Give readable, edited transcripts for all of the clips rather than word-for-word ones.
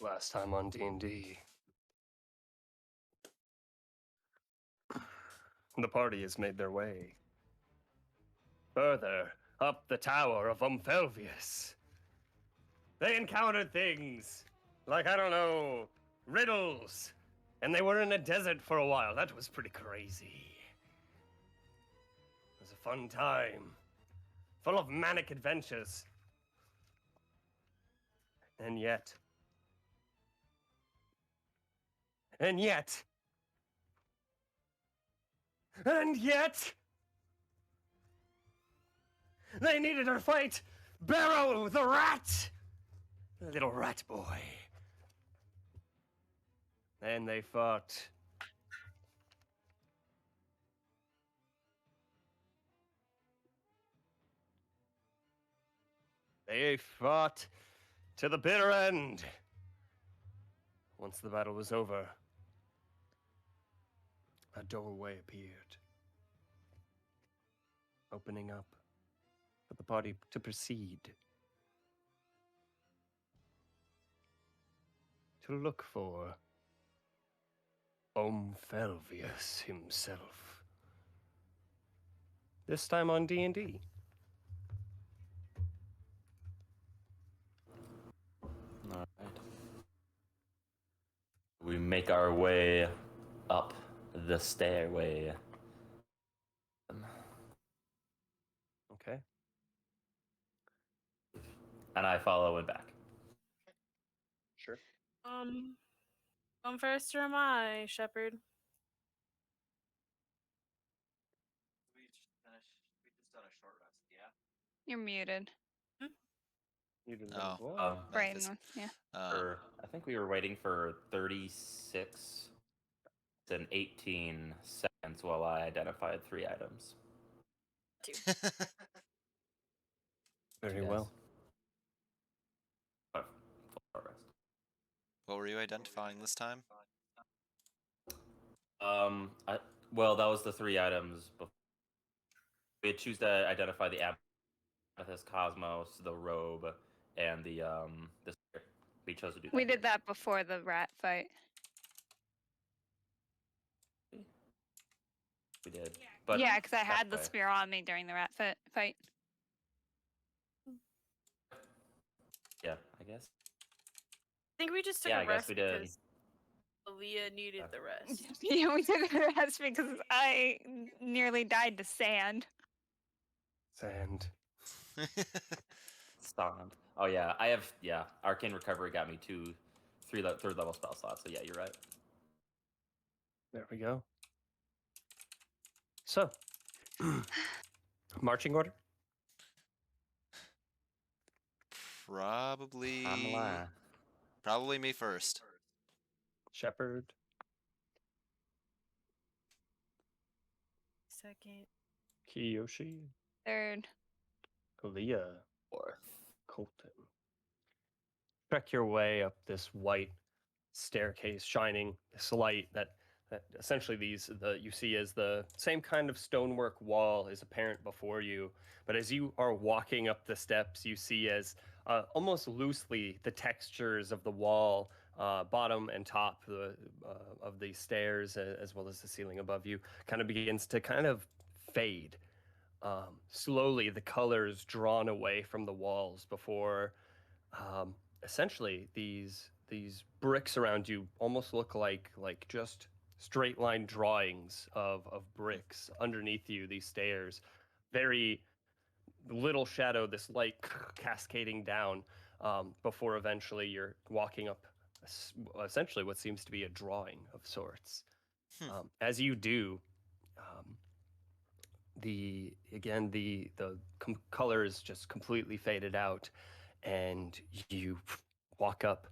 Last time on D&D, the party has made their way further up the tower of Omphelvius. They encountered things like, I don't know, riddles, and they were in a desert for a while. That was pretty crazy. It was a fun time, full of manic adventures. And yet, and yet, and yet, they needed to fight Barrow the Rat, the little rat boy. And they fought. They fought to the bitter end. Once the battle was over, a doorway appeared, opening up for the party to proceed. To look for Omphelvius himself. This time on D&D. All right. We make our way up the stairway. Okay. And I follow it back. Sure. First or am I, Shepherd? We just done a short rest, yeah? You're muted. You didn't Oh. what? Right. Memphis. Yeah. I think we were waiting for 36 and 18 seconds while I identified 3 items. Very Yes. well. Full short rest. What were you identifying this time? Well, that was the 3 items. We had choose to identify the amethyst cosmos, the robe, and the spear. We chose to do that. We did that before the rat fight. We did. But Yeah, because I had the okay. spear on me during the rat fight. Yeah, I guess. I think we just took Yeah, a I guess rest we did. because Aaliyah needed the rest. Yeah, we took a rest because I nearly died to sand. Sand. Stunned. Oh yeah, I have Arcane Recovery got me 2 third level spell slots. So yeah, you're right. There we go. So, marching order? Probably. I'm lying. Probably me first. Shepherd. Second. Kiyoshi. Third. Aaliyah. Fourth. Colton. Trek your way up this white staircase, shining this light that essentially you see as the same kind of stonework wall is apparent before you. But as you are walking up the steps, you see as almost loosely the textures of the wall, bottom and top of the stairs, as well as the ceiling above you, kind of begins to kind of fade. Slowly, the colors drawn away from the walls before essentially these bricks around you almost look like just straight line drawings of bricks underneath you, these stairs. Very little shadow, this light cascading down before eventually you're walking up essentially what seems to be a drawing of sorts. As you do, the colors just completely faded out, and you walk up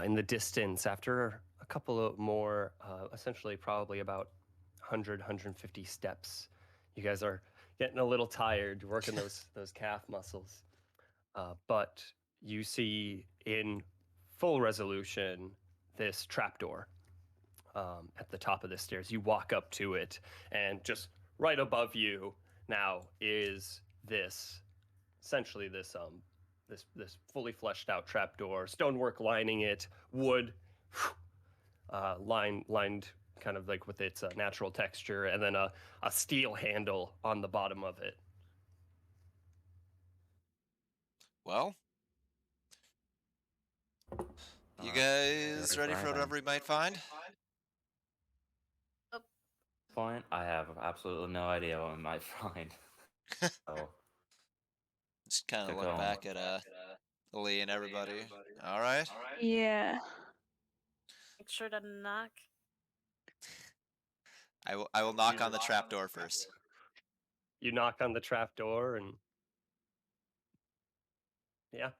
in the distance after a couple of more, essentially probably about 150 steps. You guys are getting a little tired, working those calf muscles. But you see in full resolution this trapdoor at the top of the stairs. You walk up to it, and just right above you now is essentially this this fully fleshed out trapdoor, stonework lining it, wood lined kind of like with its natural texture, and then a steel handle on the bottom of it. Well, you Alright, guys ready for right whatever we might find? point, I have absolutely no idea what we might find. So, Just kind of Took look home. back at Lee and everybody. All right. Yeah. Make sure to knock. I will knock on the trapdoor first. You knock on the trapdoor, and yeah.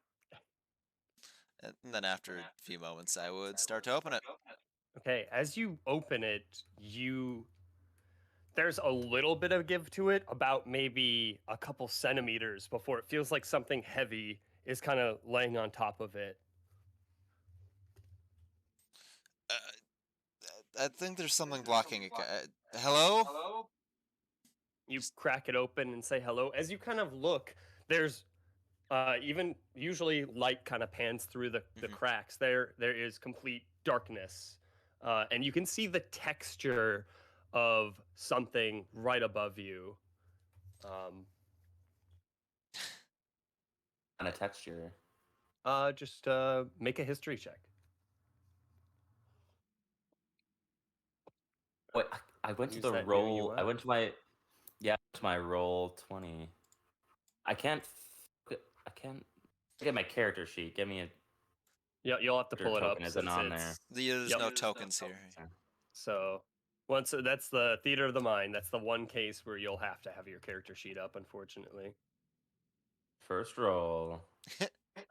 And then after a few moments, I would start to open it. Okay, as you open it, there's a little bit of give to it, about maybe a couple centimeters before it feels like something heavy is kind of laying on top of it. I think there's something blocking it. Hello? You crack it open and say hello. As you kind of look, there's even usually light kind of pans through the Mhm. cracks. There is complete darkness, and you can see the texture of something right above you. kind of texture. Just make a history check. Wait, I went to Use the that new roll. I UI. went to my to my roll 20. I can't. I can't get my character sheet. Give me a Yeah, you'll have to character pull it up token. Is it since on it's there? There's Yep. no tokens here. so. Once that's the theater of the mind. That's the one case where you'll have to have your character sheet up, unfortunately. First roll.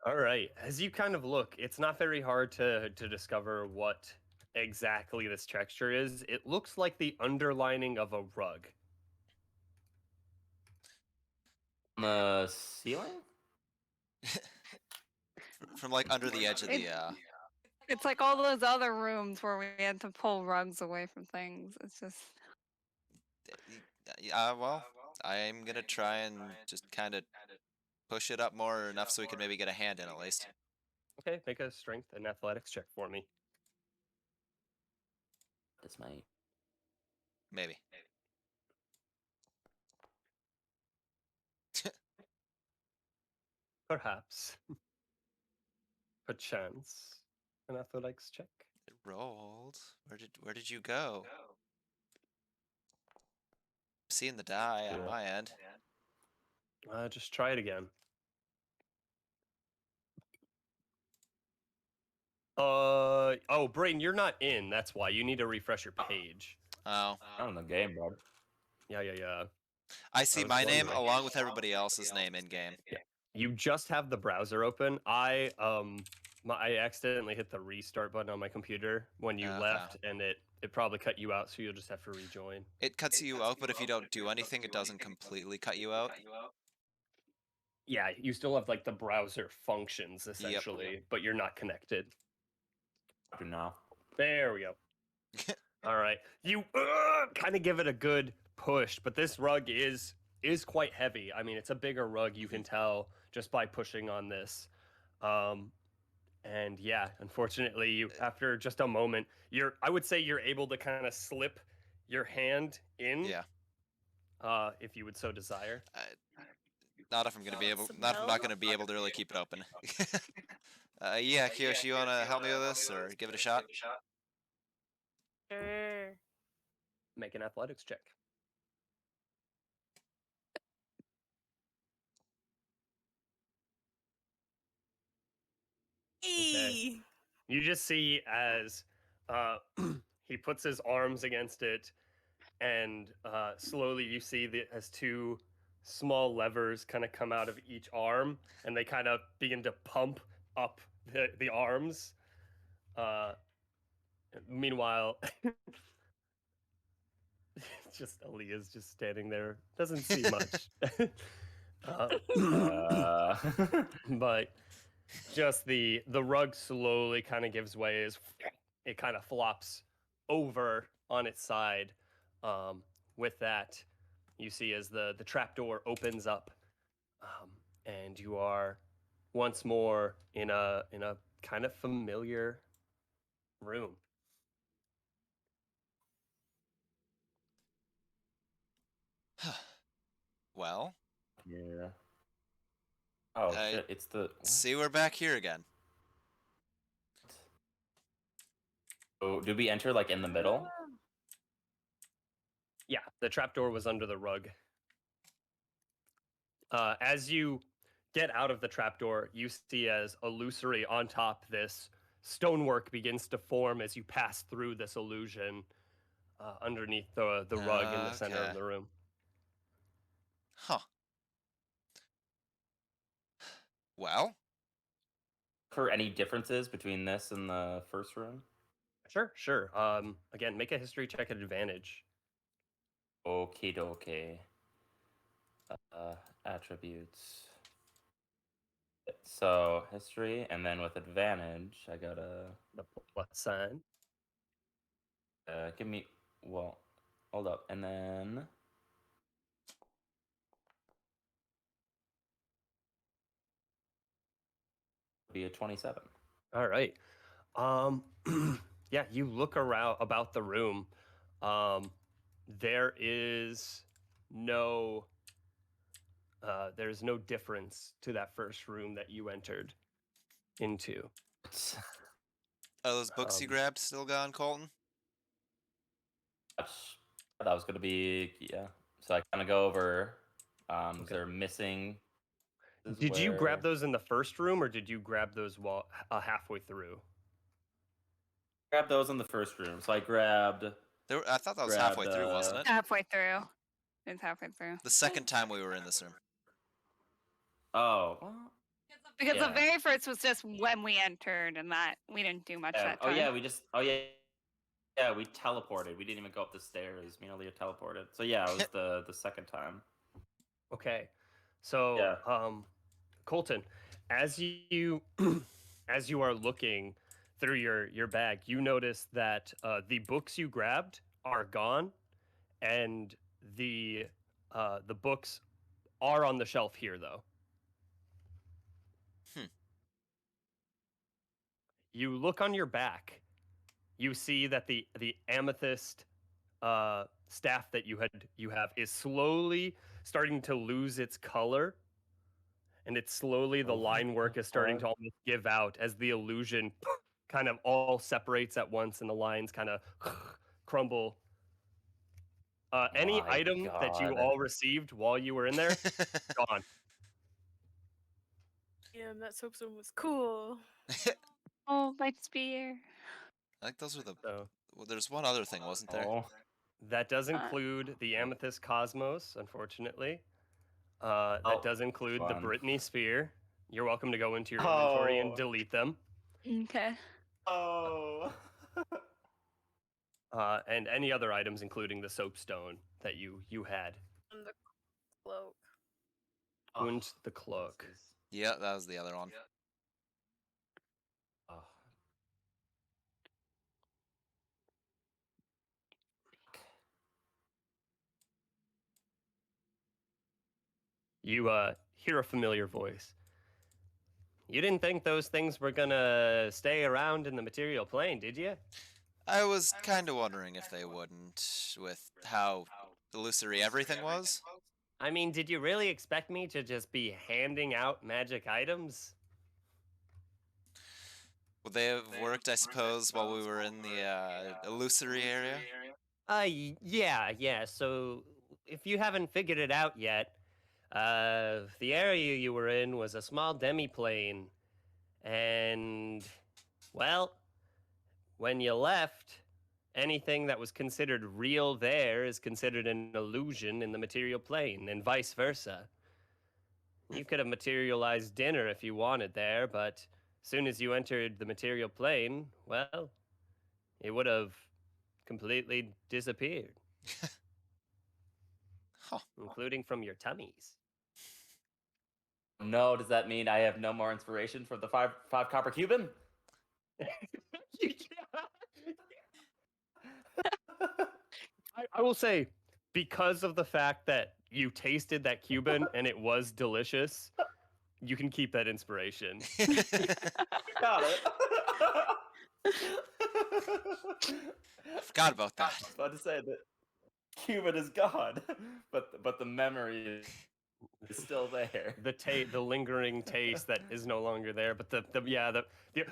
All right. As you kind of look, it's not very hard to discover what exactly this texture is. It looks like the underlining of a rug. On the ceiling? From like under the edge of the It's like all those other rooms where we had to pull rugs away from things. It's just well, I'm gonna try and just kind of push it up more enough so we can maybe get a hand in at least. Okay, make a strength and athletics check for me. This might. Maybe. Perhaps. Perchance. An athletics check. It rolled. Where did you go? Seeing the die on Yeah. my end. Just try it again. Oh, Brain, you're not in. That's why you need to refresh your page. Oh, I'm in the game, bro. Yeah. I see was my name wondering. along with everybody else's name in game. You just have the browser open. I accidentally hit the restart button on my computer when you Okay. left, and it probably cut you out, so you'll just have to rejoin. It cuts you out, but if you don't do anything, it doesn't completely cut you out. Yeah, you still have like the browser functions essentially, but you're not connected. Do now. There we go. All right, you kind of give it a good push, but this rug is quite heavy. I mean, it's a bigger rug, you can tell just by pushing on this. And yeah, unfortunately, you after just a moment, I would say you're able to kind of slip your hand in. Yeah. If you would so desire. Not if I'm gonna be able. Not if I'm not gonna be able to really keep it open. Yeah, Kiyoshi, you wanna help me with this or give it a shot? Sure. Make an athletics check. Eee. You just see as he puts his arms against it, and slowly you see as two small levers kind of come out of each arm, and they kind of begin to pump up the arms. Meanwhile, just Aaliyah's just standing there, doesn't see much. But just the rug slowly kind of gives way as it kind of flops over on its side. With that, you see as the trapdoor opens up, and you are once more in a kind of familiar room. Well, Yeah. Oh I shit! It's the. What? see we're back here again. Oh, did we enter like in the middle? Yeah, the trapdoor was under the rug. As you get out of the trapdoor, you see as illusory on top this stonework begins to form as you pass through this illusion underneath the rug in the center Okay. of the room. Huh. Well, For any differences between this and the first room? Sure. Again, make a history check at advantage. Okay, dokie. Attributes. So history, and then with advantage, I gotta The plus sign. give me. Well, hold up, and then be a 27. All right. Um, yeah, you look around about the room. There is no there's no difference to that first room that you entered into. are those books you Um, grabbed still gone, Colton? That was gonna be So I kind of go over. Okay. They're missing. Did you grab those in the first room, or did you grab those while halfway through? Grab those in the first room. So I grabbed. I thought that was halfway through, wasn't it? Halfway through. It's halfway through. The second time we were in this room. Oh. Well, Because the Yeah. very first was just when we entered, and that we didn't do much that oh time. yeah, we just. Oh yeah. Yeah, we teleported. We didn't even go up the stairs. Me and Leah teleported. So yeah, it was the second time. Okay. So, Yeah. Colton, as you as you are looking through your bag, you notice that the books you grabbed are gone, and the books are on the shelf here, though. Hmm. You look on your back. You see that the amethyst staff that you have is slowly starting to lose its color, and it's slowly the Oh my line work is starting God. to almost give out as the illusion kind of all separates at once and the lines kind of crumble. Any My item that you God. all received while you were in there, gone. Damn, that soapstone was cool. Oh, my spear. I think those were the. So Well, there's one other thing, wasn't there? Oh. that does include the amethyst cosmos, unfortunately. That Oh, does include the fun. Brittany sphere. You're welcome to go into your inventory and Oh. delete them. Okay. Oh. And any other items, including the soapstone that you had. And the cloak. And the cloak. Yeah, that was the other one. Oh. You hear a familiar voice. You didn't think those things were gonna stay around in the material plane, did you? I was kind of wondering if they wouldn't, with how illusory everything was. I mean, did you really expect me to just be handing out magic items? Would they have worked, I suppose, while we were in the illusory area? Yeah. So, if you haven't figured it out yet, the area you were in was a small demiplane, and, well, when you left, anything that was considered real there is considered an illusion in the material plane, and vice versa. You could have materialized dinner if you wanted there, but soon as you entered the material plane, well, it would have completely disappeared, Huh. including from your tummies. No, does that mean I have no more inspiration for the five copper Cuban? I will say, because of the fact that you tasted that Cuban and it was delicious, you can keep that inspiration. Got it. Forgot about I that. was about to say that Cuban is gone, but the memory is still there. The lingering taste that is no longer there, but the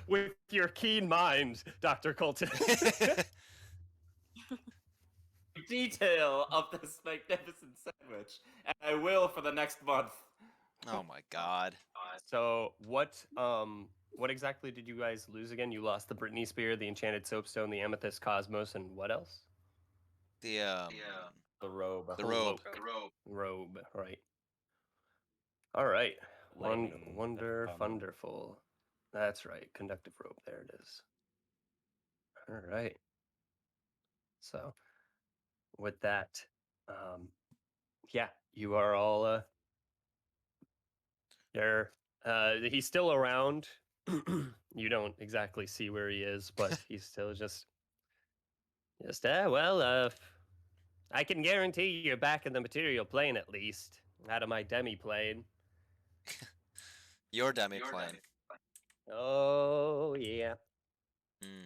with your keen mind, Dr. Colton. Detail of this magnificent sandwich, and I will for the next month. Oh my god. So what exactly did you guys lose again? You lost the Brittany Spear, the Enchanted Soapstone, the Amethyst Cosmos, and what else? The The robe. the robe. Robe, right. All right. Lightning, Wonder the Funderful. That's right. Conductive robe. There it is. All right. So with that, yeah, you are all there. He's still around. You don't exactly see where he is, but he's still just I can guarantee you're back in the material plane at least, out of my demi plane. Your demi plane. Oh yeah, Hmm.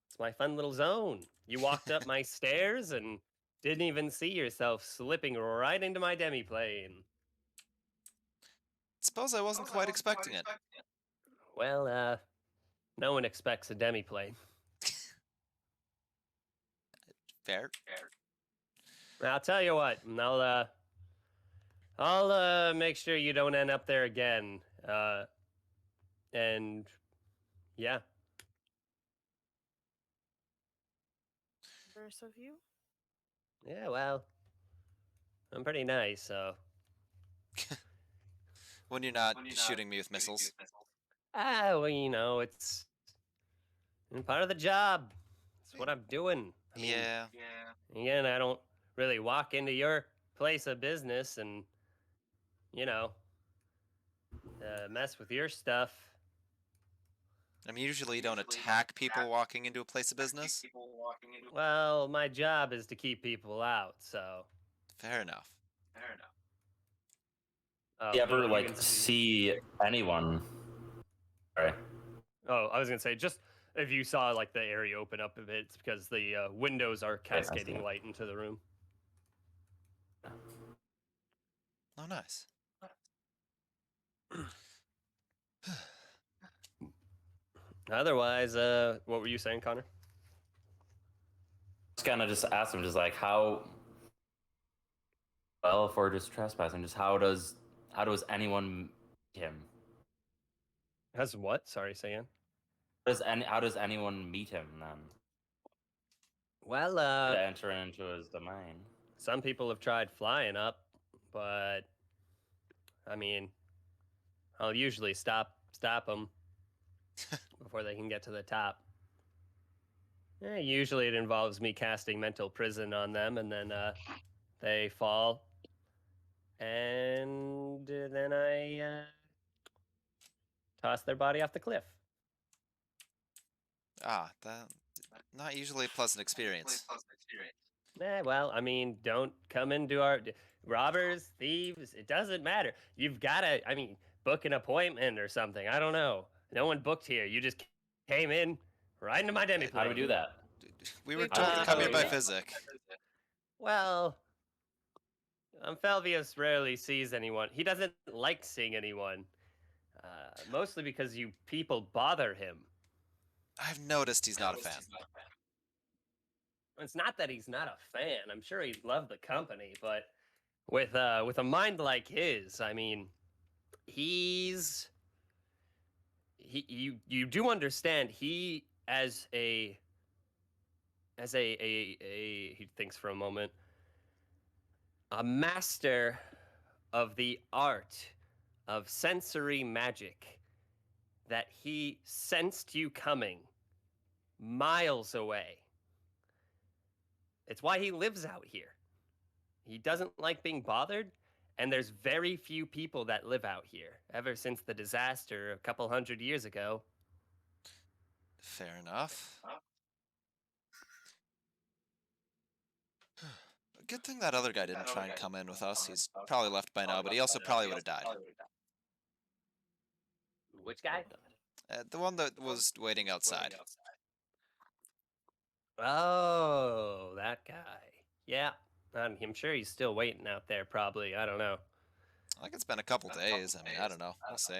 it's my fun little zone. You walked up my stairs and didn't even see yourself slipping right into my demi plane. Suppose I wasn't quite expecting it. Well, no one expects a demi plane. Fair. I'll tell you what, I'll make sure you don't end up there again. And yeah, Verse of you. yeah. Well, I'm pretty nice, so When you're not shooting me with missiles. well, it's part of the job. It's what I'm doing. I mean, Yeah. again, I don't really walk into your place of business and mess with your stuff. I mean, usually you don't attack people walking into a place of business. Well, my job is to keep people out, so. Fair enough. Oh, You you ever can like see anyone? Sorry. Oh, I was gonna say, just if you saw like the area open up a bit, it's because the windows are I see cascading it. light into the room. Oh, nice. Otherwise, what were you saying, Connor? Just kind of just ask him, just like how. Well, if we're just trespassing, just how does anyone meet him? Has what? Sorry, say again. How does anyone meet him then? Well, To enter into his domain. some people have tried flying up, but I mean, I'll usually stop them before they can get to the top. Usually it involves me casting mental prison on them, and then they fall, and then I toss their body off the cliff. Ah, that not usually a pleasant experience. Well, I mean, don't come into our robbers, thieves. It doesn't matter. You've got to, I mean, book an appointment or something. I don't know. No one booked here. You just came in right into my demi. How do we do that? We were We told to booked come here you. by physic. Well, Omphelvius rarely sees anyone. He doesn't like seeing anyone, mostly because you people bother him. I've noticed he's not a fan. It's not that he's not a fan. I'm sure he'd love the company, but with a mind like his, I mean, you do understand he as a he thinks for a moment, a master of the art of sensory magic, that he sensed you coming miles away. It's why he lives out here. He doesn't like being bothered, and there's very few people that live out here ever since the disaster a couple 100 years ago. Fair enough. Good thing that other guy didn't try and come in with us. He's probably left by now, but he also probably would have died. Which guy? The one that was waiting outside. Oh, that guy. Yeah. I'm sure he's still waiting out there, probably. I don't know. Like it's been a couple days. I mean, I don't know. We'll see.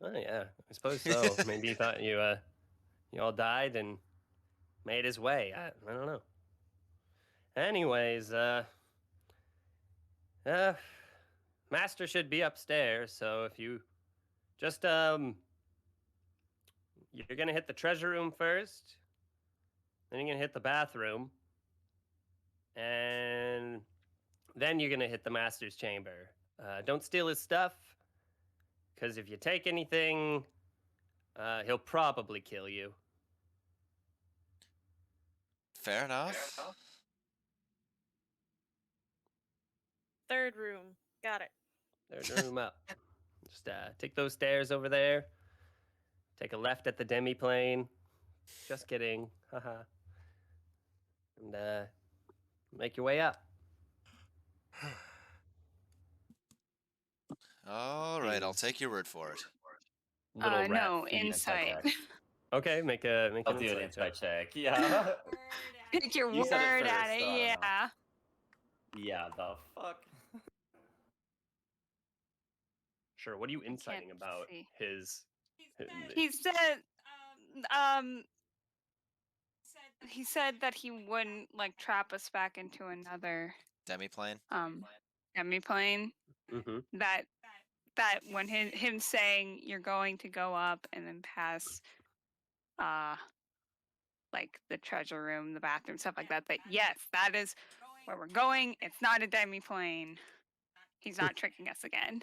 Oh, yeah. I suppose so. Maybe he thought you all died and made his way. I don't know. Anyways, Master should be upstairs, so if you just, you're gonna hit the treasure room first, then you're gonna hit the bathroom, and then you're gonna hit the Master's chamber. Don't steal his stuff, because if you take anything, he'll probably kill you. Fair enough. Third room. Got it. Third room up. Just take those stairs over there. Take a left at the demi-plane. Just kidding. Haha. And make your way up. All right, I'll take your word for it. Little rat No, feet. insight. Okay, make an I'll do an insight insight check. Yeah. Take your You word said it at first, it, yeah. Yeah. The fuck. Sure. What are you inciting about see. his? He said, um, he said that he wouldn't like trap us back into another Demiplane. demi-plane. Mm-hmm. That when him saying you're going to go up and then pass, like the treasure room, the bathroom, stuff like that. That yes, that is where we're going. It's not a demi-plane. He's not tricking us again.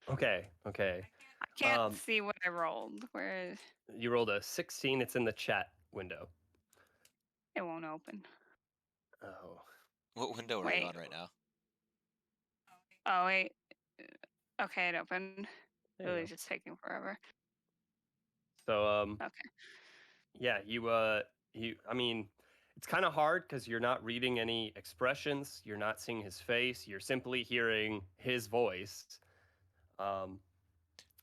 Okay. Okay. I can't see what I rolled. Where is You rolled a 16. It's in the chat window. it? Won't open. Oh. What window are Wait. you on right now? Oh wait. Okay, it opened. There It you was go. just taking forever. So Okay. yeah, you I mean, it's kind of hard because you're not reading any expressions. You're not seeing his face. You're simply hearing his voice.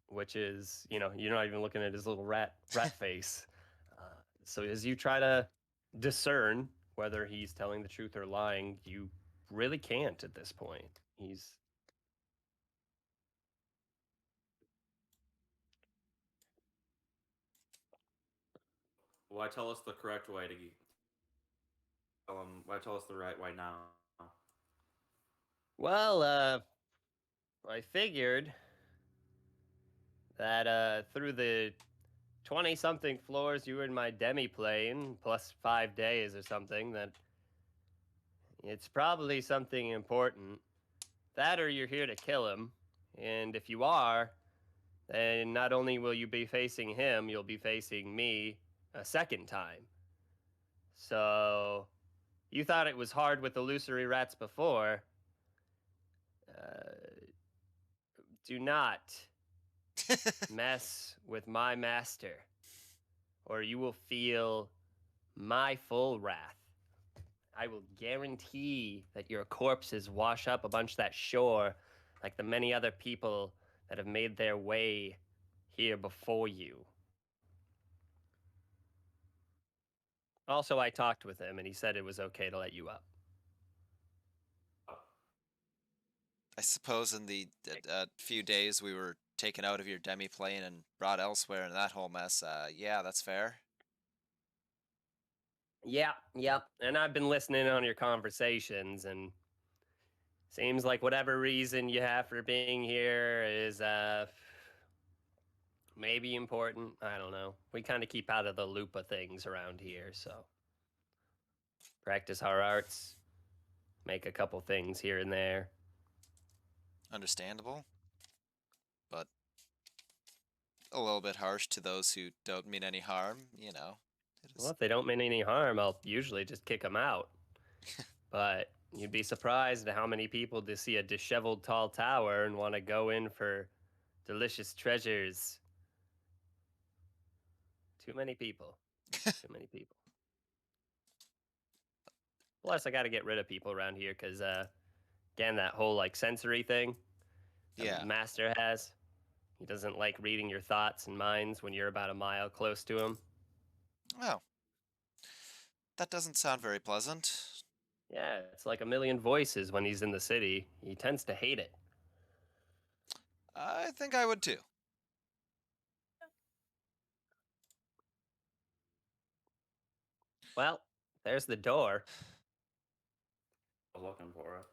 Which is, you're not even looking at his little rat face. So as you try to discern whether he's telling the truth or lying, you really can't at this point. He's Why tell us the correct way to tell him? Why tell us the right way now? well, I figured that through the 20-something floors you were in my demi-plane, plus 5 days or something, that it's probably something important. That or you're here to kill him. And if you are, then not only will you be facing him, you'll be facing me a second time. So, you thought it was hard with illusory rats before. Do not mess with my master, or you will feel my full wrath. I will guarantee that your corpses wash up a bunch of that shore like the many other people that have made their way here before you. Also, I talked with him and he said it was okay to let you up. I suppose in the few days we were taken out of your demiplane and brought elsewhere in that whole mess. Yeah, that's fair. Yeah, yep. And I've been listening on your conversations, and seems like whatever reason you have for being here is maybe important. I don't know. We kind of keep out of the loop of things around here, so practice our arts, make a couple things here and there. Understandable, but a little bit harsh to those who don't mean any harm, you know. Well, if they don't mean any harm, I'll usually just kick them out. But you'd be surprised at how many people just see a disheveled tall tower and want to go in for delicious treasures. Too many people. Too many people. Plus, I got to get rid of people around here because, again, that whole like sensory thing the Yeah. master has, He doesn't like reading your thoughts and minds when you're about a mile close to him. Oh, that doesn't sound very pleasant. Yeah, it's like a million voices when he's in the city. He tends to hate it. I think I would too. Well, there's the door. I was looking for it.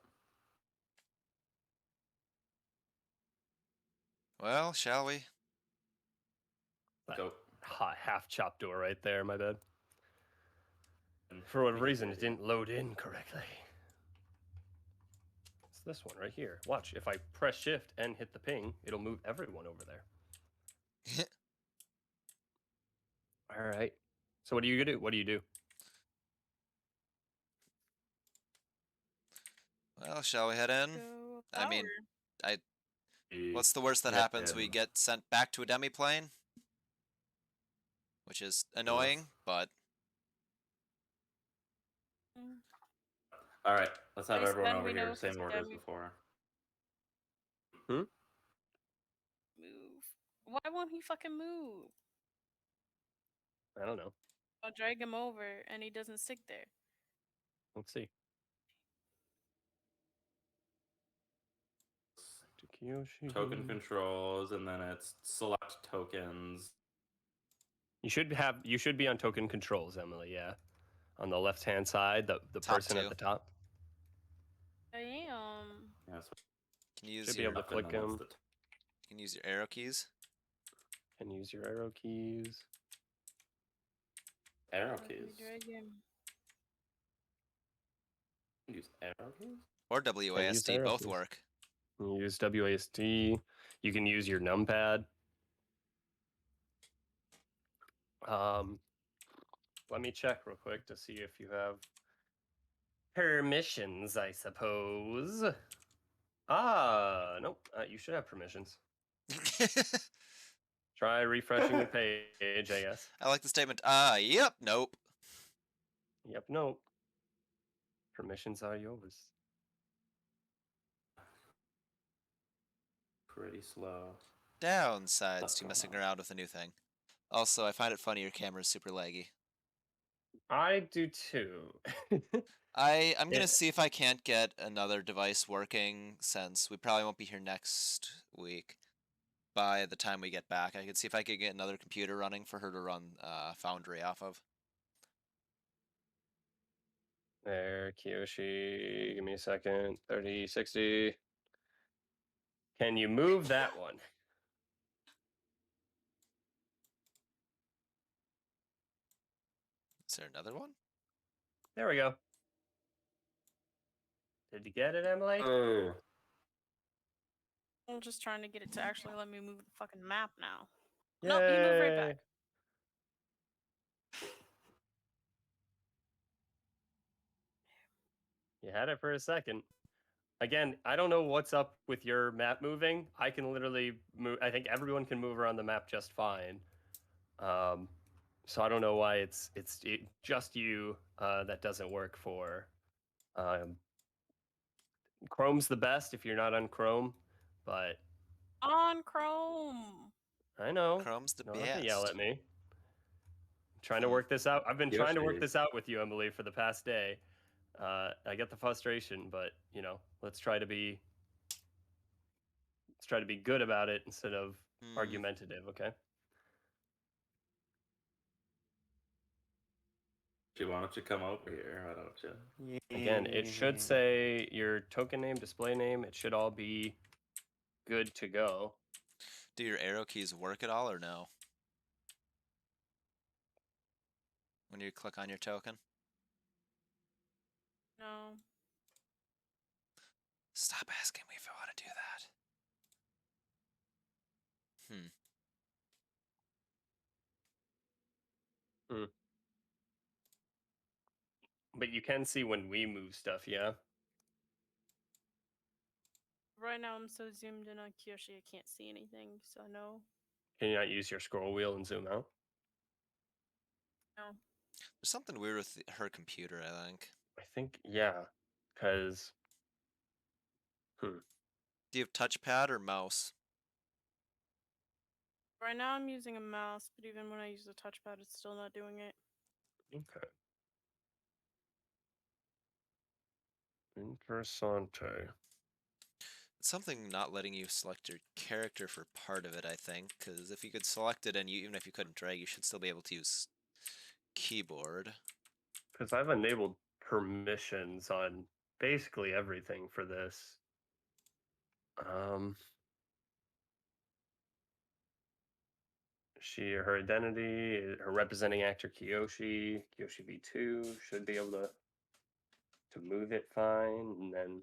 Well, shall we? Go. Half chopped door right there, my bad. And For what we can reason do it didn't load in correctly. It's this one right here. Watch, if I press shift and hit the ping, it'll move everyone over there. All right. So what do you do? What do you do? Well, shall we head in? Go I mean, power. what's the worst that Yeah, happens? We get sent back to a demiplane, which is annoying, but Mm. All right, let's have At least everyone then over we know here. if Same it's order as demi- before. Move. Why won't he fucking move? I don't know. I'll drag him over and he doesn't stick there. Let's see. Kiyoshi. Token controls, and then it's select tokens. You should be on token controls, Emily, yeah. On the left hand side, the Top person two. at the top. I am. Yeah, so can you use Should be your able to up and click then it's them. you can use your arrow keys. Can use your arrow keys. arrow Let me keys. drag him. Use arrow keys. Or use WASD, arrow both keys. work. You use WASD. You can use your numpad. Let me check real quick to see if you have permissions, I suppose. Nope. You should have permissions. Try refreshing the page, I guess. I like the statement. Yep, nope. Yep, nope. Permissions are yours. Pretty slow. Downsides What's to going messing on? around with a new thing. Also, I find it funny your camera is super laggy. I do too. I'm gonna Yeah. see if I can't get another device working since we probably won't be here next week. By the time we get back, I could see if I could get another computer running for her to run Foundry off of. There, Kiyoshi. Give me a second. 30, 60. Can you move that one? Is there another one? There we go. Did you get it, Emily? Oh. I'm just trying to get it to actually let me move the fucking map now. Nope, he moved right back. Yay. You had it for a second. Again, I don't know what's up with your map moving. I can literally move. I think everyone can move around the map just fine. So I don't know why it's just you that doesn't work for. Chrome's the best if you're not on Chrome, but On Chrome. I know. Chrome's the You don't have to yell best. at me. I'm trying to work this out. I've been trying to work Yoshi. this out with you, Emily, for the past day. I get the frustration, but let's try to be good about it instead of argumentative. Okay. Why don't you come over here? Why don't you? Again, it should say your token name, display name. It should all be good to go. Do your arrow keys work at all or no? When you click on your token? No. Stop asking me if I want to do that. Hmm. But you can see when we move stuff, yeah? Right now I'm so zoomed in on Kiyoshi I can't see anything, so no. Can you not use your scroll wheel and zoom out? No. There's something weird with her computer, I think. I think, yeah. Because, Do you have touchpad or mouse? Right now I'm using a mouse, but even when I use the touchpad, it's still not doing it. Okay. Interessante. It's something not letting you select your character for part of it, I think, because if you could select it and even if you couldn't drag, you should still be able to use keyboard. Because I've enabled permissions on basically everything for this. Her identity, her representing actor Kiyoshi V2 should be able to move it fine, and then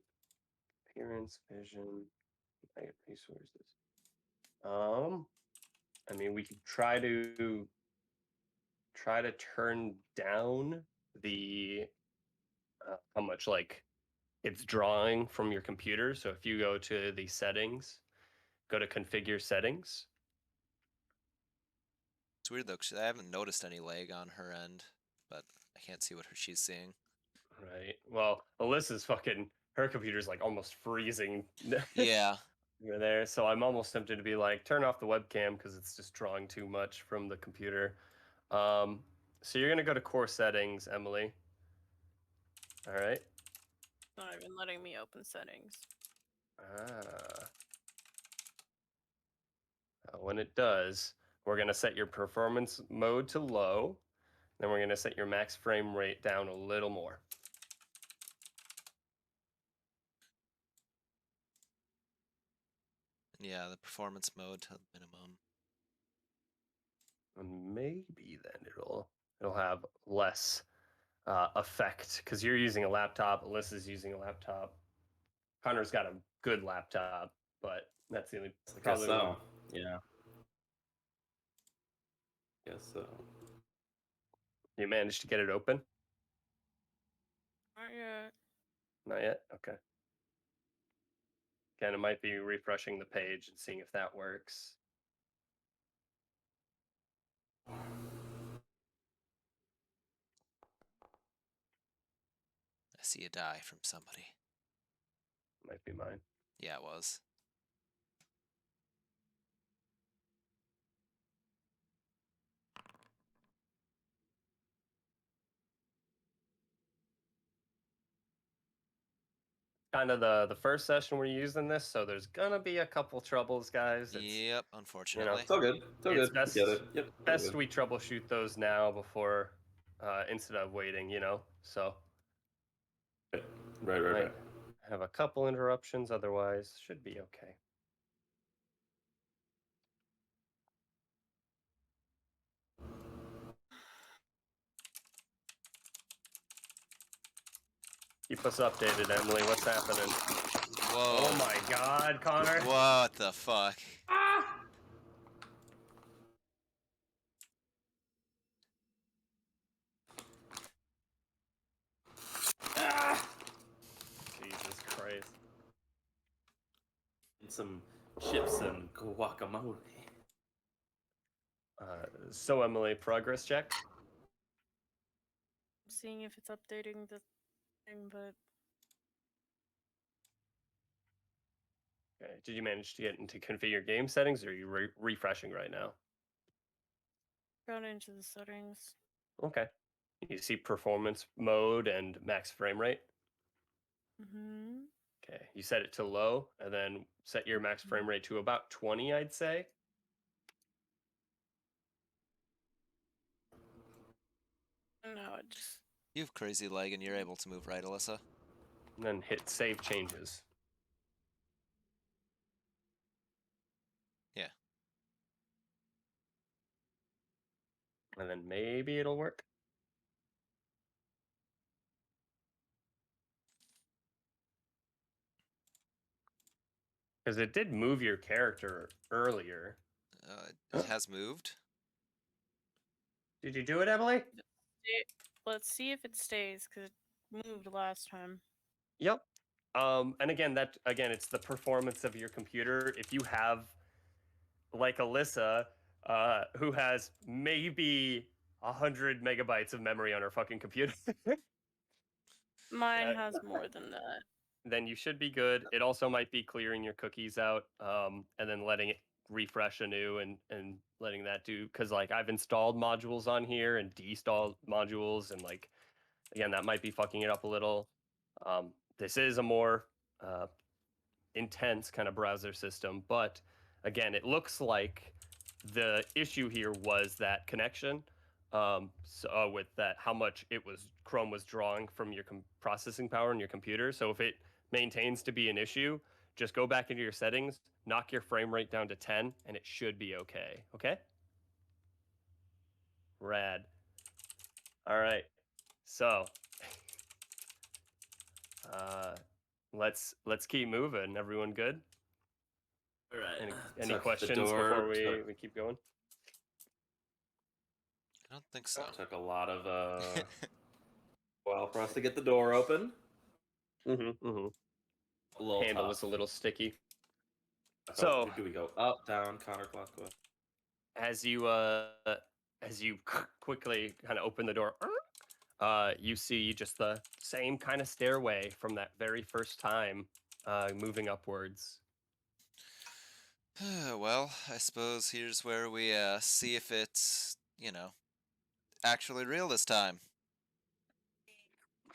appearance, vision, resources. I mean, we could try to turn down the how much like it's drawing from your computer. So if you go to the settings, go to configure settings. It's weird though, 'cause I haven't noticed any lag on her end, but I can't see what she's seeing. Right. Well, Alyssa's her computer's like almost freezing. Yeah. You're there, so I'm almost tempted to be like, turn off the webcam because it's just drawing too much from the computer. So you're gonna go to core settings, Emily. All right. It's not even letting me open settings. When it does, we're gonna set your performance mode to low. Then we're gonna set your max frame rate down a little more. Yeah, the performance mode to minimum. And maybe then it'll have less effect because you're using a laptop. Alyssa's using a laptop. Connor's got a good laptop, but that's the only I guess probably so. Yeah. Guess so. You managed to get it open? Not yet. Not yet? Okay. Again, it might be refreshing the page and seeing if that works. I see a die from somebody. Might be mine. Yeah, it was. Kind of the first session we're using this, so there's gonna be a couple troubles, guys. Yep, unfortunately. It's all good. It's all It's good. best- Get it. Yep. all Best good. we troubleshoot those now before instead of waiting, So Right. might have a couple interruptions, otherwise should be okay. Keep us updated, Emily. What's happening? Whoa. Oh my God, Connor! What the fuck? Jesus Christ! And some chips and guacamole. So Emily, progress check. I'm seeing if it's updating the thing, but Okay. Did you manage to get into configure game settings, or are you refreshing right now? got into the settings. Okay. You see performance mode and max frame rate. Mm-hmm. Okay. You set it to low, and then set your max frame rate to about 20, I'd say. No, it just You have crazy leg and you're able to move right, Alyssa? And then hit save changes. Yeah. And then maybe it'll work. Because it did move your character earlier. It has moved. Did you do it, Emily? let's see if it stays because it moved last time. Yep. And again, it's the performance of your computer. If you have, like Alyssa, who has maybe 100 megabytes of memory on her fucking computer, Mine has more than that. then you should be good. It also might be clearing your cookies out, and then letting it refresh anew and letting that do, because like I've installed modules on here and deinstalled modules, and like again that might be fucking it up a little. This is a more intense kind of browser system, but again, it looks like the issue here was that connection. With that, how much Chrome was drawing from your processing power in your computer. So if it maintains to be an issue, just go back into your settings, knock your frame rate down to 10, and it should be okay. Okay? Rad. All right. So, let's keep moving. Everyone good? All right. Any Took the questions door, before we keep going? I don't think so. Took a lot of while for us to get the door open. Mm-hmm. Mm-hmm. A little Handle tough. was a little sticky. So do we go up, down, counterclockwise? As you quickly kind of open the door, you see just the same kind of stairway from that very first time, moving upwards. Well, I suppose here's where we see if it's, actually real this time.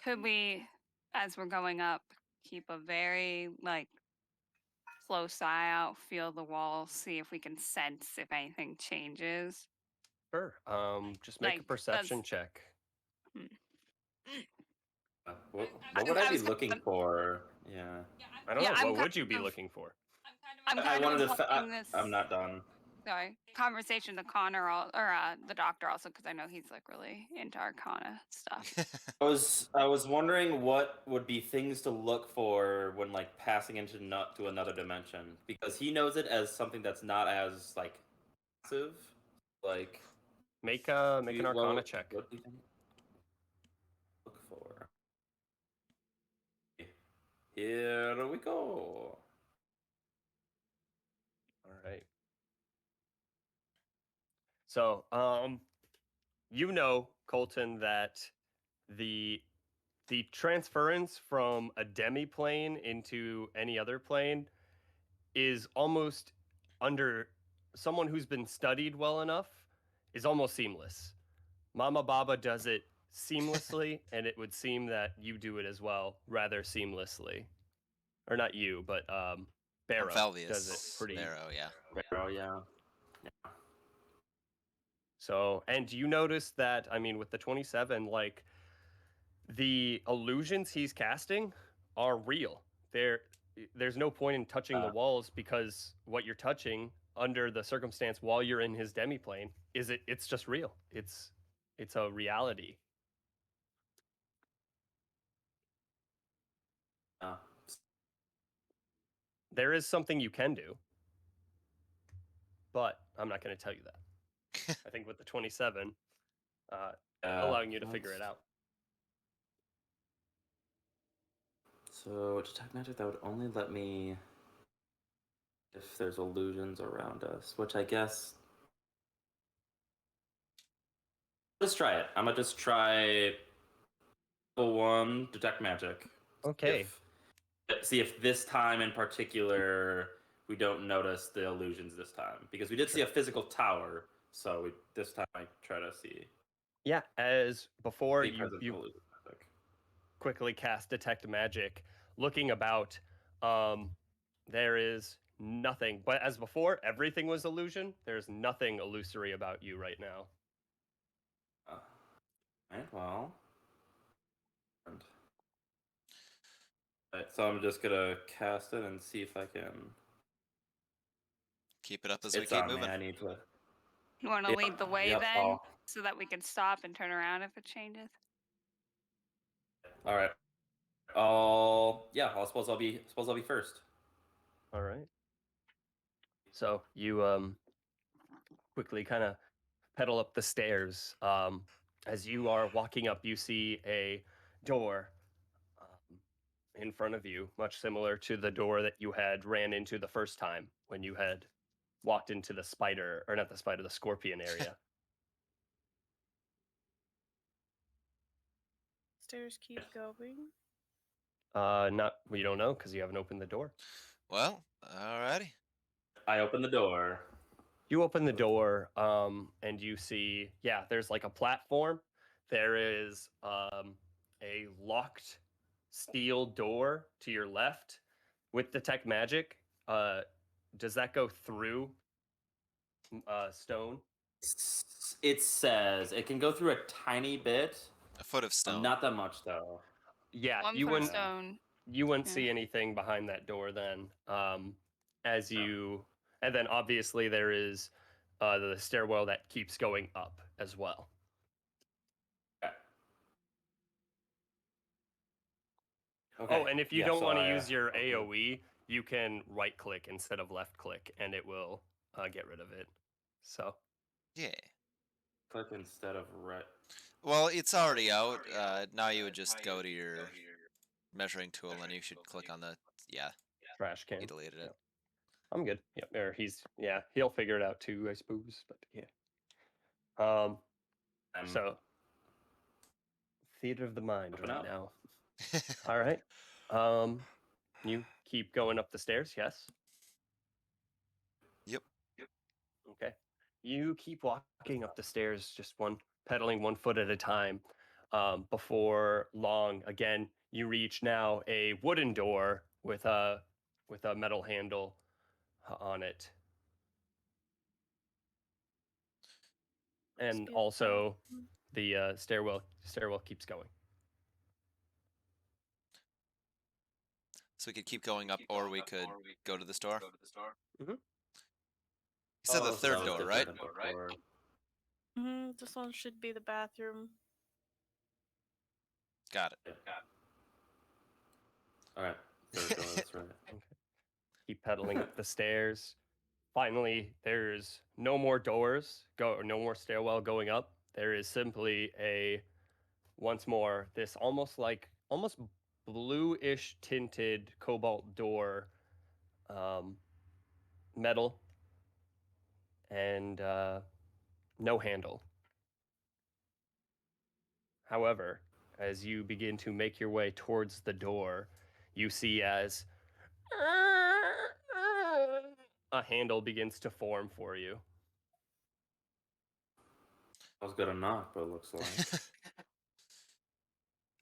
Could we, as we're going up, keep a very close eye out, feel the walls, see if we can sense if anything changes? Sure. Just make a Like, perception check. What I- would I I be was looking kinda- for? Yeah. I don't Yeah, know. I'm What would you be kind of- looking for? I'm I kind wanted of to. hoping this. I'm not done. Sorry, conversation to Connor or the doctor also, because I know he's really into Arcana stuff. I was wondering what would be things to look for when passing into to another dimension, because he knows it as something that's not as massive. Make an Arcana check. What do you think? Look for. Here we go. All right. So, Colton, that the transference from a demi-plane into any other plane is almost, under someone who's been studied well enough, is almost seamless. Mama Baba does it seamlessly, and it would seem that you do it as well, rather seamlessly. Or not you, but Barrow Omphelvius. does it pretty. Barrow, yeah. Oh yeah. So, and you notice that, I mean, with the 27, the illusions he's casting are real. There's no point in touching the walls, because what you're touching under the circumstance while you're in his demiplane it's just real. It's a reality. There is something you can do, but I'm not going to tell you that. I think with the 27, allowing you to figure it out. So detect magic, that would only let me if there's illusions around us, which I guess. Let's try it. I'm gonna just try level 1 detect magic. Okay. See if this time in particular we don't notice the illusions this time, because we did see a physical tower. So this time I try to see. Yeah, as before, the presence of you illusion magic. quickly cast detect magic. Looking about, there is nothing. But as before, everything was illusion. There's nothing illusory about you right now. Right, well. Alright, so I'm just gonna cast it and see if I can. Keep it up as we It's keep on me. moving. I need to. You want to lead the way Yep, then, so that we can stop and turn around if it changes? All right. I suppose I'll be first. All right. So you quickly kind of pedal up the stairs. As you are walking up, you see a door in front of you, much similar to the door that you had ran into the first time when you had walked into the spider, or not the spider, the scorpion area. Stairs keep going. Not, you don't know because you haven't opened the door. Well, alrighty. I open the door. you open the door, and you see, yeah, there's like a platform. There is a locked steel door to your left with detect magic. Does that go through stone? It says it can go through a tiny bit. A foot of stone. Not that much though. Yeah, 1 you foot of wouldn't stone. you wouldn't Yeah. see anything behind that door then. As you and then obviously there is the stairwell that keeps going up as well. Okay. Oh, and if you Yeah, don't so want to I, use your open it. AoE, you can right click instead of left click, and it will get rid of it. So Yeah. Click instead of right. Well, it's already out. Now you would just go to your measuring tool, and you should click on the. Yeah, trash can. he deleted it. Yep. I'm good. Yep. Or he'll figure it out too, I suppose. But yeah. So theater of the mind Open right up. now. All right. You keep going up the stairs, yes? Yep. Okay. You keep walking up the stairs, just pedaling 1 foot at a time. Before long, again, you reach now a wooden door with a metal handle on it, Must and be the also bathroom. the stairwell keeps going. So we could keep going up, or we could go to the store. Mhm. You said the Oh, so third that was door, different right? than before. This one should be the bathroom. Got it. All right. Third door. That's right. Keep pedaling up the stairs. Finally, there's no more no more stairwell going up. There is simply once more this almost bluish tinted cobalt door, metal, and no handle. However, as you begin to make your way towards the door, you see as a handle begins to form for you. I was gonna knock, but it looks like.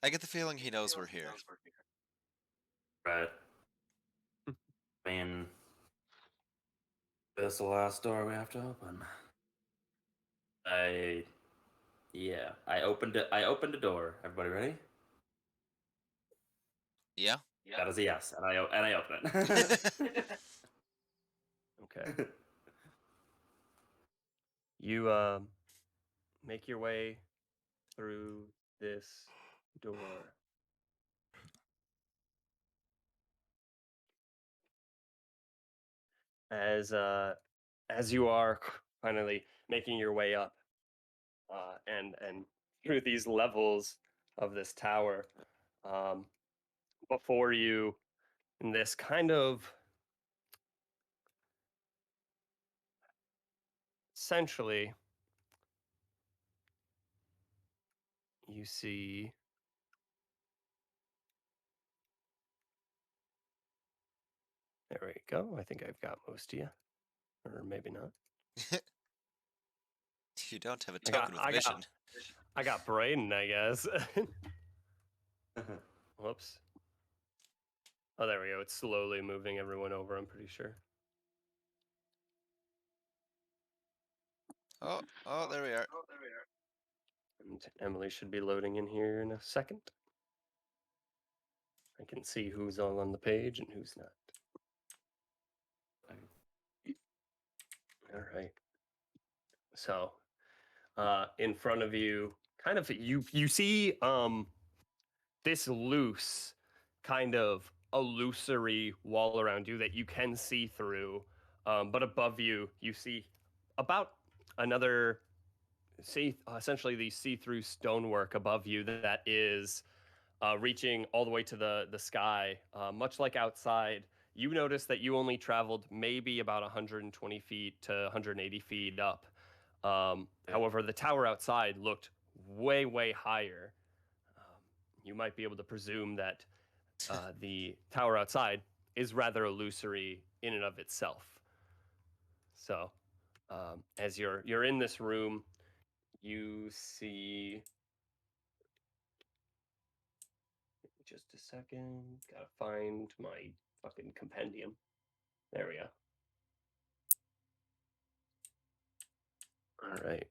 I get the feeling he knows we're here. Right. I mean, this is the last door we have to open. I opened it. I opened the door. Everybody ready? Yeah. That is a yes, and I open it. Okay. You make your way through this door. As you are finally making your way up, and through these levels of this tower, before you, in this kind of essentially, you see there we go. I think I've got most of you, or maybe not. You don't have a token of vision. I got Braden, I guess. Whoops. Oh, there we go. It's slowly moving everyone over, I'm pretty sure. Oh, there we are. And Emily should be loading in here in a second. I can see who's all on the page and who's not. All right. So, in front of you, kind of you see this loose, kind of illusory wall around you that you can see through, but above you, you see about another essentially the see-through stonework above you that is reaching all the way to the sky. Much like outside, you notice that you only traveled maybe about 120 feet to 180 feet up. However, the tower outside looked way, way higher. You might be able to presume that the tower outside is rather illusory in and of itself. So, As you're in this room, you see. Just a second. Gotta find my fucking compendium. There we go. All right.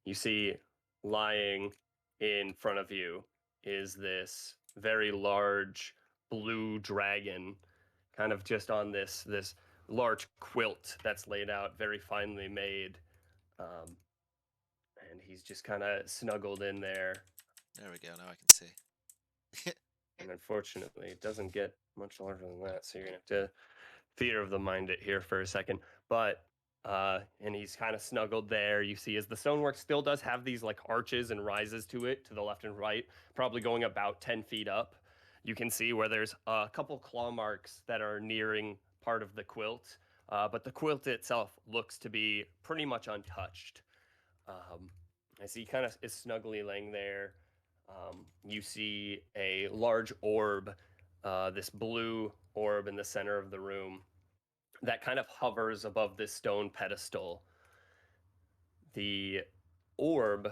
You see, lying in front of you is this very large blue dragon, kind of just on this large quilt that's laid out, very finely made, and he's just kind of snuggled in there. There we go. Now I can see. And unfortunately, it doesn't get much larger than that, so you're gonna have to theater of the mind it here for a second. But and he's kind of snuggled there. You see, as the stonework still does have these like arches and rises to it, to the left and right, probably going about 10 feet up. You can see where there's a couple claw marks that are nearing part of the quilt, but the quilt itself looks to be pretty much untouched. As he kind of is snugly laying there, you see a large orb, this blue orb in the center of the room that kind of hovers above this stone pedestal. The orb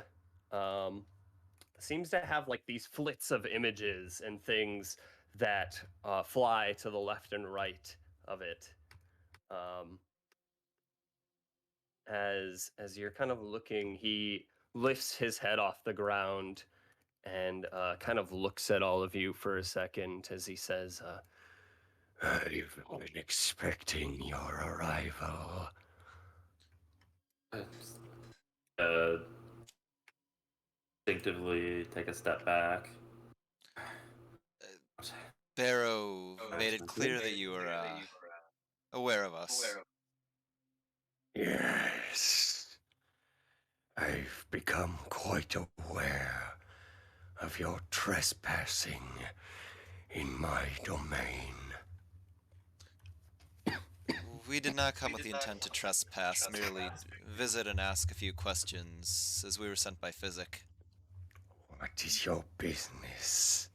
seems to have like these flits of images and things that fly to the left and right of it. As you're kind of looking, he lifts his head off the ground and kind of looks at all of you for a second as he says, I've been expecting your arrival. Instinctively take a step back. Barrow made it clear that you were aware of us. Yes. I've become quite aware of your trespassing in my domain. We did not come with the intent to trespass, merely visit and ask a few questions, as we were sent by Physic. What is your business?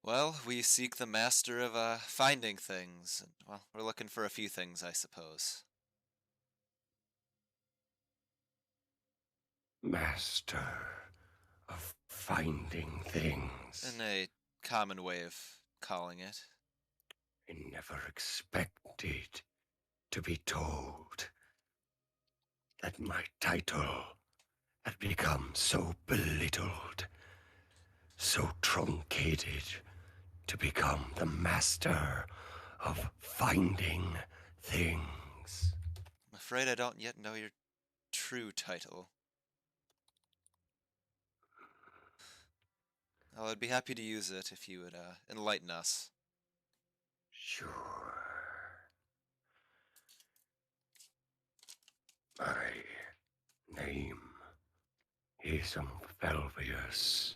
Well, we seek the master of finding things. And, well, we're looking for a few things, I suppose. Master of finding things. In a common way of calling it. I never expected to be told that my title had become so belittled, so truncated, to become the master of finding things. I'm afraid I don't yet know your true title. Well, I'd be happy to use it if you would enlighten us. Sure. My name is Omphelvius.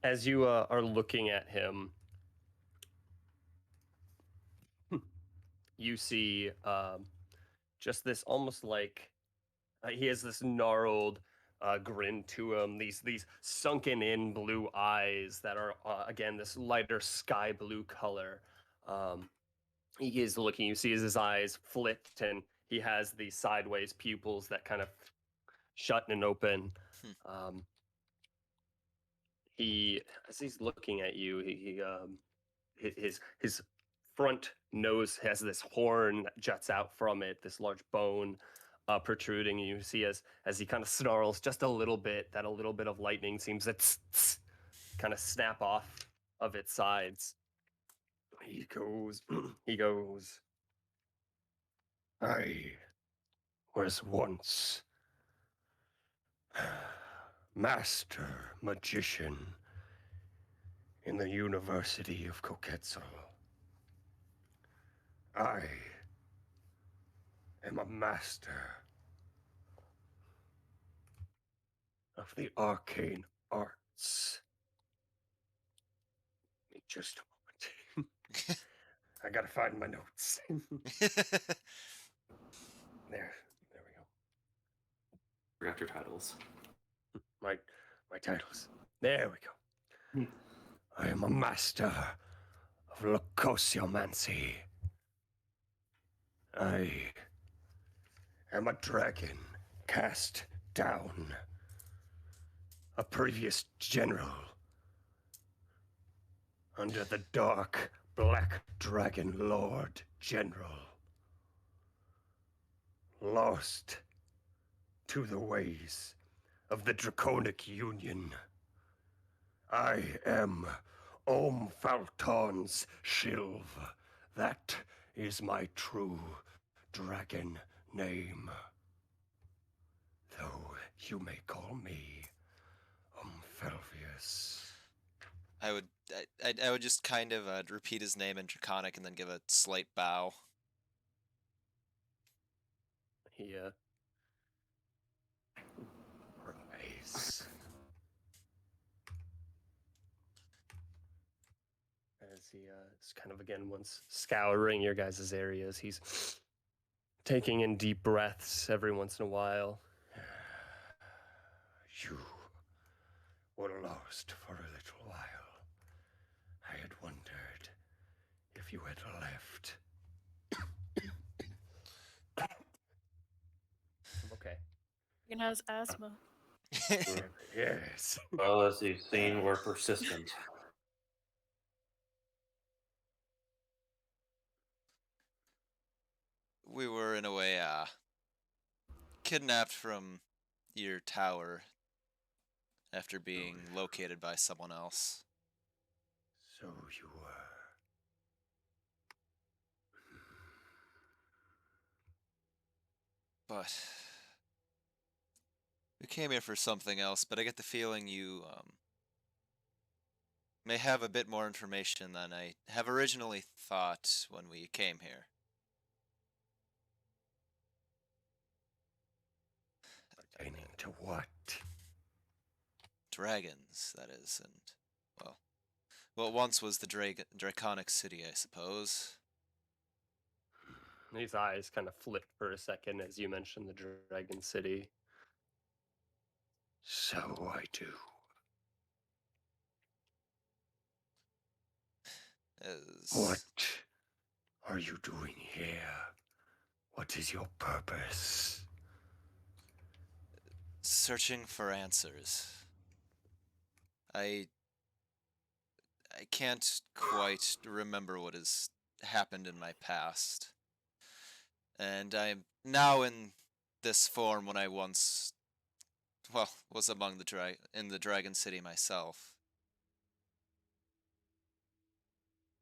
As you are looking at him, you see just this almost like he has this gnarled grin to him. These sunken in blue eyes that are again this lighter sky blue color. He is looking. You see his eyes flipped, and he has these sideways pupils that kind of shut and open. He, as he's looking at you, his front nose has this horn that juts out from it, this large bone protruding. You see as he kind of snarls just a little bit, that a little bit of lightning seems to kind of snap off of its sides. He goes, I was once master magician in the University of Koketzel. I am a master of the arcane arts. Just a moment. I gotta find my notes. There we go. Forgot your titles. My titles. There we go. I am a master of Leucosiomancy. I am a dragon cast down. A previous general under the dark black dragon lord general. Lost to the ways of the draconic union. I am Omphelton's Shilv. That is my true dragon name. Though you may call me Omphelvius. I would just kind of repeat his name in Draconic and then give a slight bow. He rise. As he is kind of again once scouring your guys' areas, he's taking in deep breaths every once in a while. You were lost for a little while. I had wondered if you had left. Okay. He has asthma. Yes. Well, as you've seen, we're persistent. We were in a way kidnapped from your tower after being located by someone else. So you were. But we came here for something else, but I get the feeling you may have a bit more information than I have originally thought when we came here. Pertaining to what? Dragons, that is, and, well, what once was the Draconic City, I suppose. His eyes kind of flipped for a second as you mentioned the Dragon City. So I do. What are you doing here? What is your purpose? Searching for answers. I can't quite remember what has happened in my past. And I'm now in this form when I once, well, was among the in the Dragon City myself.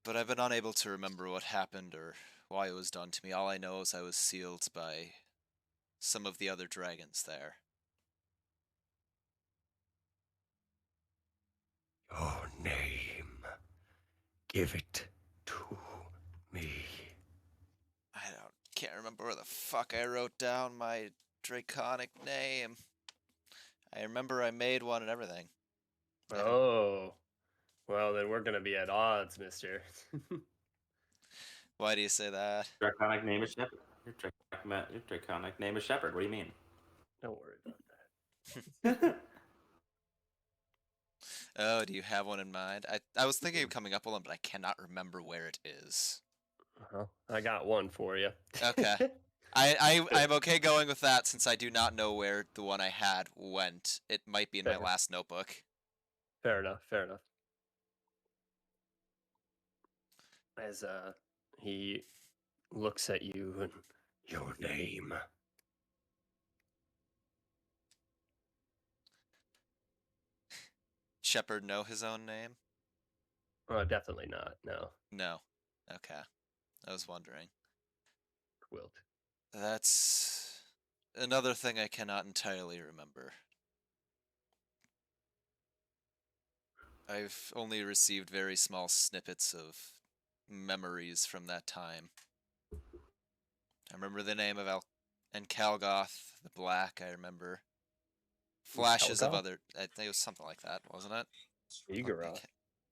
But I've been unable to remember what happened or why it was done to me. All I know is I was sealed by some of the other dragons there. Your name. Give it to me. Can't remember where the fuck I wrote down my draconic name. I remember I made one and everything. Oh. Well, then we're going to be at odds, mister. Why do you say that? Draconic name is Shepherd. Your draconic name is Shepherd. What do you mean? Don't worry about that. Oh, do you have one in mind? I was thinking of coming up with one, but I cannot remember where it is. I got one for you. Okay. I'm okay going with that since I do not know where the one I had went. It might be in my Fair. last notebook. Fair enough, fair enough. As he looks at you and your name. Shepard know his own name? Definitely not. No. No. Okay. I was wondering. Wilt. That's another thing I cannot entirely remember. I've only received very small snippets of memories from that time. I remember the name of Kalgoth the Black, I remember. Flashes of Kalgoth? other... I think it was something like that, wasn't it? Igoroth.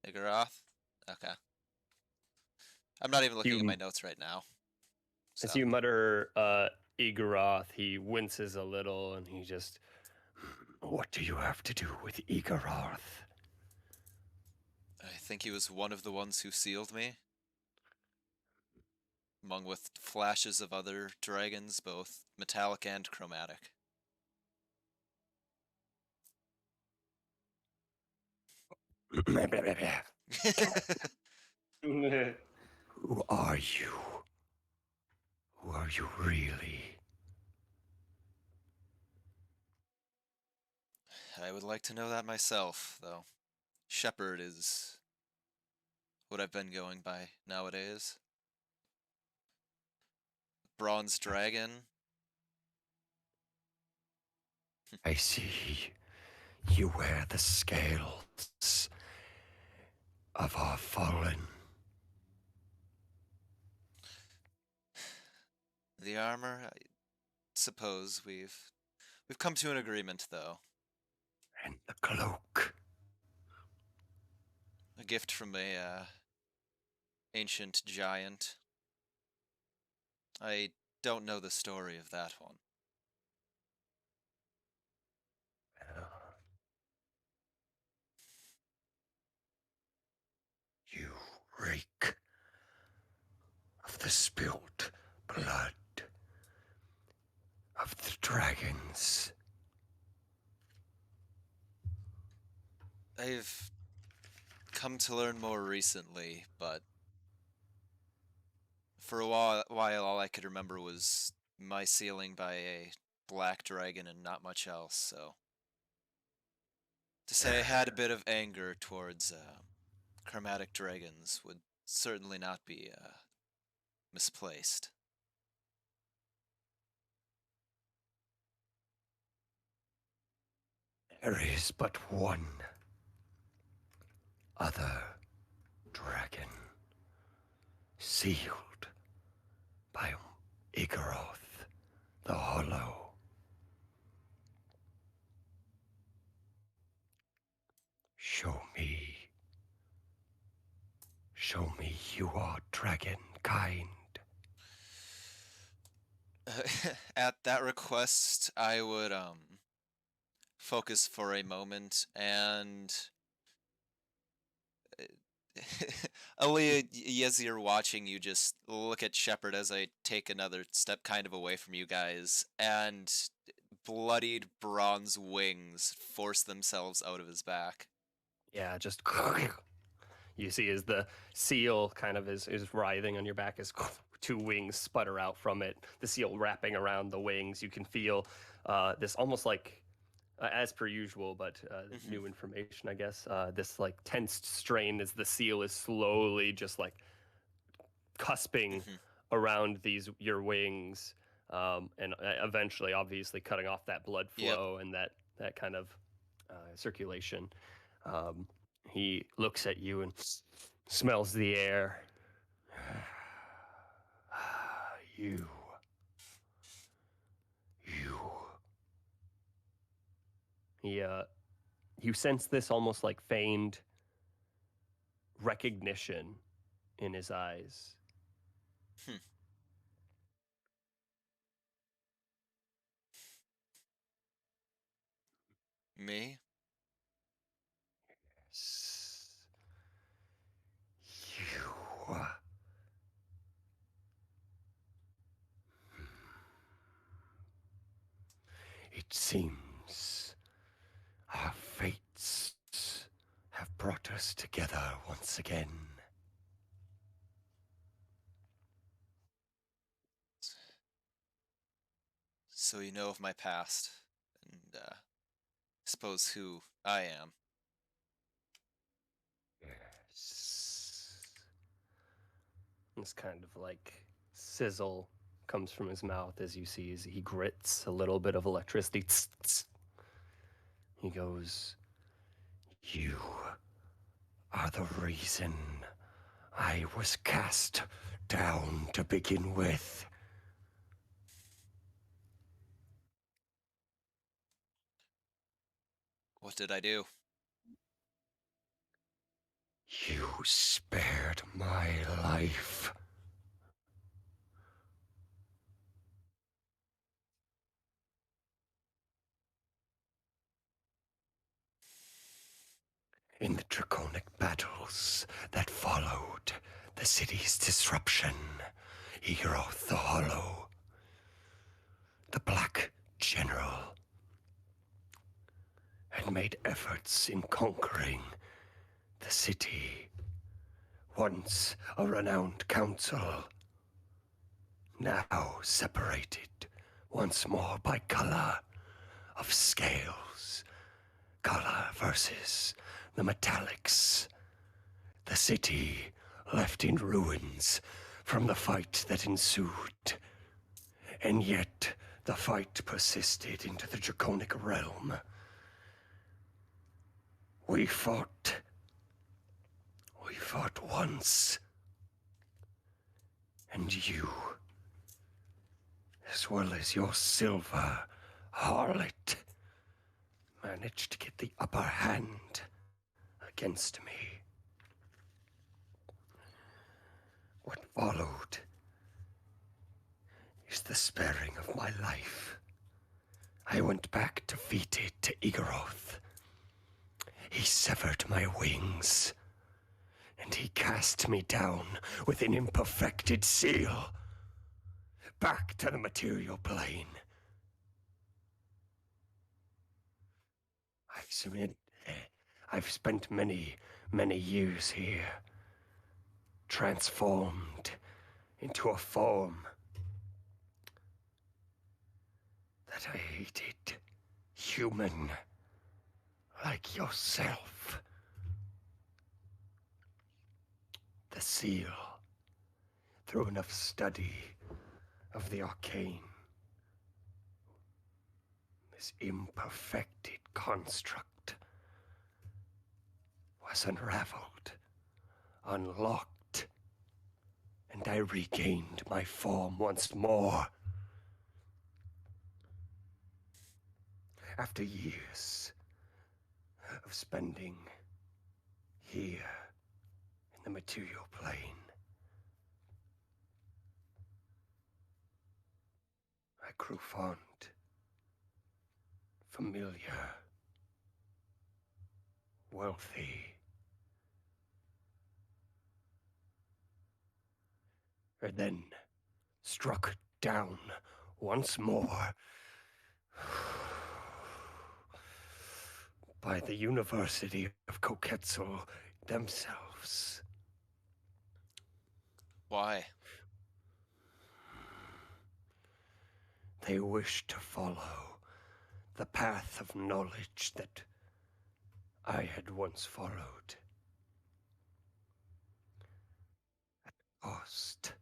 Igoroth? Okay. I'm not even looking at my notes right now. As So. you mutter Igoroth, he winces a little and he just... What do you have to do with Igoroth? I think he was one of the ones who sealed me. among with flashes of other dragons, both metallic and chromatic. Who are you? Who are you really? I would like to know that myself, though. Shepherd is what I've been going by nowadays. Bronze Dragon. I see you wear the scales of our fallen. The armor, I suppose we've come to an agreement, though. And the cloak. A gift from a ancient giant. I don't know the story of that one. You reek of the spilt blood of the dragons. I've come to learn more recently, but for a while all I could remember was my sealing by a black dragon and not much else, so to say I had a bit of anger towards chromatic dragons would certainly not be misplaced. There is but one other dragon sealed by Igoroth the Hollow. Show me you are dragon kind. At that request, I would focus for a moment and Aaliyah, as you're watching, you just look at Shepard as I take another step kind of away from you guys, and bloodied bronze wings force themselves out of his back. Yeah, just you see as the seal kind of is writhing on your back as two wings sputter out from it. The seal wrapping around the wings. You can feel this almost like, as per usual, but new information, I guess. This like tensed strain as the seal is slowly just like cusping around your wings, and eventually, obviously, cutting off that blood flow and that kind of circulation. He looks at you and smells the air. You. You sense this almost like feigned recognition in his eyes. Me? You. It seems our fates have brought us together once again. So you know of my past, and suppose who I am. Yes. This kind of like sizzle comes from his mouth as you see as he grits a little bit of electricity. He goes, "You are the reason I was cast down to begin with." What did I do? You spared my life. In the draconic battles that followed the city's disruption, Egroth the Hollow, the Black General, had made efforts in conquering the city, once a renowned council, now separated once more by color of scales. Color versus the metallics. The city left in ruins from the fight that ensued. And yet, the fight persisted into the Draconic realm. We fought once. And you, as well as your silver harlot, managed to get the upper hand against me. What followed is the sparing of my life. I went back defeated to Igoroth. He severed my wings, and he cast me down with an imperfected seal, back to the material plane. I've spent many, many years here, transformed into a form that I hated, human, like yourself. The seal, through enough study of the arcane, this imperfected construct was unraveled, unlocked, and I regained my form once more. After years of spending here in the material plane, I grew fond, familiar, wealthy. And then struck down once more by the University of Koketzel themselves. Why? They wish to follow the path of knowledge that I had once followed. At cost.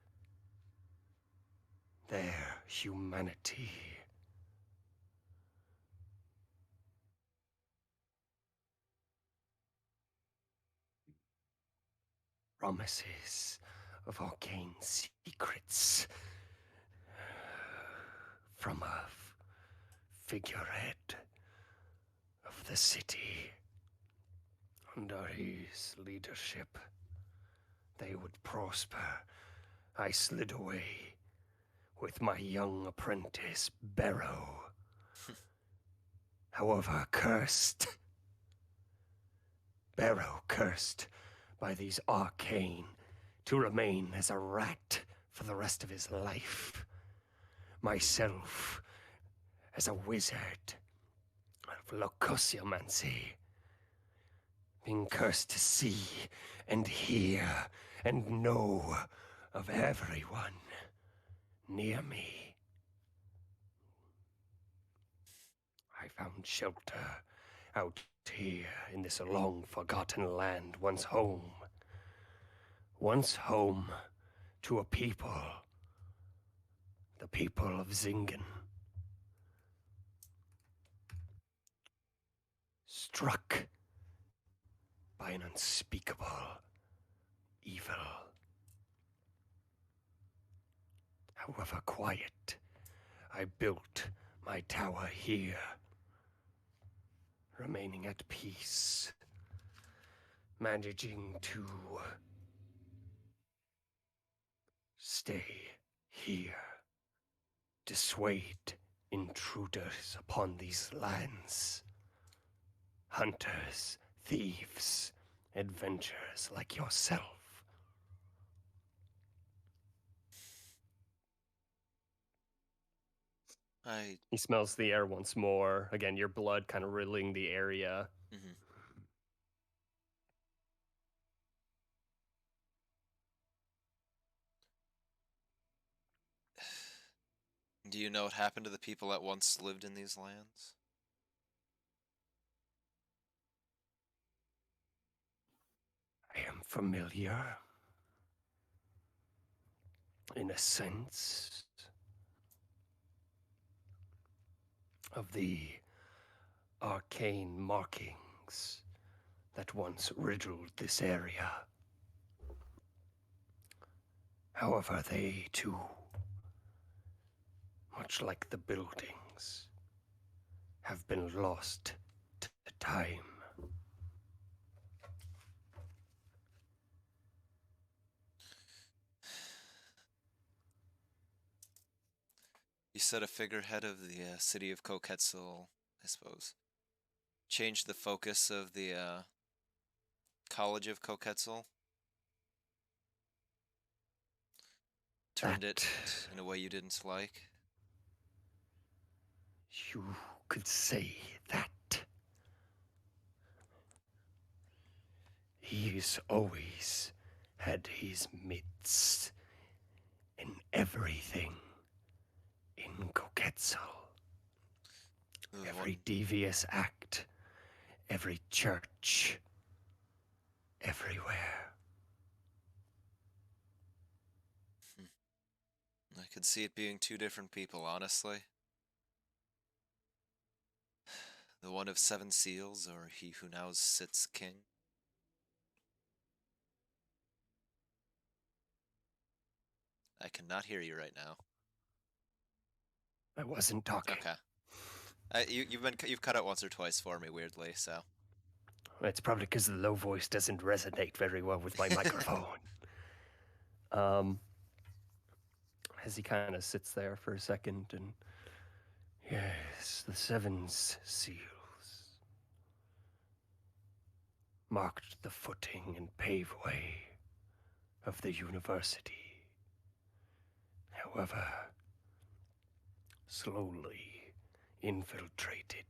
Their humanity. Promises of arcane secrets from a figurehead of the city. Under his leadership, they would prosper. I slid away with my young apprentice, Barrow. However, Barrow cursed by these arcane to remain as a rat for the rest of his life. Myself as a wizard of locociomancy, being cursed to see and hear and know of everyone near me. I found shelter out here in this long-forgotten land, once home to a people, the people of Zingen. Struck by an unspeakable evil. However quiet, I built my tower here, remaining at peace, managing to stay here, dissuade intruders upon these lands, hunters, thieves, adventurers like yourself. I. He smells the air once more. Again, your blood kind of riddling the area. Mhm. Do you know what happened to the people that once lived in these lands? I am familiar, in a sense, of the arcane markings that once riddled this area. However, they too, much like the buildings, have been lost to time. You said a figurehead of the city of Koketzel, I suppose, changed the focus of the College of Koketzel? Turned it That- in a way you didn't like? You could say that. He's always had his midst in everything in Koketzel. The Every one- devious act, every church, everywhere. I could see it being two different people, honestly. The one of 7 seals, or he who now sits king. I cannot hear you right now. I wasn't talking. Okay. You've cut out once or twice for me, weirdly. So It's probably because the low voice doesn't resonate very well with my microphone. As he kind of sits there for a second and Yes, the 7 seals marked the footing and pave way of the university. However, slowly infiltrated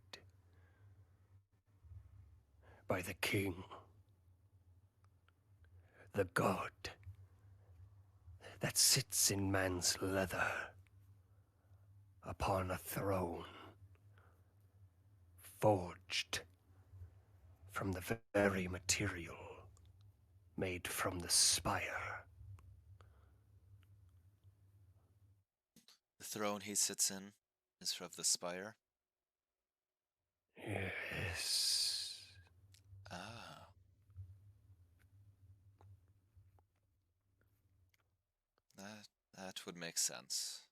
by the king, the god that sits in man's leather upon a throne forged from the very material made from the spire. the throne he sits in is of the spire. Yes. Ah. That would make sense.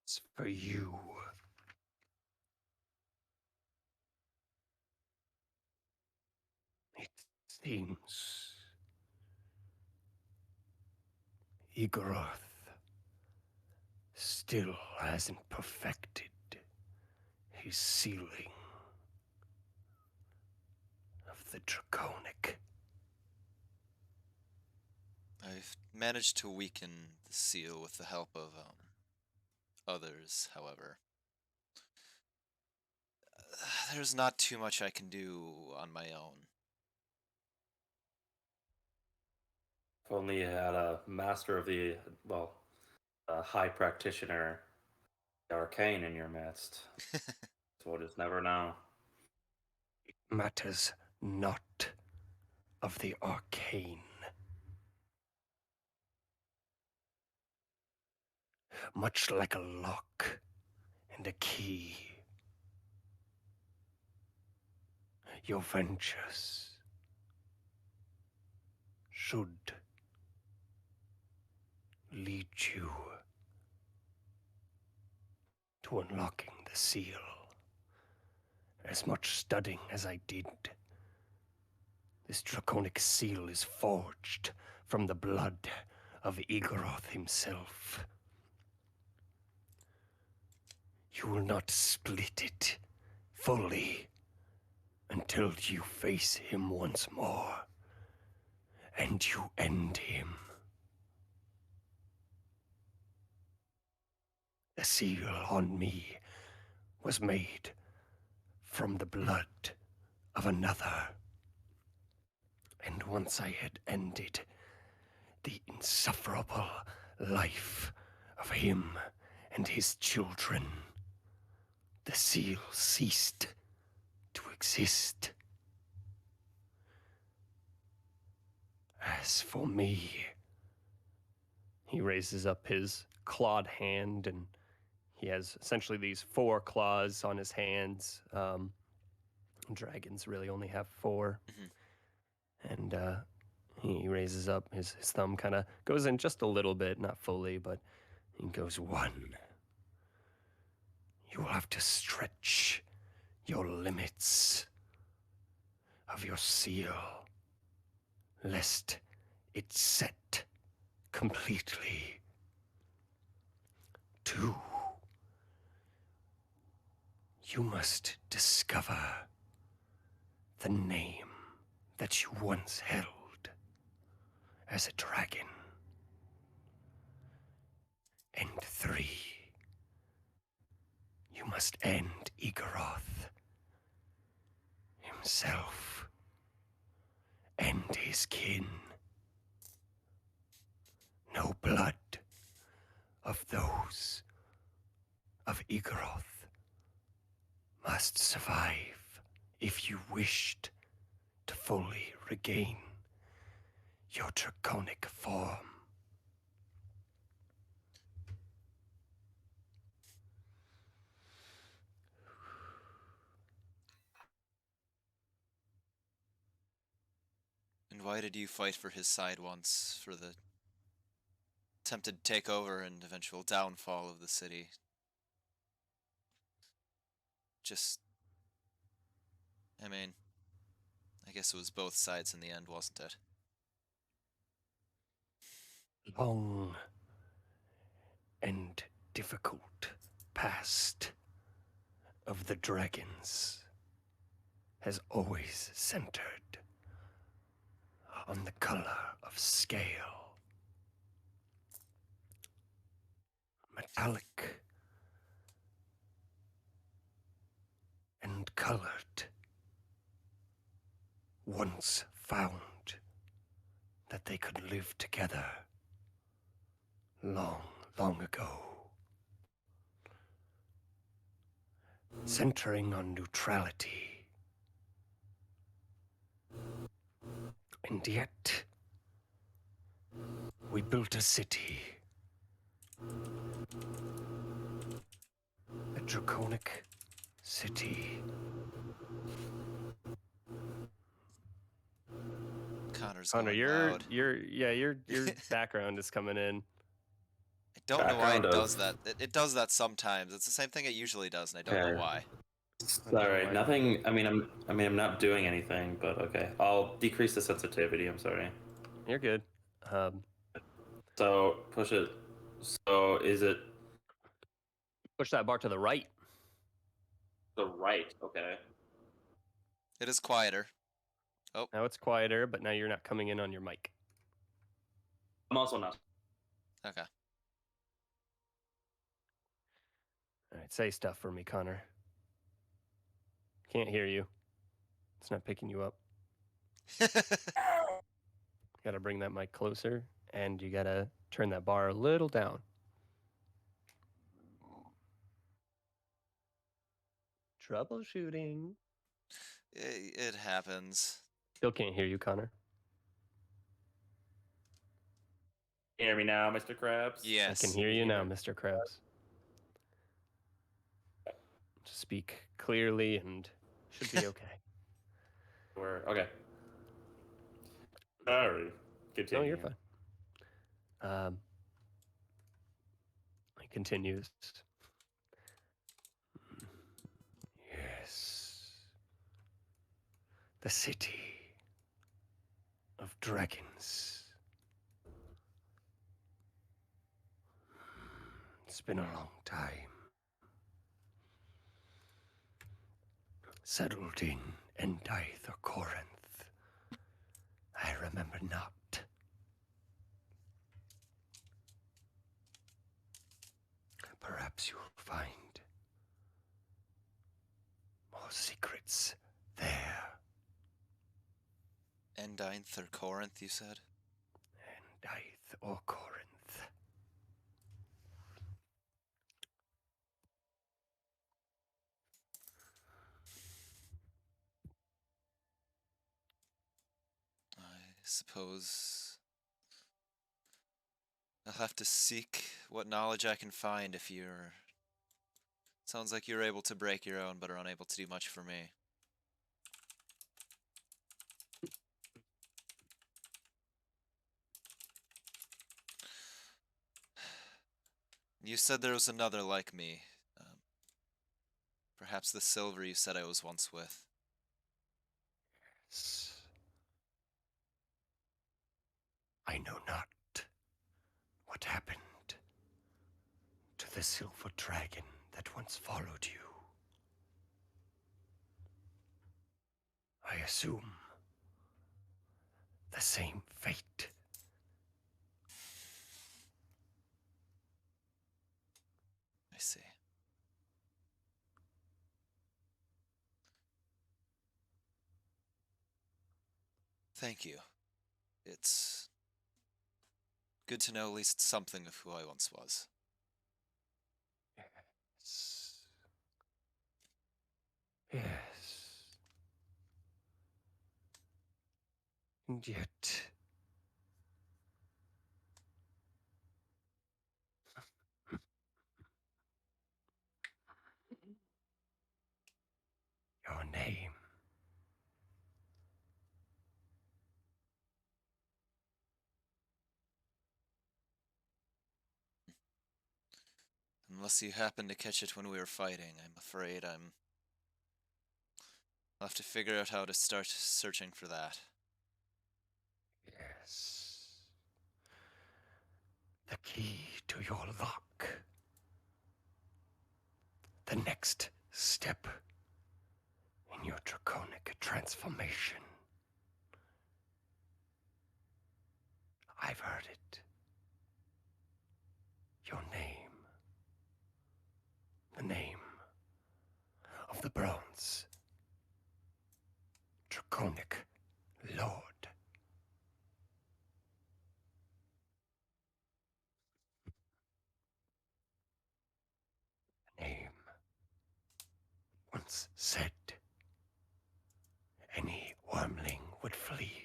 It's for you. It seems Igoroth still hasn't perfected his sealing of the draconic. I've managed to weaken the seal with the help of others, however. There's not too much I can do on my own. If only you had a master of the, well, a high practitioner, the arcane in your midst. So we'll just never know. Matters not of the arcane. Much like a lock and a key, your ventures should lead you to unlocking the seal. As much studying as I did, this draconic seal is forged from the blood of Igoroth himself. You will not split it fully until you face him once more and you end him. The seal on me was made from the blood of another. And once I had ended the insufferable life of him and his children, the seal ceased to exist. As for me, He raises up his clawed hand, and he has essentially these 4 claws on his hands. Dragons really only have 4. And he raises up his thumb, kind of goes in just a little bit, not fully, but he goes, 1. you will have to stretch your limits of your seal, lest it set completely. 2, you must discover the name that you once held as a dragon. And 3, you must end Igoroth himself and his kin. No blood of those of Igoroth must survive if you wished to fully regain your draconic form. And why did you fight for his side once, for the attempted takeover and eventual downfall of the city? Just... I mean, I guess it was both sides in the end, wasn't it? Long and difficult past of the dragons has always centered on the color of scale. Metallic and colored, once found that they could live together long, long ago. Centering on neutrality. And yet, we built a city. A draconic city. Connor's Connor, going your loud. your background is coming in. I don't know why it Background does of- that. It does that sometimes. It's the same thing it usually does, and I don't know Okay. why. Sorry, why. nothing. I'm not doing anything, but okay. I'll decrease the sensitivity. I'm sorry. You're good. So push it. So is it Push that bar to the right. the right? Okay. It is quieter. Now it's quieter, but now you're not coming in on your mic. I'm also not. Okay. All right, say stuff for me, Connor. Can't hear you. It's not picking you up. Got to bring that mic closer, and you got to turn that bar a little down. Troubleshooting. It happens. Still can't hear you, Connor. Hear me now, Mr. Krabs? Yes. I can hear you now, Mr. Krabs. Just speak clearly and should be okay. Okay. Sorry. No, Continue. you're fine. It continues. Yes. The city of dragons. It's been a long time. Settled in Endythe or Corinth, I remember not. Perhaps you'll find more secrets there. Endinth or Corinth, you said? Endith or Corinth. I suppose I'll have to seek what knowledge I can find if you're... Sounds like you're able to break your own, but are unable to do much for me. You said there was another like me. Perhaps the silver you said I was once with. Yes. I know not what happened to the silver dragon that once followed you. I assume the same fate. I see. Thank you. It's good to know at least something of who I once was. Yes. Yes. And yet, your name. Unless you happened to catch it when we were fighting, I'm afraid I'll have to figure out how to start searching for that. Yes. The key to your lock. The next step in your draconic transformation. I've heard it. Your name. The name of the bronze draconic lord. A name once said any wormling would flee.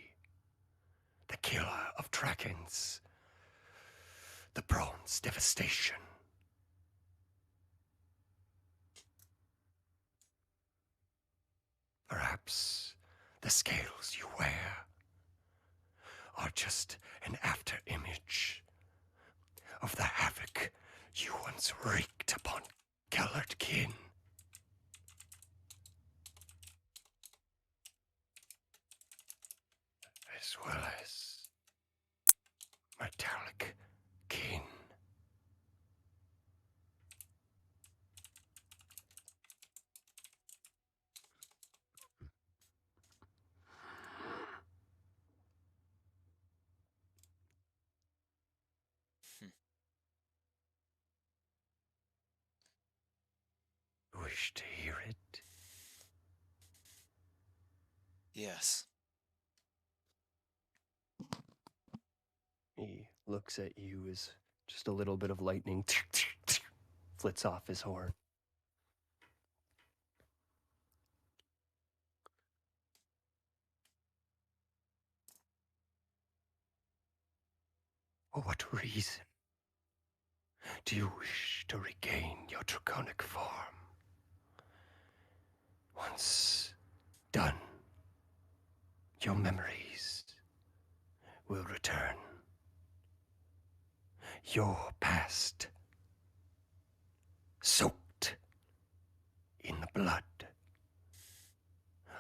The killer of dragons. The bronze devastation. Perhaps the scales you wear are just an after image of the havoc you once wreaked upon colored kin. As well as metallic kin. Wish to hear it? Yes. He looks at you as just a little bit of lightning flits off his horn. For what reason do you wish to regain your draconic form? Once done, your memories will return. Your past, soaked in the blood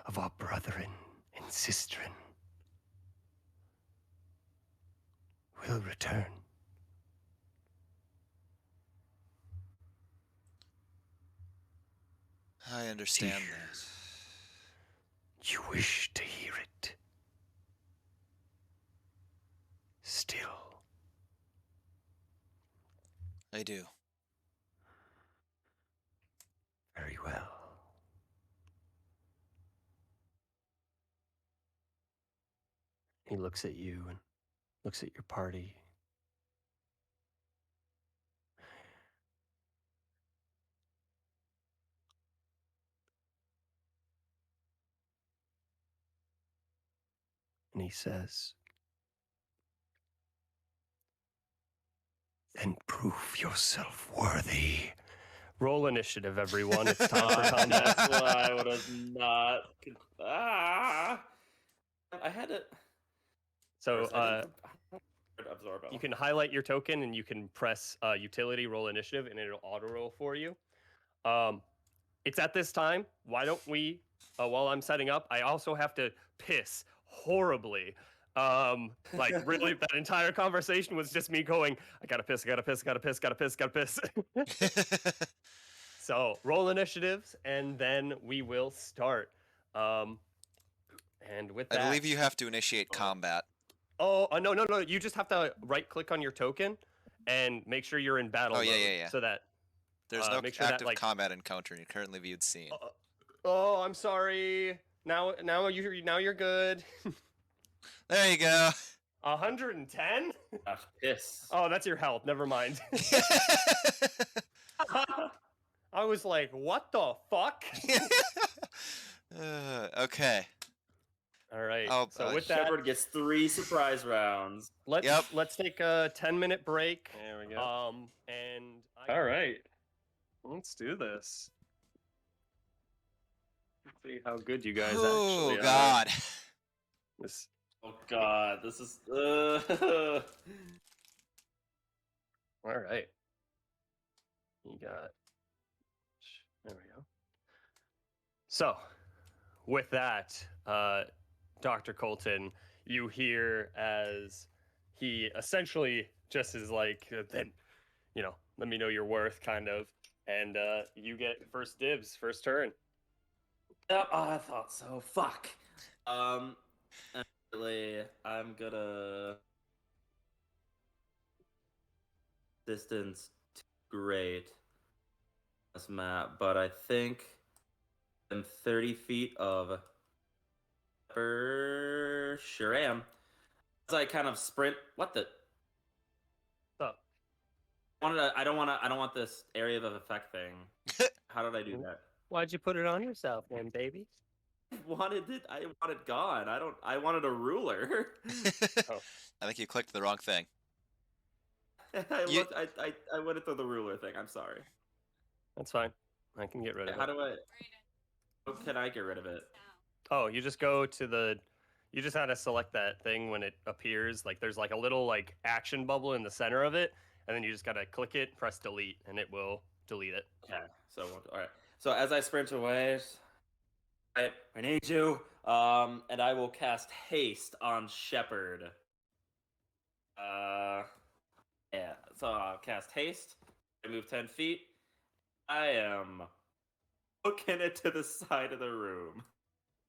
of our brethren and sistren, will return. I understand Dear. that. You wish to hear it. Still, I do. He looks at you and looks at your party. And he says, Then prove yourself worthy. roll initiative, everyone. It's time for combat. That's why I would have not. I had it. So Absorb. you can highlight your token and you can press utility, roll initiative, and it'll auto roll for you. It's at this time. Why don't we, while I'm setting up, I also have to piss horribly. Like really, that entire conversation was just me going, I gotta piss, gotta piss, gotta piss, gotta piss, gotta piss. So roll initiatives, and then we will start. And with that, I believe you have to initiate combat. Oh, no. You just have to right click on your token and make sure you're in battle mode. Yeah. So that There's no make sure that, active like- combat encounter in your currently viewed scene. Oh, I'm sorry. Now you're good. There you go. 110? Gosh, piss. Oh, that's your health. Never mind. I was like, what the fuck? Okay. All right. Oh, so with that, Shepard gets 3 surprise rounds. let's take a 10-minute break. There we go. All right. Let's do this. Let's see how good you guys Oh actually are. God. This Oh God, this is. All right. You got. There we go. So, with that, Dr. Colton, you hear as he essentially just is like, then, let me know your worth, kind of, and you get first dibs, first turn. Yep, I thought so. Fuck. Actually, I'm gonna distance great this map, but I think I'm 30 feet of sure am. As I kind of sprint. What the? So, I don't want this area of effect thing. How did I do that? why'd you put it on yourself, then, baby? I wanted gone. I wanted a ruler. I think you clicked the wrong thing. I went into the ruler thing. I'm sorry. That's fine. I can get rid of How it. do I? How can I get rid of it? Oh, you just go to the. You just had to select that thing when it appears. Like there's like a little like action bubble in the center of it, and then you just gotta click it, press delete, and it will delete it. Okay. So all right. So as I sprint away, I need you. And I will cast haste on Shepard. Yeah. So I'll cast haste. I move 10 feet. I am looking into the side of the room.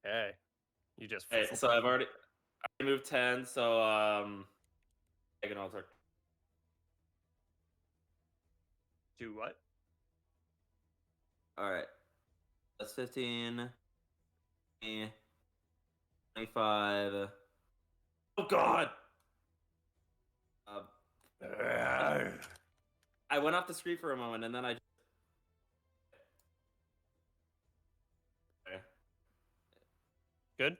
Okay. You just. Okay, so I moved 10, so take an altar. Do what? Alright. That's 15. 20, 25. Oh god! I went off the screen for a moment and then I okay. Good.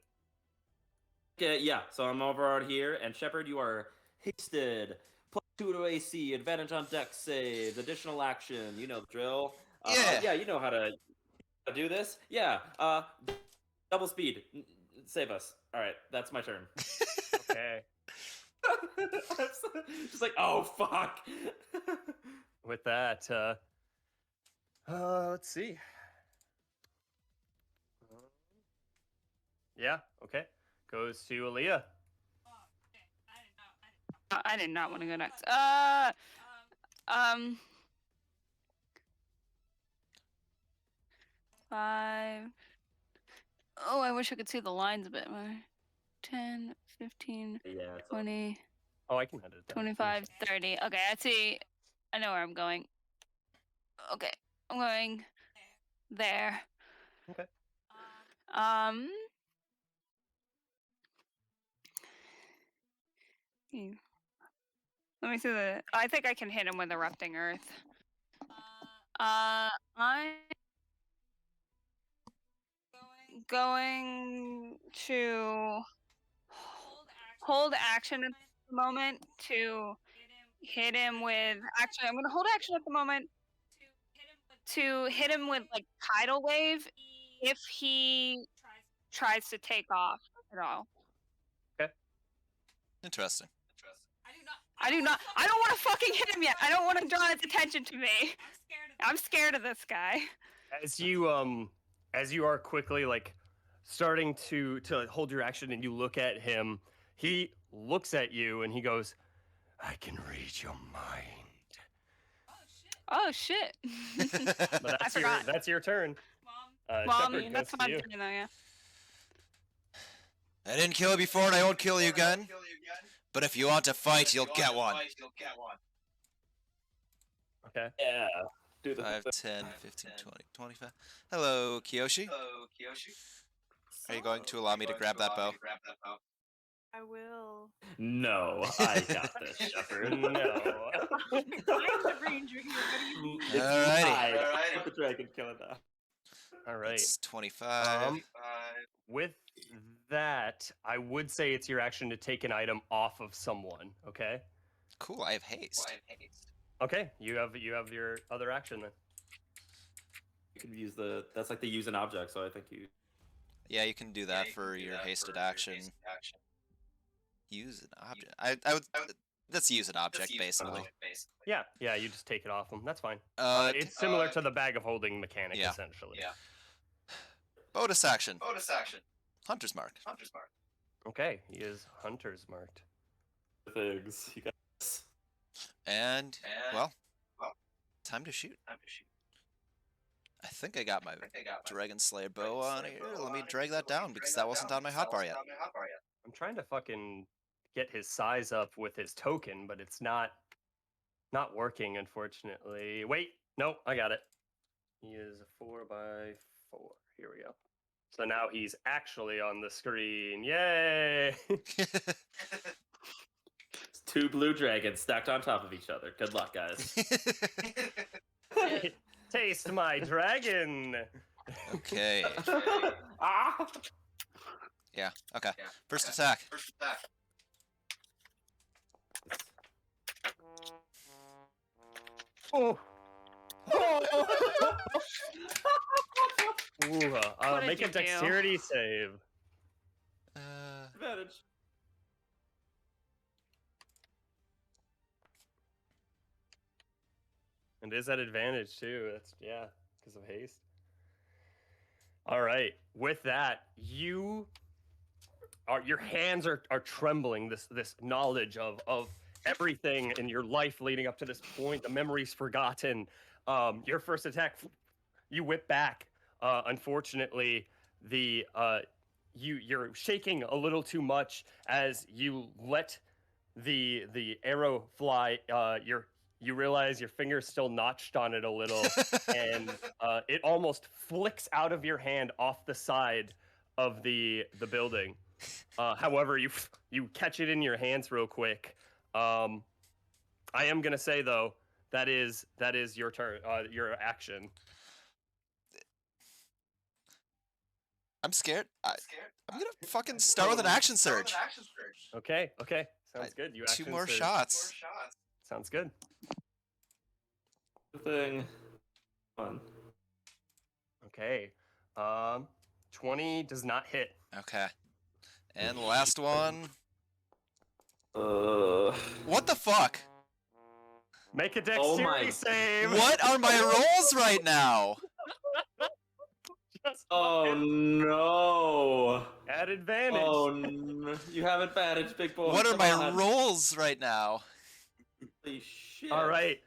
Okay, yeah, so I'm over out here, and Shepard, you are hasted. +2 to AC, advantage on dex saves, additional action. You know the drill. Yeah. You know how to do this. Yeah. Double speed. Save us. All right, that's my turn. Okay. Just like, oh fuck. With that, let's see. Yeah. Okay. Goes to Aaliyah. I did not want to go next. 5. Oh, I wish I could see the lines a bit more. 10, 15, Yeah. 20, Oh, I can edit that. 25, 30. Okay, I see. I know where I'm going. Okay, I'm going there. Okay. Let me see the. I think I can hit him with erupting earth. I'm going to hold action at the moment to hit him with. Actually, I'm going to hold action at the moment to hit him with like tidal wave if he tries to take off at all. Interesting. I do not. I don't want to fucking hit him yet. I don't want to draw his attention to me. I'm scared of this guy. As you are quickly like starting to hold your action and you look at him, he looks at you and he goes, I can read your mind. Oh shit! but I forgot. that's your turn. Mom, Shepard, that's goes what to I'm you. doing though. Yeah. I didn't kill you before and I won't kill you again. But if you want to fight, you'll get one. Okay. Yeah. Do the 5, 10, 15, 20, 25. Hello, Kiyoshi. Are you going to allow me to grab that bow? I will. No, I got this, Shepard. No. I'm the ranger here. What do you mean? Alrighty. Let the dragon kill it now. All right. It's 25. With that, I would say it's your action to take an item off of someone. Okay. Cool, I have haste. Okay. You have your other action then. You could use the. That's like the use an object, so I think you. Yeah, you can do that for your hasted action. Use an object. I would. Let's use an object, basically. Yeah. You just take it off them. That's fine. Uh, It's similar to the bag of holding mechanic, yeah. essentially. bonus action. Hunter's mark. Okay. He is hunter's marked. Things. You got this. And well, time to shoot. I think I got my Dragon Slayer bow on here. Let me drag that down because that wasn't on my hotbar yet. I'm trying to fucking get his size up with his token, but it's not working, unfortunately. Wait, no, I got it. He is a 4x4. Here we go. So now he's actually on the screen. Yay! It's 2 blue dragons stacked on top of each other. Good luck, guys. Taste my dragon. Okay. Ah! Yeah. Okay. First attack. Oh. Ooh, What make did a you do? dexterity save. Advantage. And is at advantage too. That's because of haste. All right. With that, your hands are trembling. This knowledge of everything in your life leading up to this point, the memories forgotten. Your first attack, you whip back. Unfortunately, you're shaking a little too much as you let the arrow fly. You realize your finger's still notched on it a little, and it almost flicks out of your hand off the side of the building. However, you catch it in your hands real quick. I am gonna say though that is your turn, your action. I'm scared. I'm gonna fucking start with an action surge. Okay, sounds good. You 2 action more surge. shots. Sounds good. Thing. Fun. Okay, 20 does not hit. Okay. And the last one. Uh. What the fuck? Make a Oh dexterity my- save. What are my rolls right now? Just Oh fucking no! at advantage. Oh no! You have advantage, big boy. What are Come my on. rolls right now? Holy shit! All right,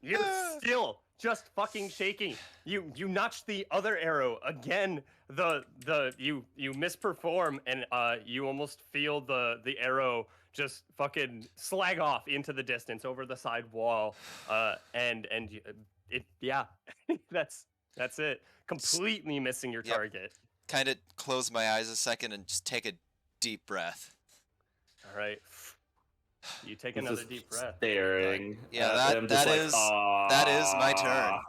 you're still just fucking shaking. You notched the other arrow again. You misperform and you almost feel the arrow just fucking slag off into the distance over the side wall. That's it. Completely missing your Yep. target. Kind of close my eyes a second and just take a deep breath. All right. You take He's another just deep breath. staring. Yeah, at him, just that is my turn. "Ah."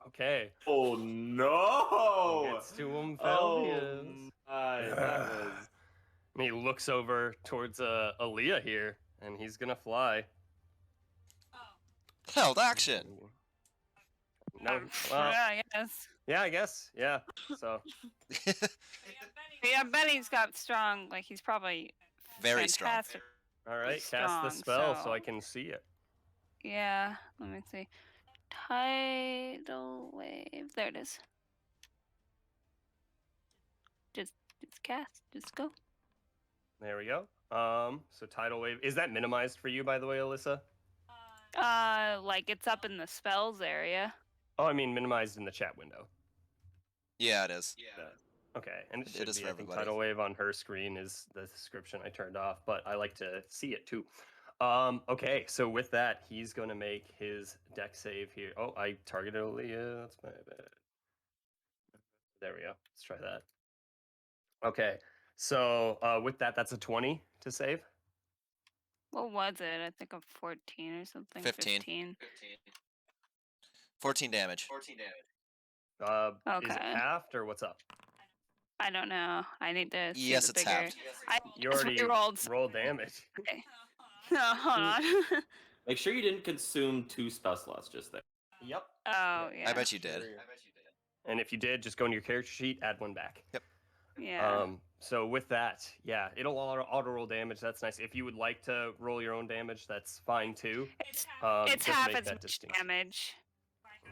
Okay. Oh no! Gets to Omphelvius. Oh my, that was. And he looks over towards Aaliyah here, and he's gonna fly. Held action. No, well, yeah, yes. yeah, I guess, yeah. So Yeah, I bet he's got strong. Like he's probably Very strong. fantastic. all right, cast the Strong, spell so so- I can see it. Yeah. Let me see. Tidal wave. There it is. Just cast. Just go. There we go. So tidal wave, is that minimized for you, by the way, Alyssa? Like it's up in the spells area. Oh, I mean minimized in the chat window. Yeah, it is. Okay, and it It should is be. for I think everybody. tidal wave on her screen is the description I turned off, but I like to see it too. Okay, so with that, he's going to make his deck save here. Oh, I targeted Aaliyah. That's my bad. There we go. Let's try that. Okay, so with that, that's a 20 to save. What was it? I think a 14 or something. 15. 14 damage. Is it Okay. halved or what's up? I don't know. I need to see Yes, the it's bigger. halved. I You just already rolled. rolled damage. Okay. Hold on. Make sure you didn't consume 2 spell slots just there. Yep. Oh yeah. I bet you did. And if you did, just go into your character sheet, add one back. Yeah. So with that, yeah, it'll auto roll damage. That's nice. If you would like to roll your own damage, that's fine too. It's Just half make as that much distinction. damage.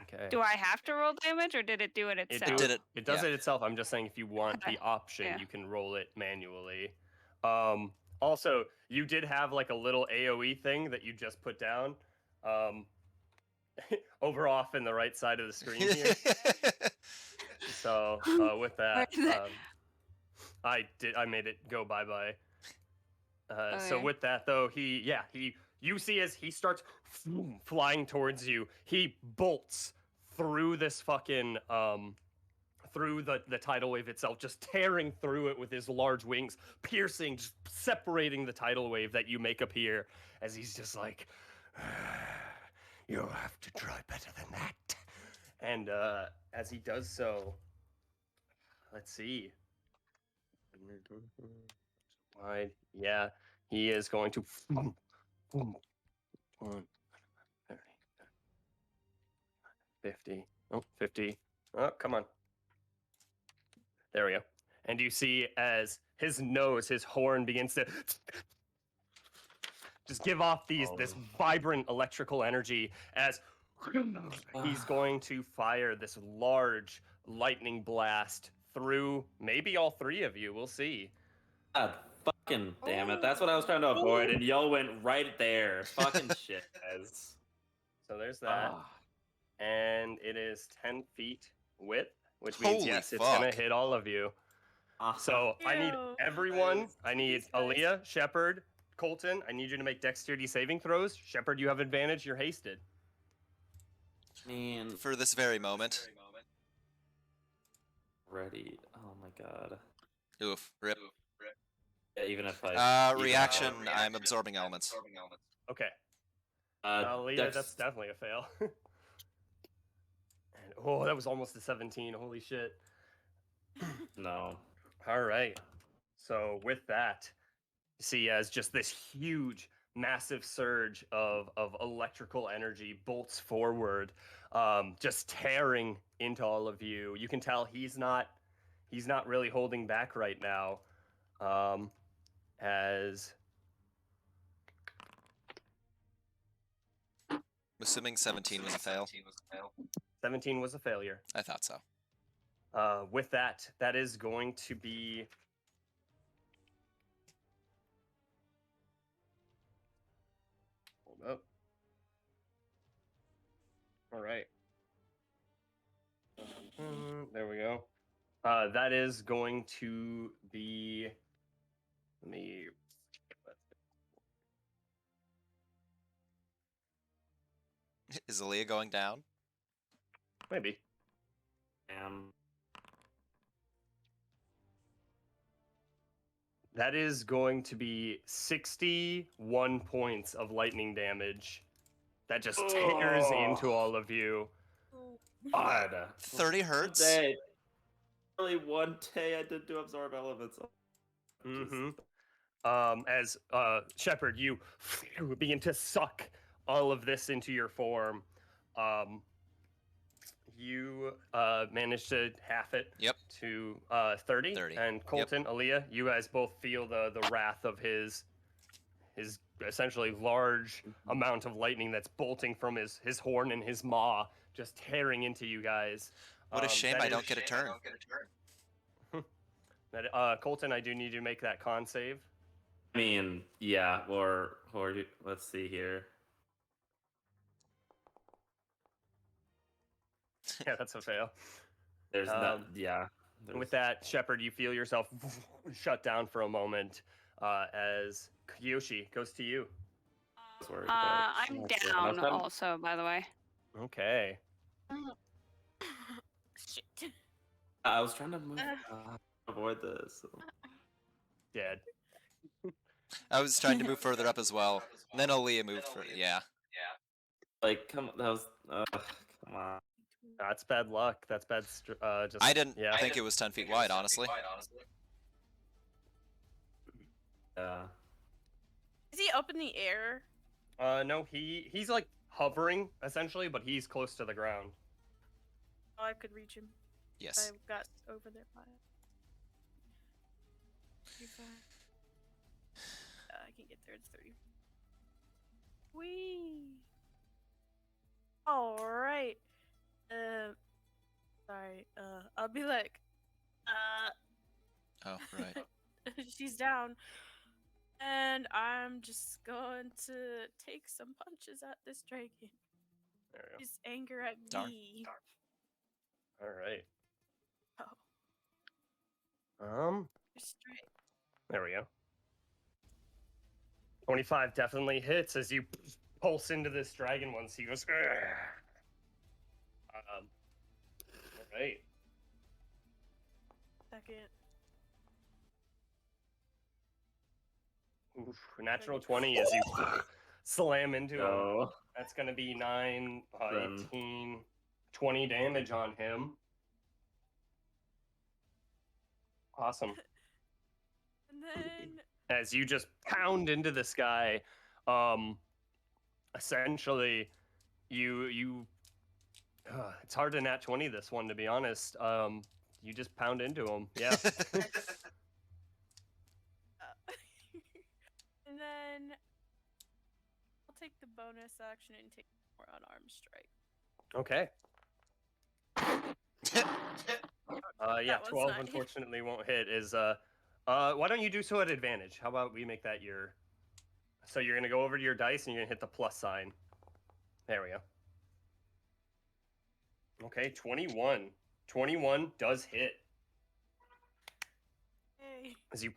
Okay. Do I have to roll damage, or did it do it itself? did it. It does Yeah. it itself. I'm just saying if you want Okay. the option, Yeah. you can roll it manually. Also, you did have like a little AoE thing that you just put down. Over off in the right side of the screen here. So with that, Where's it? I made it go bye-bye. So Okay. with that though, you see as he starts flying towards you, he bolts through this fucking through the tidal wave itself, just tearing through it with his large wings, piercing, just separating the tidal wave that you make appear as he's just like, You'll have to try better than that. and as he does so, let's see. Wide, yeah, he is going to 1, 30, 50. Oh, 50. Oh, come on. There we go. And you see as his nose, his horn begins to just give off this vibrant electrical energy as he's going to fire this large lightning blast through maybe all 3 of you. We'll see. God fucking damn it. That's what I was trying to avoid, and y'all went right there. Fucking shit, guys. So there's that. Ah. And it is 10 feet width, which means Holy yes, it's gonna fuck. hit all of you. Ah. So I need Ew. everyone. I need These guys. Aaliyah, Shepard, Colton. I need you to make dexterity saving throws. Shepard, you have advantage. You're hasted. Man, For this very moment. ready. Oh my god. Oof. Rip. Yeah, even if I. even Reaction. if I'm absorbing elements. Okay. I- Aaliyah, dex- that's definitely a fail. And oh, that was almost a 17. Holy shit. No. All right. So with that, you see as just this huge, massive surge of electrical energy bolts forward, just tearing into all of you. You can tell he's not really holding back right now. As I'm assuming 17 was a fail. 17 was a failure. I thought so. With that, that is going to be hold up. All right. There we go. That is going to be. Let me. Is Aaliyah going down? Maybe. That is going to be 61 points of lightning damage. That just tears into all of you. God. 30 hurts. One day. Really, one day I did do absorb elements. Mm-hmm. As Shepard, you begin to suck all of this into your form. You managed to half it Yep. to 30. 30. And Colton, Aaliyah, you guys both feel the wrath of his essentially large amount of lightning that's bolting from his horn and his maw, just tearing into you guys. What a shame I don't get a turn. That Colton, I do need you to make that con save. I mean, yeah, or let's see here. Yeah, that's a fail. There's that. Yeah. With that, Shepard, you feel yourself shut down for a moment as Kyoshi goes to you. I'm down also, by the way. Okay. Shit. I was trying to move, avoid this. Dead. I was trying to move further up as well. And then Aaliyah moved for yeah. Like, come on, that was. Come on. That's bad luck. That's bad. Just I didn't yeah. think it was 10 feet wide, honestly. Yeah. Is he up in the air? No, he's like hovering essentially, but he's close to the ground. Oh, I could reach him. Yes. I got over there by it. Too far. I can get there. It's 30. Whee! All right. Sorry. I'll be like, Oh, right. she's down. And I'm just going to take some punches at this dragon. There we go. His anger at Darn. me. All right. Oh, straight. There we go. 25 definitely hits as you pulse into this dragon once he goes. All right. Second. Oof, natural 20 as you slam into him. No. That's going to be 9, Then- 18, 20 damage on him. Awesome. And then As you just pound into this guy, essentially, you it's hard to nat 20 this one, to be honest. You just pound into him. Yeah. and then I'll take the bonus action and take more unarmed strike. Okay. Yeah, That was 12 not- unfortunately won't hit. Why don't you do so at advantage? How about we make that your... So you're going to go over to your dice and you're going to hit the plus sign. There we go. Okay, 21. 21 does hit. Hey. As you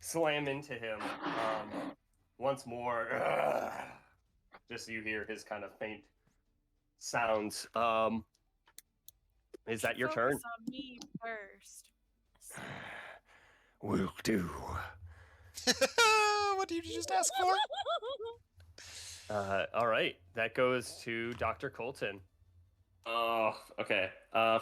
slam into him once more. Just so you hear his kind of faint sounds. Is that your turn? Focus on me first. Will do. What did you just ask for? All right, that goes to Dr. Colton. Oh, okay.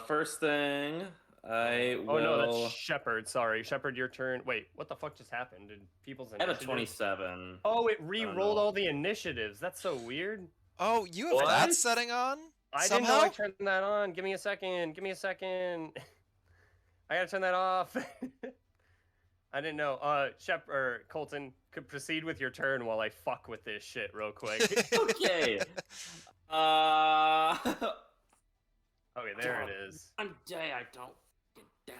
First thing, I will. Oh no, that's Shepard. Sorry, Shepard, your turn. Wait, what the fuck just happened? Did people's I have a initiative- 27. Oh, it re-rolled no. all the initiatives. That's so weird. Oh, you have What? that setting on? I Somehow? didn't know I turned that on. Give me a second. Give me a second. I gotta turn that off. I didn't know. Colton, could proceed with your turn while I fuck with this shit real quick. Okay. Okay, there it is. One day I don't. Damn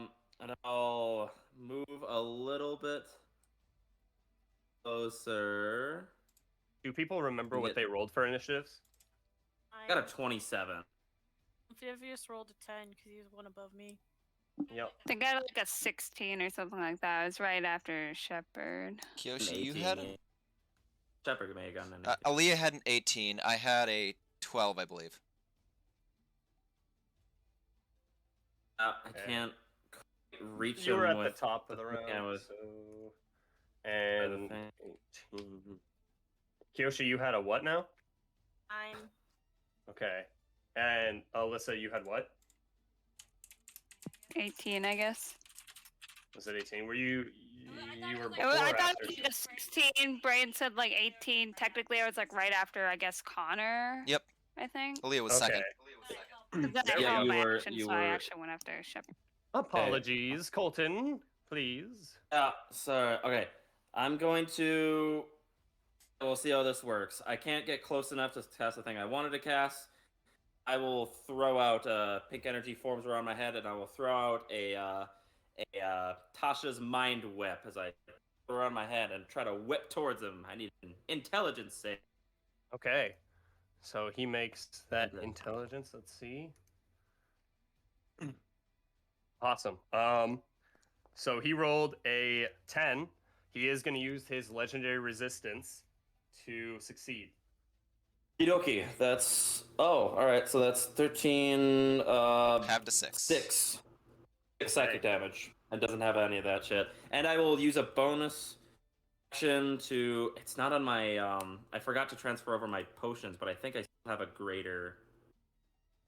it. And I'll move a little bit closer. Do people remember what Get- they rolled for initiatives? I got a 27. Omphelvius rolled a 10 because he was one above me. Yep. I think I had like a 16 or something like that. It was right after Shepard. Kyoshi, you 18. had Shepard may have gotten an 18. Aaliyah had an 18. I had a 12, I believe. I can't reach You were him at the with top of the thing I round. was- So, and thing. 18. Kiyoshi, you had a what now? I'm Okay. And Alyssa, you had what? 18, I guess. Was it 18? Were you were It before was, or I thought after? it was 16. Brain said like 18. Technically, I was like right after, I guess, Connor. Yep. I think. Leah was Okay. second. 'Cause then I There we held go. my were- action, you so I were- actually went after Shepard. Apologies, Colton, please. So okay, I'm going to. We'll see how this works. I can't get close enough to cast the thing I wanted to cast. I will throw out pink energy forms around my head, and I will throw out a Tasha's mind whip as I throw around my head and try to whip towards him. I need an intelligence save. Okay. So he makes that Okay. intelligence. Let's see. Awesome. So he rolled a 10. He is going to use his legendary resistance to succeed. Okie, that's all right. So that's 13. Half to 6. 6 psychic damage, and doesn't have any of that shit. And I will use a bonus action to. It's not on my. I forgot to transfer over my potions, but I think I still have a greater.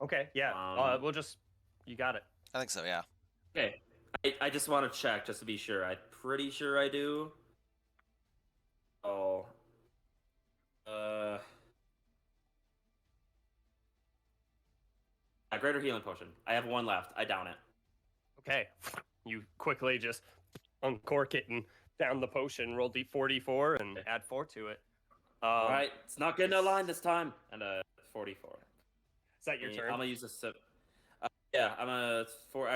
Okay, yeah. We'll just. You got it. I think so, yeah. Okay, I just want to check just to be sure. I'm pretty sure I do. Oh. A greater healing potion. I have one left. I down it. Okay. You quickly just uncork it and down the potion, roll d44 and add 4 to it. All right, it's not getting a line this time. And 44. Is that your turn? I'm gonna use this. I'm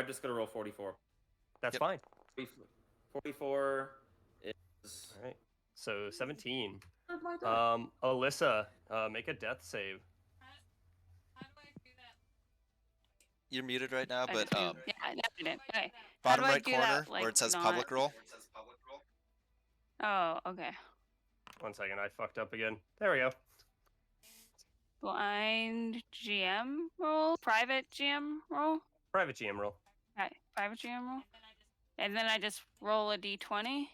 just gonna roll 44. That's Yep. fine. 44 is. All right. So 17. Alyssa, make a death save. You're muted right now, I but just do- yeah, I did it. Okay. bottom do I right do corner that, where like, it says not- public roll. Oh, okay. 1 second, I fucked up again. There we go. Blind GM roll, private GM roll, Private GM roll. right? Private GM roll, and then I just roll a d20.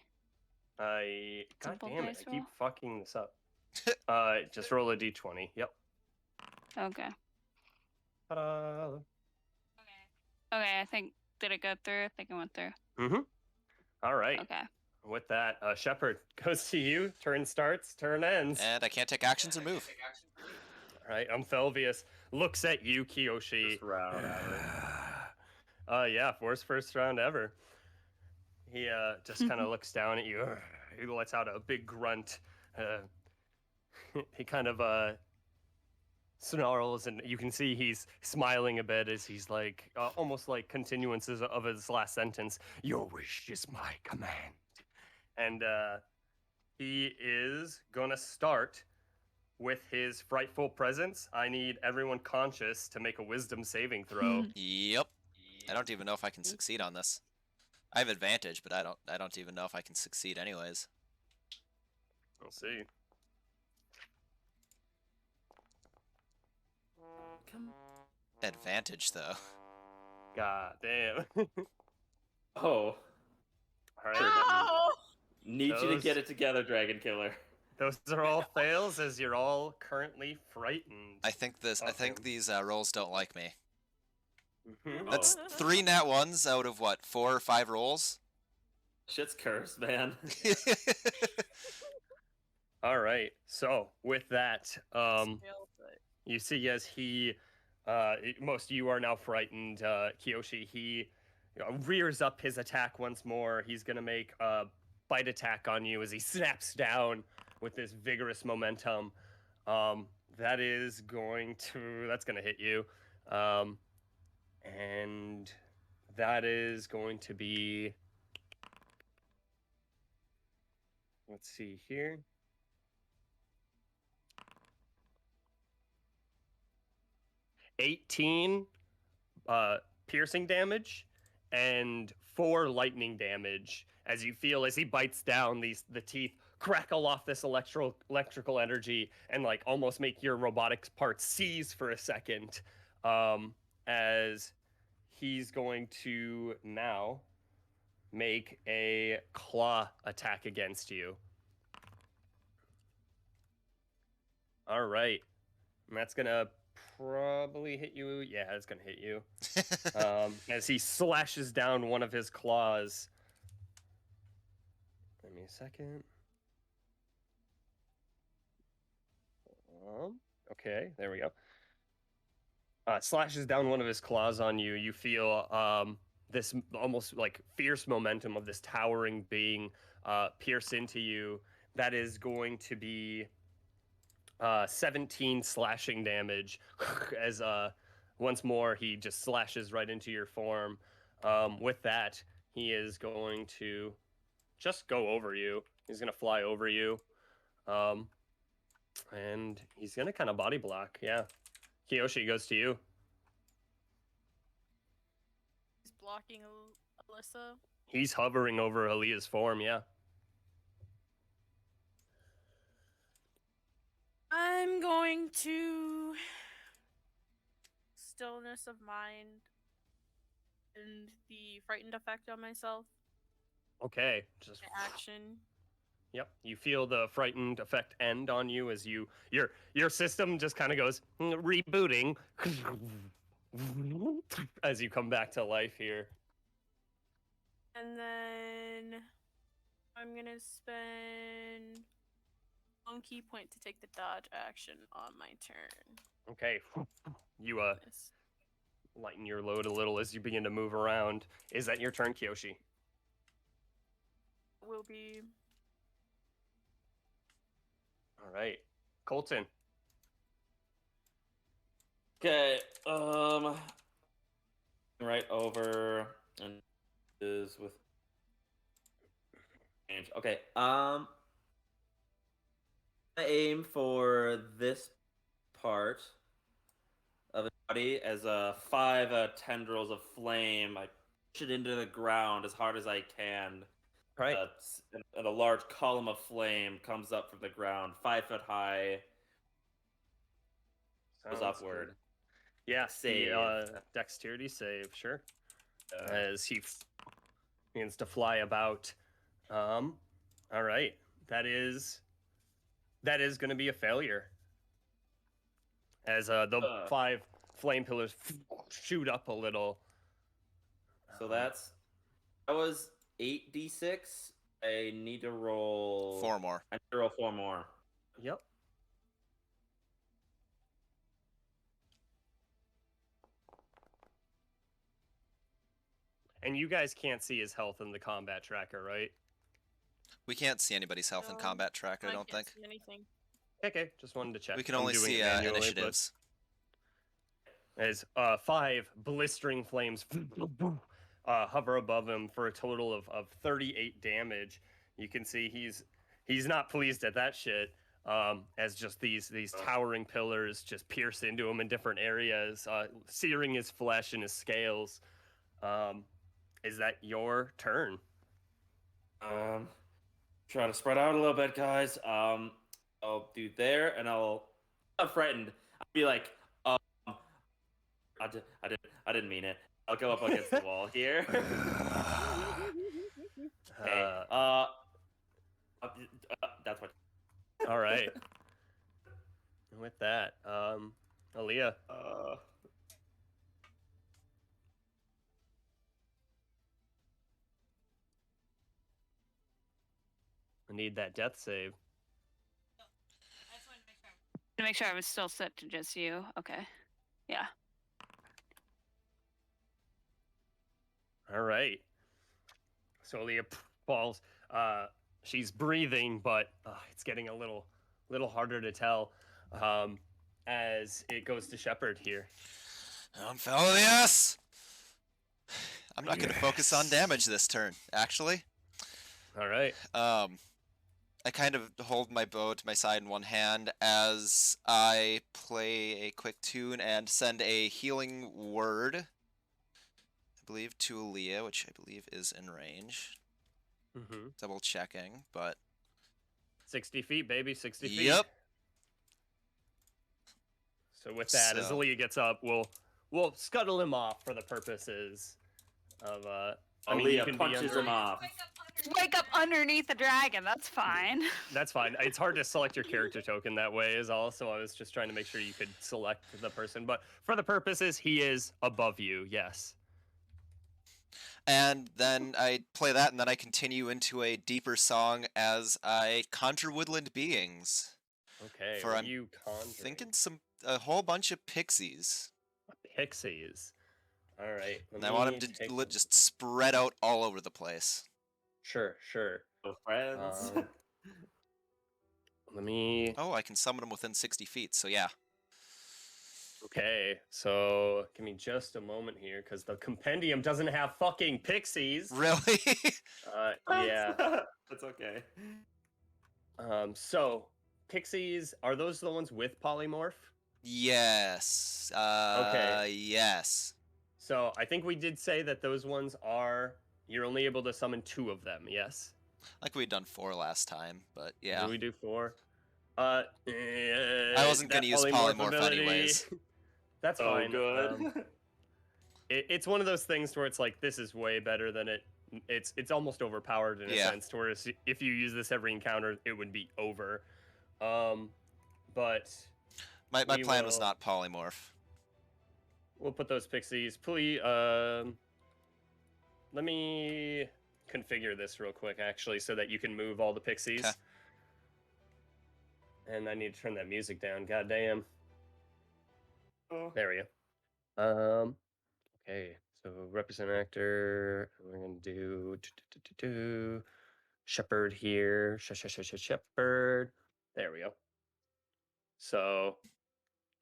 God Simple damn it, dice I keep roll? fucking this up. Just roll a d20. Yep. Okay. Ta-da. Okay, I think did it go through? I think it went through. Mm-hmm. All right. Okay. With that, Shepard goes to you. Turn starts, turn ends. And I can't take actions or move. All right. Omphelvius looks at you, Kiyoshi. First round. Yeah, worst first round ever. He just kind of looks down at you. He lets out a big grunt. He kind of snarls, and you can see he's smiling a bit as he's like almost like continuances of his last sentence. Your wish is my command. And he is gonna start with his frightful presence. I need everyone conscious to make a wisdom saving throw. Yep. I don't even know if I can succeed on this. I have advantage, but I don't even know if I can succeed anyways. We'll see. Advantage though. God damn. Oh, All right. Oh! need you to Those- get it together, Dragon Killer. Those are all fails as you're all currently frightened. I think Okay. these rolls don't like me. Mhm. That's Oh. 3 nat ones out of what, 4 or 5 rolls? Shit's cursed, man. All right. So with that, you see as he, most of you are now frightened. Kiyoshi, he rears up his attack once more. He's gonna make a bite attack on you as he snaps down with this vigorous momentum. That's gonna hit you, and that is going to be. Let's see here. 18 piercing damage and 4 lightning damage as you feel as he bites down the teeth crackle off this electrical energy and like almost make your robotics parts seize for a second, as he's going to now make a claw attack against you. All right. And that's going to probably hit you. Yeah, it's going to hit you. As he slashes down one of his claws. Give me a second. Okay, there we go. Slashes down one of his claws on you. You feel this almost like fierce momentum of this towering being pierce into you. That is going to be 17 slashing damage as once more he just slashes right into your form. With that, he is going to just go over you. He's going to fly over you. And he's going to kind of body block. Yeah. Kiyoshi goes to you. He's blocking Alyssa. He's hovering over Aaliyah's form, yeah. I'm going to stillness of mind and the frightened effect on myself. Okay. Just Action. Yep. You feel the frightened effect end on you as your system just kind of goes rebooting as you come back to life here. And then I'm gonna spend one key point to take the dodge action on my turn. Okay. You Yes. lighten your load a little as you begin to move around. Is that your turn, Kiyoshi? Will be. All right. Colton. Okay. Right over and is with range. Okay. I aim for this part of his body as 5 tendrils of flame. I push it into the ground as hard as I can. All right. And a large column of flame comes up from the ground, 5 foot high. Goes Sounds upward. good. Yeah, Save. Dexterity save, sure. Uh, As he begins to fly about. All right. That is going to be a failure. As the 5 flame pillars shoot up a little. So that was 8d6. I need to roll 4 more. I need to roll 4 more. Yep. And you guys can't see his health in the combat tracker, right? We can't see anybody's health in No, combat tracker, I don't can't think. see anything. Okay, just wanted to check. We can I'm only doing see it manually, but- initiatives. As 5 blistering flames hover above him for a total of 38 damage. You can see he's not pleased at that shit. As just these towering pillars just pierce into him in different areas, searing his flesh and his scales. Is that your turn? Try to spread out a little bit, guys. I'll do there, and I'm frightened. I'll be like, I didn't mean it. I'll go up against the wall here. Okay. That's what. All right. And with that, Aaliyah. I need that death save. To make sure I was still set to just you. Okay. Yeah. All right. So Aaliyah falls. She's breathing, but it's getting a little harder to tell as it goes to Shepard here. Omphelvius! I'm not going to focus on damage this turn, actually. All right. I kind of hold my bow to my side in one hand as I play a quick tune and send a healing word, I believe, to Aaliyah, which I believe is in range. Mm-hmm. Double checking, but 60 feet, baby, 60 feet. Yep. So with that, as So- Aaliyah gets up, we'll scuttle him off for the purposes of I mean, you Aaliyah can be punches under- him off. Wake up underneath the dragon. That's fine. That's fine. It's hard to select your character token that way, is all. So I was just trying to make sure you could select the person. But for the purposes, he is above you. Yes. And then I play that, and then I continue into a deeper song as I conjure woodland beings. Okay. For what I'm you conjuring? Thinking a whole bunch of pixies. Pixies. All right. And I want them to just spread out all over the place. Sure. Friends. Let me. Oh, I can summon them within 60 feet, so yeah. Okay, so give me just a moment here, because the compendium doesn't have fucking pixies. Really? Yeah. That's okay. So pixies, are those the ones with polymorph? Yes. Okay. Yes. So I think we did say that those ones are. You're only able to summon 2 of them. Yes. Like we'd done 4 last time, but Did yeah. we do 4? I wasn't that gonna use polymorph ability- anyways. That's Oh, fine. good. It's one of those things where it's like, this is way better than it. It's almost overpowered in a Yeah. sense. To where if you use this every encounter, it would be over. But My we plan was will- not polymorph. we'll put those pixies. Please, let me configure this real quick, actually, so that you can move all the pixies. 'Kay. And I need to turn that music down. God damn. Oh. There we go. Okay, so represent actor. We're gonna do shepherd here. Shepherd. There we go. So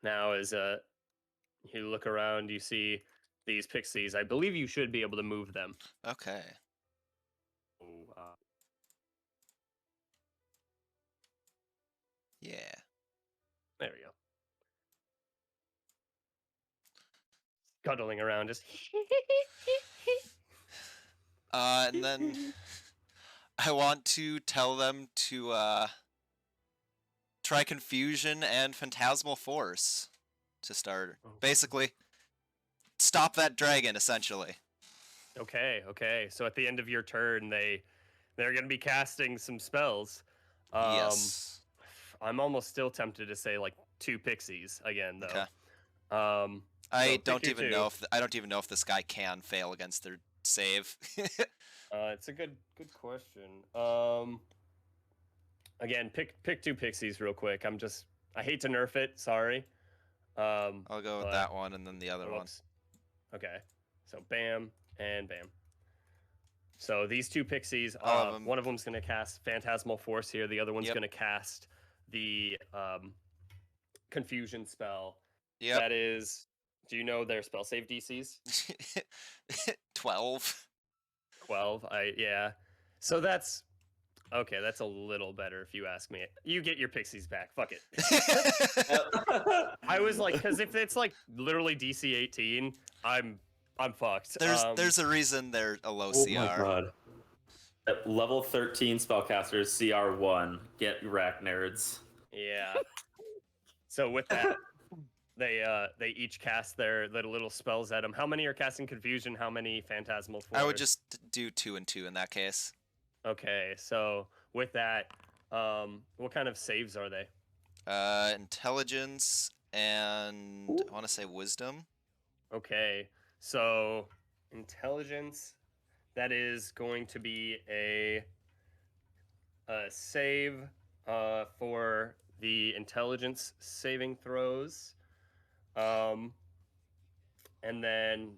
now, as you look around, you see these pixies. I believe you should be able to move them. Okay. Oh, Yeah. There we go. Scuttling around, just. And then I want to tell them to try confusion and phantasmal force to start. Okay. Basically, stop that dragon. Essentially. Okay. So at the end of your turn, they're gonna be casting some spells. Yes. I'm almost still tempted to say like 2 pixies again, though. Okay. So I pick don't your even 2. know if I don't even know if this guy can fail against their save. It's a good question. Again, pick 2 pixies real quick. I hate to nerf it. Sorry. I'll go with but that one and then the other one. whoops. Okay. So bam and bam. So these 2 pixies, All of 'em. one of them's gonna cast Phantasmal Force here. The other one's Yep. gonna cast the Confusion spell. Yep. That is. Do you know their spell save DCs? 12. 12. Yeah. So that's okay. That's a little better if you ask me. You get your pixies back. Fuck it. I was like, because if it's like literally DC 18, I'm fucked. There's a reason they're a low Oh CR. my god. At level 13 spellcasters, CR1. Get wrecked, nerds. Yeah. So with that, they each cast their little spells at them. How many are casting Confusion? How many Phantasmal Force? I would just do 2 and 2 in that case. Okay. So with that, what kind of saves are they? Intelligence and I want to say wisdom. Okay. So intelligence, that is going to be a save for the intelligence saving throws. And then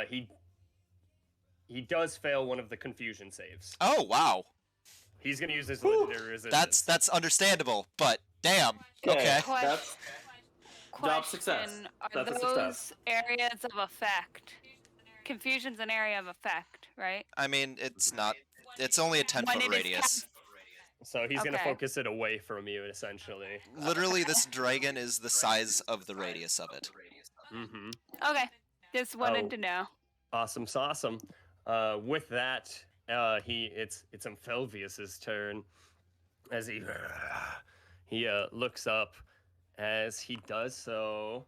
he does fail one of the confusion saves. Oh wow, He's gonna use his legendary resistance. that's understandable, but damn. Okay. That's job success. Question, Are That's a those success. areas of effect? Confusion's an area of effect, right? I mean, it's not. It's only a 10-foot When it is radius. cast- So he's gonna Okay. focus it away from you, essentially. Literally, this dragon is the size of the radius of it. Mm-hmm. Okay, just wanted Oh. to know. Awesome, awesome. With that, it's Omphelvius's turn as he looks up. As he does so,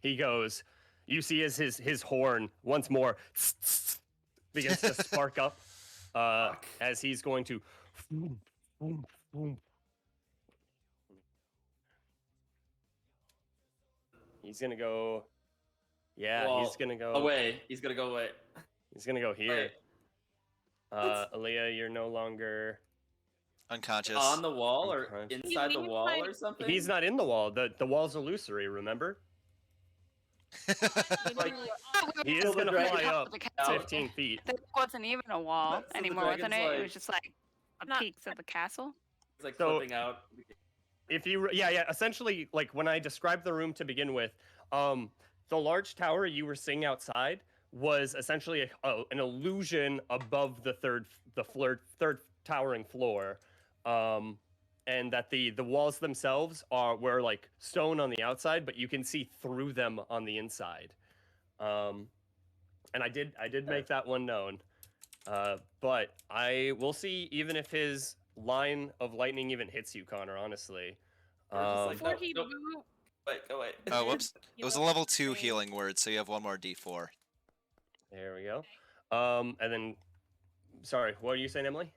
he goes, You see as his horn once more begins to spark up as he's going to. He's gonna go. Yeah, Well, he's gonna go away. He's gonna go away. He's gonna go here. Wait. Aaliyah, you're no longer. Unconscious. On the wall or Unconscious. inside the leave wall my- or something? He's not in the wall. The wall's illusory. Remember? Like, He is Kill the gonna dragon. fly up The castle. 15 feet. There wasn't even a wall So the anymore, wasn't it? dragon's It like- was just like a Not- peaks of the castle. He's like So- flipping out. If you, yeah, essentially, like when I described the room to begin with, the large tower you were seeing outside was essentially an illusion above the third towering floor, and that the walls themselves were like stone on the outside, but you can see through them on the inside. And I did make that one known, but I will see even if his line of lightning even hits you, Connor. Honestly, We're just like, Before no, he no. moved, Wait, go away. Oh, whoops. It was a left level my 2 range. healing word, so you have one more d4. there we go. And then, sorry, what are you saying, Emily?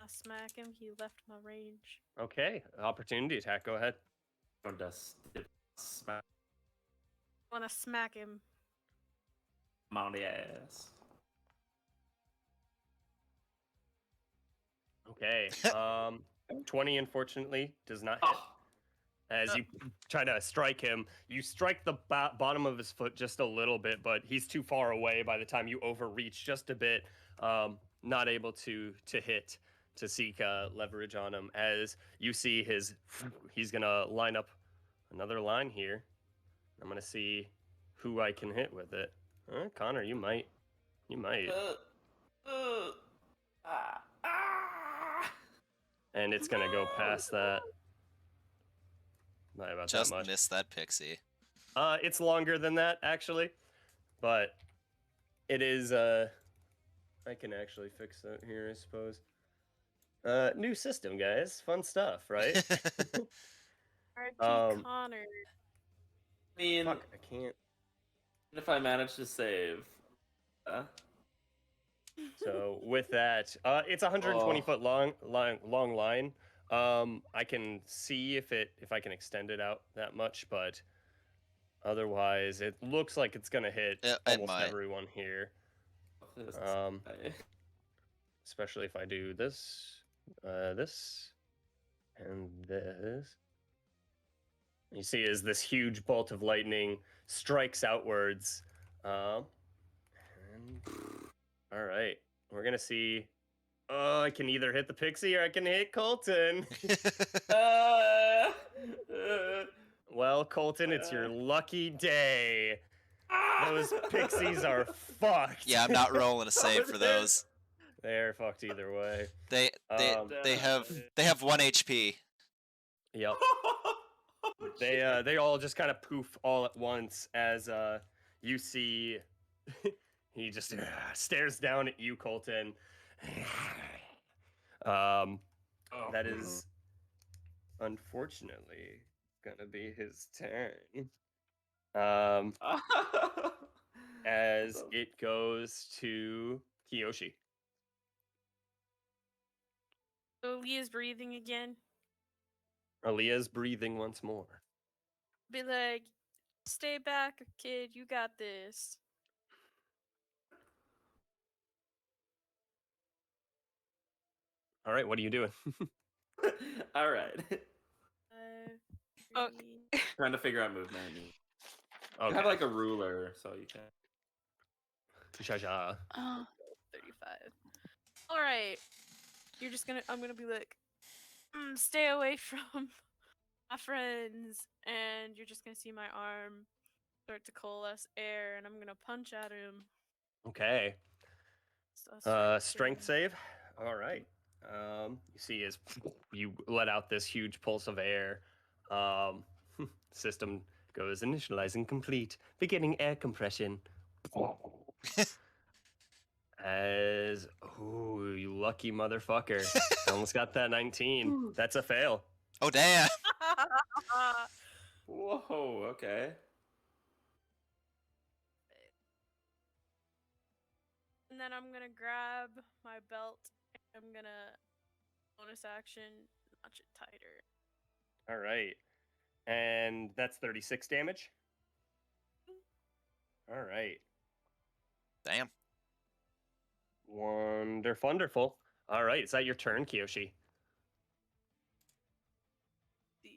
I smack him. He left my range. Okay, opportunity attack. Go ahead. Smack I want to smack him. him on the ass. Okay. 20 unfortunately does not hit. Oh, As you try to strike him, you strike the bottom of his foot just a little bit, but he's too far away by the time you overreach just a bit. Not able to hit to seek leverage on him. As you see he's gonna line up another line here. I'm gonna see who I can hit with it. Connor, you might. And it's gonna go past that. Not about Just that much. missed that pixie. It's longer than that actually, but it is. I can actually fix that here, I suppose. New system, guys. Fun stuff, right? RT Um, Connor. I mean, Fuck, I can't. if I manage to save. So with that, it's a 120 Oh. foot long line. I can see if I can extend it out that much, but otherwise, it looks like it's gonna hit It almost might. everyone here. This Um, especially if I do this, this, and this. You see, as this huge bolt of lightning strikes outwards. And all right, we're gonna see. Oh, I can either hit the pixie or I can hit Colton. Well, Colton, it's your lucky day. Those pixies are fucked. Yeah, I'm not rolling a save for those. They're fucked either way. They have 1 HP. Yep. They all just kind of poof all at once as you see he just stares down at you, Colton. That is unfortunately gonna be his turn. As it goes to Kiyoshi. So Leah's breathing again. Aaliyah's breathing once more. Be like, stay back, kid. You got this. All right, what are you doing? All right. Oh. Three. Trying to figure out movement. You Okay. have like a ruler, so you can. Sha-sha. Oh, 35. All right. I'm gonna be like, stay away from my friends, and you're just gonna see my arm start to coalesce air, and I'm gonna punch at him. Okay. So Strength save. All right. You see as you let out this huge pulse of air. System goes initializing complete. Beginning air compression. As you lucky motherfucker. Almost got that 19. That's a fail. Oh, damn. Whoa. Okay. And then I'm gonna grab my belt. I'm gonna bonus action notch it tighter. All right. And that's 36 damage. All right. Damn. Wonderful. All right. Is that your turn, Kiyoshi? Yeah,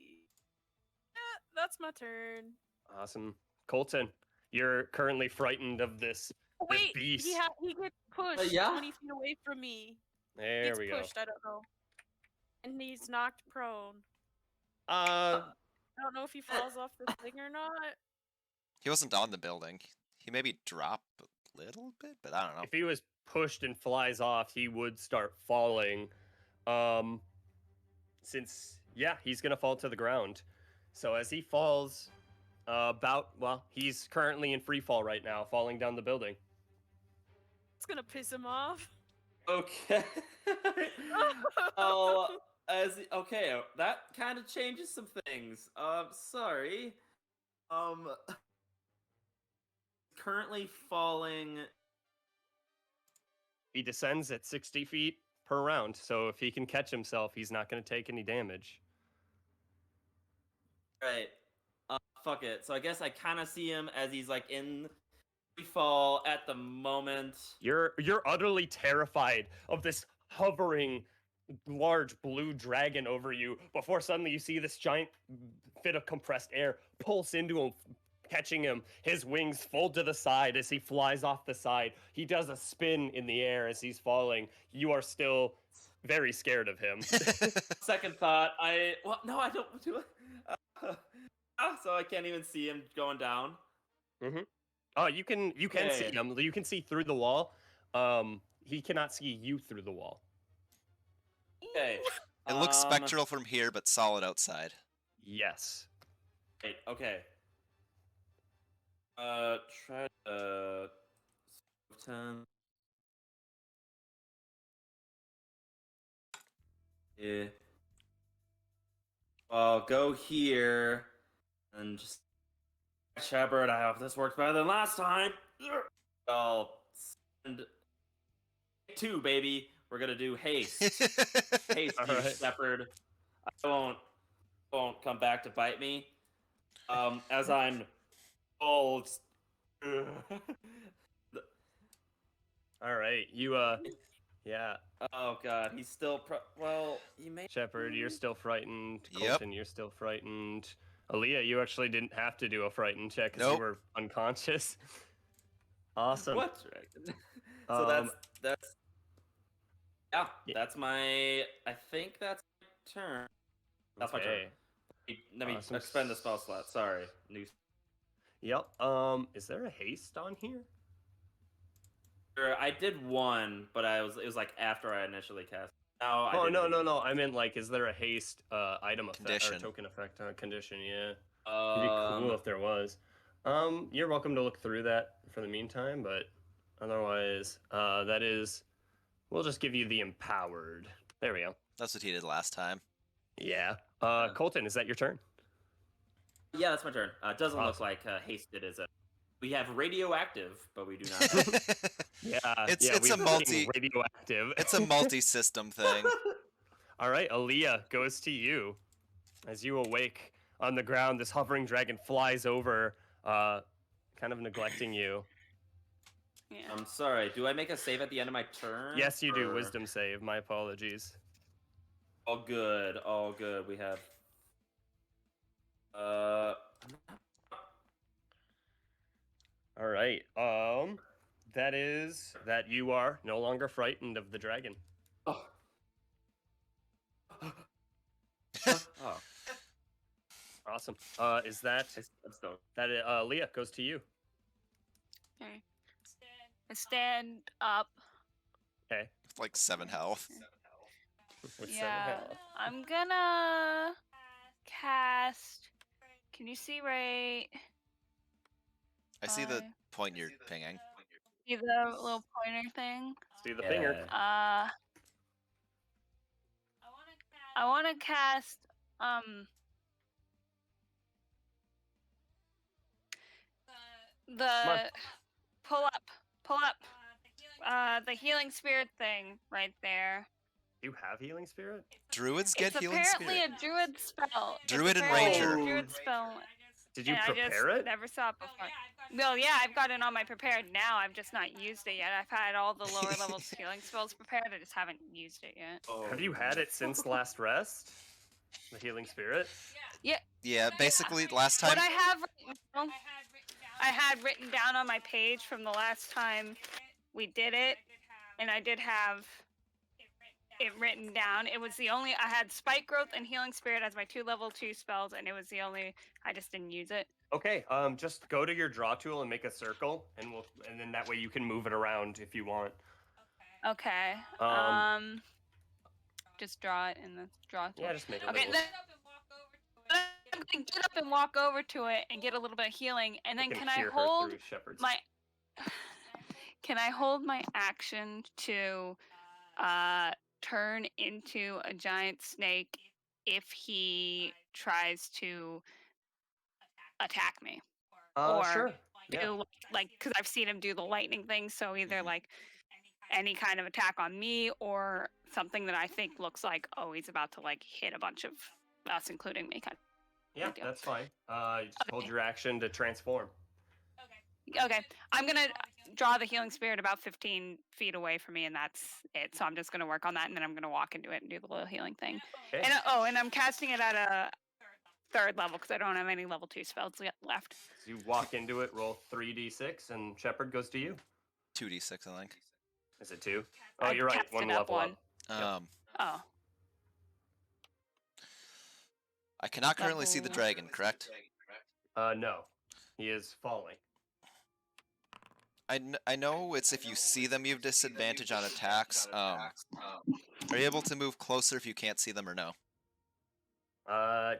that's my turn. Awesome. Colton, you're currently frightened of this Oh, this wait, beast. he gets pushed yeah? 20 feet away from me. There Gets we go. pushed, I don't know. And he's knocked prone. Uh, I don't know if he falls off the thing or not. He wasn't on the building. He maybe dropped a little bit, but I don't know. if he was pushed and flies off, he would start falling. Since he's gonna fall to the ground. So as he falls, he's currently in free fall right now, falling down the building. It's gonna piss him off. Okay. Okay, that kind of changes some things. Sorry. Currently falling. He descends at 60 feet per round, so if he can catch himself, he's not going to take any damage. Right. Fuck it. So I guess I kind of see him as he's like in free fall at the moment. You're utterly terrified of this hovering large blue dragon over you before suddenly you see this giant fit of compressed air pulse into him, catching him. His wings fold to the side as he flies off the side. He does a spin in the air as he's falling. You are still very scared of him. Second thought, no, I don't do it. So I can't even see him going down. Mm-hmm. Oh, you can see Okay. him. You can see through the wall. He cannot see you through the wall. Okay. It looks spectral from here, but solid outside. Yes. Wait, okay. Try to 10. Yeah. I'll go here and just Shepard. I hope this works better than last time. I'll send 2, baby. We're gonna do haste. Haste, All you right. Shepard. I won't come back to bite me. As I'm old. All right. Yeah. Oh god, he's still he may. Shepard, you're still frightened. Yep. Colton, you're still frightened. Aaliyah, you actually didn't have to do a frightened check because Nope. you were unconscious. Awesome. What? So that's yeah. Yeah. That's my. I think that's my turn. That's my turn. Okay. Let me Awesome. expend the spell slot. Sorry. New. Yep. Is there a haste on here? I did one, but it was like after I initially cast. No. Oh, no. I meant like, is there a haste item effect Condition. or token effect on condition? Yeah. It'd be cool if there was. You're welcome to look through that for the meantime, but otherwise, we'll just give you the empowered. There we go. That's what he did last time. Yeah. Colton, is that your turn? Yeah, that's my turn. It doesn't look Awesome. like hasted is a. We have radioactive, but we do not. Yeah. It's we a have multi- radioactive. It's a multi-system thing. All right, Aaliyah goes to you. As you awake on the ground, this hovering dragon flies over, kind of neglecting you. Yeah. I'm sorry. Do I make a save at the end of my turn? Yes, you do. or- Wisdom save. My apologies. All good. All good. We have. All right. That is that you are no longer frightened of the dragon. Oh. Oh. Awesome. Is that I'm stoked. that? Leah goes to you. Okay. I stand up. Okay. With like 7 health. With 7 Yeah. health. I'm gonna cast. Can you see right? I see the Five. point you're pinging. See the little pointer thing? Let's do the finger. Yeah. I want to cast the on. pull up. the healing spirit thing right there. You have healing spirit? Druids get It's healing apparently spirit. a druid spell. Druid it's and apparently ranger. A druid spell. Did you and prepare I just it? never saw it before. Well, yeah, I've got it on my prepared now. I've just not used it yet. I've had all the lower level healing spells prepared. I just haven't used it yet. Have you had it since last rest? The healing spirit? Yeah, basically last time. What I have right now, I had written down on my page from the last time we did it, and I did have it written down. It was the only I had Spike Growth and Healing Spirit as my 2 level 2 spells, and it was the only I just didn't use it. Okay, just go to your draw tool and make a circle, and then that way you can move it around if you want. Okay. Just draw it in the draw tool. Yeah, just make a Okay, little. then I'm gonna get up and walk over to it and get a little bit of healing, and then You can I hear her hold through Shepherd's. my can I hold my action to turn into a giant snake if he tries to attack me? or Sure. Yeah. do like because I've seen him do the lightning thing, so either like any kind of attack on me or something that I think looks like, oh, he's about to like hit a bunch of us, including me. Kind Yeah, deal. that's fine. You just hold Okay. your action to transform. Okay, I'm gonna draw the healing spirit about 15 feet away from me, and that's it. So I'm just gonna work on that, and then I'm gonna walk into it and do the little healing thing. Okay. And and I'm casting it at a 3rd level because I don't have any level 2 spells left. So you walk into it, roll 3d6, and Shepherd goes to you. 2d6, I think. Is it 2? Oh, I you're right. casted One up level one. up. Oh, I cannot currently see the Level- dragon, correct? No. He is falling. I know it's if you see them, you have disadvantage on attacks. Are you able to move closer if you can't see them or no?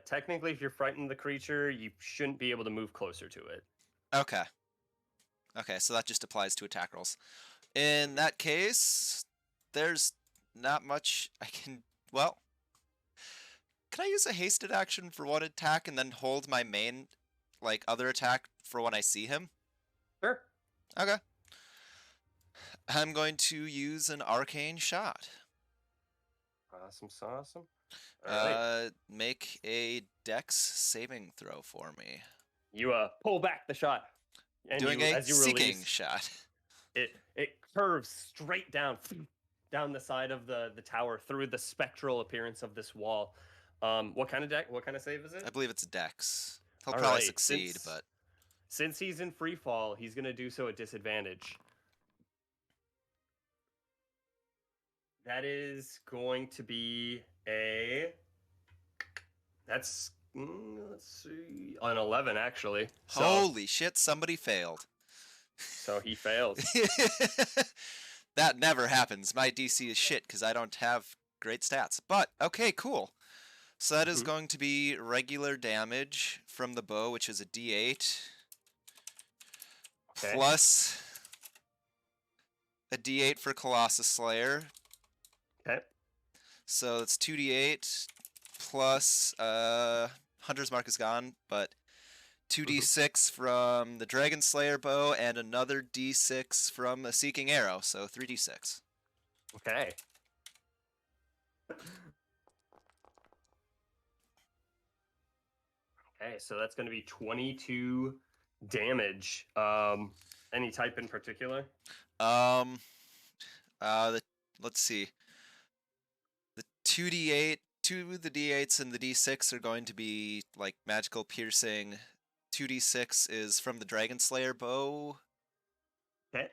Technically, if you're frightening the creature, you shouldn't be able to move closer to it. Okay. Okay, so that just applies to attack rolls. In that case, there's not much I can... Well, can I use a hasted action for one attack and then hold my main, like, other attack for when I see him? Sure. Okay. I'm going to use an arcane shot. Awesome sauce. Alright. Make a dex saving throw for me. You pull back the shot. And Doing you, a as you seeking release, shot. it curves straight down the side of the tower through the spectral appearance of this wall. What kind of save is it? I believe it's dex. He'll All probably right, succeed, since- but Since he's in free fall, he's gonna do so at disadvantage. That is going to be let's see, an 11 actually. So, holy shit, somebody failed. so he fails. That never happens. My DC is shit because I don't have great stats. But, okay, cool. So that is Mhm. going to be regular damage from the bow, which is a d8. Okay. Plus a d8 for Colossus Slayer. Okay. So it's 2d8 plus Hunter's Mark is gone, but 2d6 from the Dragon Slayer bow and another d6 from a Seeking Arrow, so 3d6. Okay. Okay, so that's going to be 22 damage. Any type in particular? Let's see. The 2d8, two of the d8s and the d6 are going to be like magical piercing. 2d6 is from the Dragon Slayer bow, Okay.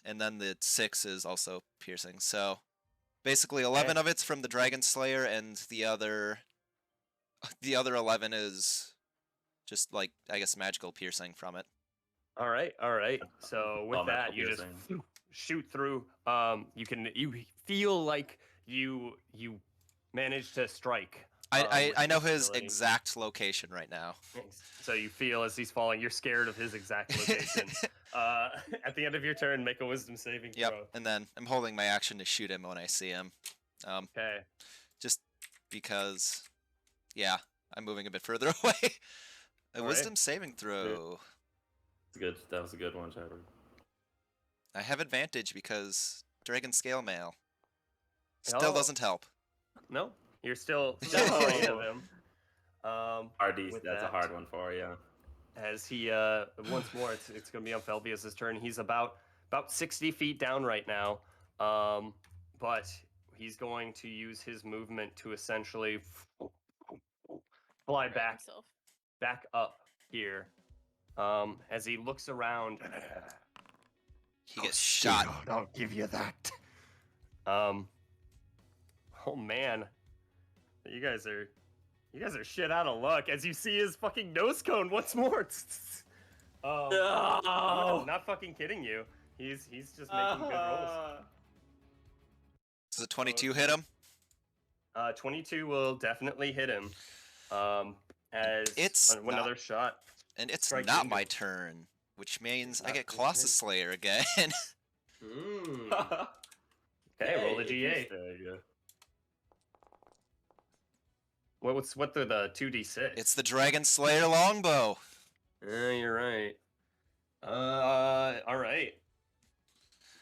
and then the 6 is also piercing. So basically 11 of it's from the Dragon Slayer, and the other 11 is just like, I guess, magical piercing from it. All right, all right. So with that, Elemental you just piercing. shoot through. You feel like you managed to strike. I with know this his ability. exact location right now. So you feel as he's falling, you're scared of his exact location. At the end of your turn, make a wisdom saving Yep, throw. and then I'm holding my action to shoot him when I see him. Okay. Just because, yeah, I'm moving a bit further away. A All right. wisdom saving throw. Good. That was a good one, Shepard. I have advantage because Dragon Scale Mail. Still Oh. doesn't help. No, you're still afraid of No. him. Hardy, with that's a that, hard one for you. As he once more, it's going to be Omphelvius' turn. He's about 60 feet down right now, but he's going to use his movement to essentially fly Right, himself. back up here. As he looks around, He gets shot. Shield, I'll give you that. oh man, you guys are shit out of luck. As you see his fucking nose cone once more. No! Not fucking kidding you. He's just making good rolls. Does the 22 hit him? 22 will definitely hit him. As It's another shot. And it's Strike not into my it. turn, which means I Not get your Colossus turn. Slayer again. Okay, roll a d8. What's the 2d6? It's the Dragon Slayer longbow. You're right. All right.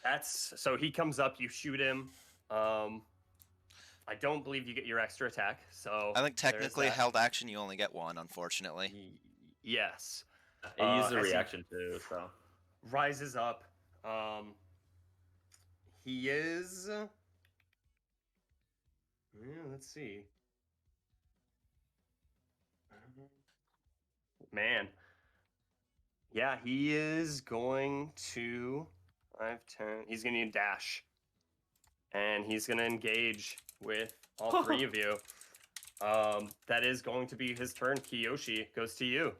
That's so he comes up, you shoot him. I don't believe you get your extra attack, so I think there's technically that. held action, you only get one, unfortunately. Yes. It uses a as he reaction too, so. rises up. He is. Let's see. Man. Yeah, he is going to 5, 10. He's going to dash. And he's going to engage with all three of you. That is going to be his turn. Kiyoshi goes to you.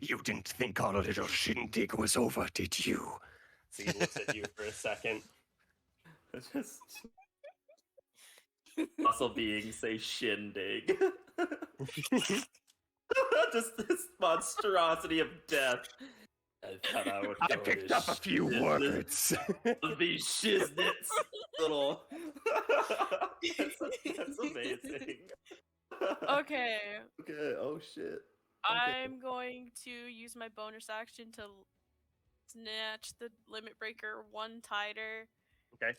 You didn't think our little shindig was over, did you? So he looks at you for a second. It's just muscle beings say shindig. Just this monstrosity of death. I thought I would I go picked to up a few shiznit- words. These shiznits, little. That's amazing. Okay, Okay. Oh shit. I'm going to use my bonus action to snatch the limit breaker one tighter. Okay.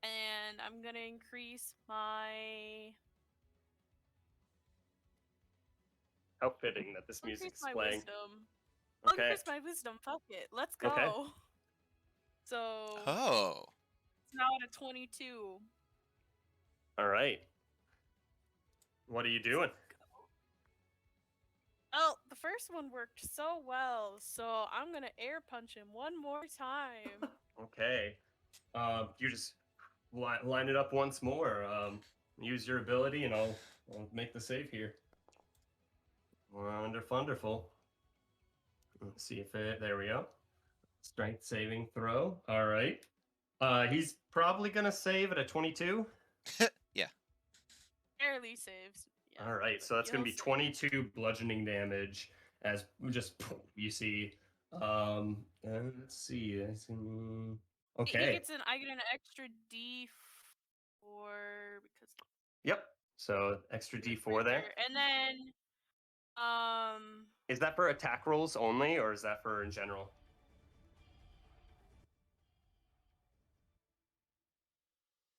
And I'm gonna increase my How fitting that this increase music's my playing. wisdom. I'll Okay. increase my wisdom. Fuck it. Let's go. Okay. So Oh. it's now at a 22. All right. What are you doing? Oh, the first one worked so well, so I'm gonna air punch him one more time. Okay. You just line it up once more. Use your ability, and I'll make the save here. Wonderful. Let's see if there we go. Strength saving throw. All right. He's probably gonna save at a 22. Barely saves. Yeah, All right, but so that's gonna be he'll save. 22 bludgeoning damage as just you see. And let's see. Okay. I get an extra D4 because Yep. So extra D4 there. and then Is that for attack rolls only, or is that for in general?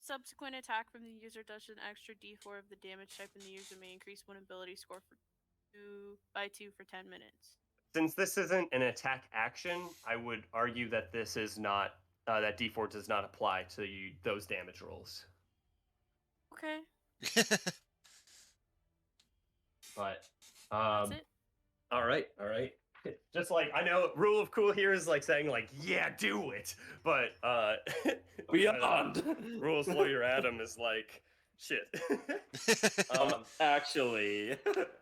subsequent attack from the user does an extra D4 of the damage type, and the user may increase one ability score by 2 for 10 minutes. Since this isn't an attack action, I would argue that this is not that D4 does not apply to those damage rolls. Okay, But that's it. all right. Just like I know, rule of cool here is like saying like, yeah, do it. But Beyond. rules lawyer Adam is like, shit. Actually.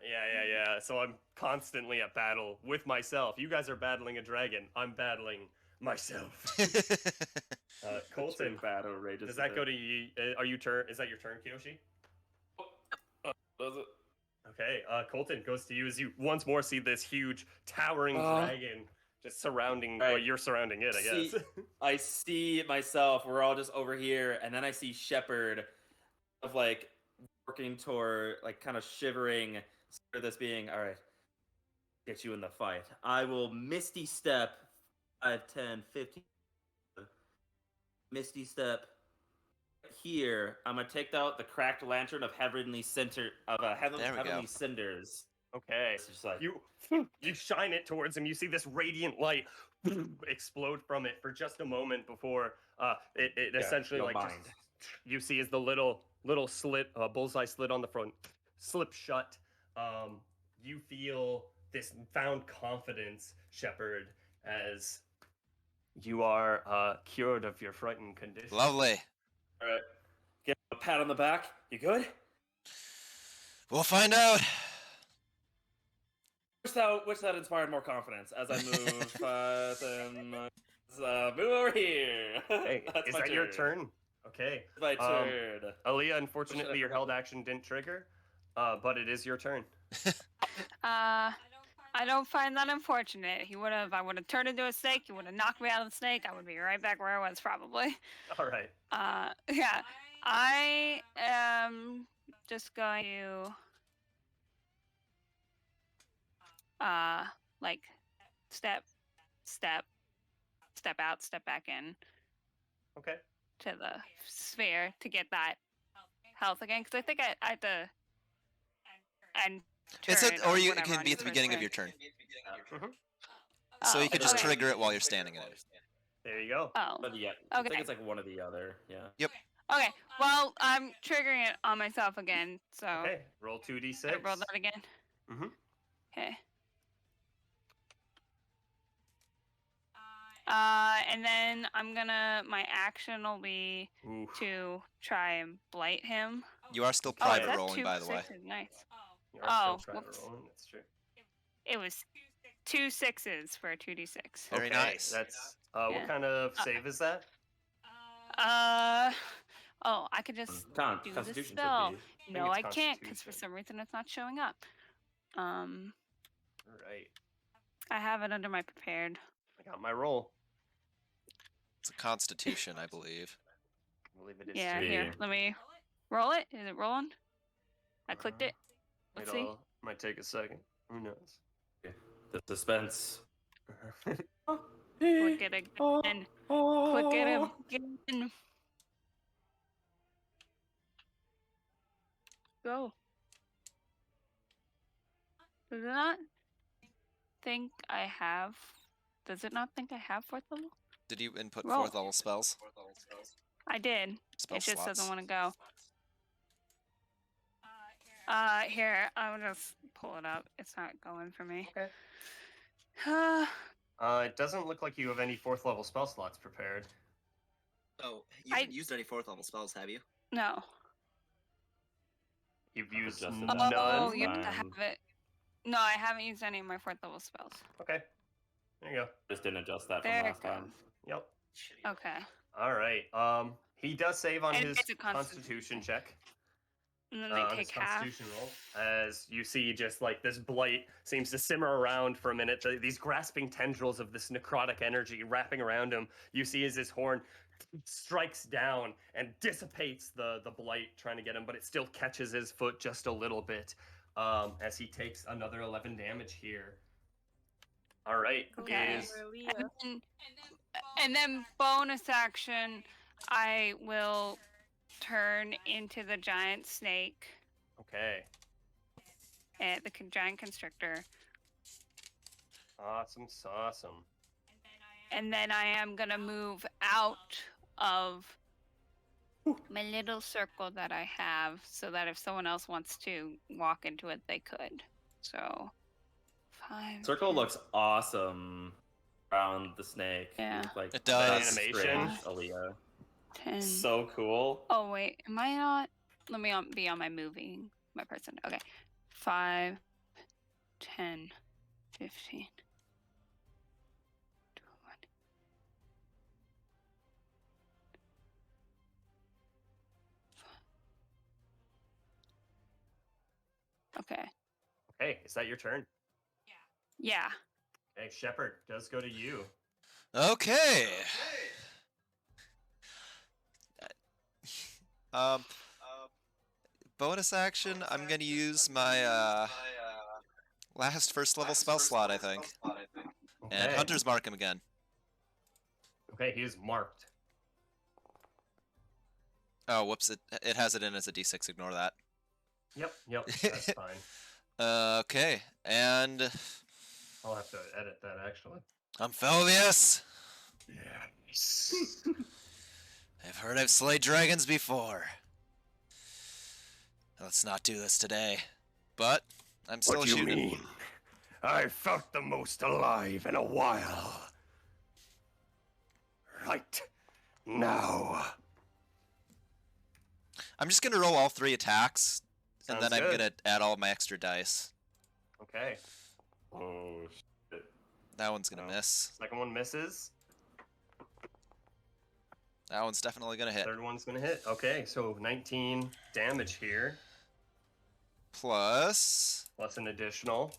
Yeah. So I'm constantly at battle with myself. You guys are battling a dragon. I'm battling myself. Colton, battle rages. does that go to you? Are you turn? Is that your turn, Kiyoshi? Does it? Okay, Colton goes to you as you once more see this huge towering dragon just surrounding. Right. Well, you're surrounding it, I guess. I see myself. We're all just over here, and then I see Shepard, of like working toward, like kind of shivering. For this being all right, get you in the fight. I will misty step 5, 10, 15. Misty step here. I'm gonna take out the cracked lantern of heavenly There we heavenly go. cinders. Okay. It's just like You shine it towards him. You see this radiant light explode from it for just a moment before it essentially your like mind. just, you see as the little slit bullseye slit on the front slip shut. You feel this found confidence, Shepard, as you are cured of your frightened condition. Lovely. All right. Get a pat on the back. You good? We'll find out. Which that inspired more confidence as I move move over here. Hey, That's is my that your turn? Okay. It's my turn. Aaliyah, unfortunately, your held action didn't trigger, but it is your turn. I don't find that unfortunate. I would have turned into a snake. He would have knocked me out of the snake. I would be right back where I was probably. All right. Yeah. I am just going to like step out, step back in Okay. to the sphere to get that health again. Because I think I had to and It's turn a, or you whatever can on be at the each beginning of turn. your turn. Mhm. So Oh, you can just okay. trigger it while you're standing in it. There you go. Oh, But yeah, I Okay. think it's like one or the other. Yeah. okay. Well, I'm triggering it on myself again. So Okay. Roll Should I 2d6. roll that again. Mhm. Okay. And then my action will be Ooh. to try and blight him. You are still Oh, private is that rolling, two by the way. sixes? Nice. You are still whoops. private rolling. That's true. It was 2 6s for a 2d6. Very Okay, nice. That's Yeah. what kind of save is that? Oh, I could just do the Constitution spell. should be. No, it's I can't because for Constitution. some reason it's not showing up. All right. I have it under my prepared. I got my roll. It's a constitution, I believe. I believe it is. Yeah, too. here. Let me roll it. Is it rolling? I clicked it. Let's see. Might take a second. Who knows? The suspense. Click it again. Click it again. Go. Does it not think I have? Does it not think I have 4th level? Did you input Roll. 4th level spells? I did. Spell It just slots. doesn't want to go. Here, I'll just pull it up. It's not going for me. Okay. Uh, It doesn't look like you have any 4th level spell slots prepared. Oh, you I- haven't used any 4th level spells, have you? no. You've used adjusted none. that. Oh, you have to None. have it. No, I haven't used any of my 4th level spells. Okay. There you go. Just didn't adjust that from There it last time. goes. Yep. Okay. All right. He does save on And his it's a Constitution check. And then On they his take half. Constitution roll, as you see, just like this blight seems to simmer around for a minute. These grasping tendrils of this necrotic energy wrapping around him. You see as his horn strikes down and dissipates the blight, trying to get him, but it still catches his foot just a little bit. As he takes another 11 damage here. All right. Okay. Is And then bonus action, I will turn into the giant snake, okay. the giant constrictor, Awesome. and then I am gonna move out of my little circle that I have, so that if someone else wants to walk into it, they could. So, 5. Circle 10, looks awesome around the snake. Yeah. with, like, It does. that Animation. strange Aaliyah. 10. So cool. Oh wait, am I not? Let me be on my person. Okay. 5, 10, 15. 20. Okay. Okay. Is that your turn? Yeah. Okay. Shepard does go to you. Okay. Bonus action, I'm gonna use my last 1st level spell slot, I think. And Okay. Hunter's Mark him again. Okay, he is marked. Oh, whoops! It has it in as a D6. Ignore that. Yep, that's fine. Okay, and I'll have to edit that actually. Omphelvius. Yes. I've heard I've slayed dragons before. Let's not do this today. But I'm still What do you shooting. mean? I felt the most alive in a while. Right now. I'm just gonna roll all 3 attacks, and Sounds then I'm good. gonna add all my extra dice. Okay. Oh shit. That one's gonna Oh. miss. Second one misses. That one's definitely gonna hit. Third one's gonna hit. Okay, so 19 damage here, Plus, plus an additional.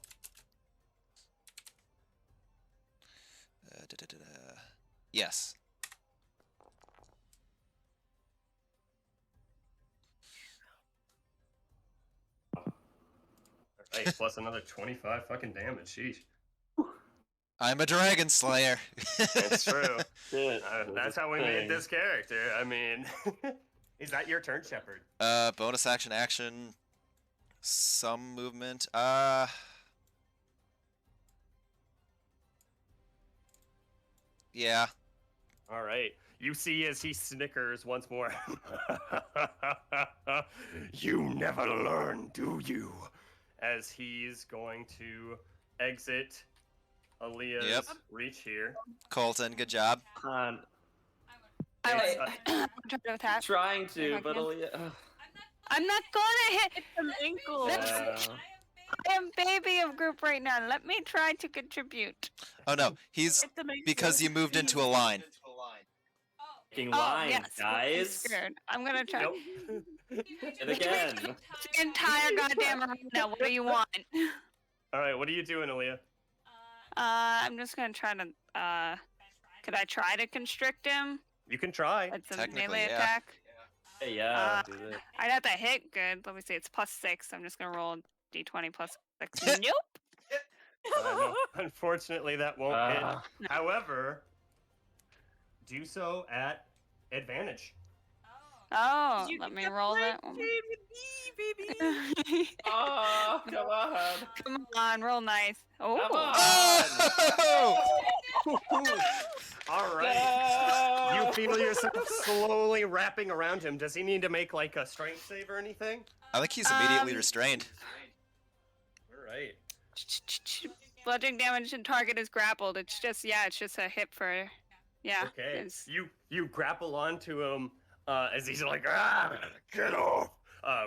yes. Right, plus another 25 fucking damage. Sheesh. I'm a dragon slayer. It's true. Shit. That's how we made this character. I mean, is that your turn, Shepard? Bonus action, some movement. Yeah. All right. You see as he snickers once more. You never learn, do you? As he's going to exit Aaliyah's Yep. reach here. Colton, good job. I'm I It's, would try to attack. trying to, I but can. Aaliyah. I'm not gonna hit. Some ankle. That's- I am baby of group right now. Let me try to contribute. Oh no, he's Hit them ankle. because you moved into a line. Making Oh lines, yes, I'm guys. scared. I'm gonna try. Nope. And again. The entire goddamn arena. What do you want? All right, what are you doing, Aaliyah? I'm just gonna try to. Could I try to constrict him? You can try. It's a Technically, melee yeah. attack. Hey, yeah. Uh, do this. I'd have to hit good. Let me see. It's +6. I'm just gonna roll d20 +6. Nope. No, unfortunately, that won't Ah. hit. However, do so at advantage. Oh, You let get me to roll play that one. game with me, baby. Oh, come on. Come on, roll nice. Oh. Come on. Oh! All right. No. You feel yourself slowly wrapping around him. Does he need to make like a strength save or anything? I think he's immediately Um, restrained. All right. Bludgeoning damage and target is grappled. It's just a hit for, yeah. Okay. it's- You grapple onto him as he's like, Get off!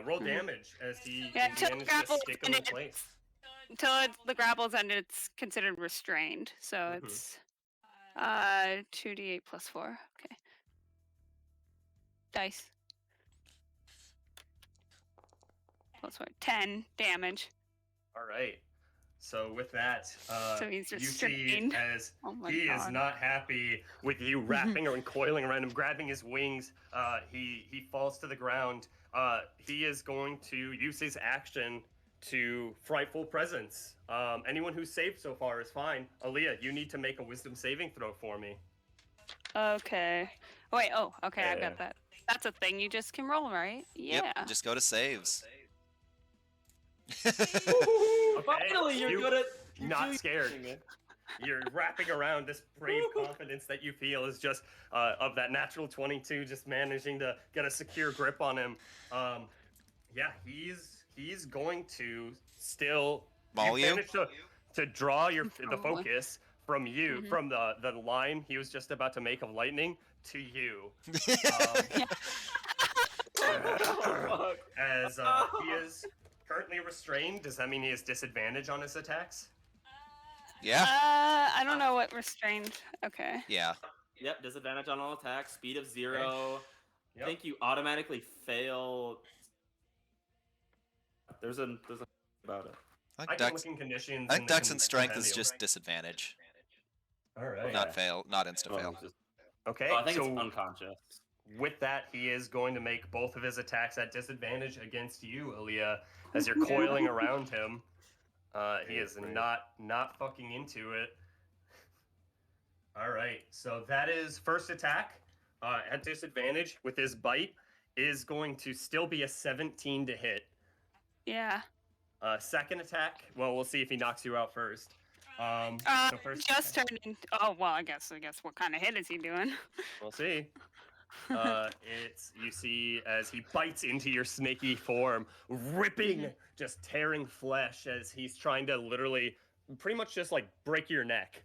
roll damage as he Yeah, as till he manages to grapple stick him in ended. place. Until the grapple's ended, it's considered restrained. So Mhm. it's 2d8 +4. Okay. Dice. +4. 10 damage. All right. So with that, So he's you see restrained. as Oh my he is god. not happy with you wrapping and coiling around him, grabbing his wings. He falls to the ground. He is going to use his action to frightful presence. Anyone who's saved so far is fine. Aaliyah, you need to make a wisdom saving throw for me. Okay. Wait, okay, I've Yeah. got that. That's a thing you just can roll, right? Yeah. Yep, just go to saves. Finally, you're you- good at. not doing scared. something, man. You're wrapping around this brave confidence that you feel is just of that natural 22, just managing to get a secure grip on him. Yeah, he's going to still Maul you? managed to draw the Probably. focus from you Mhm. from the line he was just about to make of lightning to you. Oh, fuck. As he is currently restrained, does that mean he has disadvantage on his attacks? Yeah? I don't know what restrained. Okay. Yeah. Yep, disadvantage on all attacks, speed of 0. Yep. I think you automatically fail. There's a about it. I I think can Dex, look in conditions. I think in the Dex and Strength is compendium. just disadvantage. All right. Not fail, not insta Oh, fail. it's just- Okay. oh, I think so it's unconscious. with that, he is going to make both of his attacks at disadvantage against you, Aaliyah, as you're coiling around him. He is not fucking into it. All right, so that is first attack at disadvantage with his bite is going to still be a 17 to hit. Yeah. Second attack, well, we'll see if he knocks you out first. So first Just attack, turned in. Oh well, I guess what kind of hit is he doing? we'll see. It's you see as he bites into your snaky form, ripping, just tearing flesh as he's trying to literally, pretty much just like break your neck.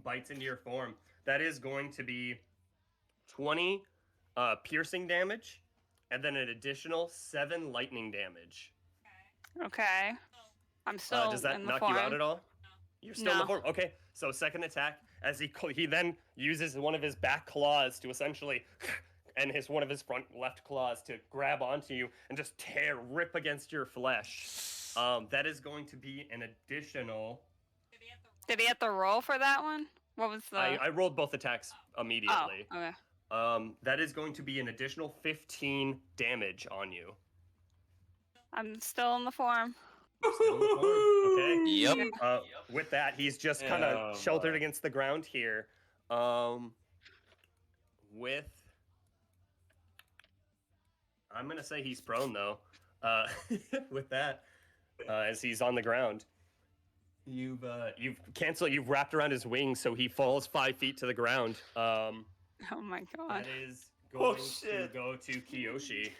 Bites into your form. That is going to be 20 piercing damage, and then an additional 7 lightning damage. Okay. I'm still Does that in the knock form. you out at all? You're still in the No. form. Okay, so second attack as he then uses one of his back claws to essentially, and one of his front left claws to grab onto you and just rip against your flesh. That is going to be an additional. Did he have to roll for that one? What was the? I rolled both attacks immediately. Oh, okay. That is going to be an additional 15 damage on you. I'm still in the form. Still in the form. Okay. Yep. With that, he's just kind of sheltered against the ground here. With, I'm gonna say he's prone though. With that, as he's on the ground, you've wrapped around his wings, so he falls 5 feet to the ground. Oh my god. That is going to go to Kiyoshi.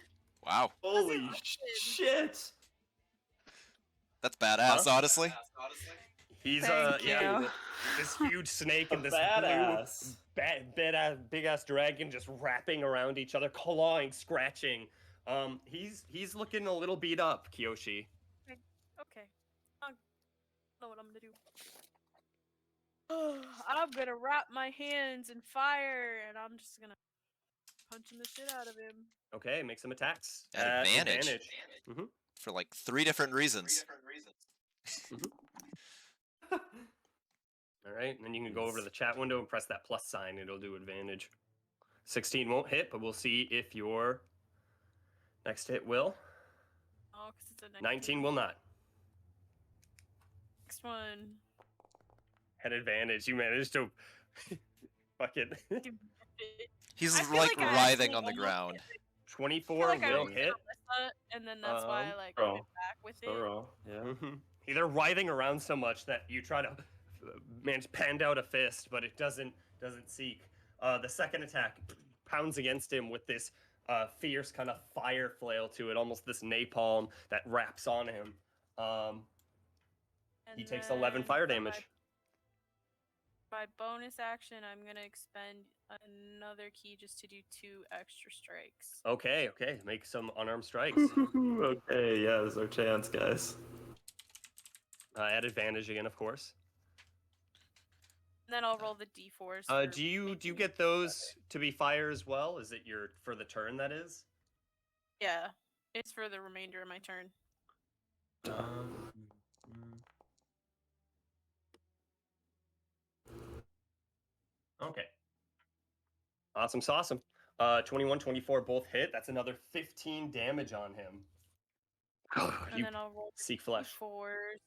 Wow. Holy shit! That's badass, honestly. He's Thank you. this huge snake and this Badass. blue big ass dragon just wrapping around each other, clawing, scratching. He's looking a little beat up, Kiyoshi. Okay. I know what I'm gonna do. I'm gonna wrap my hands in fire, and I'm just gonna punching the shit out of him. Okay, make some attacks. At advantage. Mhm. For like 3 different reasons. All right, and then you can go over to the chat window and press that plus sign. It'll do advantage. 16 won't hit, but we'll see if your next hit will. Oh, because it's a 19 will not. Next one. At advantage, you managed to fucking He's I feel like like I writhing actually on the almost ground. hit it. 24 I feel like I will almost hit. Alyssa, and then that's why I like Oh. went back with it. Thorough. Yeah. Mhm. They're writhing around so much that you try to panned out a fist, but it doesn't seek. The second attack pounds against him with this fierce kind of fire flail to it, almost this napalm that wraps on him. He And takes 11 then fire for damage. My bonus action, I'm gonna expend another key just to do 2 extra strikes. Okay, make some unarmed strikes. Okay, yeah, this is our chance, guys. At advantage again, of course. And then I'll roll the d4s. Do you get those to be fire as well? Is it your for the turn that is? Yeah, it's for the remainder of my turn. Okay. Awesome sauce. 21, 24 both hit. That's another 15 damage on him. And You then I'll roll seek flesh. d4s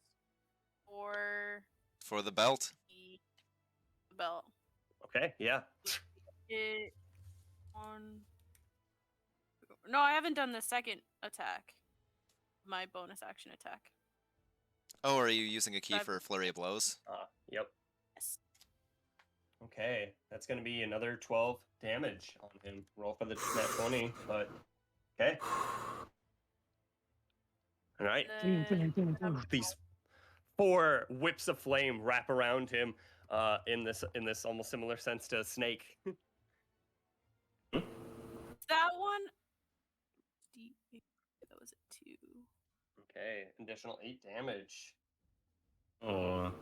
for For the belt. the belt. Okay, yeah. It on. No, I haven't done the second attack. My bonus action attack. Oh, are you using a key I've- for a flurry of blows? Yep. Yes. Okay, that's going to be another 12 damage on him. Roll for the net 20, but okay. All right. Then- These 4 whips of flame wrap around him in this almost similar sense to a snake. That one. That was a 2. Okay, additional 8 damage. Oh.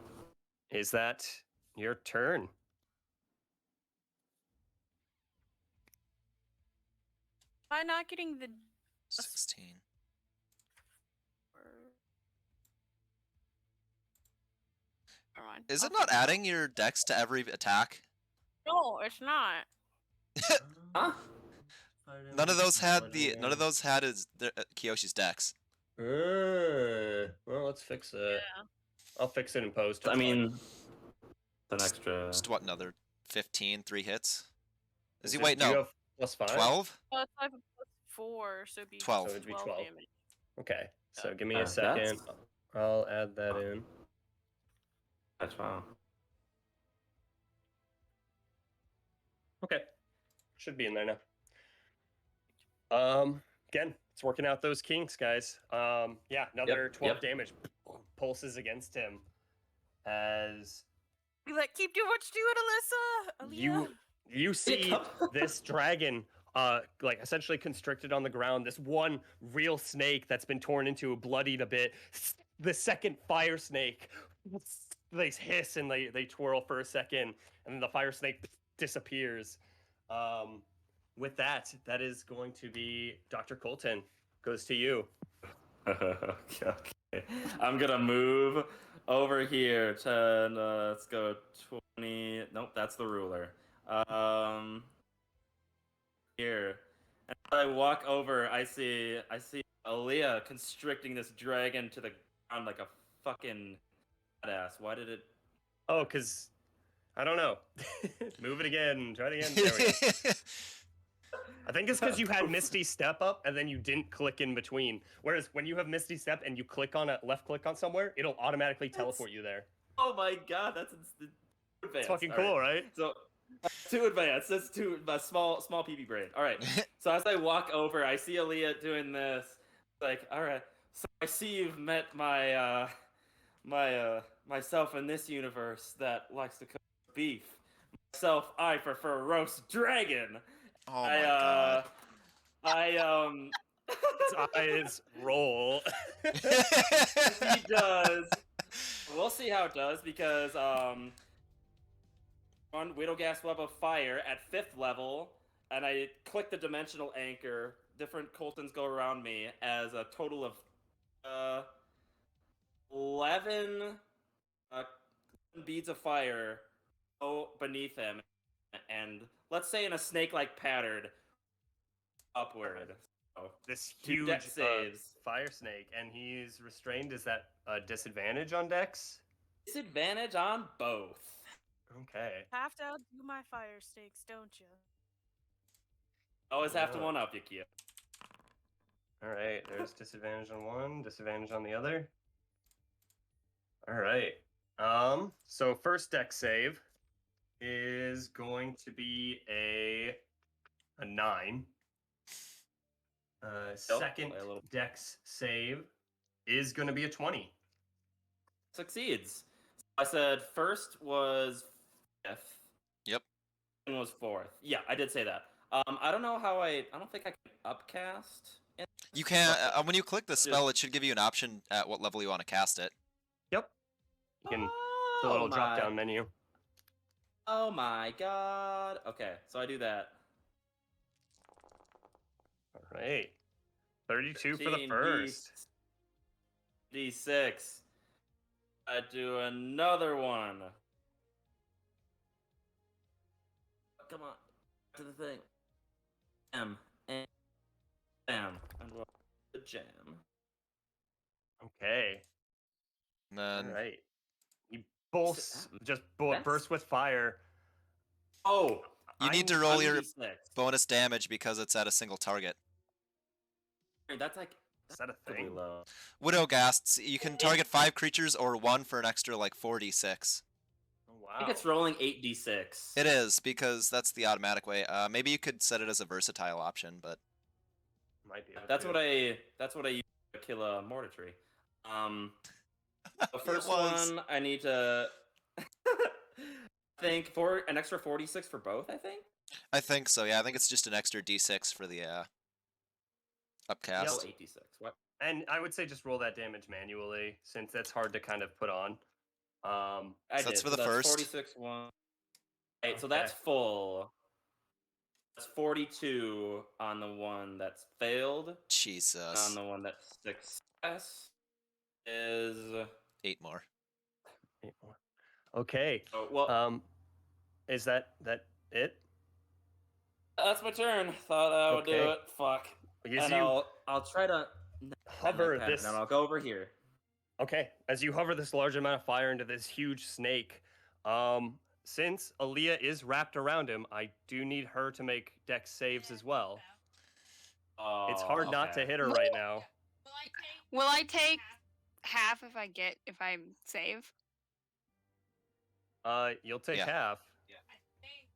Is that your turn? Am I not getting the 16. Never mind. Is I'll it not figure it out. adding your dex to every attack? No, it's not. Huh? None of those had Kiyoshi's dex. Well, let's fix it. Yeah. I'll fix it in post. I it's fine. mean, It's an extra. Just what, another 15, 3 hits? Is he, it- wait, do you no, have +5? 12? Well, it's 5 plus 4, so it'd be 12. So it'd be 12 12. damage. Okay, so give me Yeah, a second. that's- I'll add that in. That's wow. Okay, should be in there now. Again, it's working out those kinks, guys. Yeah, another 12 yep. damage pulses against him as Be like, keep doing what you're doing, Alyssa. you see this dragon like essentially constricted on the ground. This one real snake that's been torn into, bloodied a bit. The second fire snake, they hiss and they twirl for a second, and then the fire snake disappears. With that is going to be Dr. Colton. Goes to you. Okay. I'm gonna move over here to let's go 20. Nope, that's the ruler. Here. And as I walk over, I see Aaliyah constricting this dragon to the ground like a fucking badass. Why did it? Oh, because I don't know. Move it again. Try it again. There we go. I think it's because you had Misty Step up and then you didn't click in between. Whereas when you have Misty Step and you click on a left click on somewhere, it'll automatically teleport you there. Oh my god, that's advanced. It's fucking All cool, right? So too advanced. That's too my small PB brain. All right. So as I walk over, I see Aaliyah doing this. Like, all right. So I see you've met my myself in this universe that likes to cook beef. Myself, I prefer roast dragon. Oh my god. His eyes roll. He does. We'll see how it does because on Widowgas Web of Fire at 5th level, and I click the dimensional anchor. Different Coltons go around me as a total of 11 beads of fire go beneath him, and let's say in a snake-like pattern upward. So, This two huge dex saves. fire snake, and he's restrained. Is that a disadvantage on Dex? Disadvantage on both. Okay. Have to outdo my fire snakes, don't you? Always have to Yeah. one up you, Kia. All right. There's disadvantage on one, disadvantage on the other. All right. So first Dex save is going to be a 9. Second by a little. Dex save is going to be a 20. Succeeds. I said first was 5th. Yep. Second was 4th. Yeah, I did say that. I don't know how I don't think I can upcast. You can, when you click the spell, it should give you an option at what level you want to cast it. Yep. You can the little drop down menu. Oh my god. Okay, so I do that. All right. 32 for the 13 first. D6. I do another one. Come on. To the thing. Bam. And bam. And roll the jam. Okay. And then, All right. You both just burst with fire. Oh! you need to roll your D6. bonus damage because it's at a single target. That's like Is that a pretty thing? low. Widow Ghasts, you can target 5 creatures or 1 for an extra like 4d6. Oh, I wow. think it's rolling 8d6. It is, because that's the automatic way. Maybe you could set it as a versatile option, but Might be able That's to. what I use to kill a mortar tree. The first was. one I need to think for an extra 46 for both. I think so. Yeah, I think it's just an extra d6 for the upcast. roll 8d6. What? And I would say just roll that damage manually, since that's hard to kind of put on. I So that's did, for the that's first. 46 one. Right, so that's Okay. full. That's 42 on the one that's failed. On Jesus. the one that's success is 8 more. 8 more. Okay. oh, well. Is that it? That's my turn. Thought I would do Okay. it. Fuck. As And you I'll try to hover pen, this. and I'll go over here. Okay, as you hover this large amount of fire into this huge snake, Since Aaliyah is wrapped around him, I do need her to make dex saves as well. It's hard not to okay. hit her right now. Will I take half if I save? You'll take Yeah. half.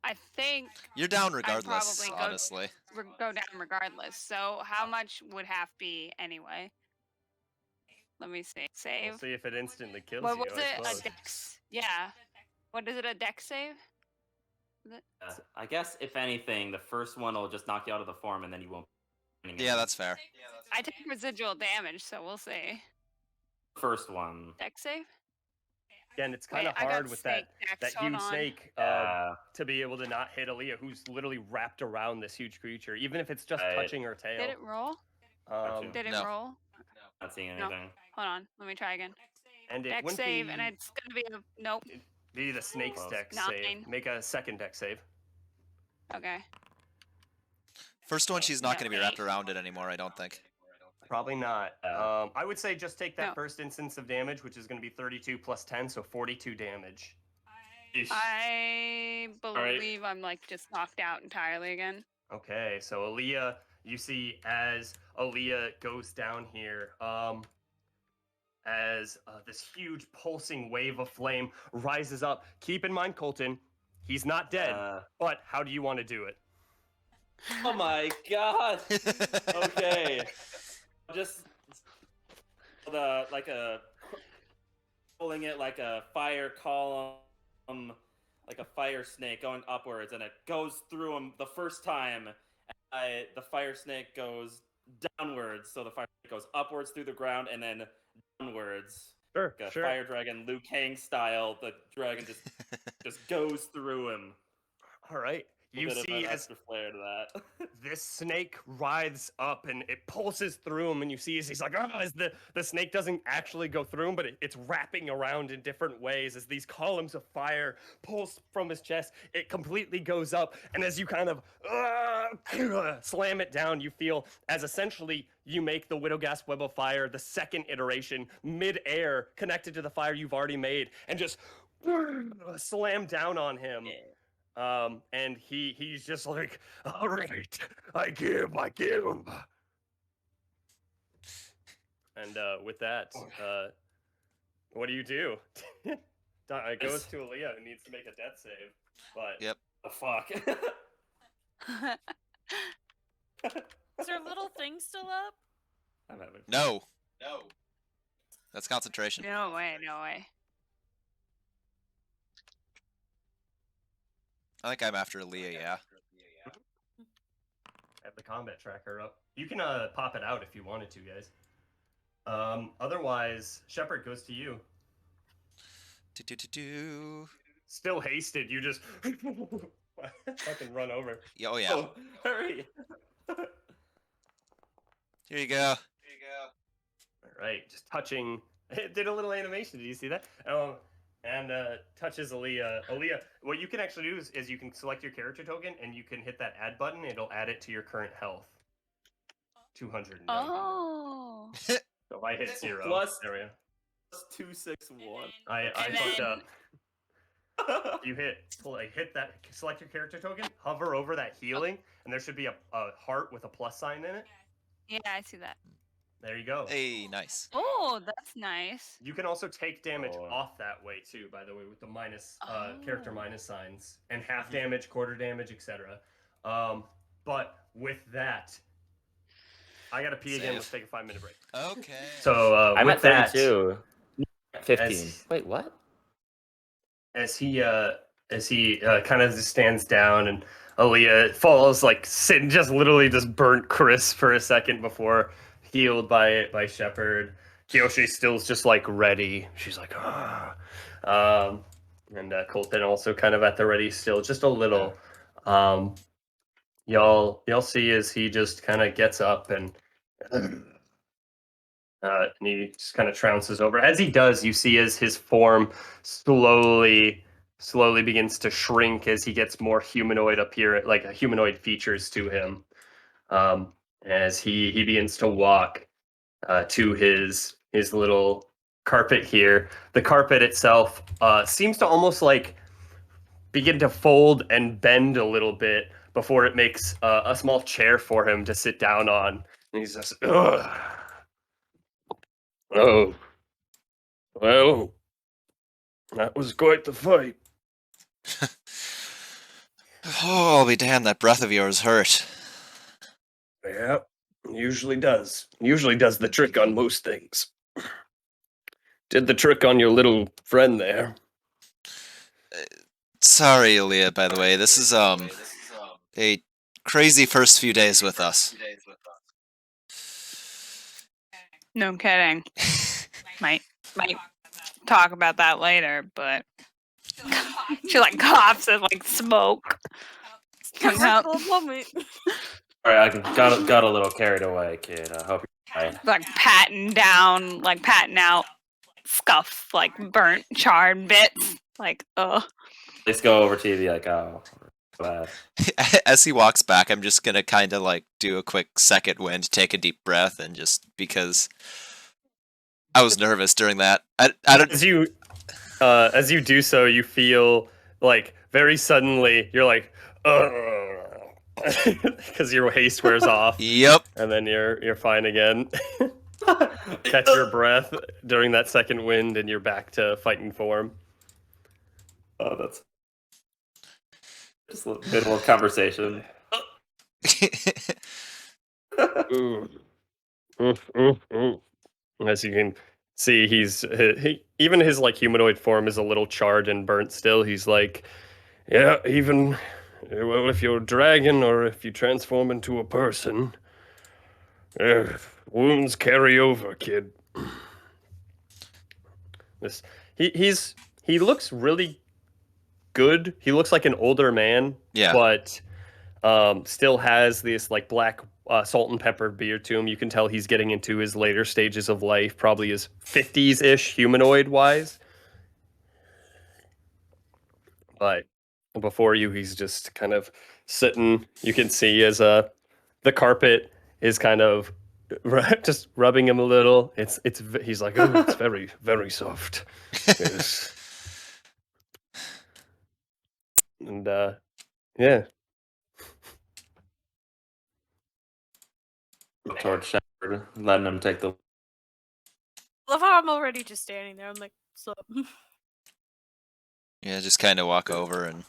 I think You're down I'd regardless, probably honestly. go down regardless. So how much would half be anyway? Let me see. Save. We'll see if it instantly kills What you. was I it? suppose. A dex? Yeah. What is it? A dex save? I guess if anything, the first one will just knock you out of the form, and then you won't. Yeah, that's fair. I take residual damage, so we'll see. First one. Dex save? Again, it's Wait, kind of I got hard with that snake dex, hold huge on. snake Yeah. to be able to not hit Aaliyah, who's literally wrapped around this huge creature, even if it's just Right. touching her tail. Did it roll? Did it No. roll? Not seeing No. anything. Hold on. Let me try again. And it Dex wouldn't save, be, and it's gonna be a nope. be the snake's Close. dex 9. save. Make a second dex save. Okay. First one, she's not No, going to be wrapped around it anymore, I don't think. Probably not. I would say just take that No. first instance of damage, which is going to be 32 plus 10, so 42 damage. I right. believe I'm like just knocked out entirely again. Okay, so Aaliyah, you see as Aaliyah goes down here, as this huge pulsing wave of flame rises up. Keep in mind, Colton, he's not dead, but how do you want to do it? Oh my god. Okay. Just pulling it like a fire column, like a fire snake going upwards, and it goes through him the first time. The fire snake goes downwards, so the fire snake goes upwards through the ground and then downwards. Sure, Like a sure. fire dragon, Liu Kang style. The dragon just goes through him. All right. You Bit of see an as extra flair to that. this snake writhes up and it pulses through him, and you see as he's like, as the snake doesn't actually go through him, but it's wrapping around in different ways as these columns of fire pulse from his chest. It completely goes up, and as you kind of slam it down, you feel as essentially you make the Widowgas Web of Fire, the second iteration, mid-air, connected to the fire you've already made, and just slam down on him. And he's just like, all right, I give. And with that, what do you do? It goes to Aaliyah, who needs to make a death save. But Yep. Oh, fuck. Is her little thing still up? I'm having No. That's concentration. No way, no way. I think I'm after Aaliyah, yeah. have the combat tracker up. You can pop it out if you wanted to, guys. Otherwise, Shepard goes to you. Still hasted, you just fucking run over. Oh yeah. Oh, hurry! Here you go. All right, just touching. It did a little animation. Did you see that? And touches Aaliyah. Aaliyah, what you can actually do is you can select your character token and you can hit that add button. It'll add it to your current health. 200. Oh. So I hit 0. Plus- There we go. 261. I And fucked then- up. You hit that. Select your character token. Hover over that healing, and there should be a heart with a plus sign in it. Yeah, I see that. There you go. Hey, nice. Oh, that's nice. You can also take damage Oh. off that way too, by the way, with the minus character Oh. minus signs and half damage, quarter damage, etc. But with that, I gotta pee again. Save. Let's take a 5-minute break. Okay. So I'm with at that, 32. 15. As- Wait, what? as he kind of just stands down and Aaliyah falls just literally just burnt crisp for a second before healed by Shepard. Kiyoshi's still just ready. She's like, and Colton also kind of at the ready still, just a little. Y'all see as he just kind of gets up and he just kind of trounces over. As he does, you see as his form slowly begins to shrink as he gets more humanoid humanoid features to him. As he begins to walk to his little carpet here. The carpet itself seems to almost like begin to fold and bend a little bit before it makes a small chair for him to sit down on. And he's just, ugh. Oh, well, that was quite the fight. Oh, I'll be damned, that breath of yours hurt. Yeah, usually does. Usually does the trick on most things. Did the trick on your little friend there. Sorry, Aaliyah, by the way. This is a crazy first few days with us. No kidding. Might talk about that later, but she like coughs and like smoke comes out. Cool moment. All right, I got a little carried away, kid. I hope you're right. Like patting out scuff, like burnt, charred bits. Like, ugh. Let's go over to you and be like, oh, glad. As he walks back, I'm just gonna kind of like do a quick second wind, take a deep breath, and just because I was nervous during that. I don't. As you do so, you feel like very suddenly you're like, because your haste wears off, Yep. and then you're fine again. Catch your breath during that second wind, and you're back to fighting form. Oh, that's just a middle of conversation. As you can see, even his like humanoid form is a little charred and burnt still. He's like, yeah, even well, if you're a dragon or if you transform into a person, wounds carry over, kid. He looks really good. He looks like an older man, Yeah. but still has this like black salt and pepper beard to him. You can tell he's getting into his later stages of life, probably his 50s-ish humanoid wise. But before you, he's just kind of sitting. You can see as the carpet is kind of just rubbing him a little. He's like, oh, it's very, very soft. Yes. And yeah. Towards Shepard, letting him take the. Love how I'm already just standing there. I'm like, so. Yeah, just kind of walk over and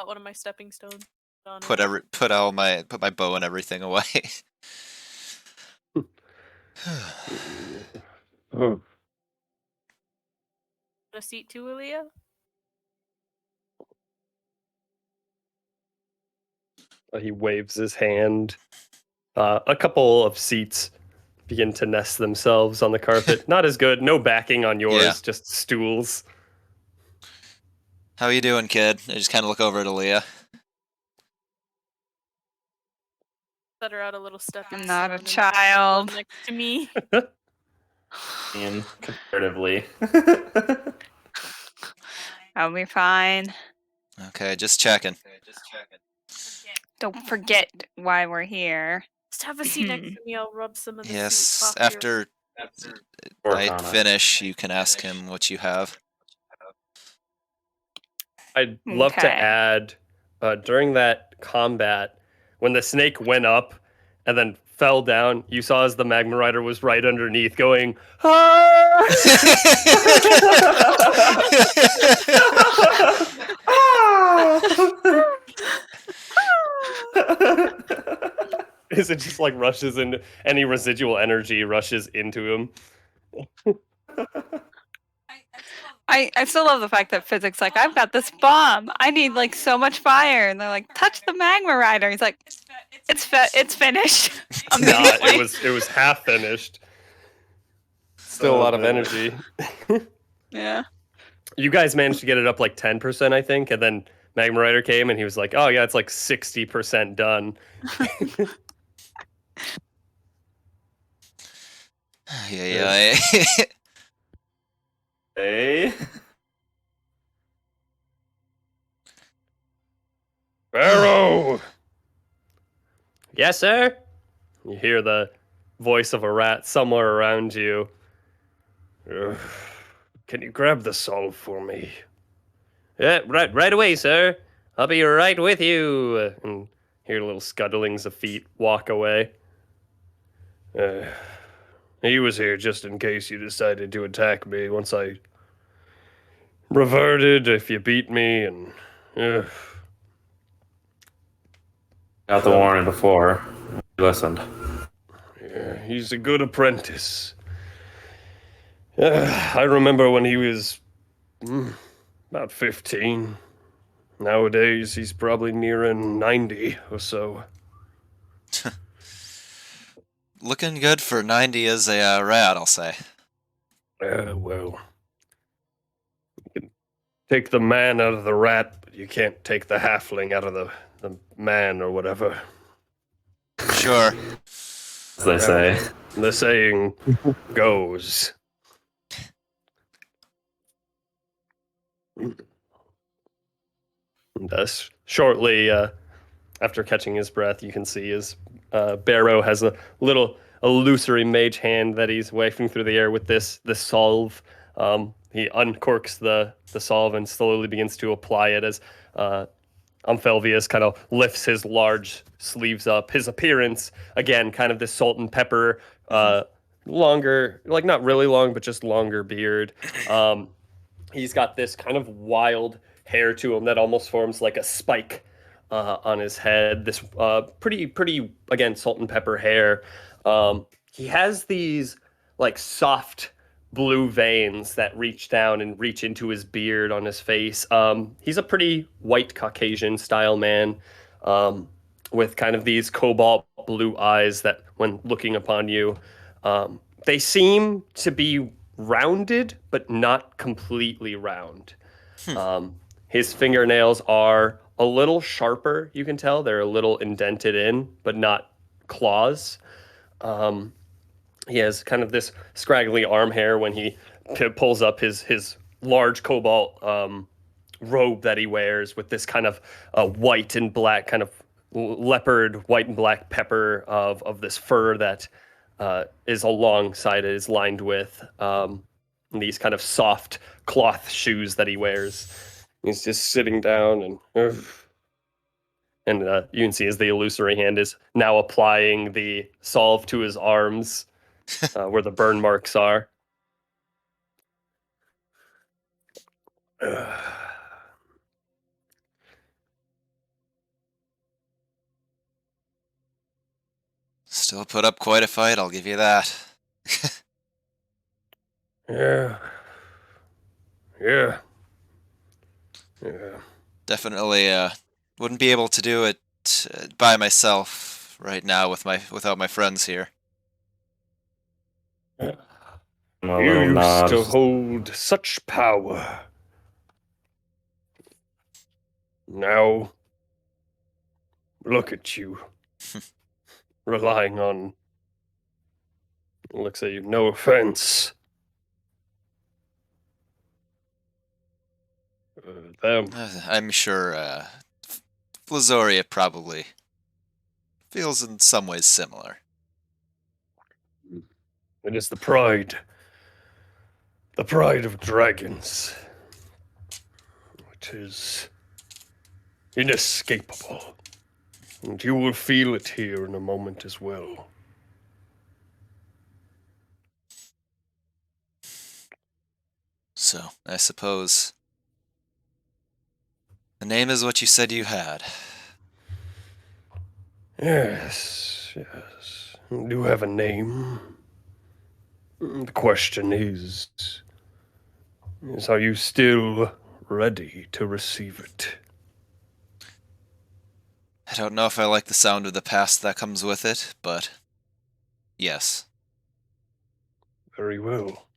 One of my stepping stones. On put my bow and everything away. a seat too, Aaliyah. He waves his hand. A couple of seats begin to nest themselves on the carpet. Not as good. No backing on yours, Yeah. just stools. How you doing, kid? I just kind of look over at Aaliyah. Set her out a little stepping I'm not a stone and child. one next to me. And comparatively. I'll be fine. Okay, just checking. Don't forget why we're here. Just have a seat next to me. I'll rub some of the Yes, soup off after Work I on it. finish, you can ask him what you have. I'd love to Okay. add, during that combat, when the snake went up and then fell down, you saw as the Magma Rider was right underneath going, ah! Is it just like rushes into any residual energy rushes into him? I still love the fact that physics like I've got this bomb. I need like so much fire, and they're like, touch the magma rider. He's like, it's finished. Nah, it was half finished. Still a lot of energy. Yeah. You guys managed to get it up like 10%, I think, and then Magma Rider came and he was like, "Oh yeah, it's like 60% done." Yeah. Hey. Pharaoh! Yes, sir? You hear the voice of a rat somewhere around you. Can you grab the solve for me? Yeah, right away, sir. I'll be right with you. And hear little scuttlings of feet walk away. He was here just in case you decided to attack me once I reverted, if you beat me, and... Got the warning before. You listened. Yeah, he's a good apprentice. I remember when he was about 15. Nowadays, he's probably nearing 90 or so. Looking good for 90 as a rat, I'll say. Well, you can take the man out of the rat, but you can't take the halfling out of the man or whatever. Sure. As they say. The saying goes. Thus, shortly after catching his breath, you can see his Barrow has a little illusory mage hand that he's wafting through the air with this solve. He uncorks the solve and slowly begins to apply it as Omphelvius kind of lifts his large sleeves up. His appearance, again, kind of this salt and pepper, longer, like not really long, but just longer beard. He's got this kind of wild hair to him that almost forms like a spike on his head. This pretty again salt and pepper hair. He has these like soft blue veins that reach down and reach into his beard on his face. He's a pretty white Caucasian style man with kind of these cobalt blue eyes that, when looking upon you, they seem to be rounded, but not completely round. His fingernails are a little sharper, you can tell. They're a little indented in, but not claws. He has kind of this scraggly arm hair when he pulls up his large cobalt robe that he wears with this kind of white and black kind of leopard white and black pepper of this fur that is alongside it, is lined with these kind of soft cloth shoes that he wears. He's just sitting down and you can see as the illusory hand is now applying the solve to his arms where the burn marks are. Still put up quite a fight, I'll give you that. Yeah. Definitely wouldn't be able to do it by myself right now without my friends here. A You little used nod. to hold such power. Now, look at you. Relying on, looks at you, no offense. Them. I'm sure Flazoria probably feels in some ways similar. It is the pride of dragons. It is inescapable. And you will feel it here in a moment as well. So, I suppose the name is what you said you had. Yes. You do have a name. The question is are you still ready to receive it? I don't know if I like the sound of the past that comes with it, but yes. Very well.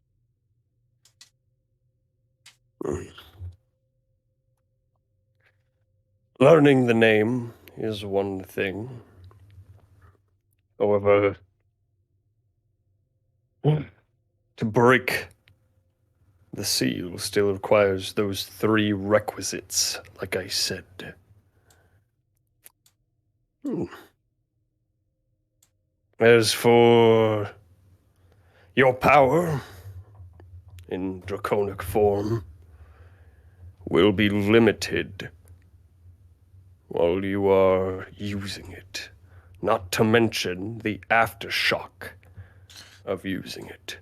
Learning the name is one thing. However, to break the seal still requires those 3 requisites, like I said. As for your power in draconic form, will be limited while you are using it. Not to mention the aftershock of using it.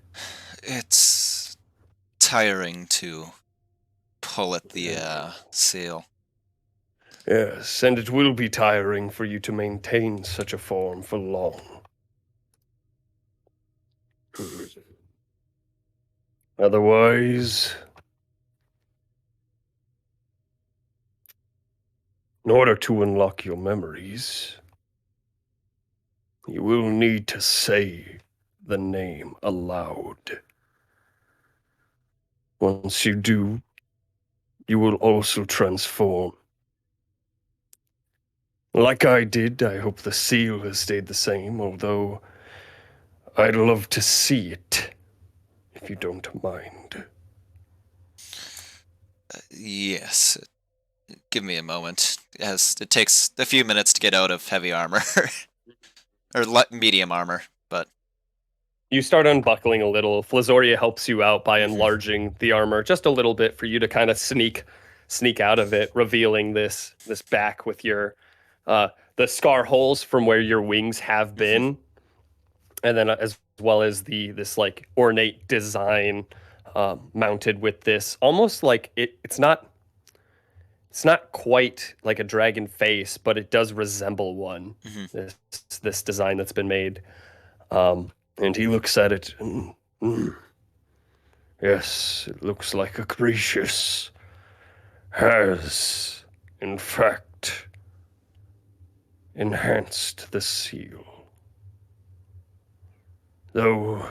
It's tiring to pull at the seal. Yes, and it will be tiring for you to maintain such a form for long. Otherwise, in order to unlock your memories, you will need to say the name aloud. Once you do, you will also transform. Like I did, I hope the seal has stayed the same, although I'd love to see it, if you don't mind. Yes. Give me a moment. As it takes a few minutes to get out of heavy armor. Or medium armor, but... You start unbuckling a little. Flazoria helps you out by enlarging the armor just a little bit for you to kind of sneak out of it, revealing this back with your the scar holes from where your wings have been, and then as well as this like ornate design mounted with this almost like it's not quite like a dragon face, but it does resemble one. This design that's been made. And he looks at it and, yes, it looks like a Grecius has, in fact, enhanced the seal. Though,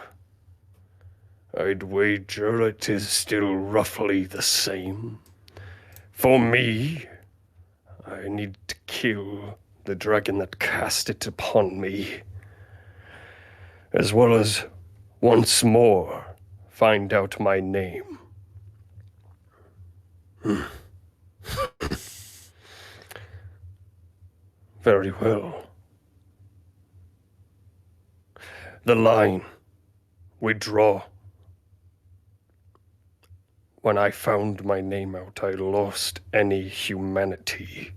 I'd wager it is still roughly the same. For me, I need to kill the dragon that cast it upon me, as well as once more find out my name. Very well. The line we draw. When I found my name out, I lost any humanity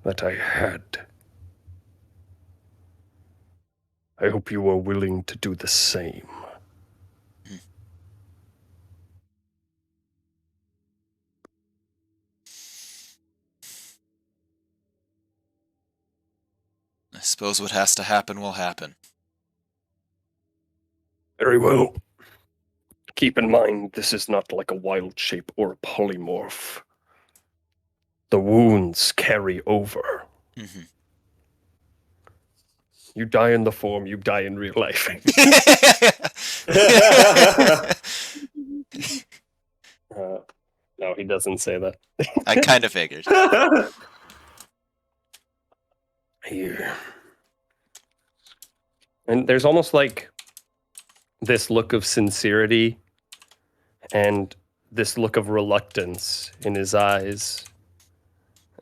that I had. I hope you are willing to do the same. I suppose what has to happen will happen. Very well. Keep in mind, this is not like a wild shape or a polymorph. The wounds carry over. You die in the form, you die in real life. No, he doesn't say that. I kind of figured. Here. And there's almost like this look of sincerity and this look of reluctance in his eyes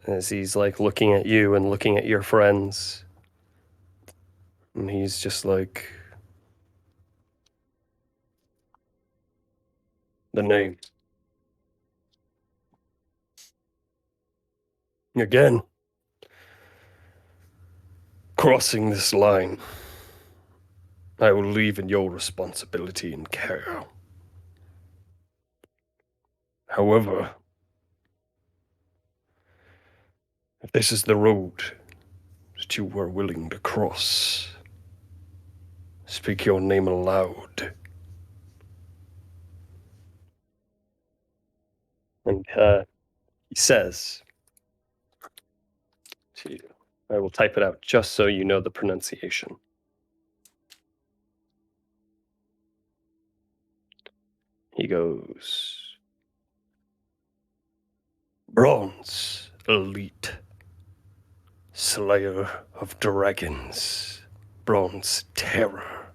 as he's like looking at you and looking at your friends. And he's just like, the name. Again, crossing this line, I will leave in your responsibility and care. However, if this is the road that you were willing to cross, speak your name aloud. And he says to you, I will type it out just so you know the pronunciation. He goes, Bronze Elite, Slayer of Dragons, Bronze Terror,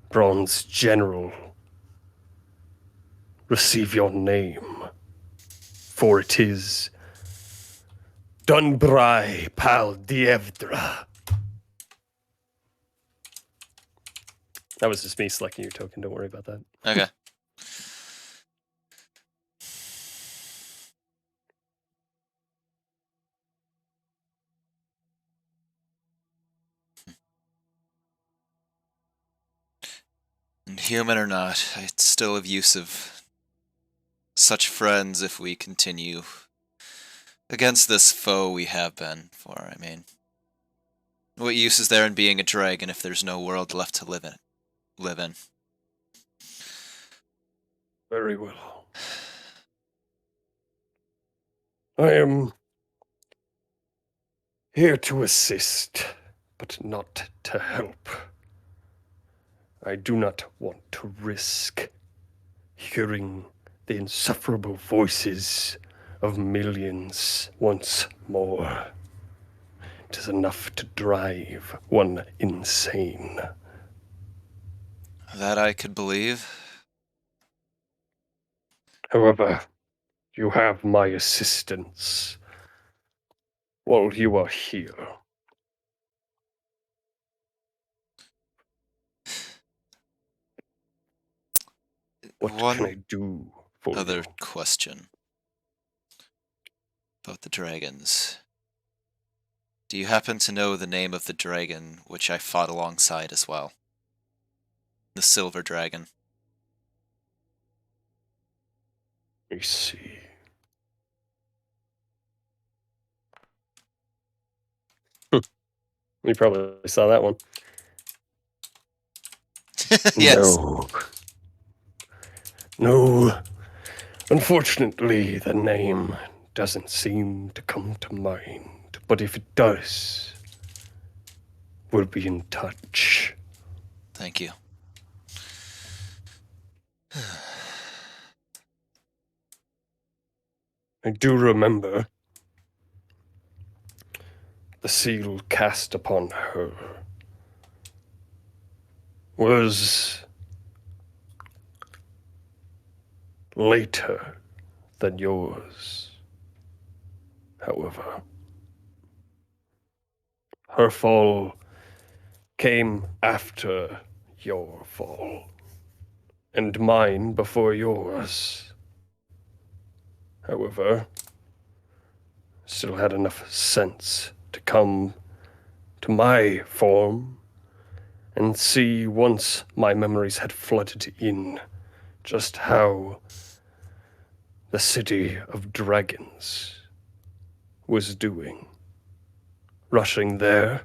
Bronze General, receive your name, for it is Dunbrai Pal Dievdra, That was just me selecting your token. Don't worry about that. Okay. And human or not, I'd still have use of such friends if we continue against this foe we have been for. I mean, what use is there in being a dragon if there's no world left to live in? Very well. I am here to assist, but not to help. I do not want to risk hearing the insufferable voices of millions once more. It is enough to drive one insane. That I could believe. However, you have my assistance while you are here. What can I One do for other you? question about the dragons. Do you happen to know the name of the dragon which I fought alongside as well? The silver dragon. Let me see. You probably saw that one. Yes. No. No. Unfortunately, the name doesn't seem to come to mind. But if it does, we'll be in touch. Thank you. I do remember the seal cast upon her was later than yours. However, her fall came after your fall, and mine before yours. However, still had enough sense to come to my form and see, once my memories had flooded in, just how the city of dragons was doing. Rushing there,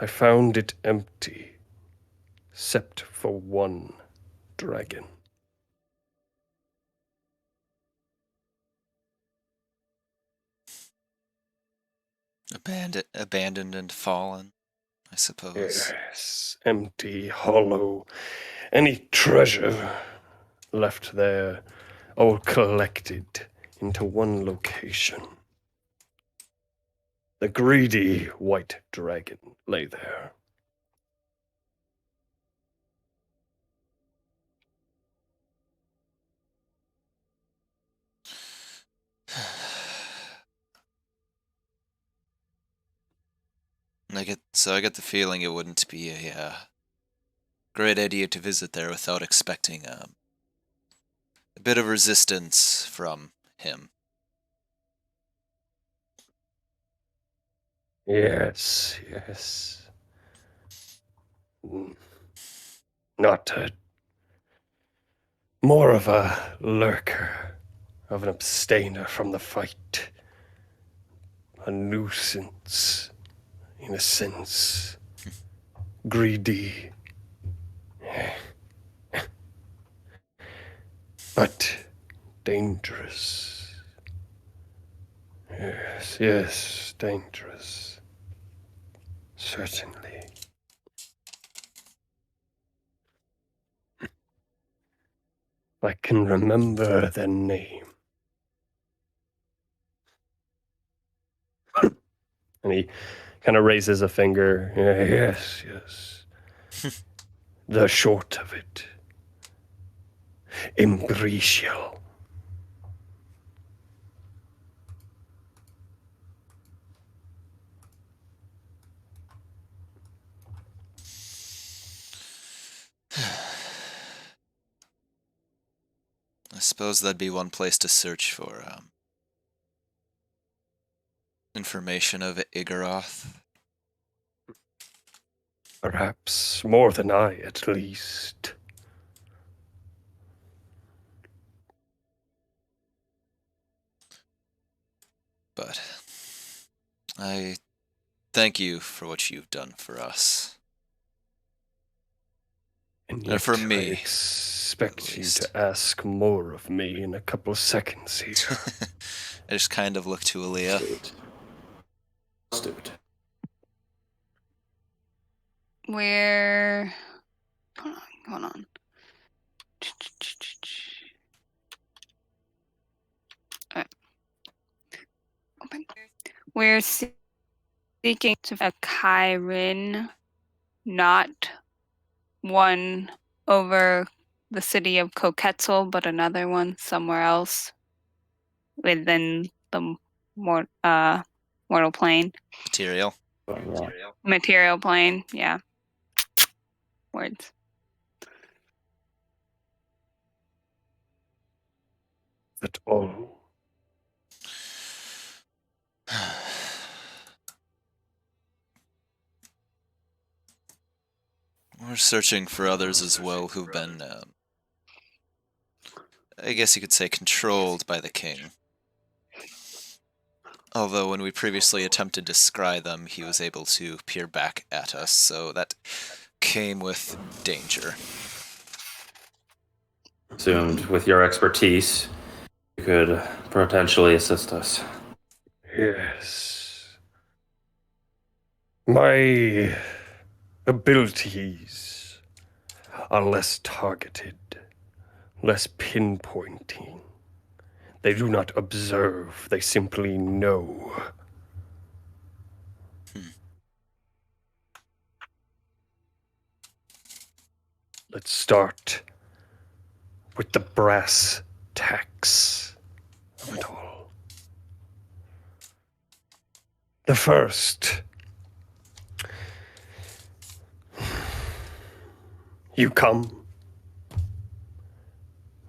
I found it empty, except for one dragon. Abandoned and fallen, I suppose. Yes, empty, hollow. Any treasure left there, all collected into one location. The greedy white dragon lay there. I get the feeling it wouldn't be a great idea to visit there without expecting a bit of resistance from him. Yes, yes. Not a... More of a lurker, of an abstainer from the fight. A nuisance, in a sense. Greedy. But dangerous. Yes, yes, dangerous. Certainly. I can remember their name. And he kind of raises a finger. Yes, yes. The short of it. Imbricial. I suppose that'd be one place to search for information of Igoroth. Perhaps more than I, at least. But I thank you for what you've done for us. And And for yet me, I expect you least. to ask more of me in a couple of seconds here. I just kind of look to Aaliyah. Let's do it. We're hold on. Open. We're seeking to a Kyrin, not one over the city of Koketzel, but another one somewhere else within the mortal plane. Material. Material plane, yeah. Words. At all. We're searching for others as well who've been, I guess you could say, controlled by the king. Although when we previously attempted to scry them, he was able to peer back at us, so that came with danger. Assumed with your expertise, you could potentially assist us. Yes. My abilities are less targeted, less pinpointing. They do not observe, they simply know. Let's start with the brass tacks of it all. The first. You come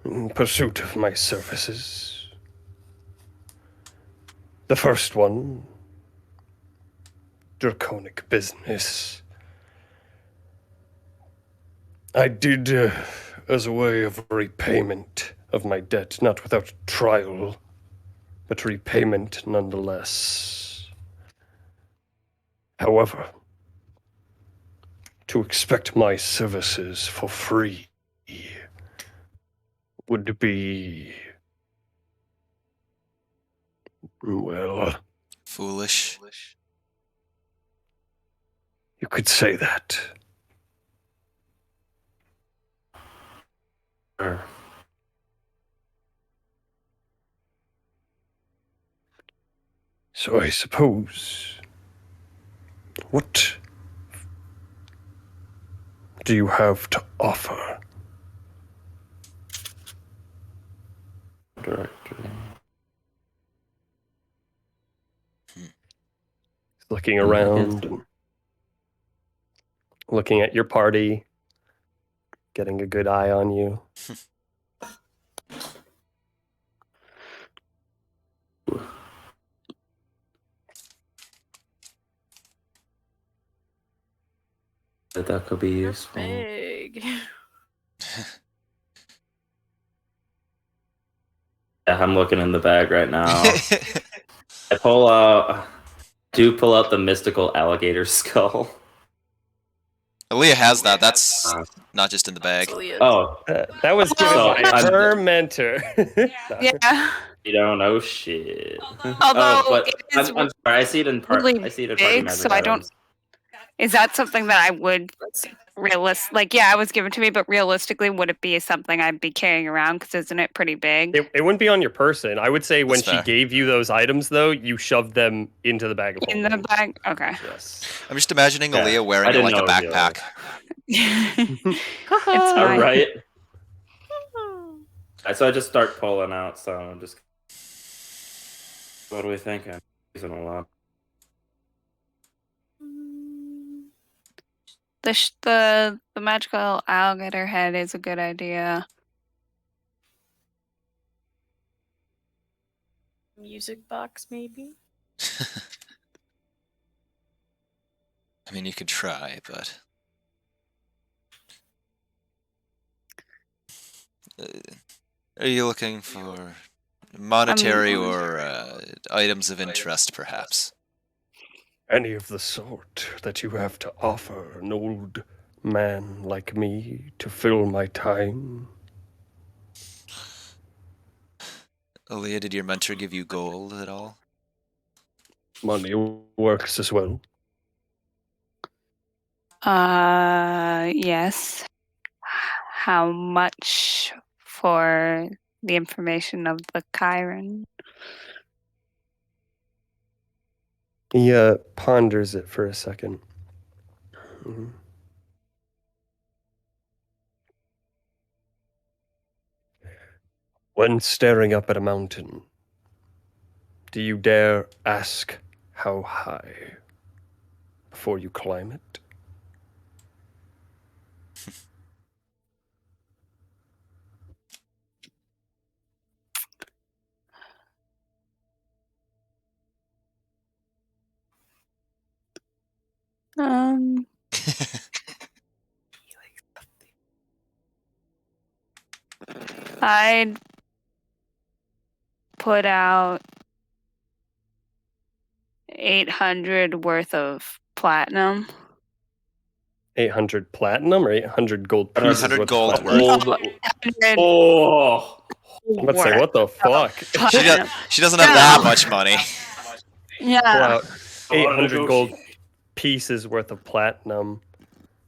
in pursuit of my services. The first one, draconic business. I did as a way of repayment of my debt, not without trial, but repayment nonetheless. However, to expect my services for free would be, well, Foolish. you could say that. Sure. So I suppose, what do you have to offer? Directory. Looking around and looking at your party, getting a good eye on you. That could be You're useful. big. Yeah, I'm looking in the bag right now. I pull out the mystical alligator skull. Aaliyah has that. That's not just in the bag. Absolutely. Oh, That was given So, by I'm- her mentor. Yeah. you don't know shit. Although but it is I'm sorry. I see it in really I see it in party big, magic so I don't. items. Is that something that I would like? Yeah, it was given to me, but realistically, would it be something I'd be carrying around? Because isn't it pretty big? It wouldn't be on your person. I would say when That's she fair. gave you those items, though, you shoved them into the bag of In the holding. bag? Okay. Yes. I'm just imagining Yeah, Aaliyah I wearing it didn't like a know it was backpack. It's All fine. right. So I just start pulling out. So I'm just. What do we think? I'm using a lot. The magical alligator head is a good idea. Music box, maybe? I mean, you could try, but are you looking for monetary or items of interest, perhaps? Any of the sort that you have to offer an old man like me to fill my time? Aaliyah, did your mentor give you gold at all? Money works as well. Yes. How much for the information of the Chiron? He ponders it for a second. Mhm. When staring up at a mountain, do you dare ask how high before you climb it? I'd put out 800 worth of platinum. 800 platinum or 800 gold pieces 800 worth of gold platinum? worth. No, 800 Oh, I'm about to say, worth what the fuck? She, platinum. she doesn't have that much money. Pull Yeah. out I wanna 800 gold negotiate. pieces worth of platinum.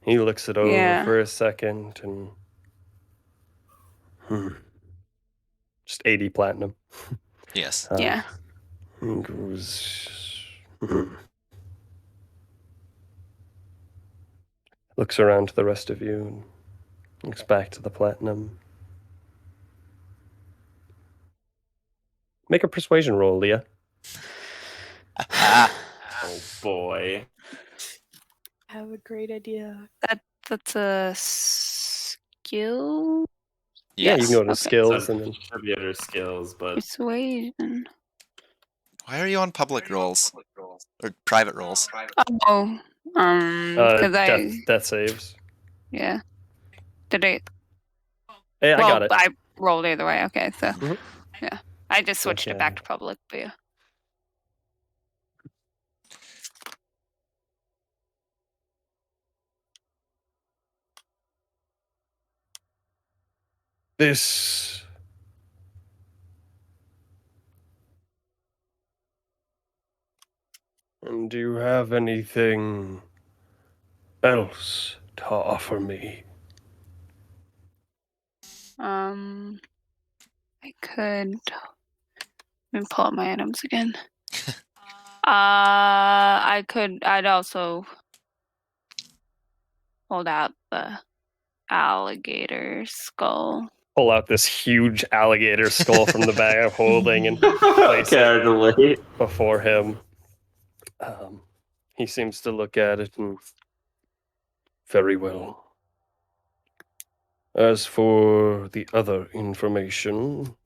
He looks it over Yeah. for a second and just 80 platinum. Yes. Yeah. He goes, looks around to the rest of you and looks back to the platinum. Make a persuasion roll, Leah. Ah, Oh boy. I have a great idea. That's a skill Yeah, you yes. can go to Okay. skills and then Should be under skills, but persuasion. Why are you on public rolls? Or private rolls? Oh, because death saves. yeah. Did I? Hey, I Well, got it. I rolled either way. Okay, so Mhm. yeah, I just switched Okay. it back to public. But yeah. This and do you have anything else to offer me? I could. Let me pull up my items again. I'd also hold out the alligator skull. Pull out this huge alligator skull from the bag I'm holding and place it casually. before him. He seems to look at it and very well. As for the other information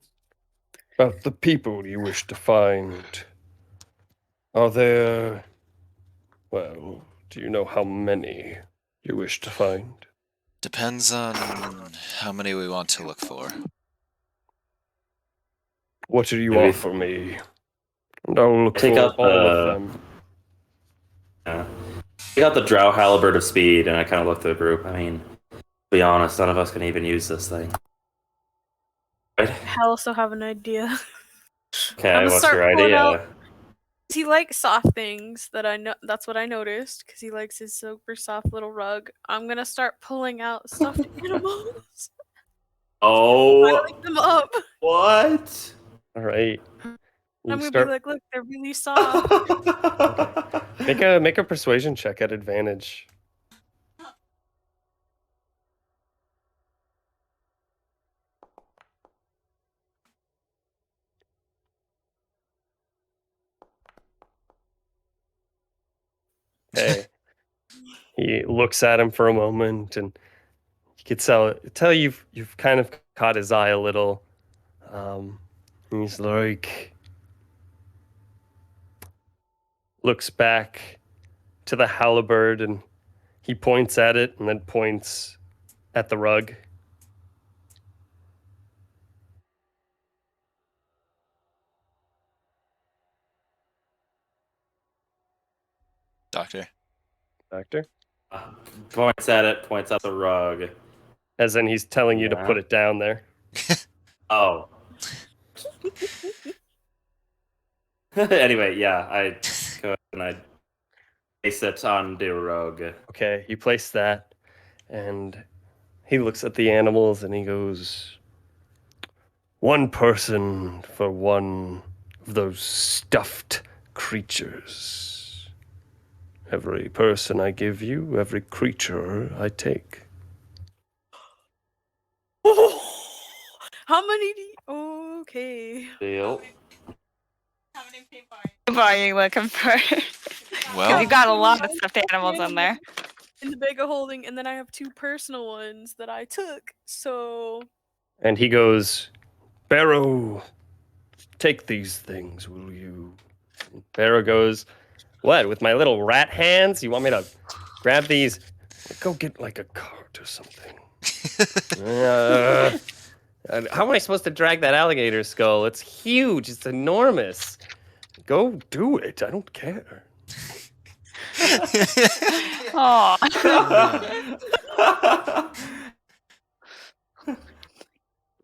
about the people you wish to find, are there, well, do you know how many you wish to find? Depends on how many we want to look for. What do you Maybe offer me? And I'll look Take for out all of the- them. Yeah. We got the drow halberd of speed, and I kind of looked at the group. I mean, to be honest, none of us can even use this thing. Right? I also have an idea. Okay, I'ma what's start your pulling idea? out- He likes soft things that I know. That's what I noticed because he likes his super soft little rug. I'm gonna start pulling out stuffed animals, Oh, piling them up. what? All right. You I'm gonna start be like, look, they're really soft. make a persuasion check at advantage. Okay. He looks at him for a moment, and you could tell you've kind of caught his eye a little. And he's like, looks back to the halberd and he points at it and then points at the rug. Doctor. Doctor? Points at it, points at the rug. As in he's telling you to Yeah. put it down there. Oh. Anyway, yeah, I go and I place it on the rug. Okay, you place that, and he looks at the animals and he goes, "One person for one of those stuffed creatures. Every person I give you, every creature I take." How many? Okay. Deal. What are you looking for? Well, You got a lot of stuffed animals in there. In the bag of holding, and then I have 2 personal ones that I took. So And he goes, "Barrow, take these things, will you?" Barrow goes, "What, with my little rat hands? You want me to grab these? Go get like a cart or something." How am I supposed to drag that alligator skull? It's huge. It's enormous. Go do it. I don't care. Oh.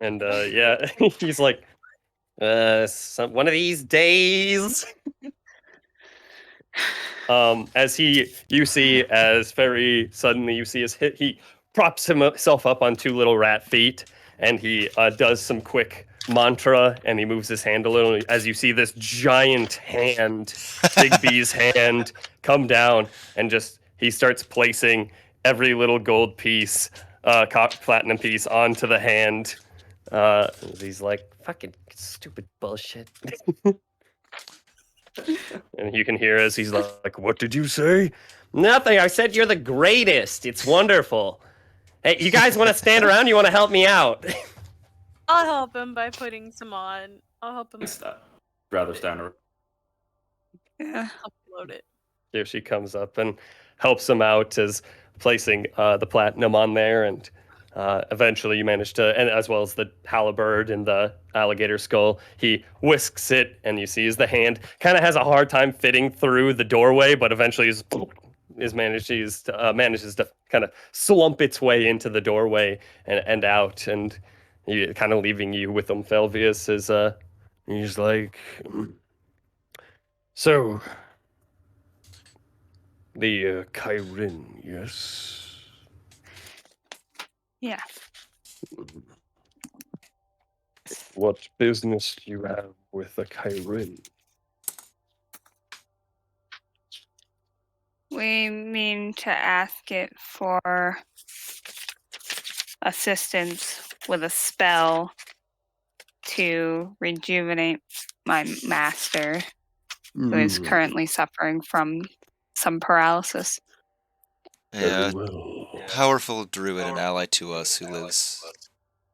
And yeah, he's like, one of these days. As you see, as very suddenly you see he props himself up on 2 little rat feet, and he does some quick mantra, and he moves his hand a little. As you see this giant hand, Bigby's hand, come down, and he starts placing every little gold piece, platinum piece onto the hand. He's like, "Fucking stupid bullshit." And you can hear as he's like, "What did you say?" "Nothing. I said you're the greatest. It's wonderful. Hey, you guys want to stand around? You want to help me out?" I'll help him by putting some on. I'll help him Rather stand around. Yeah. upload it. Here she comes up and helps him out as placing the platinum on there, and eventually you manage to, and as well as the halberd and the alligator skull, he whisks it, and you see as the hand kind of has a hard time fitting through the doorway, but eventually manages to kind of slump its way into the doorway and out, and kind of leaving you with Omphelvius as he's like, "So, the Kyrin, yes?" Yeah. "What business do you have with the Kyrin?" We mean to ask it for assistance with a spell to rejuvenate my master, who is currently suffering from some paralysis. yeah, Very well. powerful druid and ally to us who lives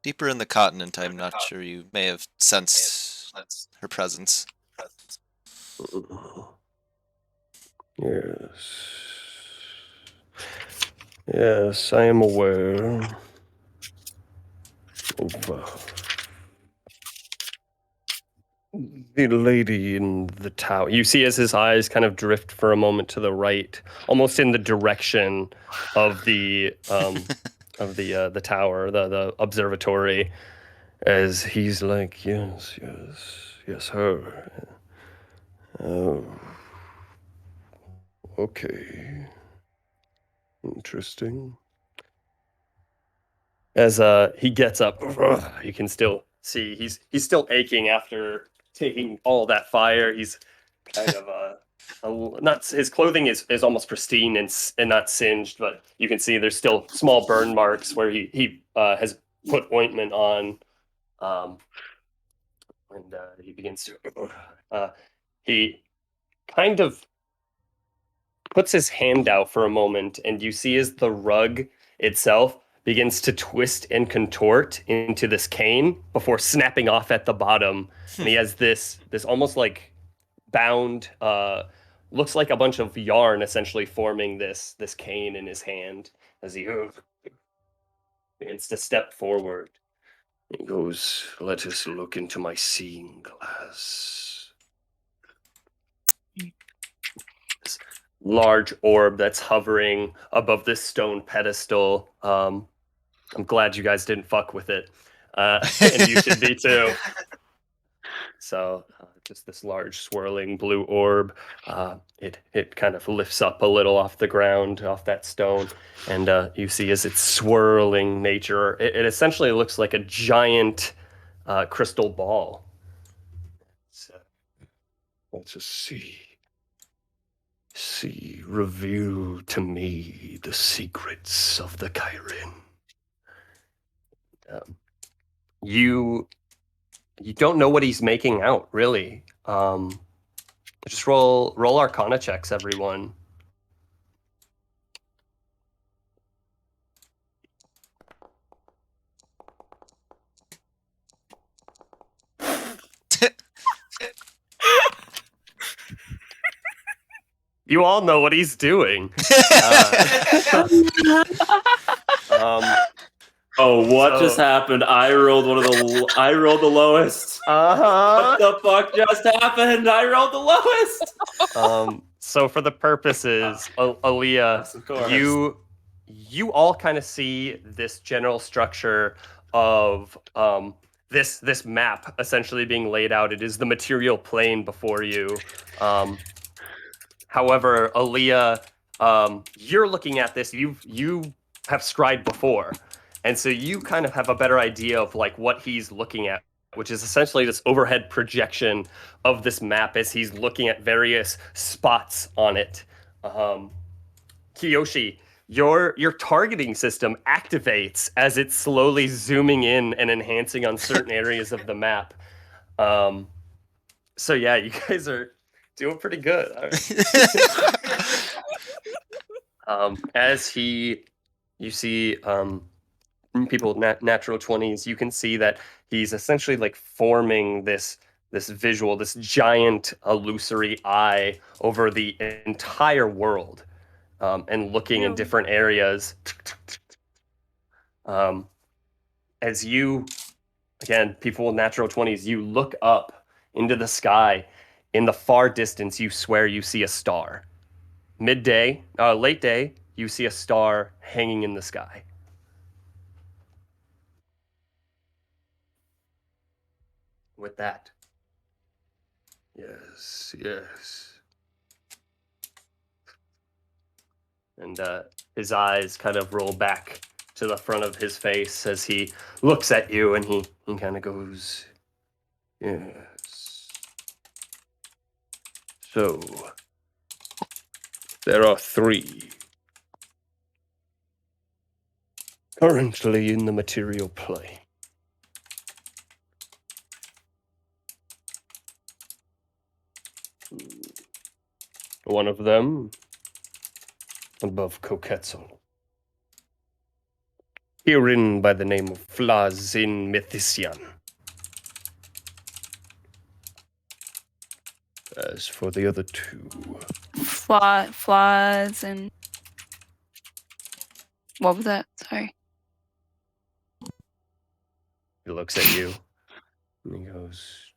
deeper in the continent. I'm not sure you may have sensed her presence. Yes. Yes, I am aware of the lady in the tower. You see as his eyes kind of drift for a moment to the right, almost in the direction of the tower, the observatory, as he's like, yes, her. Oh, okay. Interesting. As he gets up, you can still see he's still aching after taking all that fire. He's kind of not, his clothing is almost pristine and not singed, but you can see there's still small burn marks where he has put ointment on, and he begins to he kind of puts his hand out for a moment, and you see as the rug itself begins to twist and contort into this cane before snapping off at the bottom. And he has this almost like bound looks like a bunch of yarn essentially forming this cane in his hand as he begins to step forward. He goes, "Let us look into my seeing glass." This large orb that's hovering above this stone pedestal. I'm glad you guys didn't fuck with it, and you should be too. So just this large swirling blue orb. It kind of lifts up a little off the ground, off that stone, and you see as its swirling nature, it essentially looks like a giant crystal ball. So, Let us see. See, reveal to me the secrets of the Kyrin. you don't know what he's making out, really. Just roll Arcana checks, everyone. You all know what he's doing. Oh, what just So- happened? I rolled I rolled the lowest. Uh-huh. What the fuck just happened? I rolled the lowest. So for the purposes, Aaliyah, Yes, of course. you all kind of see this general structure of this map essentially being laid out. It is the material plane before you. However, Aaliyah, you're looking at this. You have scryed before, and so you kind of have a better idea of like what he's looking at, which is essentially this overhead projection of this map as he's looking at various spots on it. Kiyoshi, your targeting system activates as it's slowly zooming in and enhancing on certain areas of the map. So yeah, you guys are doing pretty good. All right. As you see people natural 20s, you can see that he's essentially like forming this visual, this giant illusory eye over the entire world, and looking in Yeah. different areas. As you, again, people with natural 20s, you look up into the sky. In the far distance, you swear you see a star. Late day, you see a star hanging in the sky. With that, Yes. and his eyes kind of roll back to the front of his face as he looks at you, and he kind of goes, Yes. So, there are 3 currently in the material plane. One of them above Koketzel. Herein by the name of Flazin Mythician. As for the other 2, Flaws and what was that? Sorry. he looks at you. and he goes,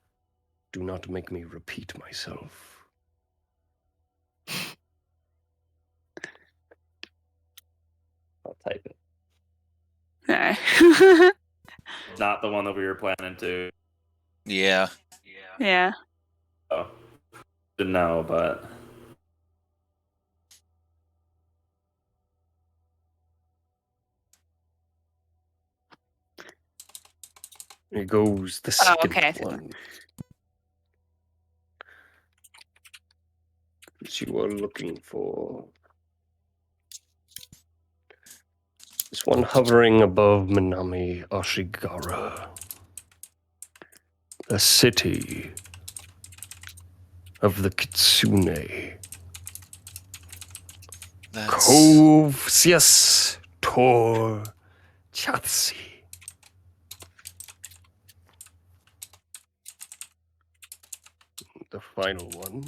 "Do not make me repeat myself." I'll type it. Nah. Not the one that we were planning to. Yeah. Yeah. Oh, didn't know, but Here goes the Oh, second okay, I see that. one. That you are looking for. This one hovering above Minami Ashigara. The city of the Kitsune. That's Kovsias Tor Chatsi. The final one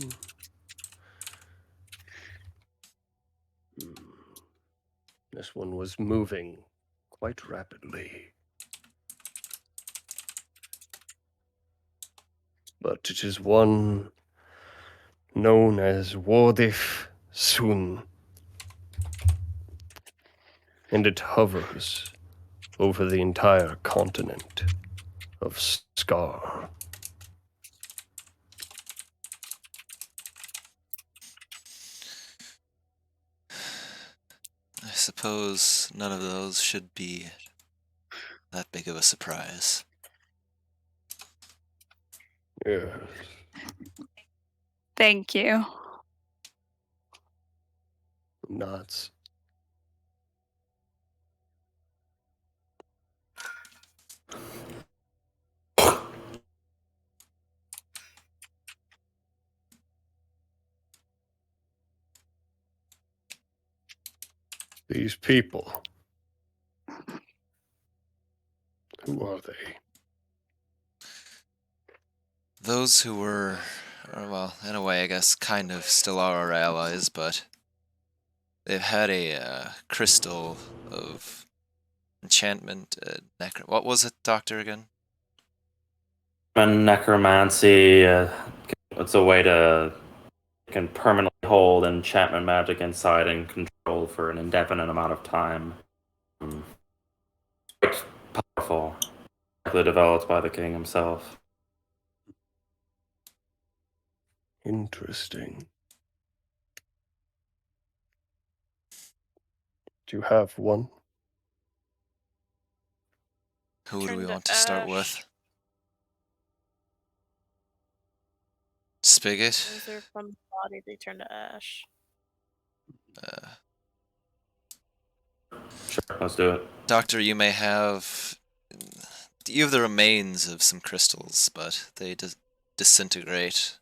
This one was moving quite rapidly. But it is one known as Wardif Sun, and it hovers over the entire continent of Scar. I suppose none of those should be that big of a surprise. Yes. Thank you. Nods. These people. Who are they? Those who were, well, in a way, I guess, kind of still are our allies, but they've had a crystal of enchantment. What was it, Doctor, again? And necromancy, it's a way to can permanently hold enchantment magic inside and control for an indefinite amount of time. Quite powerful, likely developed by the king himself. Interesting. Do you have one? Who do we Turn to want to start ash. with? Spigot? As they're from the body, they turn to ash. Sure, let's do it. Doctor, you may have... You have the remains of some crystals, but they disintegrate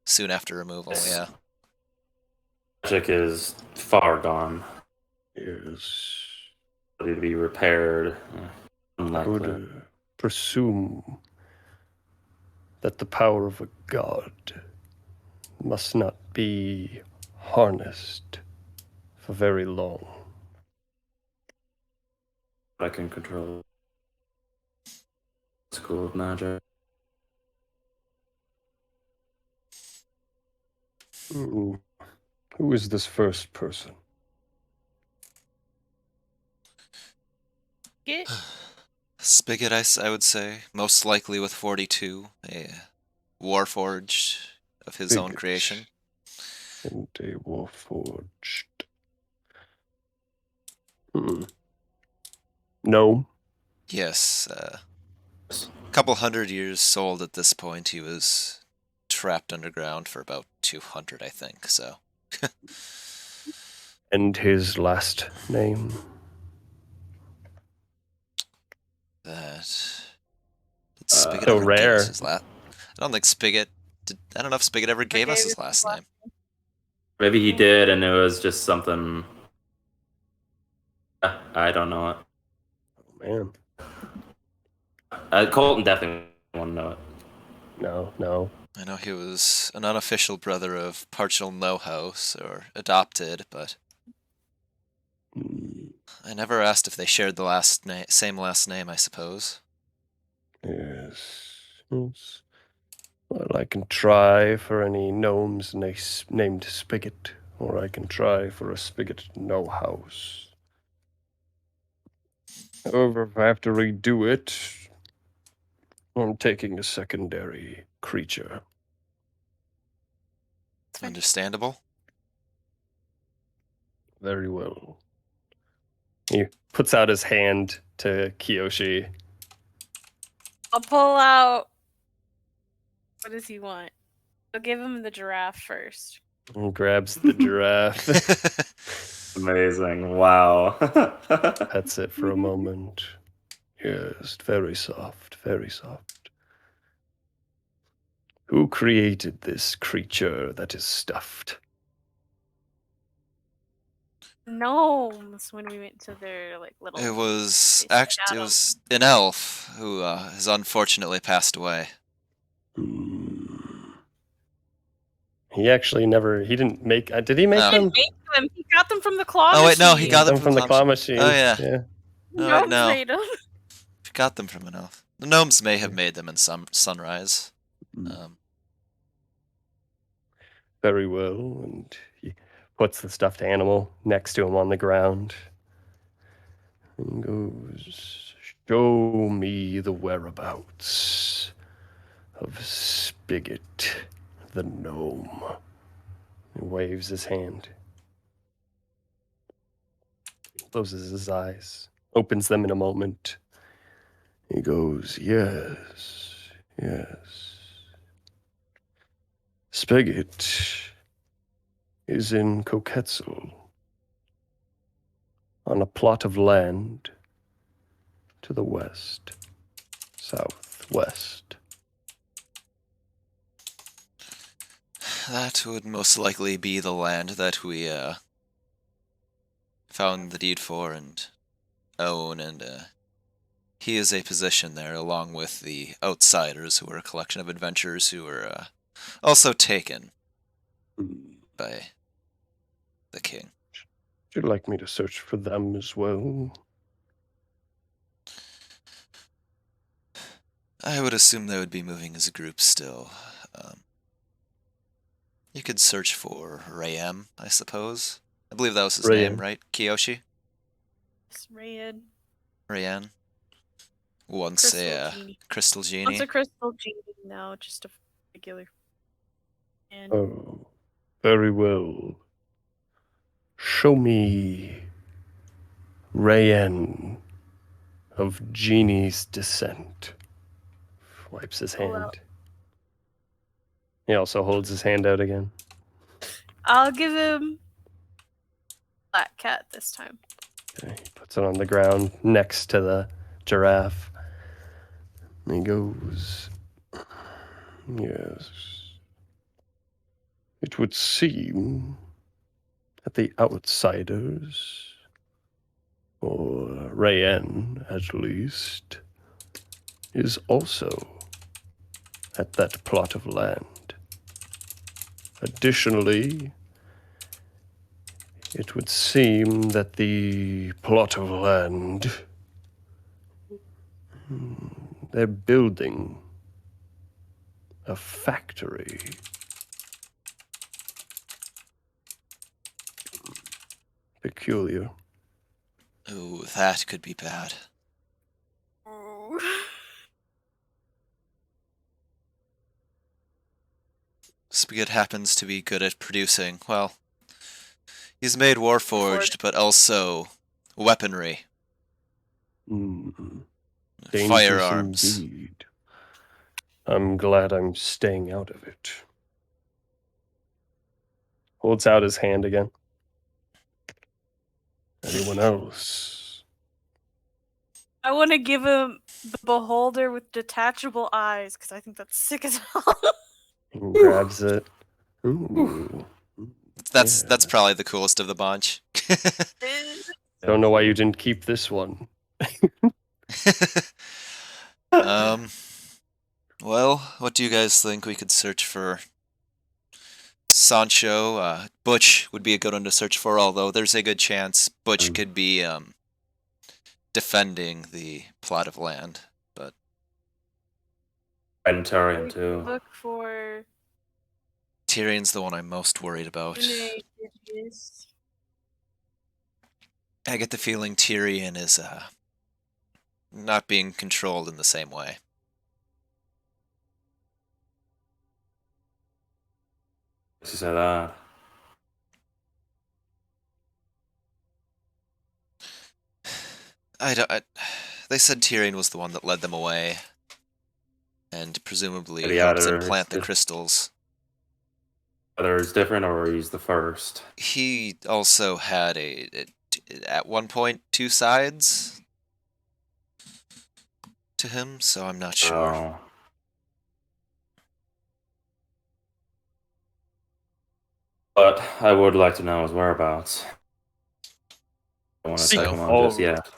soon after removal, yeah. Magic is far gone. Yes. Ready to be repaired. I Unlikely. would presume that the power of a god must not be harnessed for very long. I can control school of magic. Who is this first person? Get Spigot, I would say. Most likely with 42. A warforged of his own Spigot. creation. And a warforged. No. Yes, a couple 100 years old at this point. He was trapped underground for about 200, I think, so. And his last name? That... Did Spigot So ever give rare. us his last... I don't think Spigot... I don't know if Spigot ever gave us his last name. Maybe he did, and it was just something. I don't know it. Oh, man. Colton definitely want to know it. No. I know he was an unofficial brother of partial no house, or adopted, but I never asked if they shared the same last name, I suppose. Yes. Well, I can try for any gnomes named Spigot, or I can try for a Spigot no house. However, if I have to redo it, I'm taking a secondary creature. Understandable. Very well. He puts out his hand to Kiyoshi. I'll pull out. What does he want? I'll give him the giraffe first. And grabs the giraffe. Amazing. Wow. Pets it for a moment. Yes, very soft, very soft. Who created this creature that is stuffed? Gnomes when we went to their like little. It was they it skedaddled. was an elf who has unfortunately passed away. He actually never. He didn't make. Did he make Oh. He them? didn't make them. He got them from the claw Oh, wait, no, he machine. got them Them from the claw machine. Oh, yeah. Yeah. Oh, wait, Gnomes no. made them. Got them from an elf. The gnomes may have Yeah. made them in Sunrise. Very well. And he puts the stuffed animal next to him on the ground. And goes, "Show me the whereabouts of Spigot the gnome." He waves his hand. Closes his eyes. Opens them in a moment. He goes, "Yes, yes. Spigot is in Koketzel, on a plot of land to the west, southwest." That would most likely be the land that we found the deed for and own, and he is a position there along with the outsiders, who are a collection of adventurers who were also taken by the king. Would you like me to search for them as well? I would assume they would be moving as a group still. You could search for Rayem, I suppose. I believe that was his name, Rayan. right? Kiyoshi? It's red. Rayan? Once Crystal a genie. crystal genie. Once a crystal genie, now just a regular. And Oh, very well. Show me Rayan of Genie's descent. Wipes his Pull hand. out. He also holds his hand out again. I'll give him Black Cat this time. Okay, he puts it on the ground next to the giraffe. And he goes, "Yes. It would seem that the outsiders, or Rayen at least, is also at that plot of land. Additionally, it would seem that the plot of land, they're building a factory." Peculiar. Ooh, that could be bad. Ooh. Spigot happens to be good at producing, well, he's made Warforged, but also weaponry. Dangerous Firearms. indeed. I'm glad I'm staying out of it. Holds out his hand again. Anyone else? I want to give him the beholder with detachable eyes because I think that's sick as hell. He grabs it. Ooh. That's Yeah. probably the coolest of the bunch. Don't know why you didn't keep this one. Well, what do you guys think? We could search for Sancho. Butch would be a good one to search for, although there's a good chance Butch could be defending the plot of land. But And Turian too. Look for Tyrion's the one I'm most worried about. Digis. I get the feeling Tyrion is not being controlled in the same way. She said that. They said Tyrion was the one that led them away, and presumably Maybe helped either implant the it's crystals. Whether it's different or he's the first. He also had at one point 2 sides to him, so I'm not sure. Oh. But I would like to know his whereabouts. I don't want to Speak take him on all- just yet.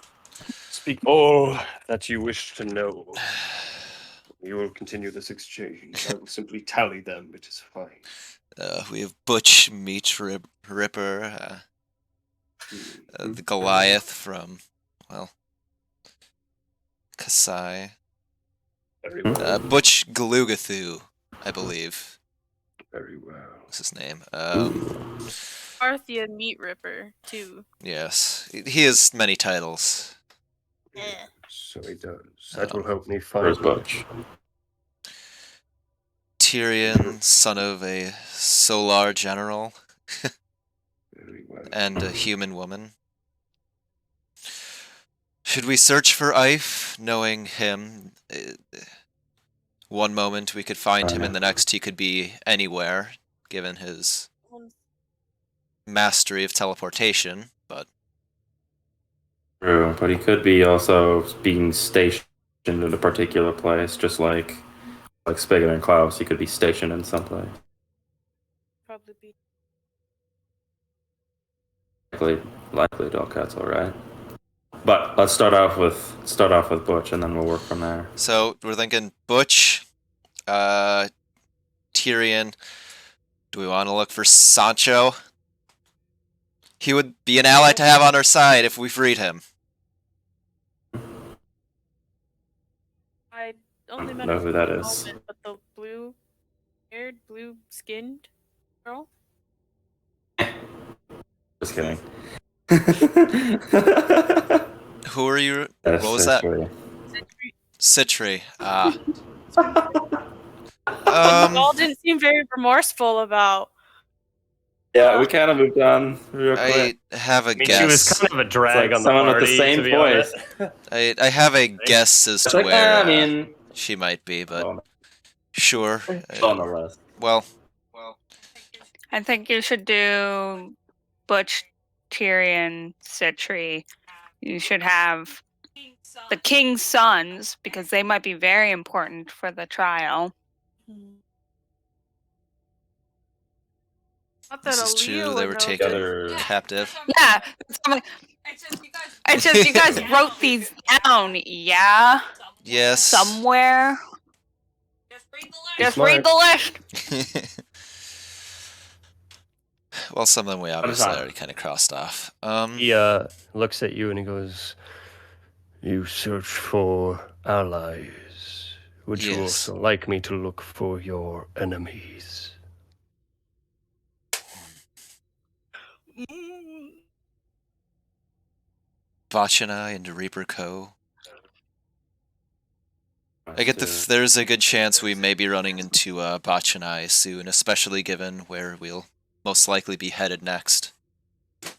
Speak all that you wish to know. We will continue this exchange. I will simply tally them. It is fine. We have Butch Ripper, the Goliath from, well, Kasai. Very well. Butch Galugathu, I believe. Very well. What's his name? Arthea Meat Ripper too. Yes, he has many titles. So he does. That will help me Where's find Butch? Tyrion, son of a Solar general Very well. and a human woman. Should we search for Ife, knowing him? One moment we could find him, and the next he could be anywhere, given his mastery of teleportation. But True, but he could be also being stationed in a particular place, just like Spigot and Klaus. He could be stationed in someplace. Probably be. Likely Dogcat's all right. But let's start off with Butch, and then we'll work from there. so we're thinking Butch, Tyrion. Do we want to look for Sancho? He would be an ally to have on our side if we freed him. I only met know her who for that a is. moment, but the blue-haired, blue-skinned girl. Just kidding. Who are you? That's What was that? history. Citri. Ah. Y'all didn't seem very remorseful about. Yeah, we kind of moved on real quick. I have a I mean, guess. she was kind of a drag like on the someone with party, the same to be voice. honest. I have a guess as It's to like, where I mean, she might be, but oh, sure. on the list. Well, I think you should do Butch, Tyrion, Citri. You should have the king's sons because they might be very important for the trial. Not that this is Aaliyah true. would They were know taken Together. captive. Yeah, it's just you guys wrote these down. Yeah, Yes. somewhere. Just read the list. Well, some of them we obviously fine. already kind of crossed off. He looks at you and he goes, "You search for allies. Would you Yes. also like me to look for your enemies?" Vachina and Reaper Co. I get there's a good chance we may be running into Bachanai soon, especially given where we'll most likely be headed next. Can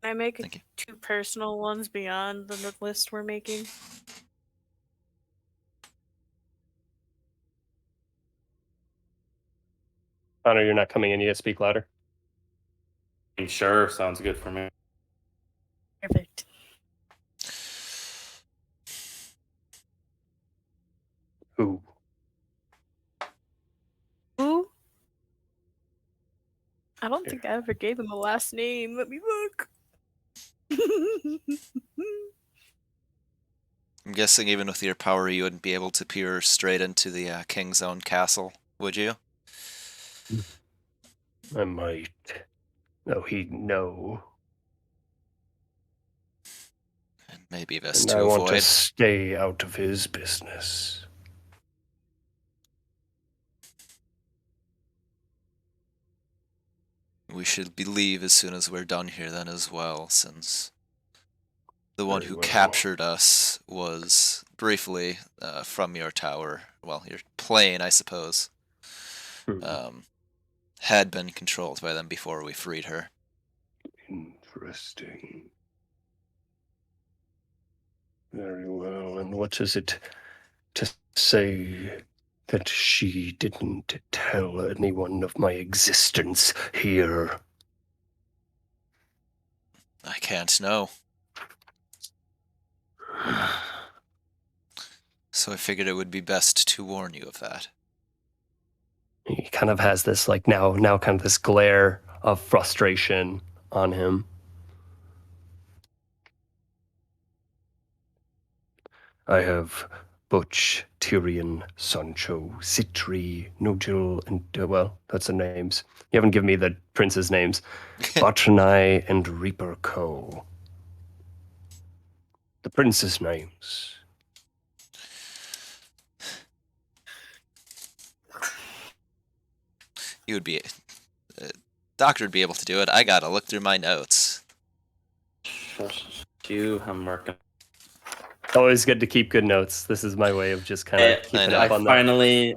I make Thank you. 2 personal ones beyond the list we're making? Connor, you're not coming in yet. Speak louder. Sure, sounds good for me. Perfect. Who? Who? I don't think I ever gave him a last name. Let me look. I'm guessing even with your power, you wouldn't be able to peer straight into the King's Own castle, would you? I might. No, he'd know. And maybe best And to I want avoid. to stay out of his business. We should leave as soon as we're done here then as well, since the one Very who well. captured us was briefly from your tower, well, your plane, I suppose, had been controlled by them before we freed her. Interesting. Very well. And what is it to say that she didn't tell anyone of my existence here? I can't know. So I figured it would be best to warn you of that. He kind of has this like now kind of this glare of frustration on him. I have Butch, Tyrion, Sancho, Citri, Nogil, and well, that's the names. You haven't given me the prince's names. Botranai and Reaper Co. The prince's names. You would be, Doctor would be able to do it. I gotta look through my notes. You, I'm working. Always good to keep good notes. This is my way of just kind of keeping know. up I on that. finally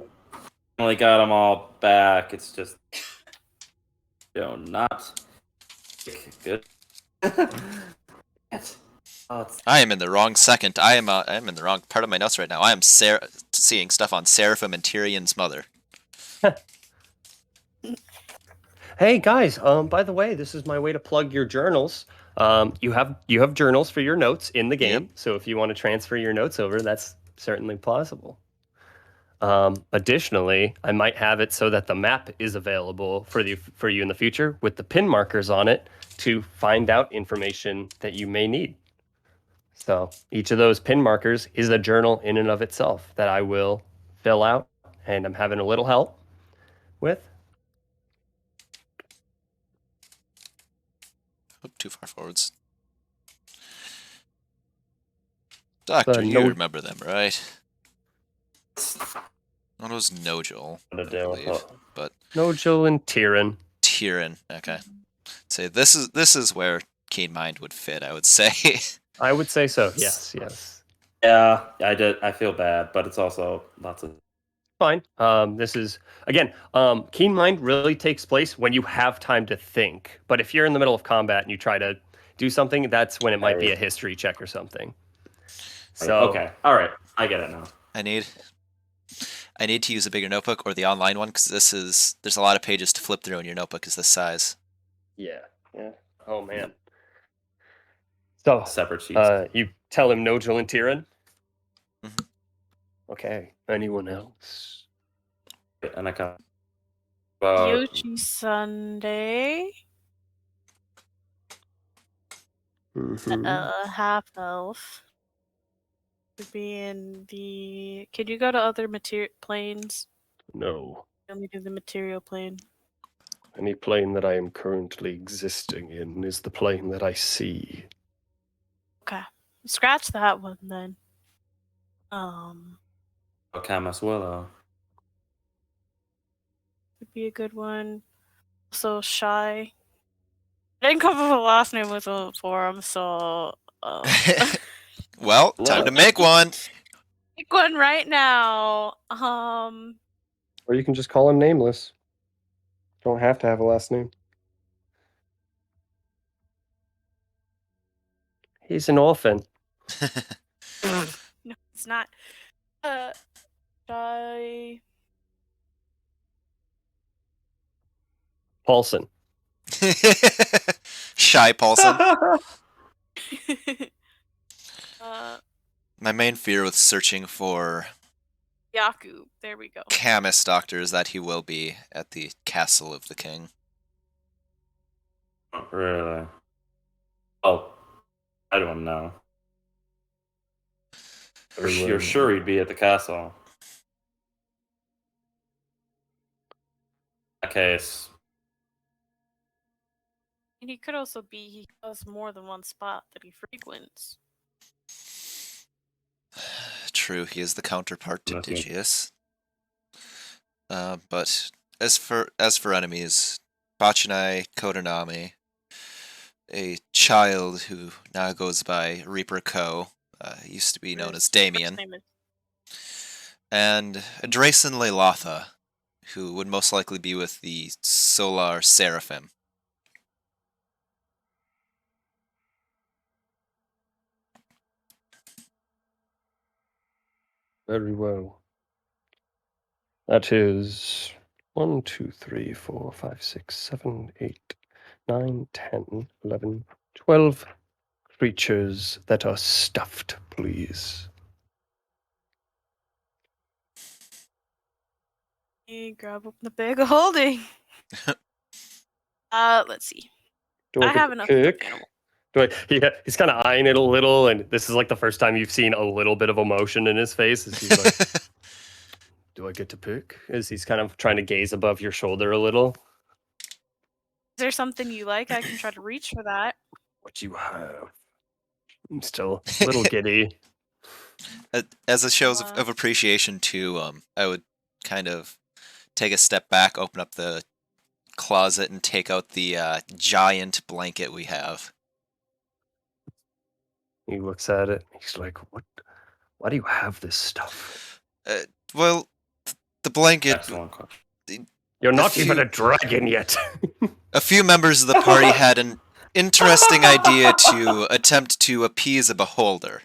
got them all back. It's just, not good. Oh, I am in the wrong second. I am in the wrong part of my notes right now. I am seeing stuff on Seraphim and Tyrion's mother. Hey guys, by the way, this is my way to plug your journals. You have journals for your notes in the game, so if you want to transfer your notes over, that's certainly plausible. Additionally, I might have it so that the map is available for you in the future with the pin markers on it to find out information that you may need. So each of those pin markers is a journal in and of itself that I will fill out, and I'm having a little help with. Oop, too far forwards. Doctor, you remember them, right? One was Nogil, I believe, but Nogil and Tyrion. Tyrion. Okay. Say this is where Keen Mind would fit. I would say. I would say so. Yes. yeah, I did. I feel bad, but it's also lots of. Fine. This is again. Keen Mind really takes place when you have time to think. But if you're in the middle of combat and you try to do something, that's when it might be a history check or something. So Okay. All right. I get it now. I need to use a bigger notebook or the online one because there's a lot of pages to flip through and your notebook is this size. Yeah. Oh man. So Separate sheets. You tell him Nogil and Tyrion? Mhm. Okay. Anyone else? And I kind Yoshi Sunday. Mhm. Half elf. Would be in the. Could you go to other planes? No. Only do the material plane. Any plane that I am currently existing in is the plane that I see. Okay. Scratch that one then. Camus Willow. Would be a good one. So shy. I didn't come up with a last name with a forum, so Well, time to make one. Make one right now. Or you can just call him nameless. Don't have to have a last name. He's an orphan. No, it's not. Shy. Paulson. Shy Paulson. My main fear with searching for Yaku. There we go. Camus Doctor is that he will be at the castle of the king. Really? Oh, I don't know. You're sure he'd be at the castle? In that case. And he could also be. He has more than one spot that he frequents. True, he is the counterpart to Okay. Digius. But as for enemies, Bachinai Kodanami, a child who now goes by Reaper Co, used to be known as Damien, and Drason Leilotha, who would most likely be with the Solar Seraphim. Very well. That is 1, 2, 3, 4, 5, 6, 7, 8, 9, 10, 11, 12 creatures that are stuffed, please. Grab up the bag of holding. Let's see. Do I I get have to enough pick? stuffed animal. He's kind of eyeing it a little, and this is like the first time you've seen a little bit of emotion in his face. As he's like, "Do I get to pick?" As he's kind of trying to gaze above your shoulder a little. Is there something you like? I can try to reach for that. What you have? I'm still a little giddy. As a show Wow. of appreciation too, I would kind of take a step back, open up the closet, and take out the giant blanket we have. He looks at it. He's like, "What? Why do you have this stuff? Well, the blanket. Excellent question. You're A not even few- a dragon yet." A few members of the party had an interesting idea to attempt to appease a beholder.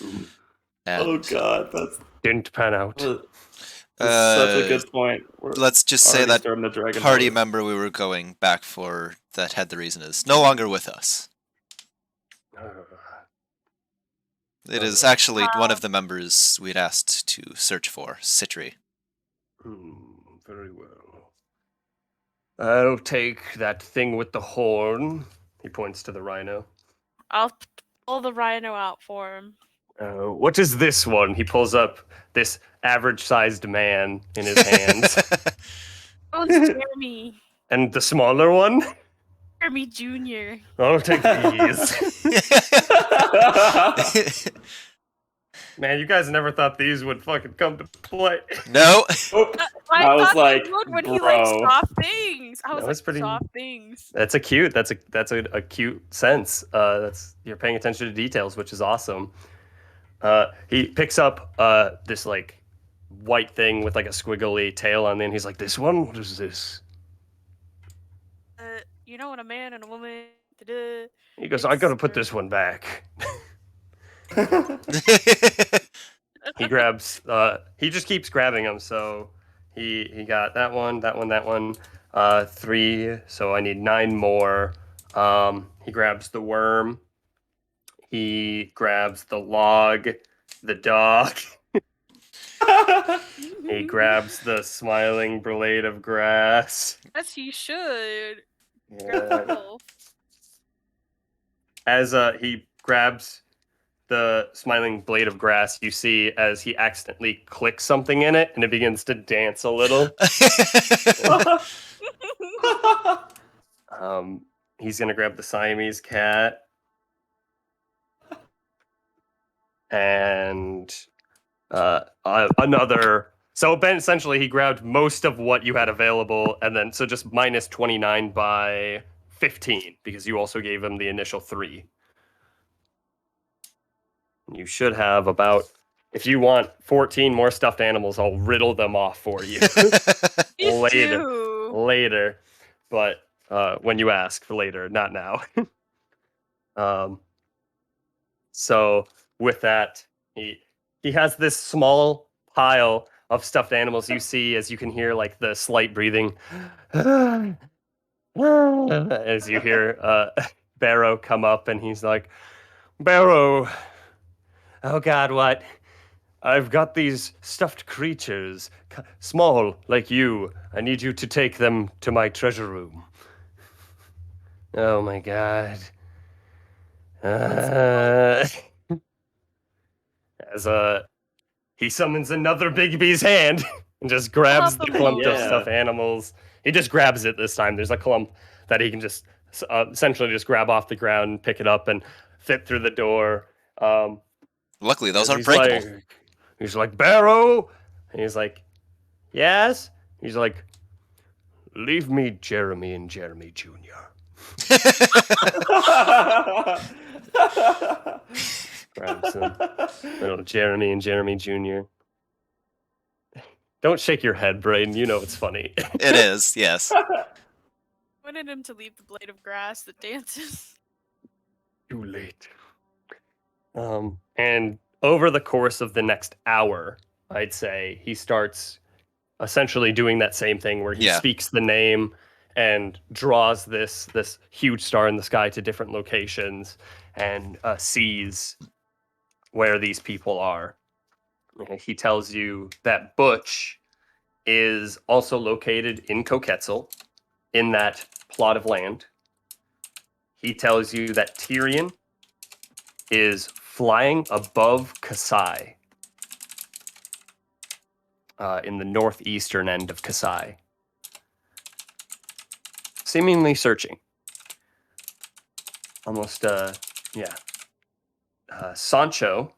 Oh And, god, that's Didn't pan out. such a uh, good point. We're let's just say already that starting to drag party into it. member we were going back for that had the reason is no longer with us. It is actually one of the members we'd asked to search for, Citri. Very well. I'll take that thing with the horn. He points to the rhino. I'll pull the rhino out for him. What is this one? He pulls up this average-sized man in his hands. Oh, it's Jeremy. And the smaller one? Jeremy Jr. I'll take these. Man, you guys never thought these would fucking come to play. No. I was thought they like, would when he likes bro. soft things. I was That was like, pretty- soft things. That's a cute sense. That's you're paying attention to details, which is awesome. He picks up this like white thing with like a squiggly tail on it, and he's like, "This one? What is this?" You know, when a man and a woman. Da-da. He goes, "I gotta put this one back." He grabs. He just keeps grabbing them. So he got that one, that one, that one. 3. So I need 9 more. He grabs the worm. He grabs the log, the dog. He grabs the smiling blade of grass. Yes, he should. Yeah. Careful. As he grabs the smiling blade of grass, you see as he accidentally clicks something in it, and it begins to dance a little. He's gonna grab the Siamese cat. And another. So Ben, essentially, he grabbed most of what you had available, and then so just minus 29 by 15 because you also gave him the initial 3. You should have about. If you want 14 more stuffed animals, I'll riddle them off for you You later. do. Later, but when you ask for later, not now. So with that, he has this small pile of stuffed animals. You see, as you can hear, like the slight breathing, as you hear Barrow come up, and he's like, "Barrow, oh God, what? I've got these stuffed creatures, small like you. I need you to take them to my treasure room." Oh my God. As he summons another Big B's hand and just grabs the Awesome. clump of Yeah. stuffed animals. He just grabs it this time. There's a clump that he can just essentially just grab off the ground and pick it up and fit through the door. Luckily, those aren't He's breakable. He's like, "Barrow!" And he's like, "Yes?" He's like, "Leave me Jeremy and Jeremy Jr." Grabs him. Little Jeremy and Jeremy Jr. Don't shake your head, Braden. You know it's funny. It is, yes. Wanted him to leave the blade of grass that dances. Too late. And over the course of the next hour, I'd say he starts essentially doing that same thing where he Yeah. speaks the name and draws this huge star in the sky to different locations and sees where these people are. And he tells you that Butch is also located in Koketzel, in that plot of land. He tells you that Tyrion is flying above Kasai, in the northeastern end of Kasai, seemingly searching. Almost, yeah. Sancho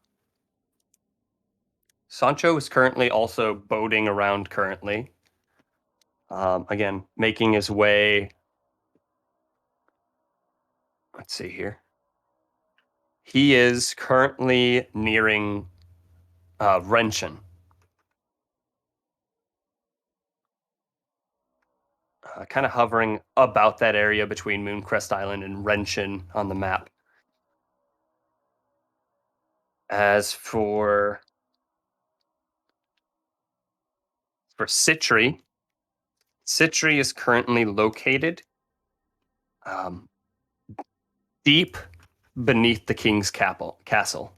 is currently also boating around currently. Again, making his way. Let's see here. He is currently nearing Renshin. Kind of hovering about that area between Mooncrest Island and Renshin on the map. As for Citri is currently located deep beneath the king's castle.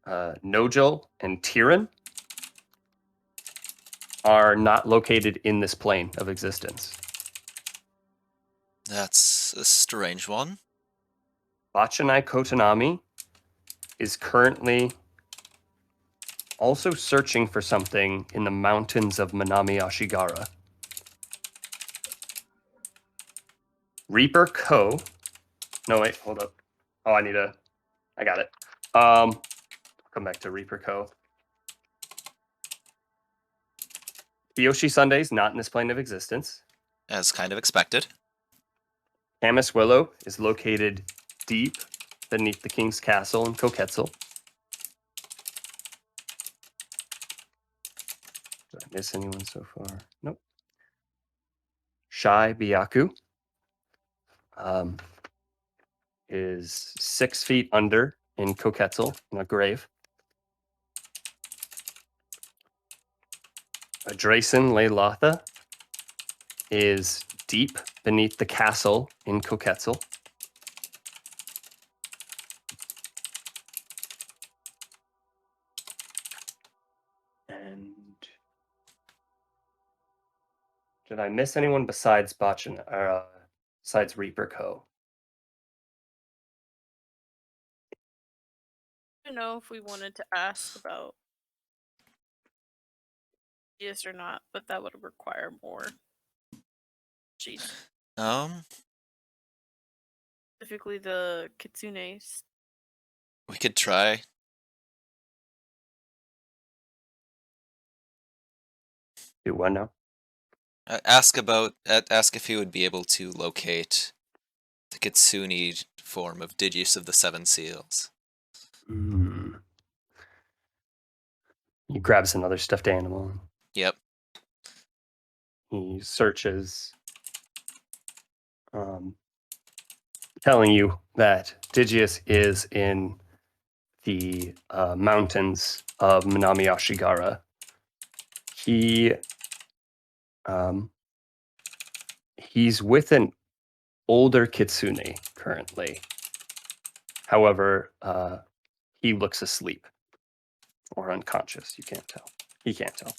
Nogel and Tyrion are not located in this plane of existence. That's a strange one. Bachanai Kotanami is currently also searching for something in the mountains of Manami Ashigara. Reaper Ko. No, wait, hold up. Oh, I got it. Come back to Reaper Co. Kiyoshi Sunday's not in this plane of existence. As kind of expected. Camus Willow is located deep beneath the king's castle in Koketzel. Did I miss anyone so far? Nope. Shai Byaku is 6 feet under in Koketzel in a grave. Adrason Leilotha is deep beneath the castle in Koketzel. And did I miss anyone besides besides Reaper Co? I don't know if we wanted to ask about yes or not, but that would require more. Jeez. Specifically the kitsunes. We could try. Do what now? Ask if he would be able to locate the Kitsune form of Digius of the Seven Seals. He grabs another stuffed animal. Yep. He searches, telling you that Digius is in the mountains of Manami Ashigara. He's with an older kitsune currently. However, he looks asleep or unconscious. You can't tell. He can't tell.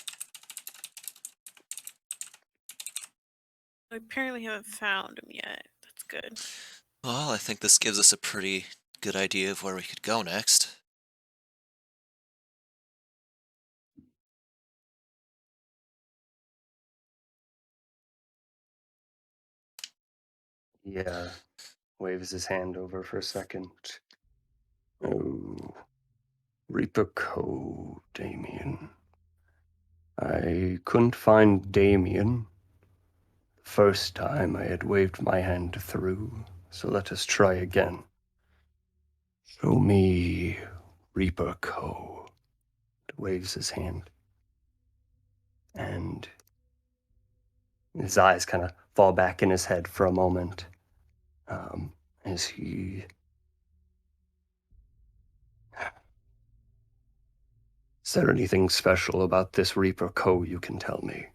I apparently haven't found him yet. That's good. Well, I think this gives us a pretty good idea of where we could go next. Yeah. Waves his hand over for a second. Oh, Reaper Co, Damien. I couldn't find Damien the first time I had waved my hand through, so let us try again. Show me Reaper Co. Waves his hand. And his eyes kind of fall back in his head for a moment as he Is there anything special about this Reaper Co you can tell me?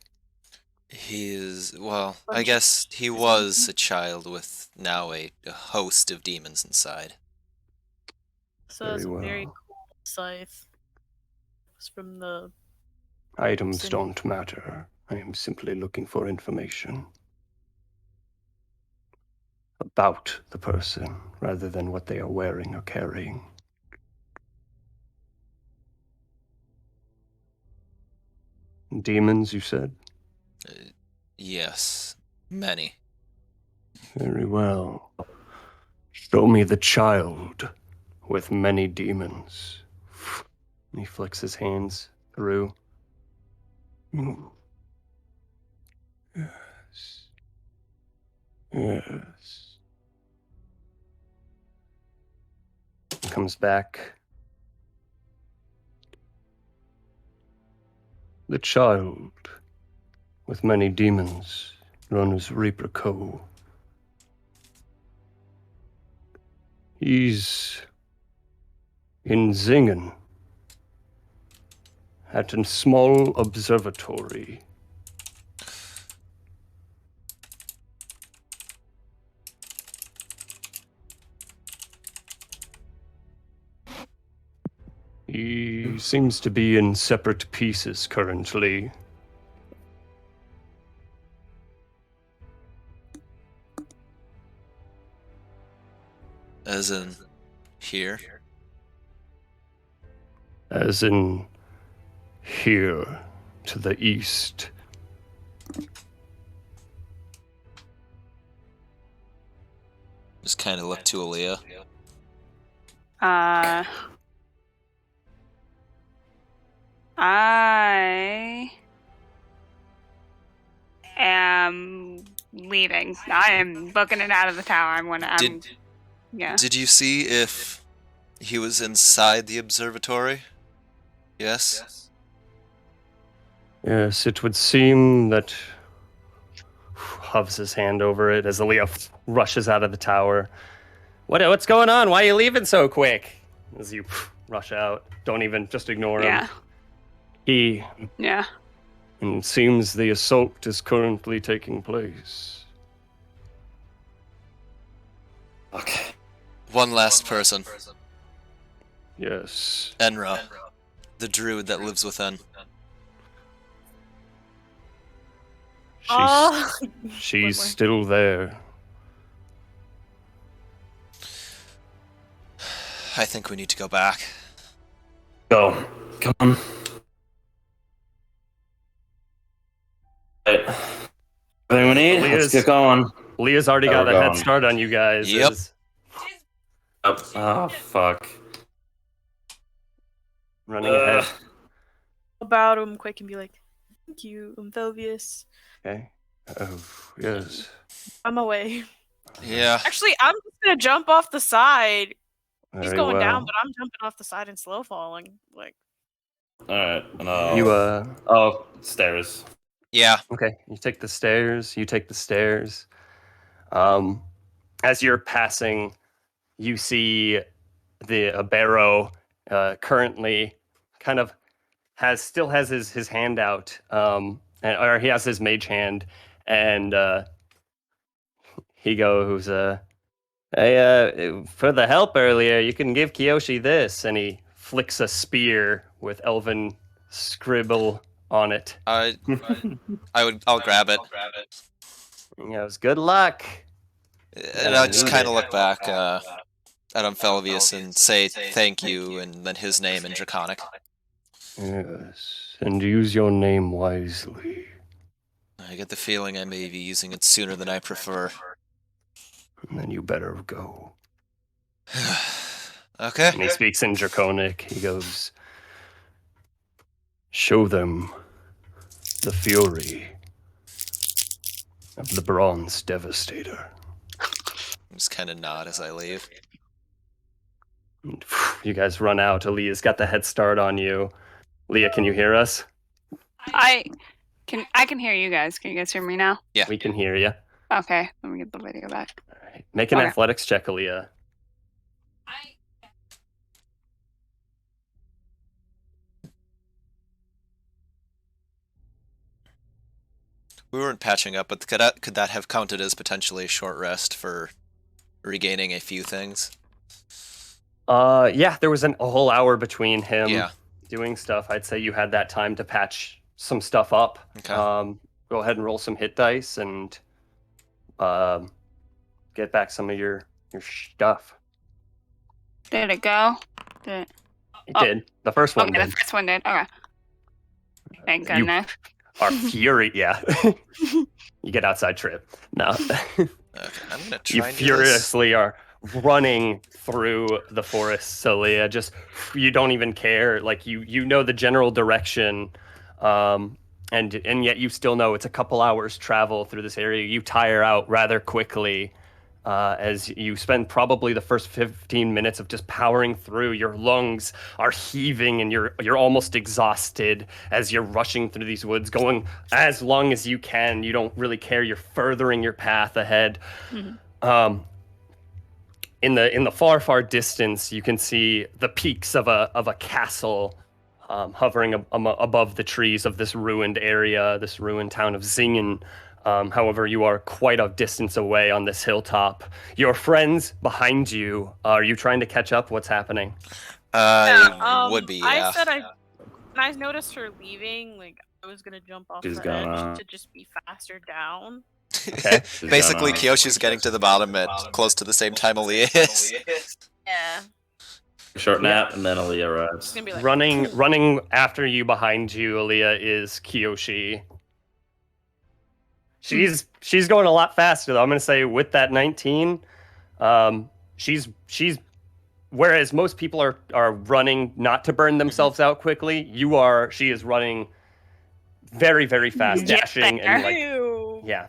He is, well, I guess he was a child with now a host of demons inside. So Very it's a very well. cool scythe. It's from the Items Sin- don't matter. I am simply looking for information. about the person rather than what they are wearing or carrying. Demons, you said? Yes, many. Very well. Show me the child with many demons. He flicks his hands through. Yes. Yes. He comes back. The child with many demons, known as Reaper Co. He's in Zingen, at a small observatory. He seems to be in separate pieces currently. As in here. As in here to the east. Just kind of look to Aaliyah. I am leaving. I am booking it out of the tower. Yeah. Did you see if he was inside the observatory? Yes? Yes, it would seem that hovers his hand over it as Aaliyah rushes out of the tower. What's going on? Why are you leaving so quick? As you rush out. Don't even, just ignore him. Yeah. And it seems the assault is currently taking place. Okay. One last person. Yes. Enra. The druid that lives within. She's still there. I think we need to go back. Go. Come on. Right. Everything we need? Let's get going. Leah's already got a head start on you guys. Yep. Oh, fuck. Running ahead. About him quick and be like, "Thank you, Omphelvius. Okay. Oh, yes. I'm away." Yeah. Actually, I'm just gonna jump off the side. He's Very going down, well. but I'm jumping off the side and slow falling. Like, Alright. You, Oh, stairs. Yeah. Okay, you take the stairs. As you're passing, you see a barrow currently kind of still has his hand out, or he has his mage hand, and he goes, "Hey, for the help earlier, you can give Kiyoshi this," and he flicks a spear with elven scribble on it. I'll grab it. He goes, "Good luck." And I'll just kind of look back at Omphelvius and say thank you, and then his name in Draconic. Yes, and use your name wisely. I get the feeling I may be using it sooner than I prefer. And then you better go. Okay. And he speaks in Draconic. He goes, "Show them the fury of the Bronze Devastator." Just kind of nod as I leave. And, you guys run out. Aaliyah's got the head start on you. Leah, can you hear us? I can hear you guys. Can you guys hear me now? Yeah. We can hear you. Okay, let me get the video back. All right. Make an Okay. athletics check, Aaliyah. We weren't patching up, but could that have counted as potentially a short rest for regaining a few things? Yeah, there was a whole hour between him doing stuff. I'd say you had that time to patch some stuff up. Okay. Go ahead and roll some hit dice and kind get back some of your stuff. Did it go? Did it? It Oh, did. The first one Okay, did. the first one did. Okay. Thank You goodness. are fury. Yeah. You get outside trip. No. Okay, I'm gonna You try and do this. furiously are running through the forest, Celia. Just you don't even care. Like you know the general direction, and yet you still know it's a couple hours travel through this area. You tire out rather quickly. As you spend probably the first 15 minutes of just powering through, your lungs are heaving and you're almost exhausted as you're rushing through these woods, going as long as you can. You don't really care. You're furthering your path ahead. Mhm. In the far distance, you can see the peaks of a castle hovering above the trees of this ruined area, this ruined town of Zingen. However, you are quite a distance away on this hilltop. Your friends behind you, are you trying to catch up? What's happening? I would be, I yeah. said when I noticed her leaving, like I was gonna jump off She's the gonna- edge to just be faster down. Okay. She's Basically, gonna- Kyoshi's getting to the bottom at close to the same time Aaliyah is. Yeah. Short Yeah. nap, and then Aaliyah It's arrives. gonna be like Running after you behind you, Aaliyah, is Kiyoshi. She's going a lot faster though. I'm gonna say with that 19, she's whereas most people are running not to burn themselves out quickly, she is running very, very fast, Get dashing there. and like Ew. yeah.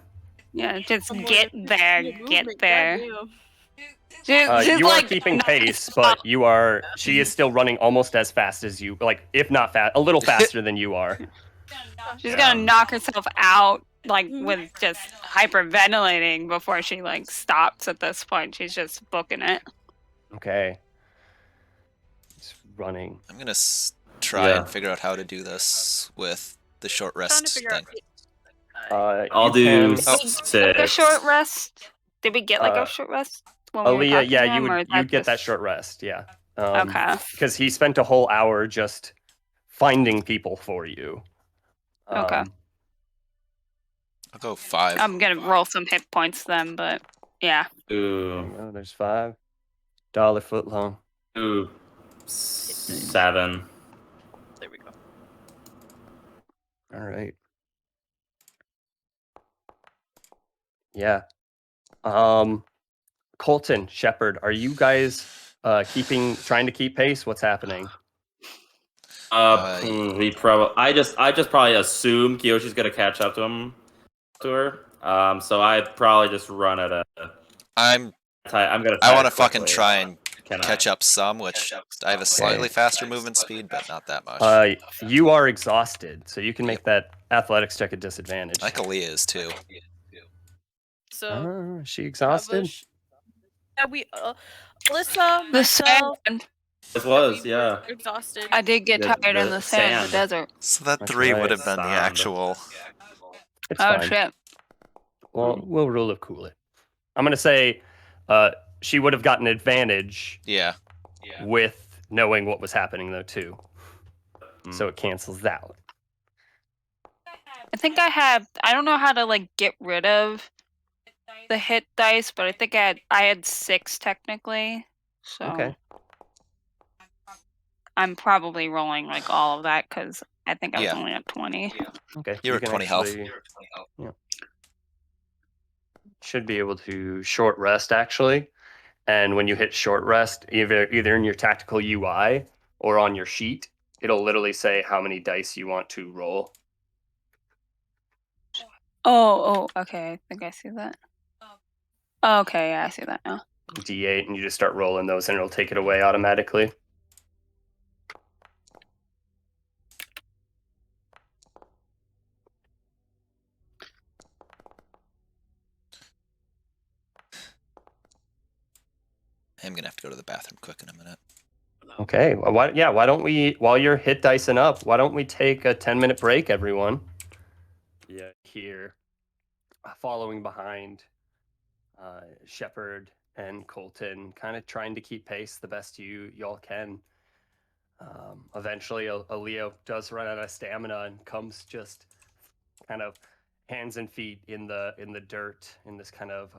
Yeah, just More get than there, 50 get movement, there. goddamn. Just You are like keeping pace, but she is still running almost as fast as you, like if not fast, a little faster than you are. she's gonna knock herself out, like Mhm. with just hyperventilating before she like stops. At this point, she's just booking it. Okay. It's running. I'm gonna try Yeah. and figure out how to do this with the short Trying to rest figure thing. I'll you do can- six. Like a short rest. Did we get like Uh, a short rest when we were Aaliyah, talking yeah, to him, or is you'd get that just- short rest, yeah. Okay. Because he spent a whole hour just finding people for you. Okay. I'll go 5. I'm gonna roll some hit points then, but yeah. Ooh, Oh, there's $5 footlong. ooh, 7. There we go. All right. Yeah. Colton, Shepard, are you guys trying to keep pace? What's happening? We probably. I just probably assume Kyoshi's gonna catch up to her. So I'd probably just run at a. I'm gonna. I want to tire fucking quickly. try and Can catch up some, which I have a slightly faster movement speed, but not that much. You are exhausted, so you can make that athletics check at disadvantage. Like Aaliyah is too. So Is she exhausted? Kabush- Yeah, we Alyssa, The myself, sand. This was, we yeah. were exhausted. I did get tired in the sand, the sand. desert. So that That's 3 right. would have been the Sound. actual. It's Oh fine. shit. Well, we'll rule of cool it. I'm gonna say she would have gotten advantage Yeah. with knowing what was happening though too. So it cancels out. I think I don't know how to like get rid of the hit dice, but I think I had 6 technically. So Okay. I'm probably rolling like all of that because I think I was Yeah. only at 20. Okay. You're you at can 20 health. actually- Yeah. Should be able to short rest actually. And when you hit short rest, either in your tactical UI or on your sheet, it'll literally say how many dice you want to roll. Oh, okay. I think I see that. Okay, yeah, I see that now. D8, and you just start rolling those, and it'll take it away automatically. I'm gonna have to go to the bathroom quick in a minute. Okay. Well, why don't we, while you're hit dicing up, why don't we take a 10-minute break, everyone? Yeah. Here, following behind Shepard and Colton, kind of trying to keep pace the best y'all can. Eventually, Aaliyah does run out of stamina and comes just kind of hands and feet in the dirt in this kind of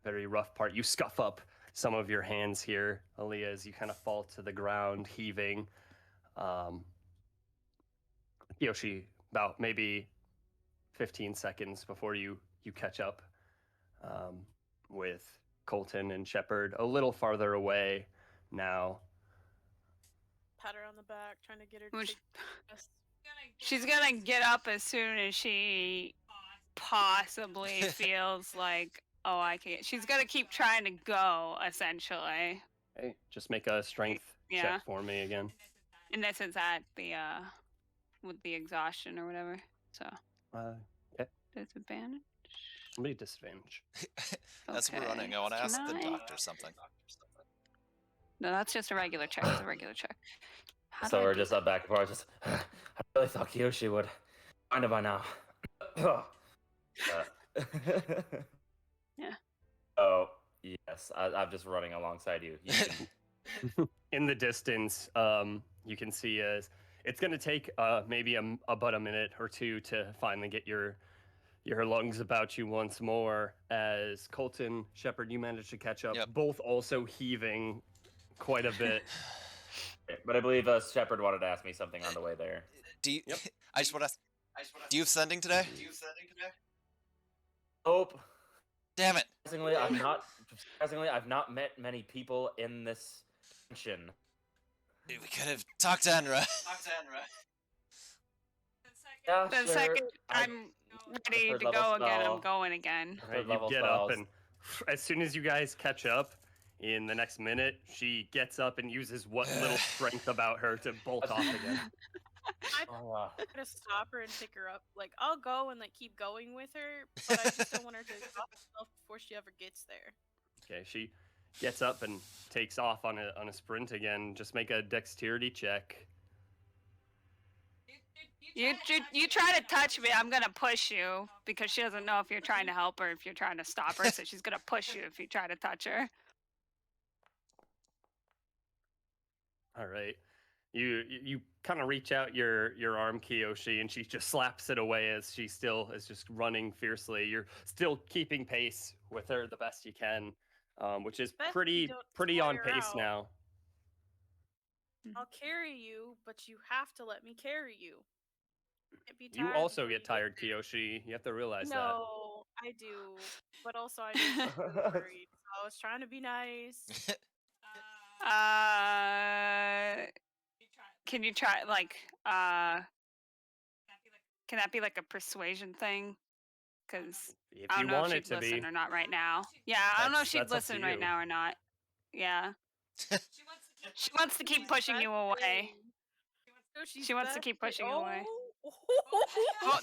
very rough part. You scuff up some of your hands here, Aaliyah, as you kind of fall to the ground, heaving. Yoshi, about maybe 15 seconds before you catch up with Colton and Shepard a little farther away now. Pat her on the back, trying to get her to Which- take us. She's gonna get up as soon as she possibly feels like, oh, I can. She's gonna keep trying to go, essentially. Okay, just make a strength Yeah. check for me again. And this is at the with the exhaustion or whatever. So Okay, disadvantage. somebody disadvantage. As we're running, I want to ask the doctor something. No, that's just a regular check. It's a regular check. How So do I we're do just up back and forth. Just, I really thought Kiyoshi would find it by now. Yeah. Oh, yes. I'm just running alongside you. You can- In the distance, you can see as it's going to take maybe about a minute or two to finally get your lungs about you once more. As Colton, Shepard, you managed to catch up, Yep. both also heaving quite a bit. But I believe Shepard wanted to ask me something on the way there. Do you? I just want to. Do you have sending today? Hope. Damn it! Surprisingly, I've not met many people in this dimension. We could have talked to Enra. Yeah, The sure. second I'm ready third to level go again, spell. I'm going again. Right, you level get up, spells. and as soon as you guys catch up, in the next minute, she gets up and uses what little strength about her to bolt off again. I Oh, try to stop her and pick her up. Like, I'll go and like keep going with her, but I just don't want her to stop herself before she ever gets there. Okay, she gets up and takes off on a sprint again. Just make a dexterity check. You try to touch me, I'm gonna push you because she doesn't know if you're trying to help her, if you're trying to stop her, so she's gonna push you if you try to touch her. All right. You kind of reach out your arm, Kiyoshi, and she just slaps it away as she still is just running fiercely. You're still keeping pace with her the best you can, which is Best you pretty don't on tire pace out. now. I'll carry you, but you have to let me carry you. Can't be You tired also before get you tired, Kiyoshi. You have to realize that. No, I do, but also I'm just really worried. So I was trying to be nice. Can you try like can that be like a persuasion thing? Because If I don't you know want if it she'd to listen be. or not right now. Yeah, I don't know if she'd That's up to listen right you. now or not. Yeah. She wants to keep pushing you away. She wants to keep pushing you away. Oh.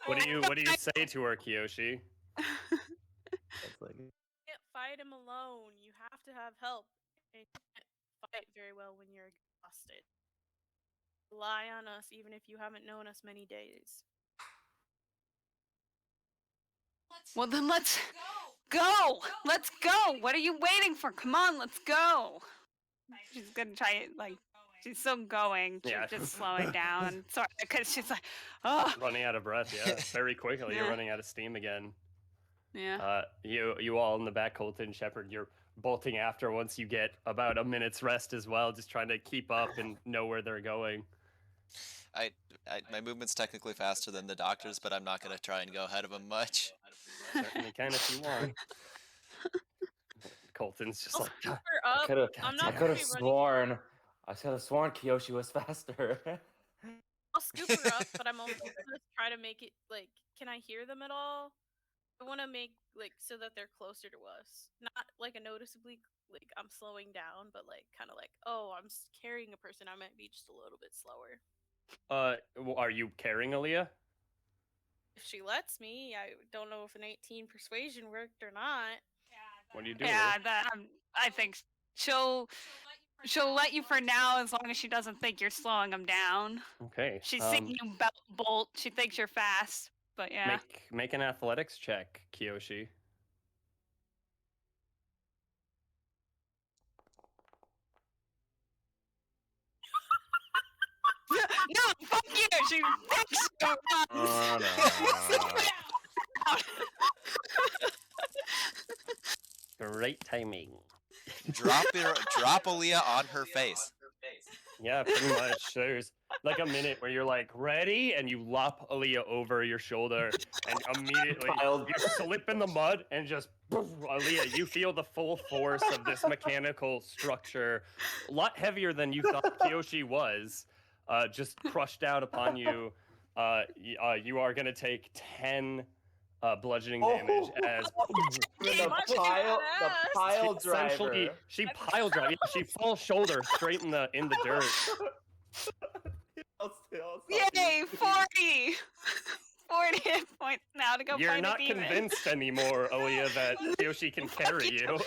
What do you say to her, Kiyoshi? That's like, You can't fight him alone. You have to have help. And you can't fight very well when you're exhausted. Rely on us, even if you haven't known us many days. Well then let's go. Let's go. What are you waiting for? Come on, let's go. She's gonna try it like she's still going. She's Yeah. just slowing down. Sorry, because she's like, oh running out of breath, yeah. Very quickly, you're Yeah. running out of steam again. yeah. You all in the back, Colton, Shepard, you're bolting after once you get about a minute's rest as well, just trying to keep up and know where they're going. My movement's technically faster than the doctor's, but I'm not gonna try and go ahead of him much. Certainly can if you want. Colton's just I'll like, scoop her up. God I'm damn not it. gonna be running. I could have sworn Kiyoshi was faster. I'll scoop her up, but I'm also gonna try to make it like, can I hear them at all? I want to make like so that they're closer to us, not like a noticeably like I'm slowing down, but like kind of like, oh, I'm carrying a person. I might be just a little bit slower. Are you carrying Aaliyah? If she lets me, I don't know if an 18 persuasion worked or not. What do you do? Yeah, I think she'll let you for now as long as she doesn't think you're slowing them down. Okay. She's seeing you bolt. She thinks you're fast, but yeah. Make an athletics check, Kiyoshi. No, fuck you. She thinks you're Oh, no. Great timing. Drop Aaliyah on her face. Yeah, pretty much. There's like a minute where you're like ready, and you lop Aaliyah over your shoulder, and immediately Piled. you slip in the mud, and just Aaliyah, you feel the full force of this mechanical structure, a lot heavier than you thought Kiyoshi was, just crushed down upon you. You are gonna take 10 bludgeoning damage as The Punching pile, that the ass. pile essentially driver. she pile drive. Yeah, she falls shoulder straight in the dirt. Yay, 40! 40 hit points now to go You're fight not a demon. convinced anymore, Aaliyah, that Yoshi can carry you.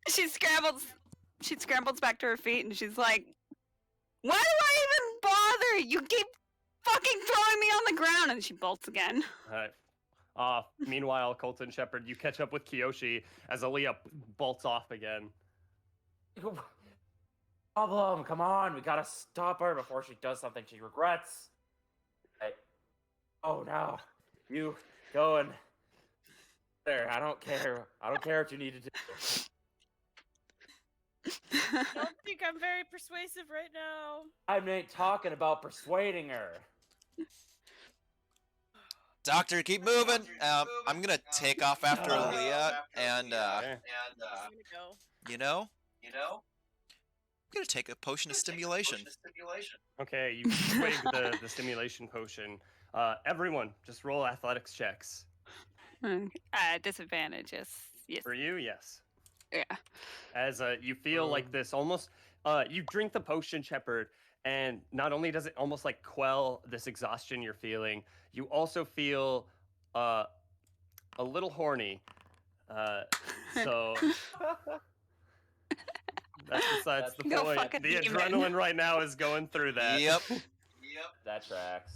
She scrambles back to her feet and she's like, why do I even bother? You keep fucking throwing me on the ground. And she bolts again. Meanwhile, Colton Shepard, you catch up with Kiyoshi as Aaliyah bolts off again. Problem, come on, we gotta stop her before she does something she regrets. Oh no, you go and there. I don't care. I don't care what you need to do. I don't think I'm very persuasive right now. I ain't talking about persuading her. Doctor, keep moving. I'm gonna take off after Aaliyah, and Okay. I'm gonna go. you know, I'm gonna take a potion of stimulation. Okay, you swig the stimulation potion. Everyone, just roll athletics checks. Disadvantage, yes. For you, yes. Yeah. As you feel like this almost, you drink the potion, Shepard, and not only does it almost like quell this exhaustion you're feeling, you also feel a little horny. So that's besides the Go point. fuck a The demon. adrenaline right now is going through that. Yep. That tracks.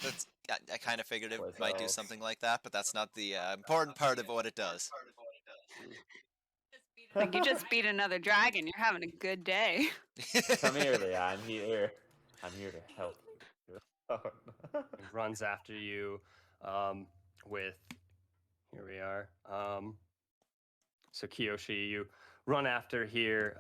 That's. I kind of figured it With might do those. something like that, but that's not the important part of what it does. Like, you just beat another dragon. You're having a good day. Come here, Leah. I'm here. I'm here to help you. He runs after you with here we are. So Kiyoshi, you run after here.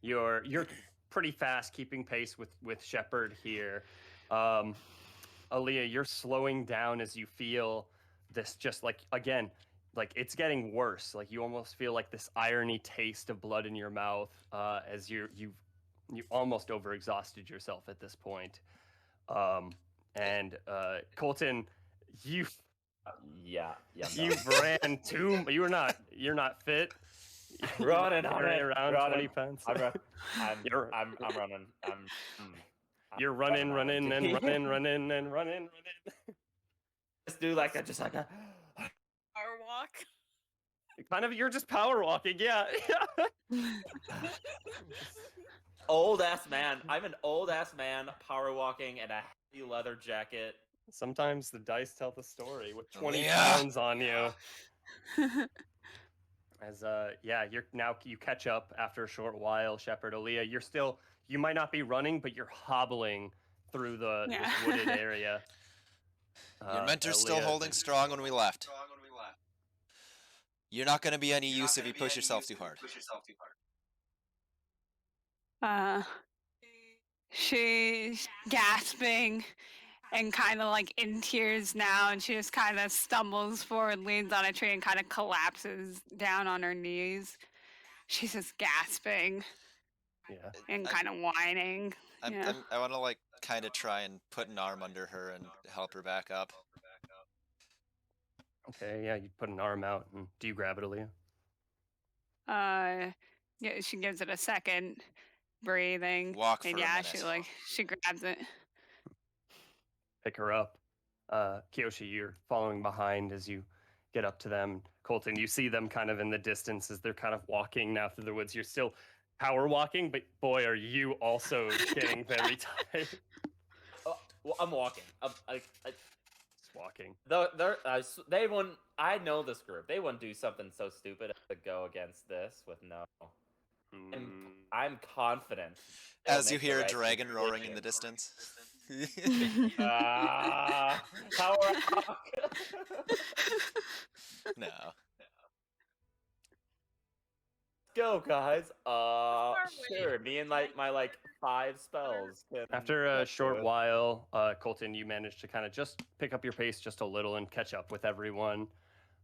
You're pretty fast, keeping pace with Shepard here. Aaliyah, you're slowing down as you feel this, just like again, like it's getting worse. Like you almost feel like this irony taste of blood in your mouth as you almost overexhausted yourself at this point. And Colton, you Yeah. ran too. You're not fit. Running You on ran it. around Running. 20 pounds. I'm running. You're I'm running. You're running and running. Just do like a Power walk. Kind of, you're just power walking, yeah. old ass man. I'm an old ass man power walking in a heavy leather jacket. Sometimes the dice tell the story with 20 Yeah. pounds on you. As you catch up after a short while, Shepard. Aaliyah, you might not be running, but you're hobbling through this wooded area. Your mentor's still Aaliyah, holding strong when we left. You're not going to be any use if you push yourself too hard. She's gasping and kind of like in tears now, and she just kind of stumbles forward, leans on a tree, and kind of collapses down on her knees. She's just gasping Yeah. and kind of whining. Yeah. I want to like kind of try and put an arm under her and help her back up. Okay, yeah, you put an arm out, and do you grab it, Aaliyah? Yeah, she gives it a second, breathing. Walk and for a yeah, minute. she grabs it. Pick her up. Kiyoshi, you're following behind as you get up to them. Colton, you see them kind of in the distance as they're kind of walking now through the woods. You're still power walking, but boy, are you also getting very tired. Well, I'm walking. Just walking. They wouldn't. I know this group. They wouldn't do something so stupid as to go against this with no. I'm confident. they'll As you make the hear a right dragon roaring in decision. the distance. Power rock. No. Go, guys. away. Sure. Me and my like 5 spells. Can After a get short to it. while, Colton, you manage to kind of just pick up your pace just a little and catch up with everyone.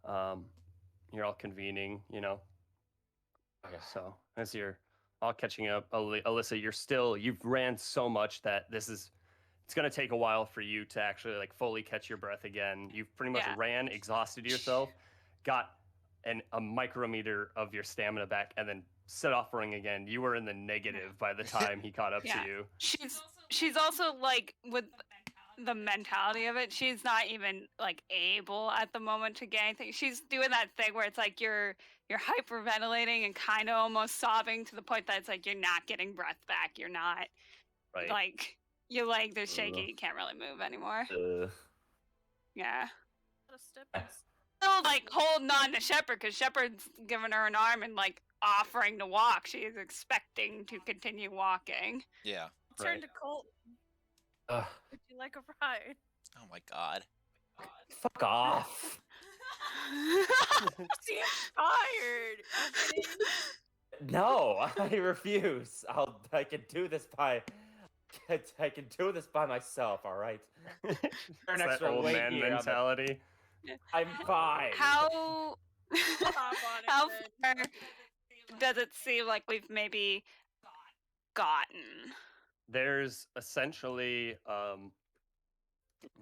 You're all convening, you know. Okay. So as you're all catching up, Alyssa, you've ran so much that it's going to take a while for you to actually like fully catch your breath again. You've pretty much Yeah. ran, exhausted yourself, got a micrometer of your stamina back, and then set off running again. You were in the negative by the time he caught up Yeah. to you. She's also like with the mentality of it, she's not even like able at the moment to get anything. She's doing that thing where it's like you're hyperventilating and kind of almost sobbing to the point that it's like you're not getting breath back. You're not Right. like your legs are shaky. You can't really move anymore. Yeah. Still like holding on to Shepard because Shepard's giving her an arm and like offering to walk. She is expecting to continue walking. Yeah. Turn Right. to Colt. Ugh, Would you like a ride? Oh my god. fuck off. Seem tired. Anthony. No, I refuse. I can do this by myself, all right? It's An that extra old weight man here on the- mentality. I'm fine. How Hop on it, how then. far does it seem like we've maybe gotten? There's essentially, if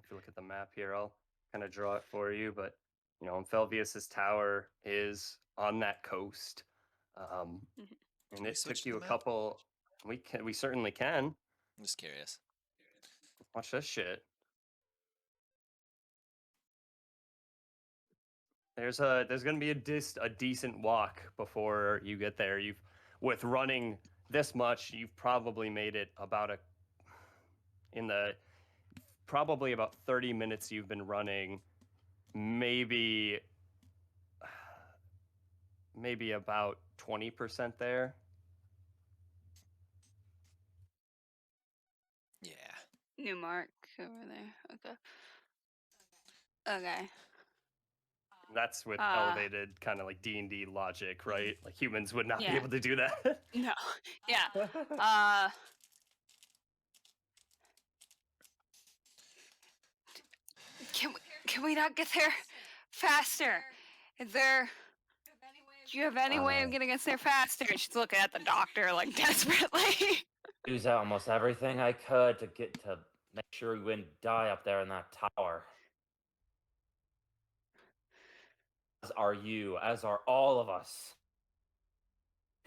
you look at the map here, I'll kind of draw it for you, but you know, Omphelvius's tower is on that coast, and Can we it switch took to you the a map? couple. We certainly can. I'm just curious. Watch this shit. There's gonna be a decent walk before you get there. With running this much, you've probably made it probably about 30 minutes you've been running, maybe about 20% there. Yeah. New mark over there. Okay. Okay. That's with elevated kind of like D&D logic, right? Like humans would not be Yeah. able to do that. No. Yeah. Can we not get there faster? Do you have any way of getting us there faster? She's looking at the doctor like desperately. Use almost everything I could to make sure we wouldn't die up there in that tower. As are you, as are all of us.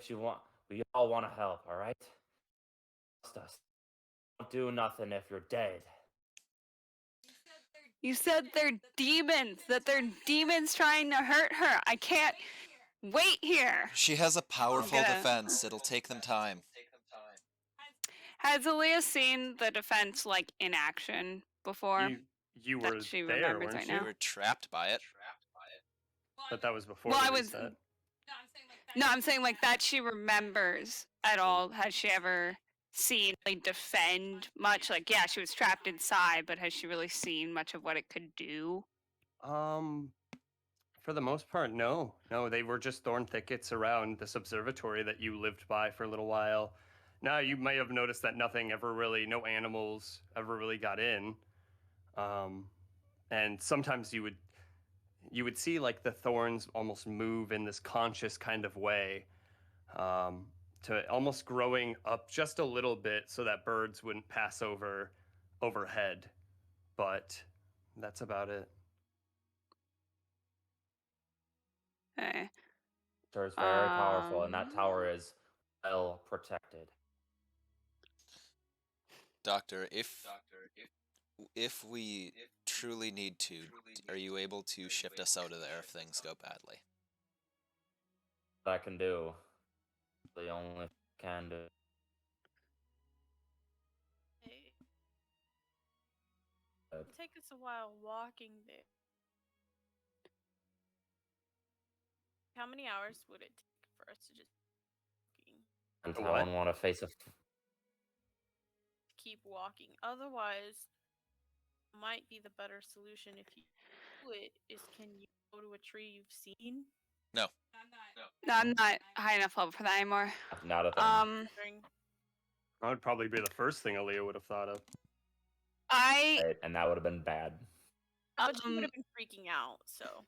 We all want to help, all right? Trust us. Don't do nothing if you're dead. You said they're demons, that they're demons trying to hurt her. I can't wait here. She has a powerful gonna- defense. It'll take them time. Has Aaliyah seen the defense like in action before? You That were she there, remembers weren't right you? now. We were trapped by it. But that was before Well, the I was- reset. No, I'm saying like that she remembers at all. Has she ever seen like defend much? Like, yeah, she was trapped inside, but has she really seen much of what it could do? For the most part, no. No, they were just thorn thickets around this observatory that you lived by for a little while. Now, you may have noticed that no animals ever really got in. And sometimes you would see like the thorns almost move in this conscious kind of way, to almost growing up just a little bit so that birds wouldn't pass overhead. But that's about it. Okay. Sure, it's very powerful, and that tower is well protected. Doctor, if we truly need to, are you able to shift us out of there if things go badly? What I can do, the only can do. Hey. It'll take us a while walking there. How many hours would it take for us to just walking? And What? I don't want to face a keep walking. Otherwise, might be the better solution if you do it is can you go to a tree you've seen? No. No, I'm not high enough level for that anymore. Not a thing. During- That would probably be the first thing Aaliyah would have thought of. Right, and that would have been bad. But she would have been freaking out, so.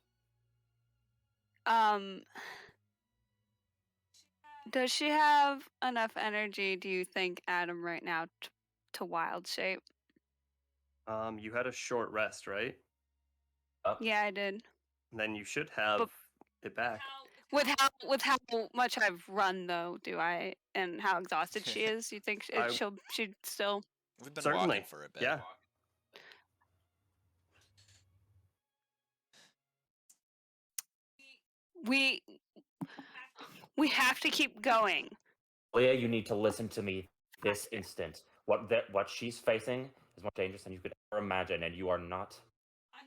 Does she have enough energy, do you think, Adam, right now to wild shape? You had a short rest, right? Yeah, I did. Then you should have But- it back. With how much I've run though, do I, and how exhausted she is, you think she'd still? We've been Certainly. walking for a bit. Yeah. We have to keep going. Leah, you need to listen to me this instant. What she's facing is more dangerous than you could ever imagine, and you are not.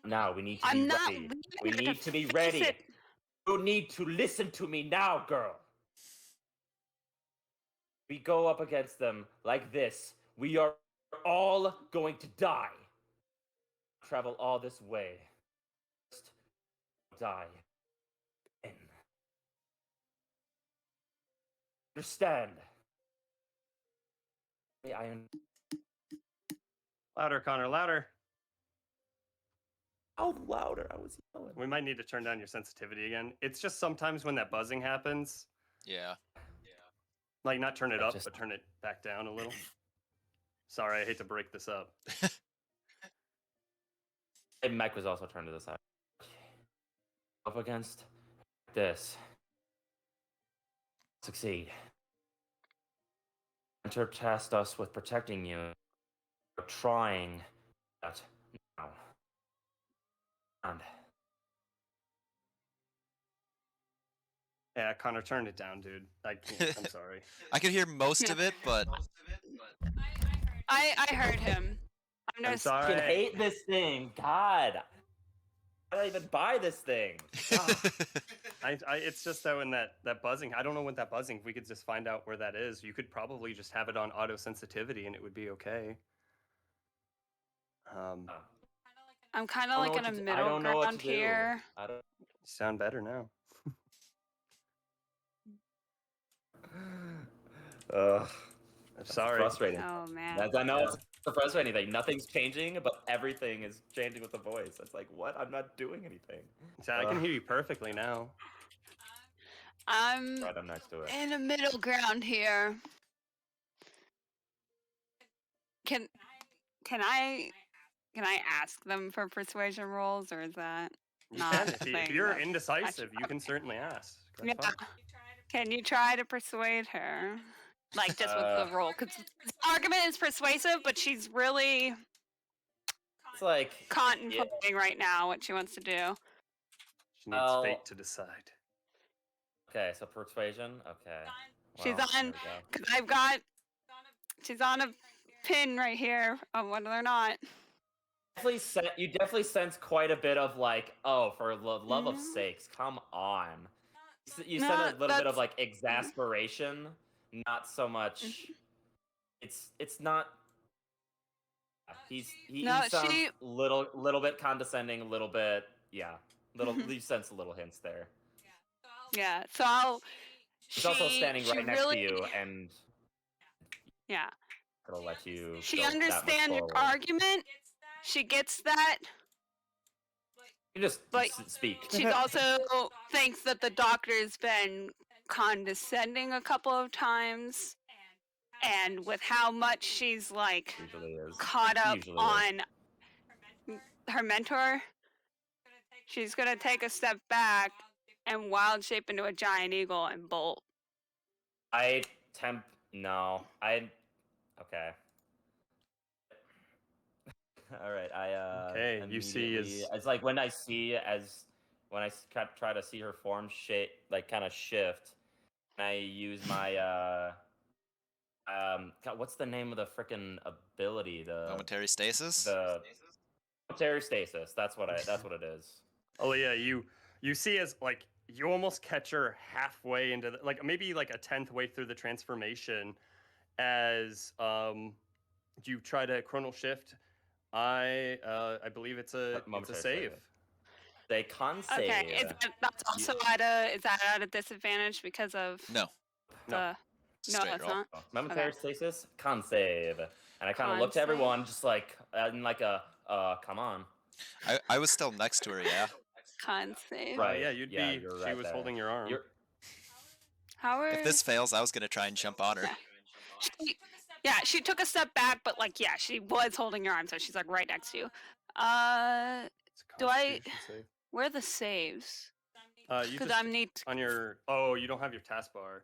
Now we need to be ready. We need to be ready. You need to listen to me now, girl. We go up against them like this. We are all going to die. Travel all this way. Just die. And understand. Louder, Connor, louder. How louder I was yelling. We might need to turn down your sensitivity again. It's just sometimes when that buzzing happens, Yeah. like not turn it I up, just- but turn it back down a little. Sorry, I hate to break this up. And Mike was also turned to the side. Up against this. Succeed. Enter tasked us with protecting you. We're trying that now. And Yeah, Connor, turn it down, dude. I can't. I'm sorry. I could hear most of it, but I heard him. I'm I'm just I sorry. hate this thing. God. Why did I even buy this thing? It's just that when that buzzing, I don't know what that buzzing. If we could just find out where that is, you could probably just have it on auto sensitivity, and it would be okay. I'm kind I of don't like know in a what to do- I middle don't know what ground to do. here. I don't. You sound better now. Ugh. I'm sorry. Frustrating. Oh man. I know it's the frustrating thing. Nothing's changing, but everything is changing with the voice. It's like, what? I'm not doing anything. So I can hear you perfectly now. I'm Right, I'm next to it. in a middle ground here. Can I ask them for persuasion rolls, or is that not Yeah, a if thing you're that- indecisive, you can certainly ask. That's Yeah. fine. Can you try to persuade her? Like just with the roll, because the argument is persuasive, but she's really It's like contemplating right now what she wants to do. She needs Well- fate to decide. Okay, so persuasion. Okay. She's Well, on- there we go. Because she's on a pin right here on whether or not. You definitely sense quite a bit of like, oh, for the love of Mhm. sakes, come on. You No, sense a little bit that's- of like exasperation, not so much. It's not. He No, sounds she- little bit condescending, a little bit little. You sense little hints there. Yeah, so She's also standing right next to you, and Yeah, it'll let you. she go that much understands your forward. argument. She gets that. You just But speak. She also thinks that the doctor's been condescending a couple of times, and with how much she's like Usually is. caught up Usually is. on her mentor, she's gonna take a step back and wild shape into a giant eagle and bolt. No. Okay. All right. Okay, you see immediately- it's like when I try to see her form shape, like kind of shift, and I use my God, what's the name of the freaking ability? momentary stasis. The momentary stasis. That's what it is. Oh yeah, you see as like you almost catch her halfway into like maybe like a 10th way through the transformation as you try to chronal shift. I believe it's a Momentary save. They con save. Okay, that's also is that at a disadvantage because of No. the? No, Straight it's roll. not. Momentary stasis, con save. And I kind of Con looked at save. everyone just like, in like a, come on. I was still next to her, yeah. Con save. Right. Yeah, you'd Yeah, be. you're She right was there. holding your arm. Howard. If this fails, I was gonna try and jump on her. She took a step back, but like, yeah, she was holding your arm, so she's like right next to you. It's a Do I- Constitution save. Where are the saves? You Because just I'm neat. on your. Oh, you don't have your taskbar.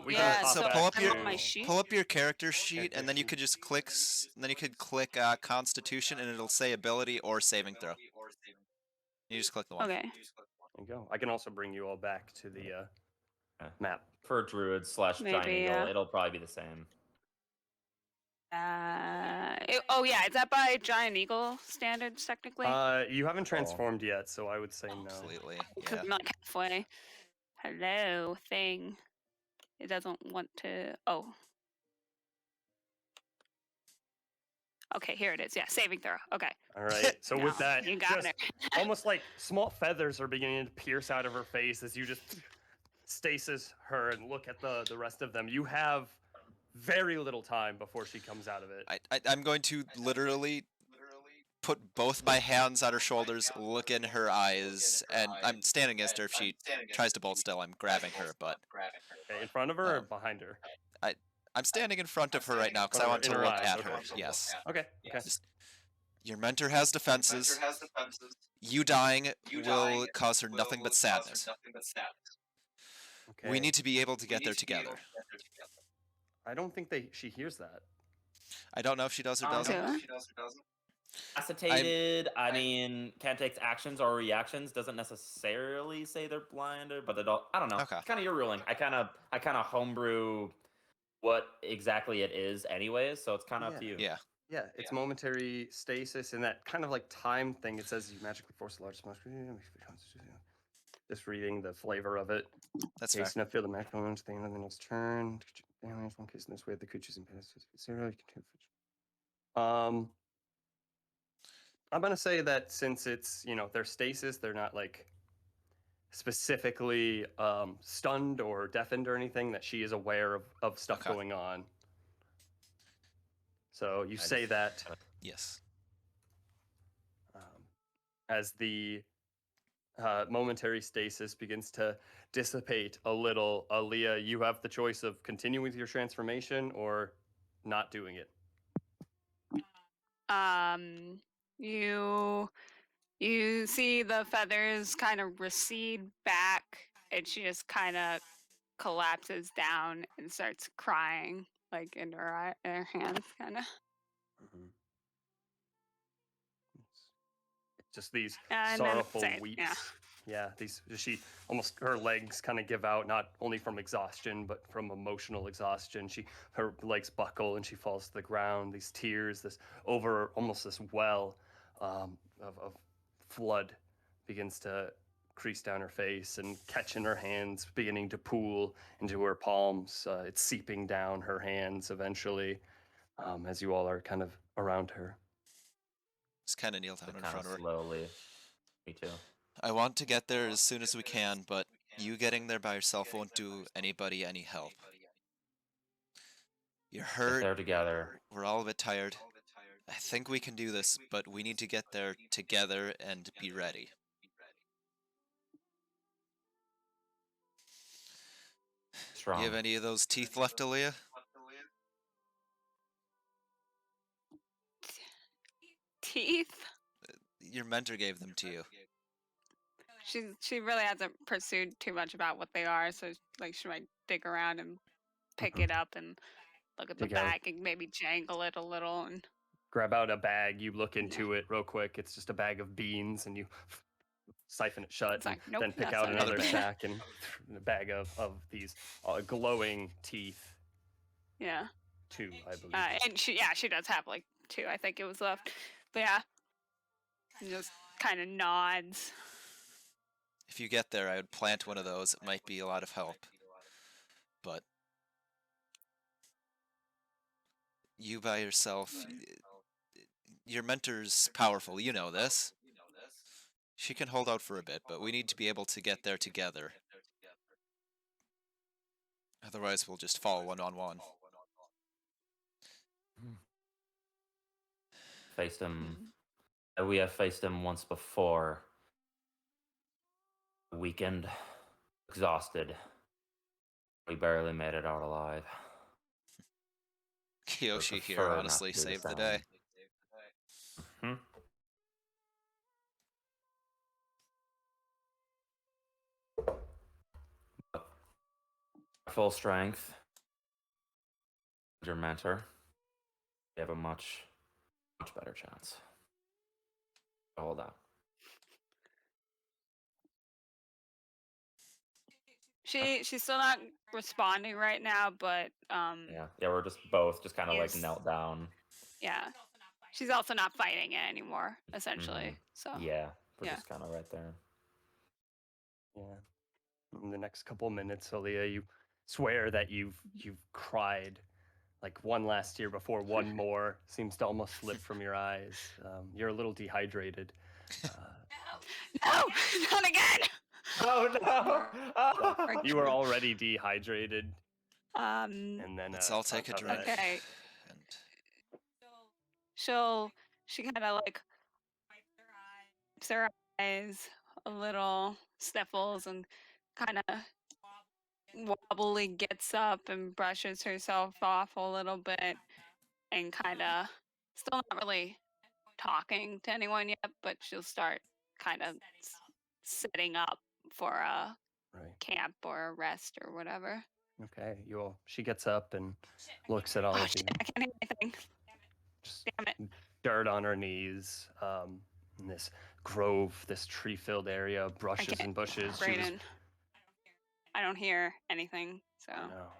We Yeah, can toss so back pull up I'm your on my sheet. pull up your character sheet, and then you could just click. Then you could click Constitution, and it'll say ability or saving throw. You just click the one. Okay. There you go. I can also bring you all back to the map. For druid / giant Maybe, eagle, yeah. it'll probably be the same. Oh yeah, is that by giant eagle standards technically? You haven't transformed yet, so I would say no. Completely. Because Yeah. I'm like halfway. Hello, thing. It doesn't want to. Oh. Okay, here it is. Yeah, saving throw. Okay. All right. So with No, that, you got just it. almost like small feathers are beginning to pierce out of her face as you just stasis her and look at the rest of them. You have very little time before she comes out of it. I'm going to literally put both my hands on her shoulders, look in her eyes, and I'm standing against her. If she tries to bolt still, I'm grabbing her. But Okay, in front of her or behind her? I'm standing in front of her right now because I Front want of to her, look in her at eyes, her. okay. Yes. Okay. Okay. Your mentor has defenses. You dying will cause her nothing but sadness. Okay. We need to be able to get there together. I don't think she hears that. I don't know if she does or doesn't. Yeah. Incapacitated, I mean, can't take actions or reactions. Doesn't necessarily say they're blinded, but I don't know. Okay. Kind of your ruling. I kind of homebrew what exactly it is, anyways. So it's kind of up to you. Yeah. Yeah, it's momentary stasis and that kind of like time thing. It says you magically force the largest amount. Just reading the flavor of it. That's fair. Case enough, feel the maximum amount of thing, and then it's turn. Damage one case in this way. The creature's impedance 0. You can I'm gonna say that since it's they're stasis, they're not like specifically stunned or deafened or anything. That she is aware of stuff Okay. going on. So you say that Yes. as the momentary stasis begins to dissipate a little. Aaliyah, you have the choice of continuing with your transformation or not doing it. You see the feathers kind of recede back, and she just kind of collapses down and starts crying, like in her hands, kind of. Just these And then sorrowful same, weeps. yeah. Yeah, her legs kind of give out, not only from exhaustion, but from emotional exhaustion. Her legs buckle and she falls to the ground. These tears, almost this well of flood begins to crease down her face and catch in her hands, beginning to pool into her palms. It's seeping down her hands eventually, as you all are kind of around her. Just kind of kneel down in front of her. Slowly. Me too. I want to get there as soon as we can, but you getting there by yourself won't do anybody any help. You're hurt. Get there together. We're all a bit tired. I think we can do this, but we need to get there together and be ready. Strong. You have any of those teeth left, Aaliyah? Teeth. Your mentor gave them to you. She really hasn't pursued too much about what they are, so like she might dig around and pick it up and look at the Dig out. back and maybe jangle it a little and Grab out a bag, you look into it real quick. It's just a bag of beans, and you siphon it shut, It's like, and nope, then pick that's out not another it. sack and a bag of these glowing teeth. yeah. 2, I believe. And she does have like 2, I think it was left. But yeah. And just kind of nods. If you get there, I would plant one of those. It might be a lot of help. But You by yourself. Your mentor's powerful, you know this. She can hold out for a bit, but we need to be able to get there together. Otherwise, we'll just fall one-on-one. Faced him. We have faced him once before. Weakened, exhausted. We barely made it out alive. Kiyoshi here prefer not honestly to do the saved the day. same. Full strength. Your mentor. You have a much better chance. Hold on. She's still not responding right now, but Yeah, we're just both just kind of like Yes. knelt down. yeah, she's also not fighting it anymore, essentially. So Yeah, we're Yeah. just kind of right there. Yeah. In the next couple minutes, Aaliyah, you swear that you've cried like one last year before one more seems to almost slip from your eyes. You're a little dehydrated. no, not again. Oh no! You were already dehydrated, Um, and then Let's all take on a top of that- drink. okay. And She kind of like wipes her eyes a little, sniffles, and kind of wobbly gets up and brushes herself off a little bit, and kind of still not really talking to anyone yet, but she'll start kind of setting up for a Right. camp or a rest or whatever. Okay. She gets up and looks at all Oh of shit! you. I can't hear anything. Just Damn it! dirt on her knees. In this grove, this tree-filled area, brushes and bushes. Brayden, I don't hear anything. So No.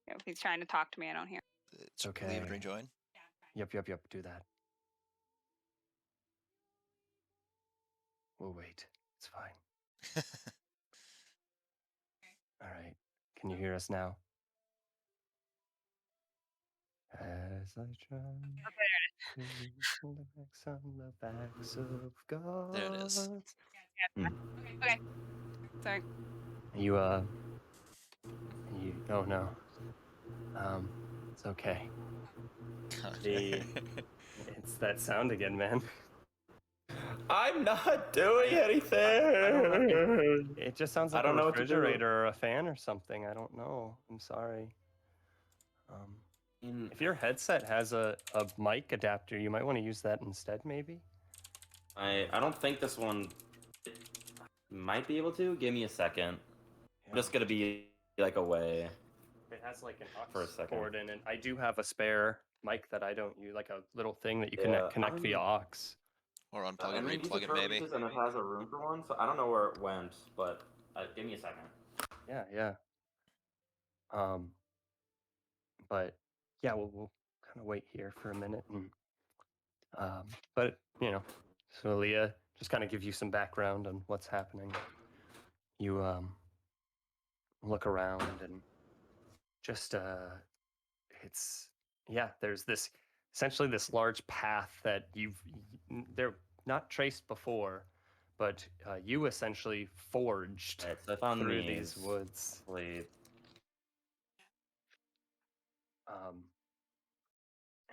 if he's trying to talk to me, I don't hear. It's okay. Leave and rejoin. Yep. Do that. We'll wait. It's fine. All right. Can you hear us now? As I try to relax on the backs of gods. There it is. Okay. Sorry. You oh no. It's okay. It's that sound again, man. I'm not doing anything. I don't know. It just sounds I like a don't know what to do. refrigerator or a fan or something. I don't know. I'm sorry. If your headset has a mic adapter, you might want to use that instead, maybe. I don't think this one might be able to. Give me a second. I'm just gonna be like away. It has like an For a aux second. cord in it. I do have a spare mic that I don't use, like a little thing that you Yeah, can connect via aux. Or unplug I and mean, these are replug it, maybe. purposes and it has a room for one, so I don't know where it went, but give me a second. Yeah. But yeah, we'll kind of wait here for a minute, and but so Leah, just kind of give you some background on what's happening. You look around and just there's essentially this large path that they're not traced before, but you essentially forged Right, so I found through these woods. Please.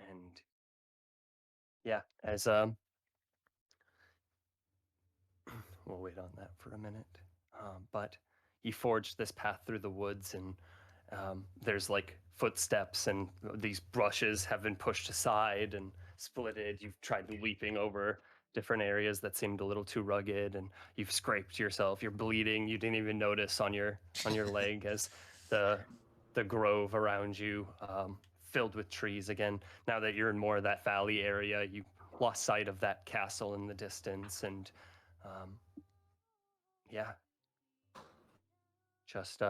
And yeah, as we'll wait on that for a minute. But you forged this path through the woods, and there's like footsteps, and these brushes have been pushed aside and splitted. You've tried leaping over different areas that seemed a little too rugged, and you've scraped yourself. You're bleeding. You didn't even notice on your leg as the grove around you filled with trees again. Now that you're in more of that valley area, you lost sight of that castle in the distance, and yeah, just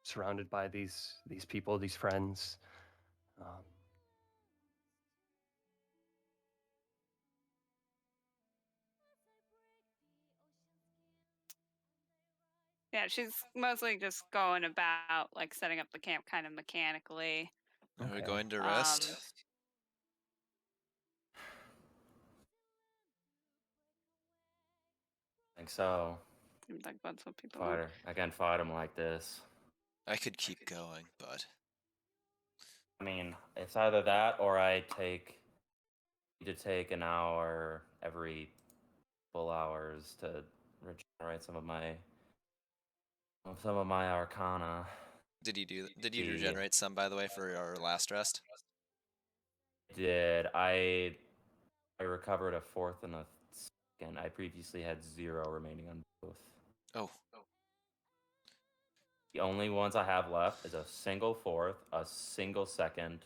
surrounded by these people, these friends. Yeah, she's mostly just going about like setting up the camp kind of mechanically. Are we Okay. going to rest? I think so. Seems like that's what people Fight want. her. I can't fight him like this. I could keep going, but I mean, it's either that or I need to take an hour every full hours to regenerate some of my arcana. did you The- regenerate some, by the way, for our last rest? Did I recovered a fourth and a second. I previously had 0 remaining on both. Oh, The only ones I have left is a single fourth, a single second,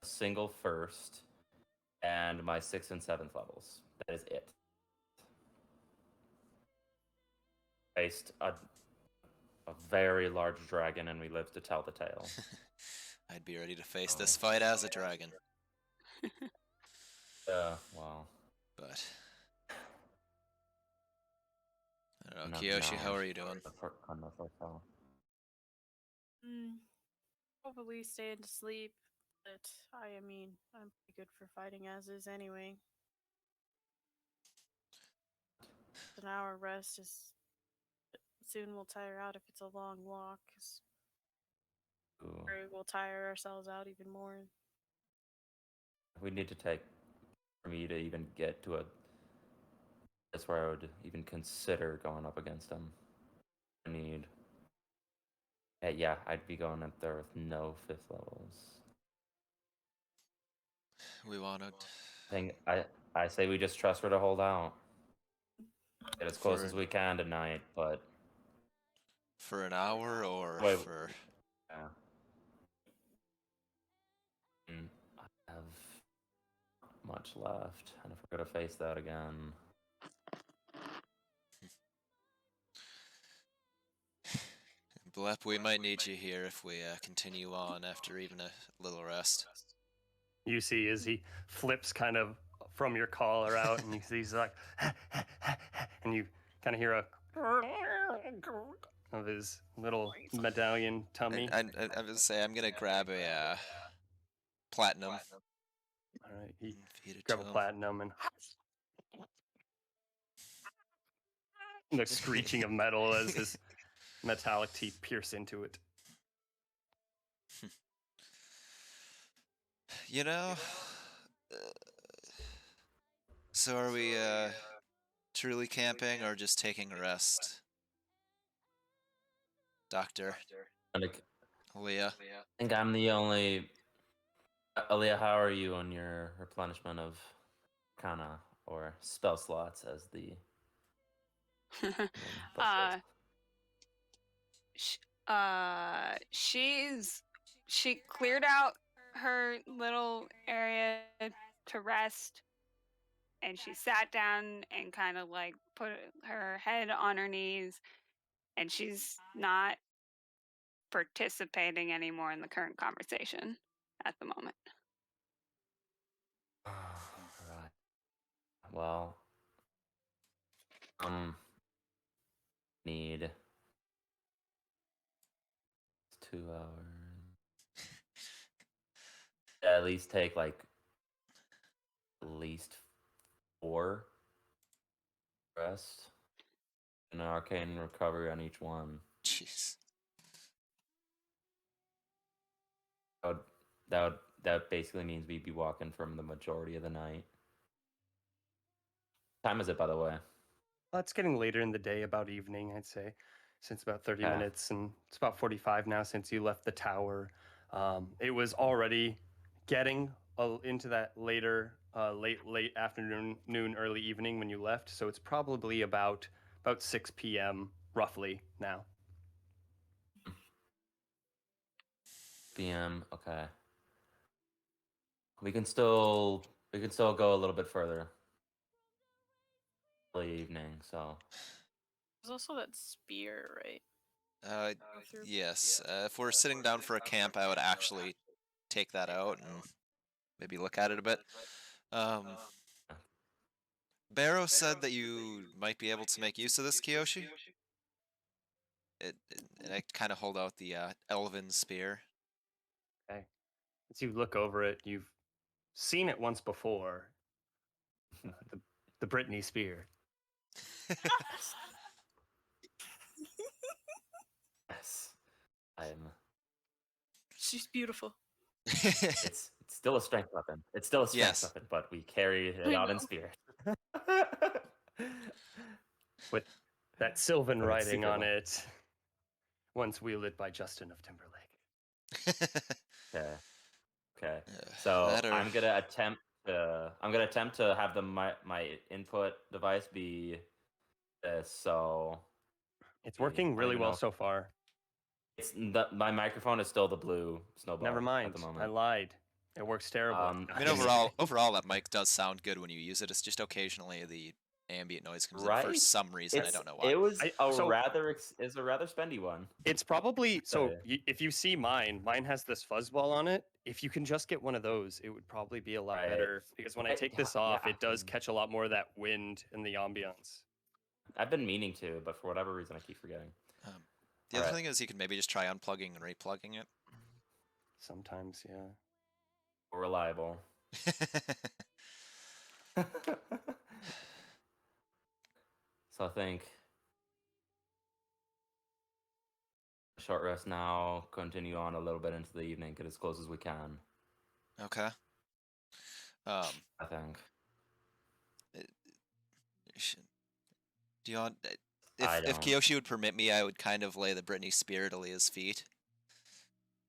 a single first, and my 6th and 7th levels. That is it. Faced a very large dragon, and we lived to tell the tale. I'd be ready to face this fight as a dragon. Well. But I don't know, Not Kiyoshi, now. how are you doing? Probably staying to sleep, but I mean, I'm pretty good for fighting as is anyway. An hour rest is soon we'll tire out if it's a long walk. Or we'll tire ourselves out even more. We need to take for me to even get to a place where I would even consider going up against him. I need. Yeah, I'd be going up there with no 5th levels. We wanted. I say we just trust her to hold out. Get as close For- as we can tonight, but For an hour or Wait. for. yeah. I have much left, and if we're gonna face that again, Blep, we might need you here if we continue on after even a little rest. You see as he flips kind of from your collar out, and he's like, and you kind of hear a of his little medallion tummy. I would say I'm gonna grab a platinum. All right, he and feed it grab a to him. platinum and the screeching of metal as his metallic teeth pierce into it. You know, so are we truly camping or just taking a rest? Doctor, I Leah. think I'm the only. Aaliyah, how are you on your replenishment of Kana or spell slots as the She cleared out her little area to rest, and she sat down and kind of like put her head on her knees, and she's not participating anymore in the current conversation at the moment. Right. Well, need 2 hours. At least take like at least 4 rest and an arcane recovery on each one. Jeez. That basically means we'd be walking from the majority of the night. What time is it, by the way? Well, it's getting later in the day, about evening, I'd say, since about 30 Yeah. minutes, and it's about 45 now since you left the tower. It was already getting into that later, late afternoon, early evening when you left, so it's probably about 6 p.m. roughly now. PM. Okay. We can still go a little bit further. Early evening, so. There's also that spear, right? Yes. If we're sitting down for a camp, I would actually take that out and maybe look at it a bit. Barrow said that you might be able to make use of this, Kiyoshi? and I kind of hold out the elven spear. Okay. As you look over it, you've seen it once before. The Brittany spear. Yes. I'm. She's beautiful. It's still a strength weapon. It's still a strength Yes. weapon, but we carry it I out in know. spirit. With that Sylvan But it's writing secret on weapon. it. Once wielded by Justin of Timberlake. Okay. Okay. So that or- I'm gonna attempt to have my input device be this. So It's working I don't really even well know. so far. My microphone is still the blue snowball. Never at mind. the I moment. lied. It works terrible. I mean, can- overall, that mic does sound good when you use it. It's just occasionally the ambient noise comes in for Right? some reason. I don't know why. It was so- a rather spendy one. It's probably so. Okay. If you see mine has this fuzzball on it. If you can just get one of those, it would probably be a lot Right. better. Because when I take this Yeah, off, yeah. it does catch a lot more of that wind and the ambiance. I've been meaning to, but for whatever reason, I keep forgetting. The other Alright. thing is you can maybe just try unplugging and replugging it. Sometimes, yeah. Reliable. So I think short rest now, continue on a little bit into the evening, get as close as we can. Okay. I think. Do you want? I If don't. Kiyoshi would permit me, I would kind of lay the Brittany spear at Aaliyah's feet,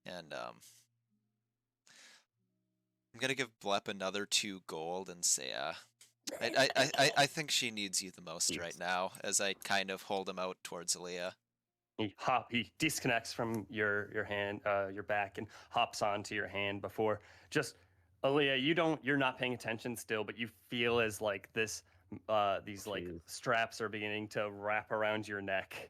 and I'm gonna give Blep another 2 gold and say, I think she needs you the most Yes. right now, as I kind of hold him out towards Aaliyah. He disconnects from your hand, your back, and hops onto your hand before just Aaliyah. You're not paying attention still, but you feel as like these like Jeez. straps are beginning to wrap around your neck.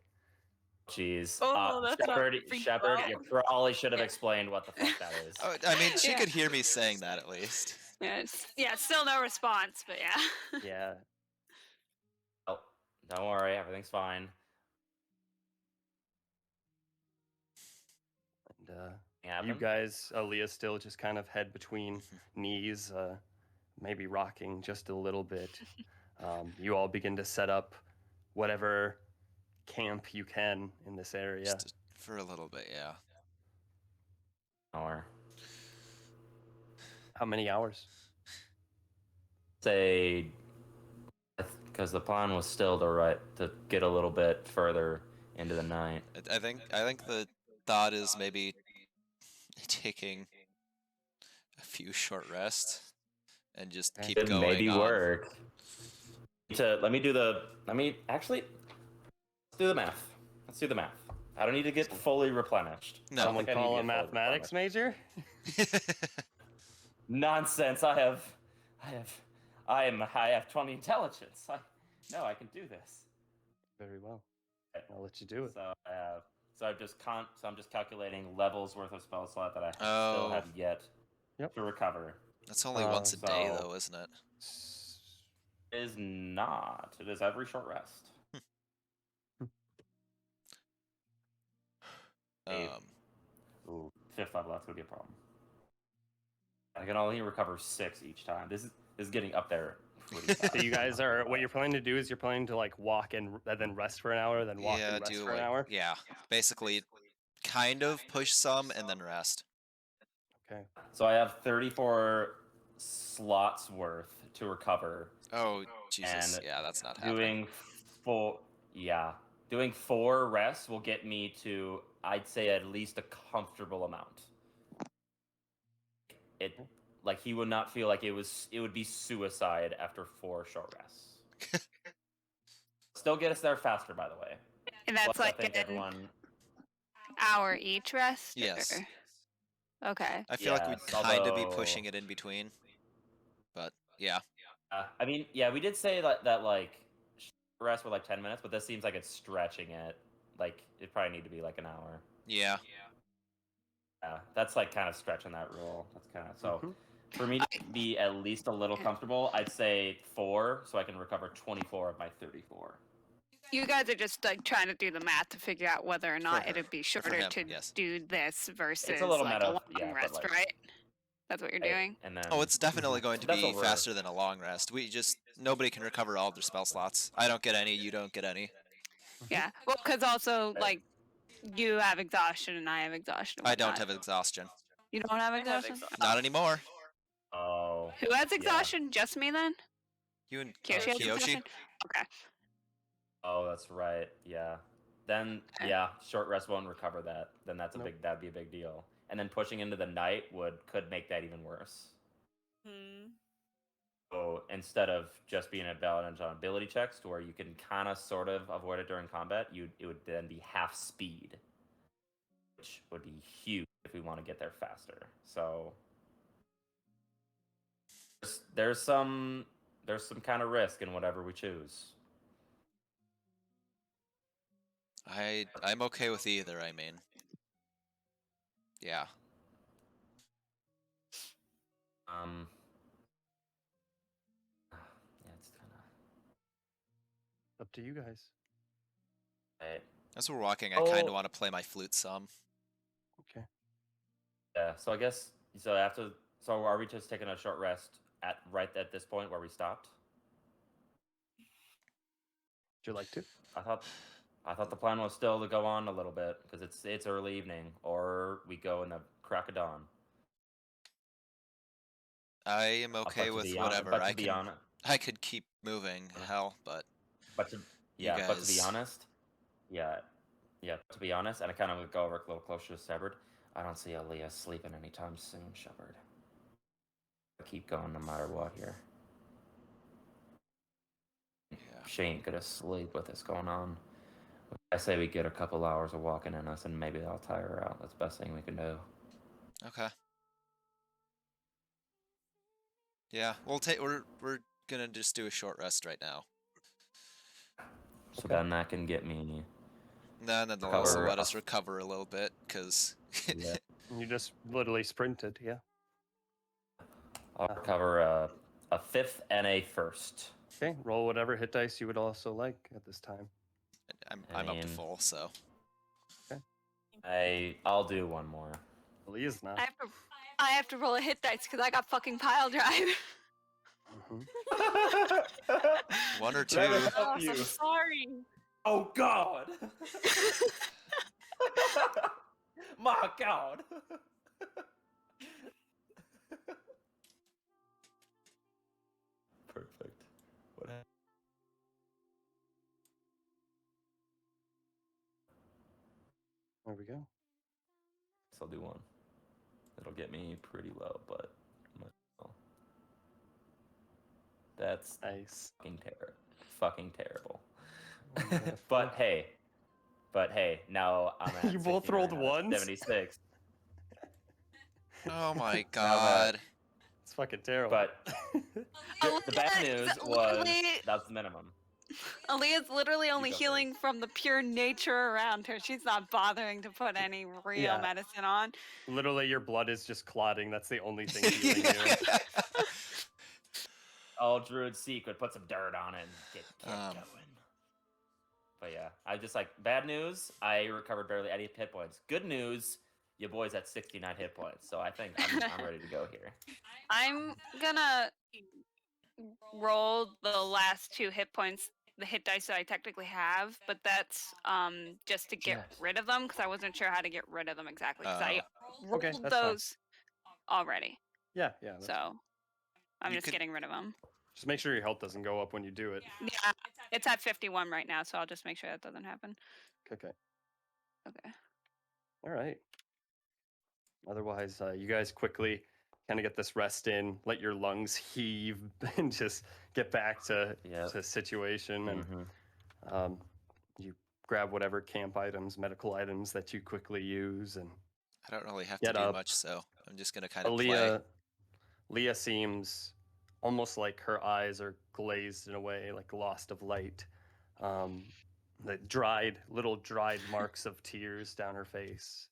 Jeez. Oh, that's not freaked Shepard, out. you probably should have explained what the fuck that is. Oh, I mean, she Yeah. could hear me saying that at least. Yeah, still no response, but yeah. Yeah. Oh, don't worry, everything's fine. And you guys, Aaliyah still just kind of head between knees, maybe rocking just a little bit. You all begin to set up whatever camp you can in this area. Just for a little bit, yeah. Hour. How many hours? Say, because the plan was still to get a little bit further into the night. I think the thought is maybe taking a few short rests and just keep It going maybe on. work. Let me actually let's do the math. Let's do the math. I don't need to get fully replenished. No. I don't Someone think I need to call a get fully mathematics major? Nonsense. I have 20 intelligence. I can do this. Very well. I'll let you do it. I'm just calculating levels worth of spell slot that I still Oh. have yet to recover. That's only once a day, so- though, isn't it? It is not. It is every short rest. Ooh, 5th level, that's gonna be a problem. I can only recover 6 each time. This is getting up there. pretty fast. So you guys what you're planning to do is you're planning to like walk and then rest for an hour, then walk and rest for an hour? Yeah, basically, kind of push some and then rest. Okay. So I have 34 slots worth to recover. Oh, Jesus. And Yeah, that's not happening. Doing 4 rests will get me to, I'd say, at least a comfortable amount. Like, he would not feel like it would be suicide after 4 short rests. Still get us there faster, by the way. And that's Plus, I like think an everyone. hour each rest? Yes. or- Okay. I feel like we'd Yes, kind of be although- pushing it in between. But, yeah. I mean, yeah, we did say that like rest were like 10 minutes, but this seems like it's stretching it. Like, it probably need to be like an hour. Yeah. Yeah, that's like kind of stretching that rule. That's kind of so. Mhm. For me to be at least a little comfortable, I'd say 4, so I can recover 24 of my 34. You guys are just like trying to do the math to figure out whether or not her. it'd be For shorter him, to yes. do this versus It's a little like meta, a long yeah, but, rest, like- right? That's what you're doing. And then Oh, it's definitely going to That's be what we're- faster than a long rest. Nobody can recover all their spell slots. I don't get any, you don't get any. Yeah. Well, because also like you have exhaustion and I have exhaustion. and I don't whatnot. have exhaustion. You don't have I have exhaustion. exhaustion. Not anymore. Oh. Who has yeah. exhaustion? Just me then. You and Kiyoshi has Kiyoshi? exhaustion. Okay. Oh, that's right. Yeah. Then Okay. yeah, short rest won't recover that. Then that's a Nope. that'd be a big deal. And then pushing into the night could make that even worse. Hmm. So instead of just being advantage on ability checks to where you can kind of sort of avoid it during combat, it would then be half speed, which would be huge if we want to get there faster. So there's some kind of risk in whatever we choose. I'm okay with either, I mean. Yeah. Yeah, it's kind of Up to you guys. right. As we're walking, I kind Oh. of want to play my flute some. Okay. Yeah, so I guess so are we just taking a short rest right at this point where we stopped? Would you like to? I thought the plan was still to go on a little bit because it's early evening, or we go in the crack of dawn. I am okay with whatever. I could keep moving, hell, but But to be honest, to be honest, and I kind of would go over a little closer to Shepard. I don't see Aaliyah sleeping anytime soon, Shepard. I keep going no matter what here. yeah. She ain't gonna sleep with this going on. I say we get a couple hours of walking in us, and maybe I'll tire her out. That's the best thing we can do. Okay. Yeah, we're gonna just do a short rest right now. So then that can get me. Then they'll also Recover let us up. recover a little bit, because Yeah, You just literally sprinted, yeah. I'll recover a fifth and a first. Okay, roll whatever hit dice you would also like at this time. I'm up to mean- full, so. I'll do one more. Leah's not. I have to roll a hit dice because I got fucking pile drive. Mhm. One or two. Let me help Oh, you. I'm sorry. Oh God! My God! Perfect. What happened? There we go. So I'll do one. It'll get me pretty low, but that's Nice. fucking terrible. Wonderful. but hey, now I'm at You both 69 rolled out of ones? 76. Oh my Now that- god. It's fucking terrible. But the bad news was that's the minimum. Aaliyah's literally only go healing from the pure nature around her. She's not bothering to put any real Yeah. medicine on. Literally, your blood is just clotting. That's the only thing healing you. Oh, Druid Secret, put some dirt on it and get going. But yeah, I just bad news, I recovered barely any hit points. Good news, your boy's at 69 hit points, so I think I'm ready to go here. I'm gonna roll the last 2 hit points, the hit dice that I technically have, but that's just to get Yes. rid of them because I wasn't sure how to get rid of them exactly because I rolled Okay, that's fine. those already. Yeah, yeah. that's- So I'm You just could- getting rid of them. Just make sure your health doesn't go up when you do it. Yeah, it's at 51 right now, so I'll just make sure that doesn't happen. Okay. Okay. All right. Otherwise, you guys quickly kind of get this rest in, let your lungs heave, and just get back to situation. And Mhm. you grab whatever camp items, medical items that you quickly use, and I don't really have to Get do up. much, so I'm just gonna kind of play. Leah seems almost like her eyes are glazed in a way, like lost of light. The little dried marks of tears down her face.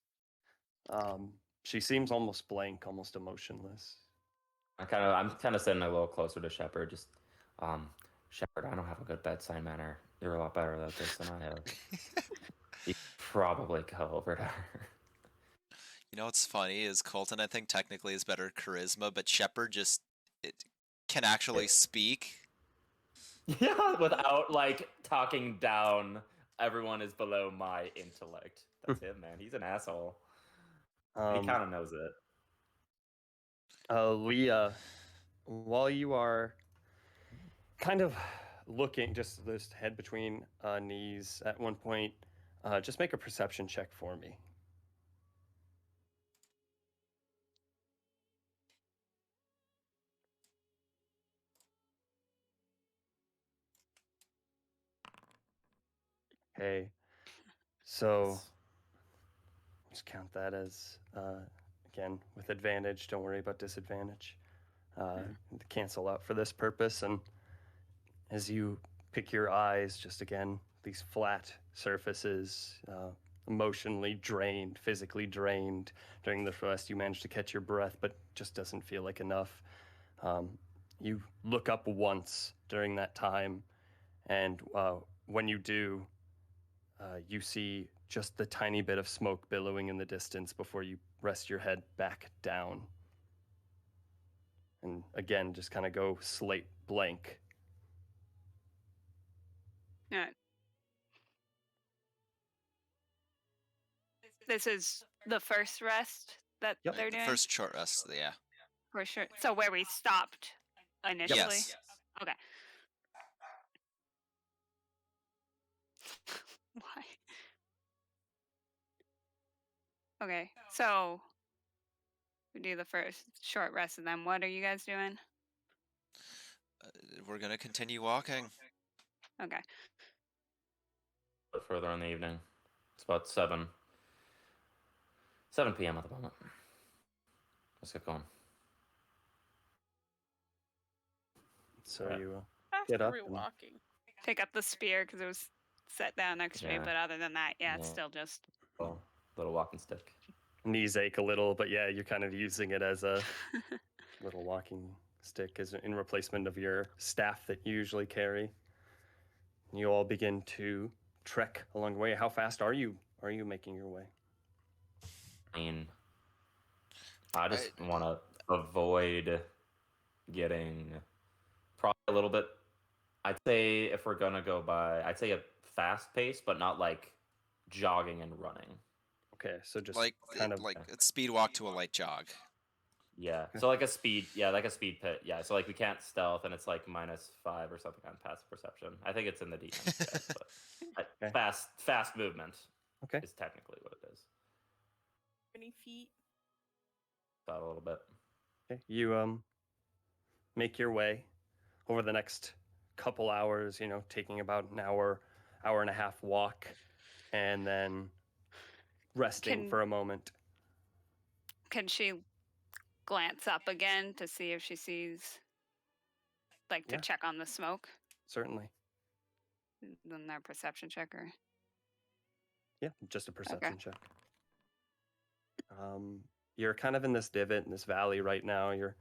She seems almost blank, almost emotionless. I'm kind of sitting a little closer to Shepard. Just, Shepard, I don't have a good bedside manner. You're a lot better at this than I have. You probably go over to her. You know what's funny is Colton, I think, technically is better charisma, but Shepard just can actually speak. Yeah, without like talking down. Everyone is below my intellect. That's him, man. He's an asshole. He kind of knows it. Leah, while you are kind of looking, just this head between knees at one point, just make a perception check for me. Okay, so just count that as, again, with advantage. Don't worry about disadvantage. Cancel out for this purpose. And as you pick your eyes, just again, these flat surfaces, emotionally drained, physically drained. During the rest, you manage to catch your breath, but just doesn't feel like enough. You look up once during that time, and when you do, you see just the tiny bit of smoke billowing in the distance before you rest your head back down. And again, just kind of go slate blank. Yeah. This is the first rest that they're doing? First short rest, yeah. For sure. So where we stopped initially? Yes. Okay. Why? Okay, so we do the first short rest, and then what are you guys doing? We're gonna continue walking. Okay. A bit further in the evening. It's about 7 p.m. at the moment. Let's get going. So Right. you After get up we're and- walking. Pick up the spear because it was set down next to me, Yeah. but other than that, yeah, it's Yeah. still just. Oh, little walking stick. knees ache a little, but yeah, you're kind of using it as a little walking stick as in replacement of your staff that you usually carry. You all begin to trek along the way. How fast are you making your way? I mean, I just want to avoid getting probably a little bit. I'd say if we're gonna go by, I'd say a fast pace, but not like jogging and running. Okay, so just Like kind of like a speed walk to a light jog. Yeah. So like a speed, like a speed pit. Yeah. So like we can't stealth, and it's like -5 or something on passive perception. I think it's in the DM's guide, but Okay. fast movement. Okay. Is technically what it is. Many feet. About a little bit. Okay. You make your way over the next couple hours, taking about an hour and a half walk, and then resting for a moment. Can she glance up again to see if she sees, like, to Yeah. check on the smoke? Certainly. Then their perception checker. Yeah, just a perception check. You're kind of in this divot in this valley right now. You're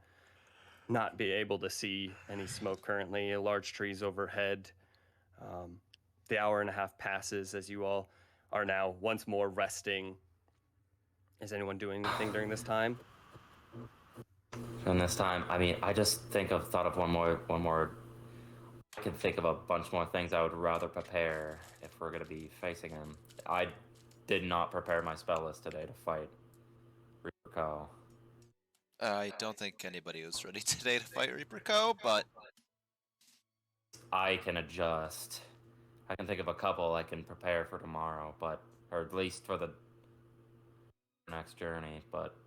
not be able to see any smoke currently. Large trees overhead. The hour and a half passes as you all are now once more resting. Is anyone doing anything during this time? And this time, I mean, I just thought of one more. I can think of a bunch more things I would rather prepare if we're gonna be facing him. I did not prepare my spell list today to fight Reaper Co. I don't think anybody was ready today to fight Reaper Co, but I can adjust. I can think of a couple I can prepare for tomorrow, or at least for the next journey, but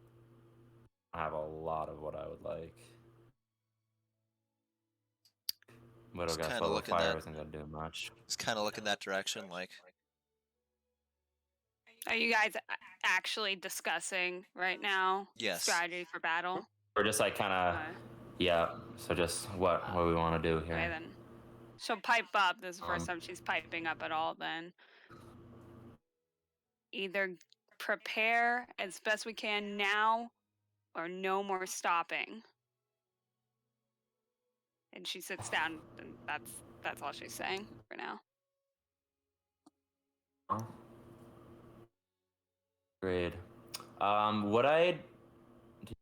I have a lot of what I would like. Widowgas level fire isn't gonna do much. Just kind of look in that direction, like. Are you guys actually discussing right now? Yes. Strategy for battle? Or just like kind of, yeah. So just what we want to do here. Okay, then. She'll pipe up. This is the first time she's piping up at all, then. Either prepare as best we can now, or no more stopping. And she sits down, and that's all she's saying for now. Oh. Agreed.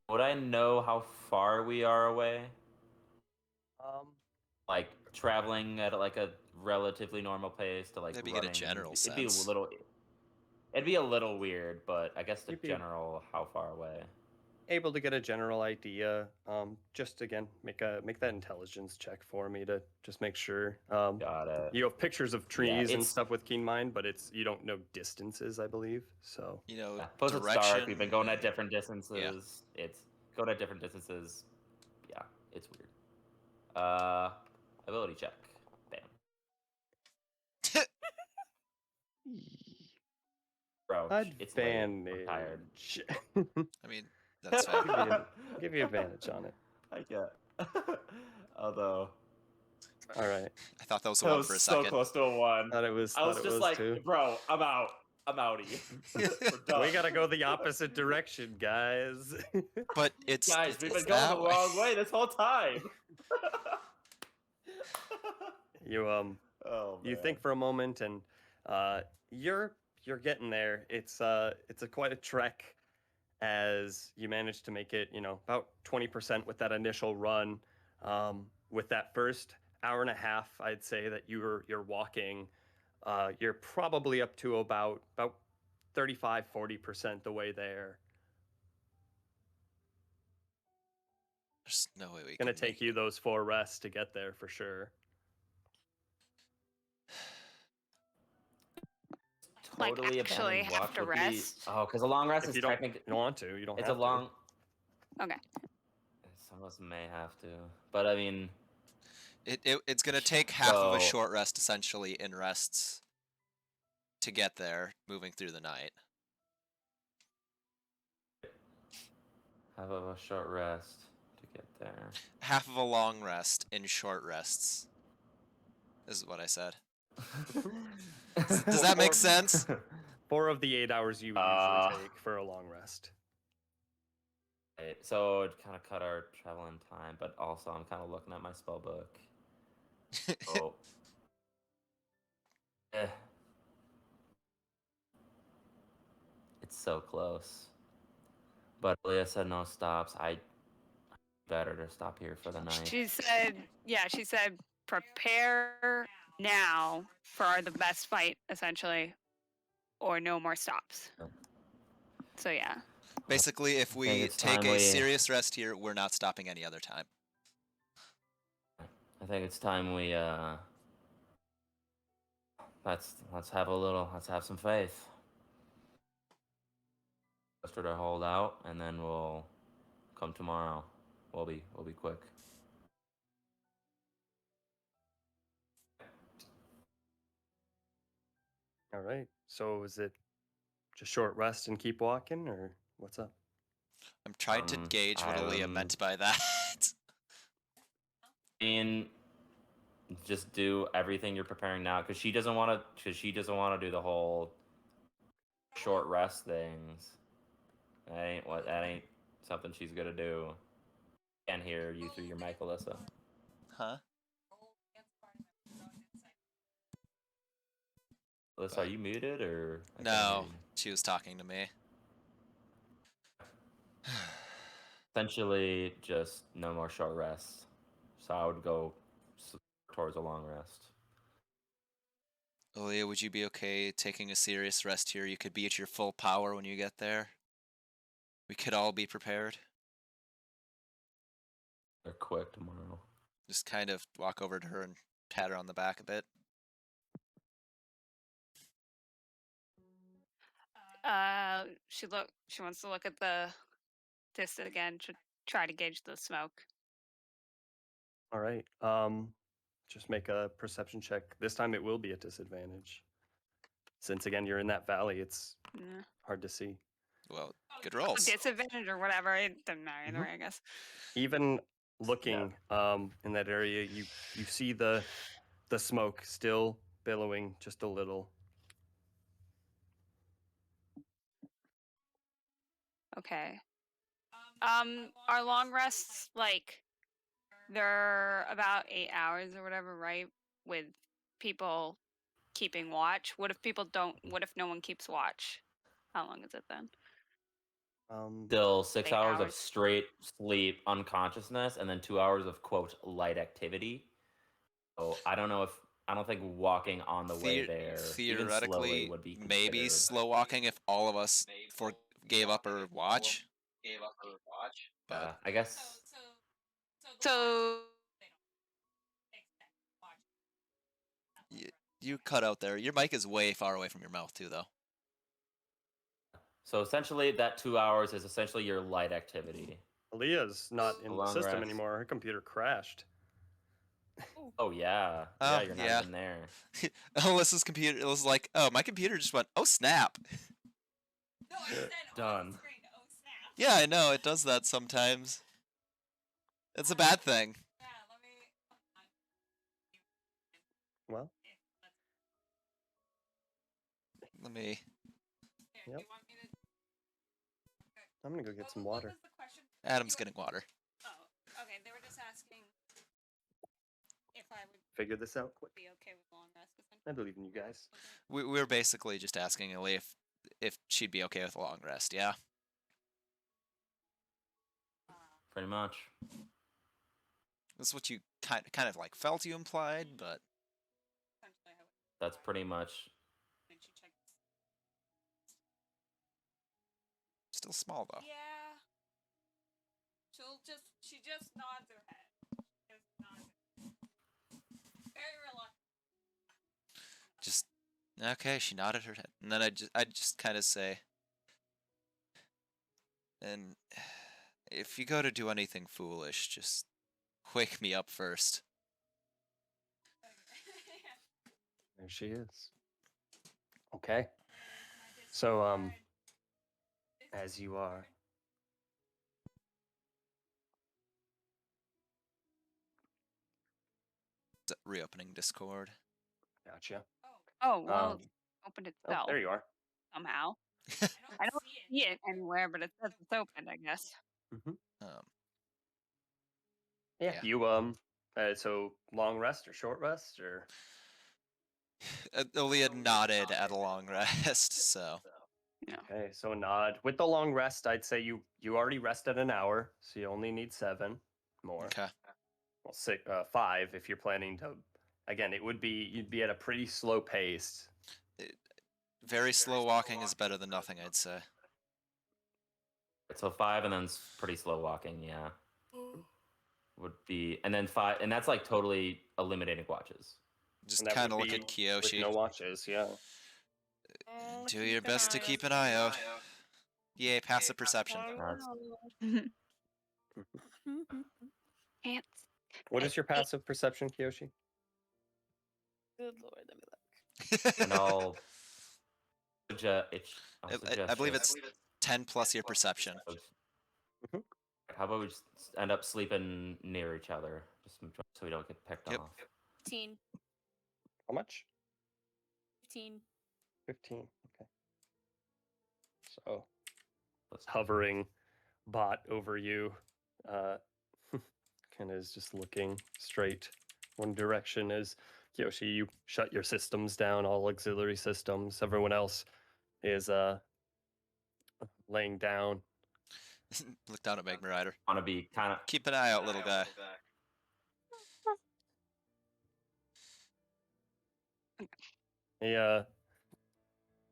Would I know how far we are away? Um, Like traveling at like a relatively normal pace to like Maybe running. get a general It'd be a sense. little. It'd be a little weird, but I guess the You'd be- general how far away. able to get a general idea. Just again, make that intelligence check for me to just make sure. Got it. You have pictures of trees and it's- stuff with keen mind, but you don't know distances, I believe. So You know, Plus it's direction. dark. We've been going at different distances. Yeah. It's going at different distances. Yeah, it's weird. Ability check. Bam. Bro, it's late. I'm tired. I mean, that's fine. give you advantage on it. I get. Although. All right. I thought that was a That 1 was for a so second. close to a 1. Thought it was. I was just like, too. bro, I'm out. I'm outie. We're done. We gotta go the opposite direction, guys. But it's Guys, we've it's been going that the wrong way this whole time. You Oh, you man. think for a moment, and you're getting there. It's quite a trek, as you manage to make it. About 20% with that initial run. With that first hour and a half, I'd say that you're walking. You're probably up to about 35-40% the way there. There's no way we It's gonna can take make you it. those 4 rests to get there for sure. Totally actually abandoned have watch to would be- rest? Oh, because a long rest If is you don't, technically. you don't want to, you don't It's have a long. Okay. Some of us may have to, but I mean, It's gonna take half of a So- short rest essentially in rests to get there, moving through the night. have a short rest to get there. Half of a long rest in short rests. This is what I said. Does that make sense? 4 of the 8 hours you Uh, usually take for a long rest. Right, so it kind of cut our traveling time, but also I'm kind of looking at my spell book. Oh. Eh. It's so close. But Leah said no stops. I better to stop here for the night. She said, prepare now for the best fight, essentially, or no more stops. Yep. So, yeah. Basically, if think we it's take time a we- serious rest here, we're not stopping any other time. I think it's time we let's have some faith. Let's try to hold out, and then we'll come tomorrow. We'll be quick. All right. So is it just short rest and keep walking, or what's up? I'm trying to gauge what Aaliyah meant by that. I mean, just do everything you're preparing now, because she doesn't want to do the whole short rest things. That ain't something she's gonna do. Can't hear you through your mic, Alyssa. Huh? Alyssa, are you muted or? I can't hear No, you. she was talking to me. Essentially, just no more short rests. So I would go towards a long rest. Aaliyah, would you be okay taking a serious rest here? You could be at your full power when you get there. We could all be prepared. They're quick tomorrow. Just kind of walk over to her and pat her on the back a bit. She wants to look at the distance again to try to gauge the smoke. All right. Just make a perception check. This time it will be a disadvantage. Since again you're in that valley, it's Yeah. hard to see. Well, good rolls. Disadvantage or whatever. It doesn't matter either way, I guess. Even looking in that area, you see the smoke still billowing just a little. Okay. Our long rests, like, they're about 8 hours or whatever, right? With people keeping watch? What if people don't? What if no one keeps watch? How long is it then? Still 6 8 hours of hours. straight sleep, unconsciousness, and then 2 hours of quote light activity. So I don't know if I don't think walking on the way there, even slowly, Theoretically, would be maybe considered. slow walking if all of us gave up our watch. But I guess So you cut out there. Your mic is way far away from your mouth too, though. so. Essentially, that 2 hours is essentially your light activity. Aaliyah's not in the Long system rest. anymore. Her computer crashed. Oh yeah, Oh, you're not yeah. even there. Alyssa's computer. It was like, oh, my computer just went, oh snap. Done. Yeah, I know it does that sometimes. It's a bad thing. Well, Let me. yep. I'm gonna go get some water. Adam's getting water. Oh, okay. They were just asking if I would Figure this out quick. be okay with long rest. I believe in you guys. We were basically just asking Aaliyah if she'd be okay with a long rest. Yeah. Pretty much. That's what you kind of like felt you implied, but That's pretty much. still small though. Yeah. She just nods her head. Very reluctant. Just okay. She nodded her head, and then I just kind of say, and if you go to do anything foolish, just wake me up first. There she is. Okay. So, as you are Reopening Discord. gotcha. Oh well, Um, it's opened Oh, itself there you are. somehow. I don't see it anywhere, but it says it's open. I guess. Um, Yeah. Yeah. You so long rest or short rest or Aaliyah nodded at a long rest, so okay, so a nod. With the long rest, I'd say you already rested an hour, so you only need 7 more. okay. Well, 5 if you're planning to. Again, you'd be at a pretty slow pace. Very slow walking is better than nothing, I'd say. So 5 and then pretty slow walking. Yeah. Would be and then 5 and that's like totally eliminating watches. Just And that kind of would look at be with Kiyoshi. no watches, yeah. Do your best to keep an eye out. Yay, passive perception. Can't. What is your passive perception, Kiyoshi? Good lord, let me look. And I'll I believe it's 10 plus your perception. How about we just end up sleeping near each other, just so we don't get picked Yep. off. 15. How much? 15. 15. Okay. So, hovering bot over you, kind of is just looking straight one direction. As Yoshi, you shut your systems down, all auxiliary systems. Everyone else is laying down. Look down at Magma Rider. Want to be kind of Keep an eye out, little guy. He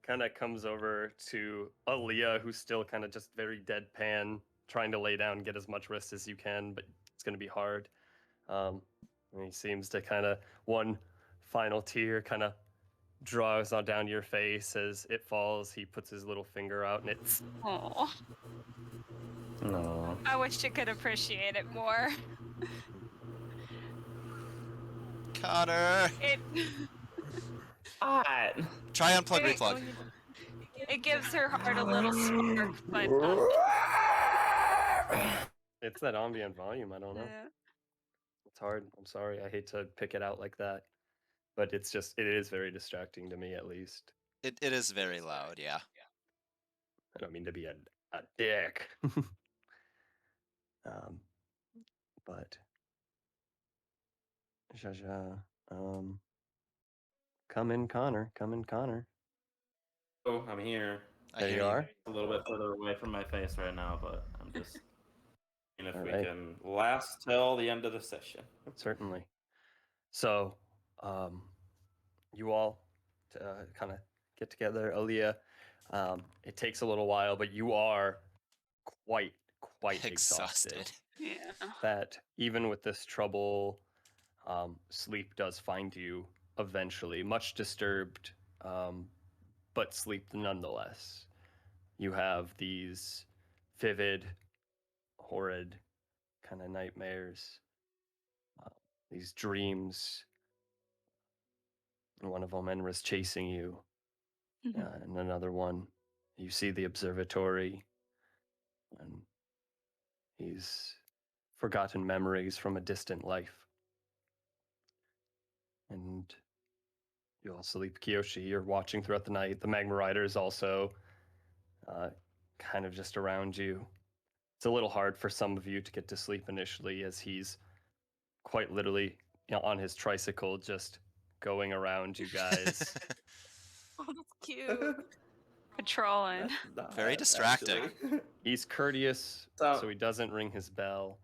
kind of comes over to Aaliyah, who's still kind of just very deadpan, trying to lay down, get as much rest as you can, but it's going to be hard. And he seems to kind of, one final tear kind of draws on down your face as it falls. He puts his little finger out and it's. Oh, no. I wish I could appreciate it more. Connor! It Try unplug, Wait, replug. it gives her heart a little spark, but It's that ambient volume. I don't know. It's hard. I'm sorry. I hate to pick it out like that. But it is very distracting to me, at least. It is very loud, yeah. I don't mean to be a dick. But Jaja, Come in, Connor. Come in, Connor. Oh, I'm here. There you are. A little bit further away from my face right now, but I'm just seeing if All we right. can last till the end of the session. Certainly. So, you all kind of get together. Aaliyah, it takes a little while, but you are quite exhausted. Yeah. That even with this trouble, sleep does find you eventually. Much disturbed, but sleep nonetheless. You have these vivid, horrid kind of nightmares, these dreams. And one of them, Enra's chasing you, and another one, you see the observatory, and these forgotten memories from a distant life. And you all sleep. Kiyoshi, you're watching throughout the night. The Magma Rider is also kind of just around you. It's a little hard for some of you to get to sleep initially, as he's quite literally on his tricycle just going around you guys. Oh, that's cute. Patrolling. Very distracting. Actually. He's courteous, So- so he doesn't ring his bell.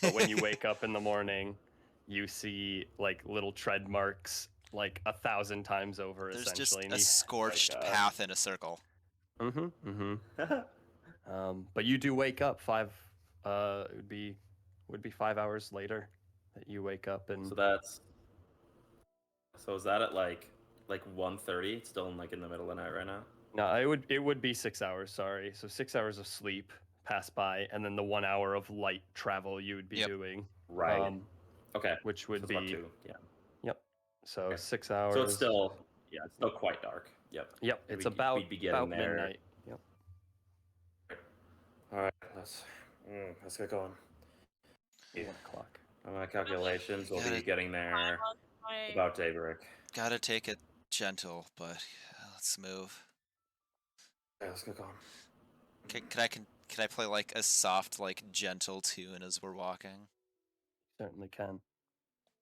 But when you wake up in the morning, you see like little tread marks like 1,000 times over. There's just essentially. a scorched God. path in a circle. But you do wake up it would be 5 hours later that you wake up, and So is that at like 1:30? It's still in the middle of the night right now. no, it would be 6 hours. Sorry, so 6 hours of sleep pass by, and then the 1 hour of light travel you would be doing. Right. Okay. Which would So it's about be 2, yeah. Yep. So Okay. 6 hours. So it's still quite dark. Yep. Yep. It's We'd be getting about there. midnight. Yep. All right, let's get going. 1 o'clock. On my calculations, we'll be getting there My- about daybreak. Gotta take it gentle, but let's move. Okay, let's get going. Can I play like a soft, like gentle tune as we're walking? Certainly can.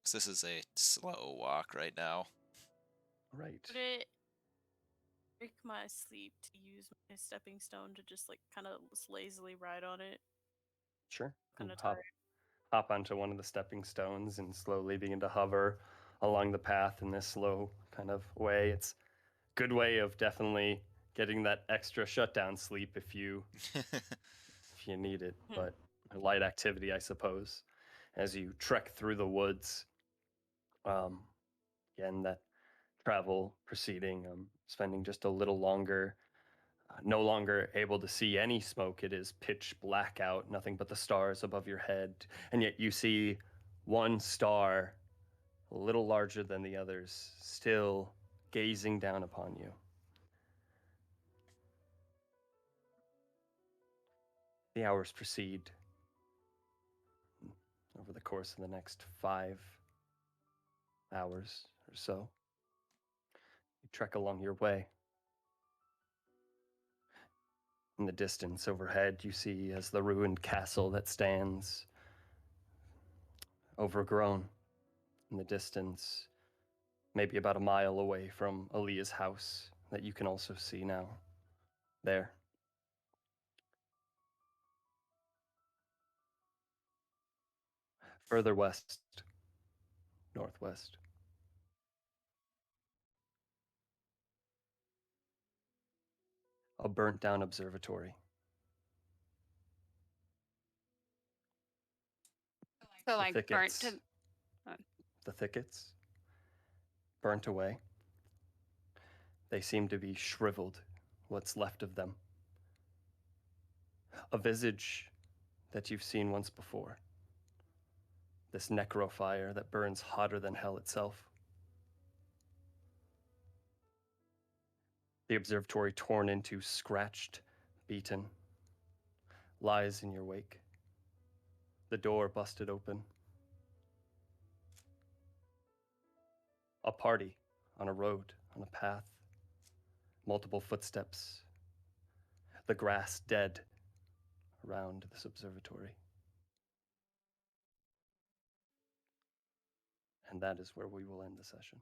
'Cause this is a slow walk right now. Right. Would it break my sleep to use my stepping stone to just kind of lazily ride on it? Sure. Kinda You hop onto one of the stepping stones and slowly begin to hover along the path in this slow kind of way. It's a good way of definitely getting that extra shutdown sleep if you need it, but a light activity, I suppose, as you trek through the woods. Again, that travel proceeding, spending just a little longer. No longer able to see any smoke. It is pitch black out, nothing but the stars above your head. And yet you see one star, a little larger than the others, still gazing down upon you. The hours proceed. Over the course of the next 5 hours or so, you trek along your way. In the distance overhead, you see as the ruined castle that stands overgrown in the distance, maybe about a mile away from Aaliyah's house that you can also see now there. Further west, northwest, a burnt down observatory. So like burnt thickets. to. The thickets, burnt away. They seem to be shriveled, what's left of them. A visage that you've seen once before. This necrofire that burns hotter than hell itself. The observatory torn into, scratched, beaten, lies in your wake. The door busted open. A party on a road, on a path. Multiple footsteps. The grass dead around this observatory. And that is where we will end the session.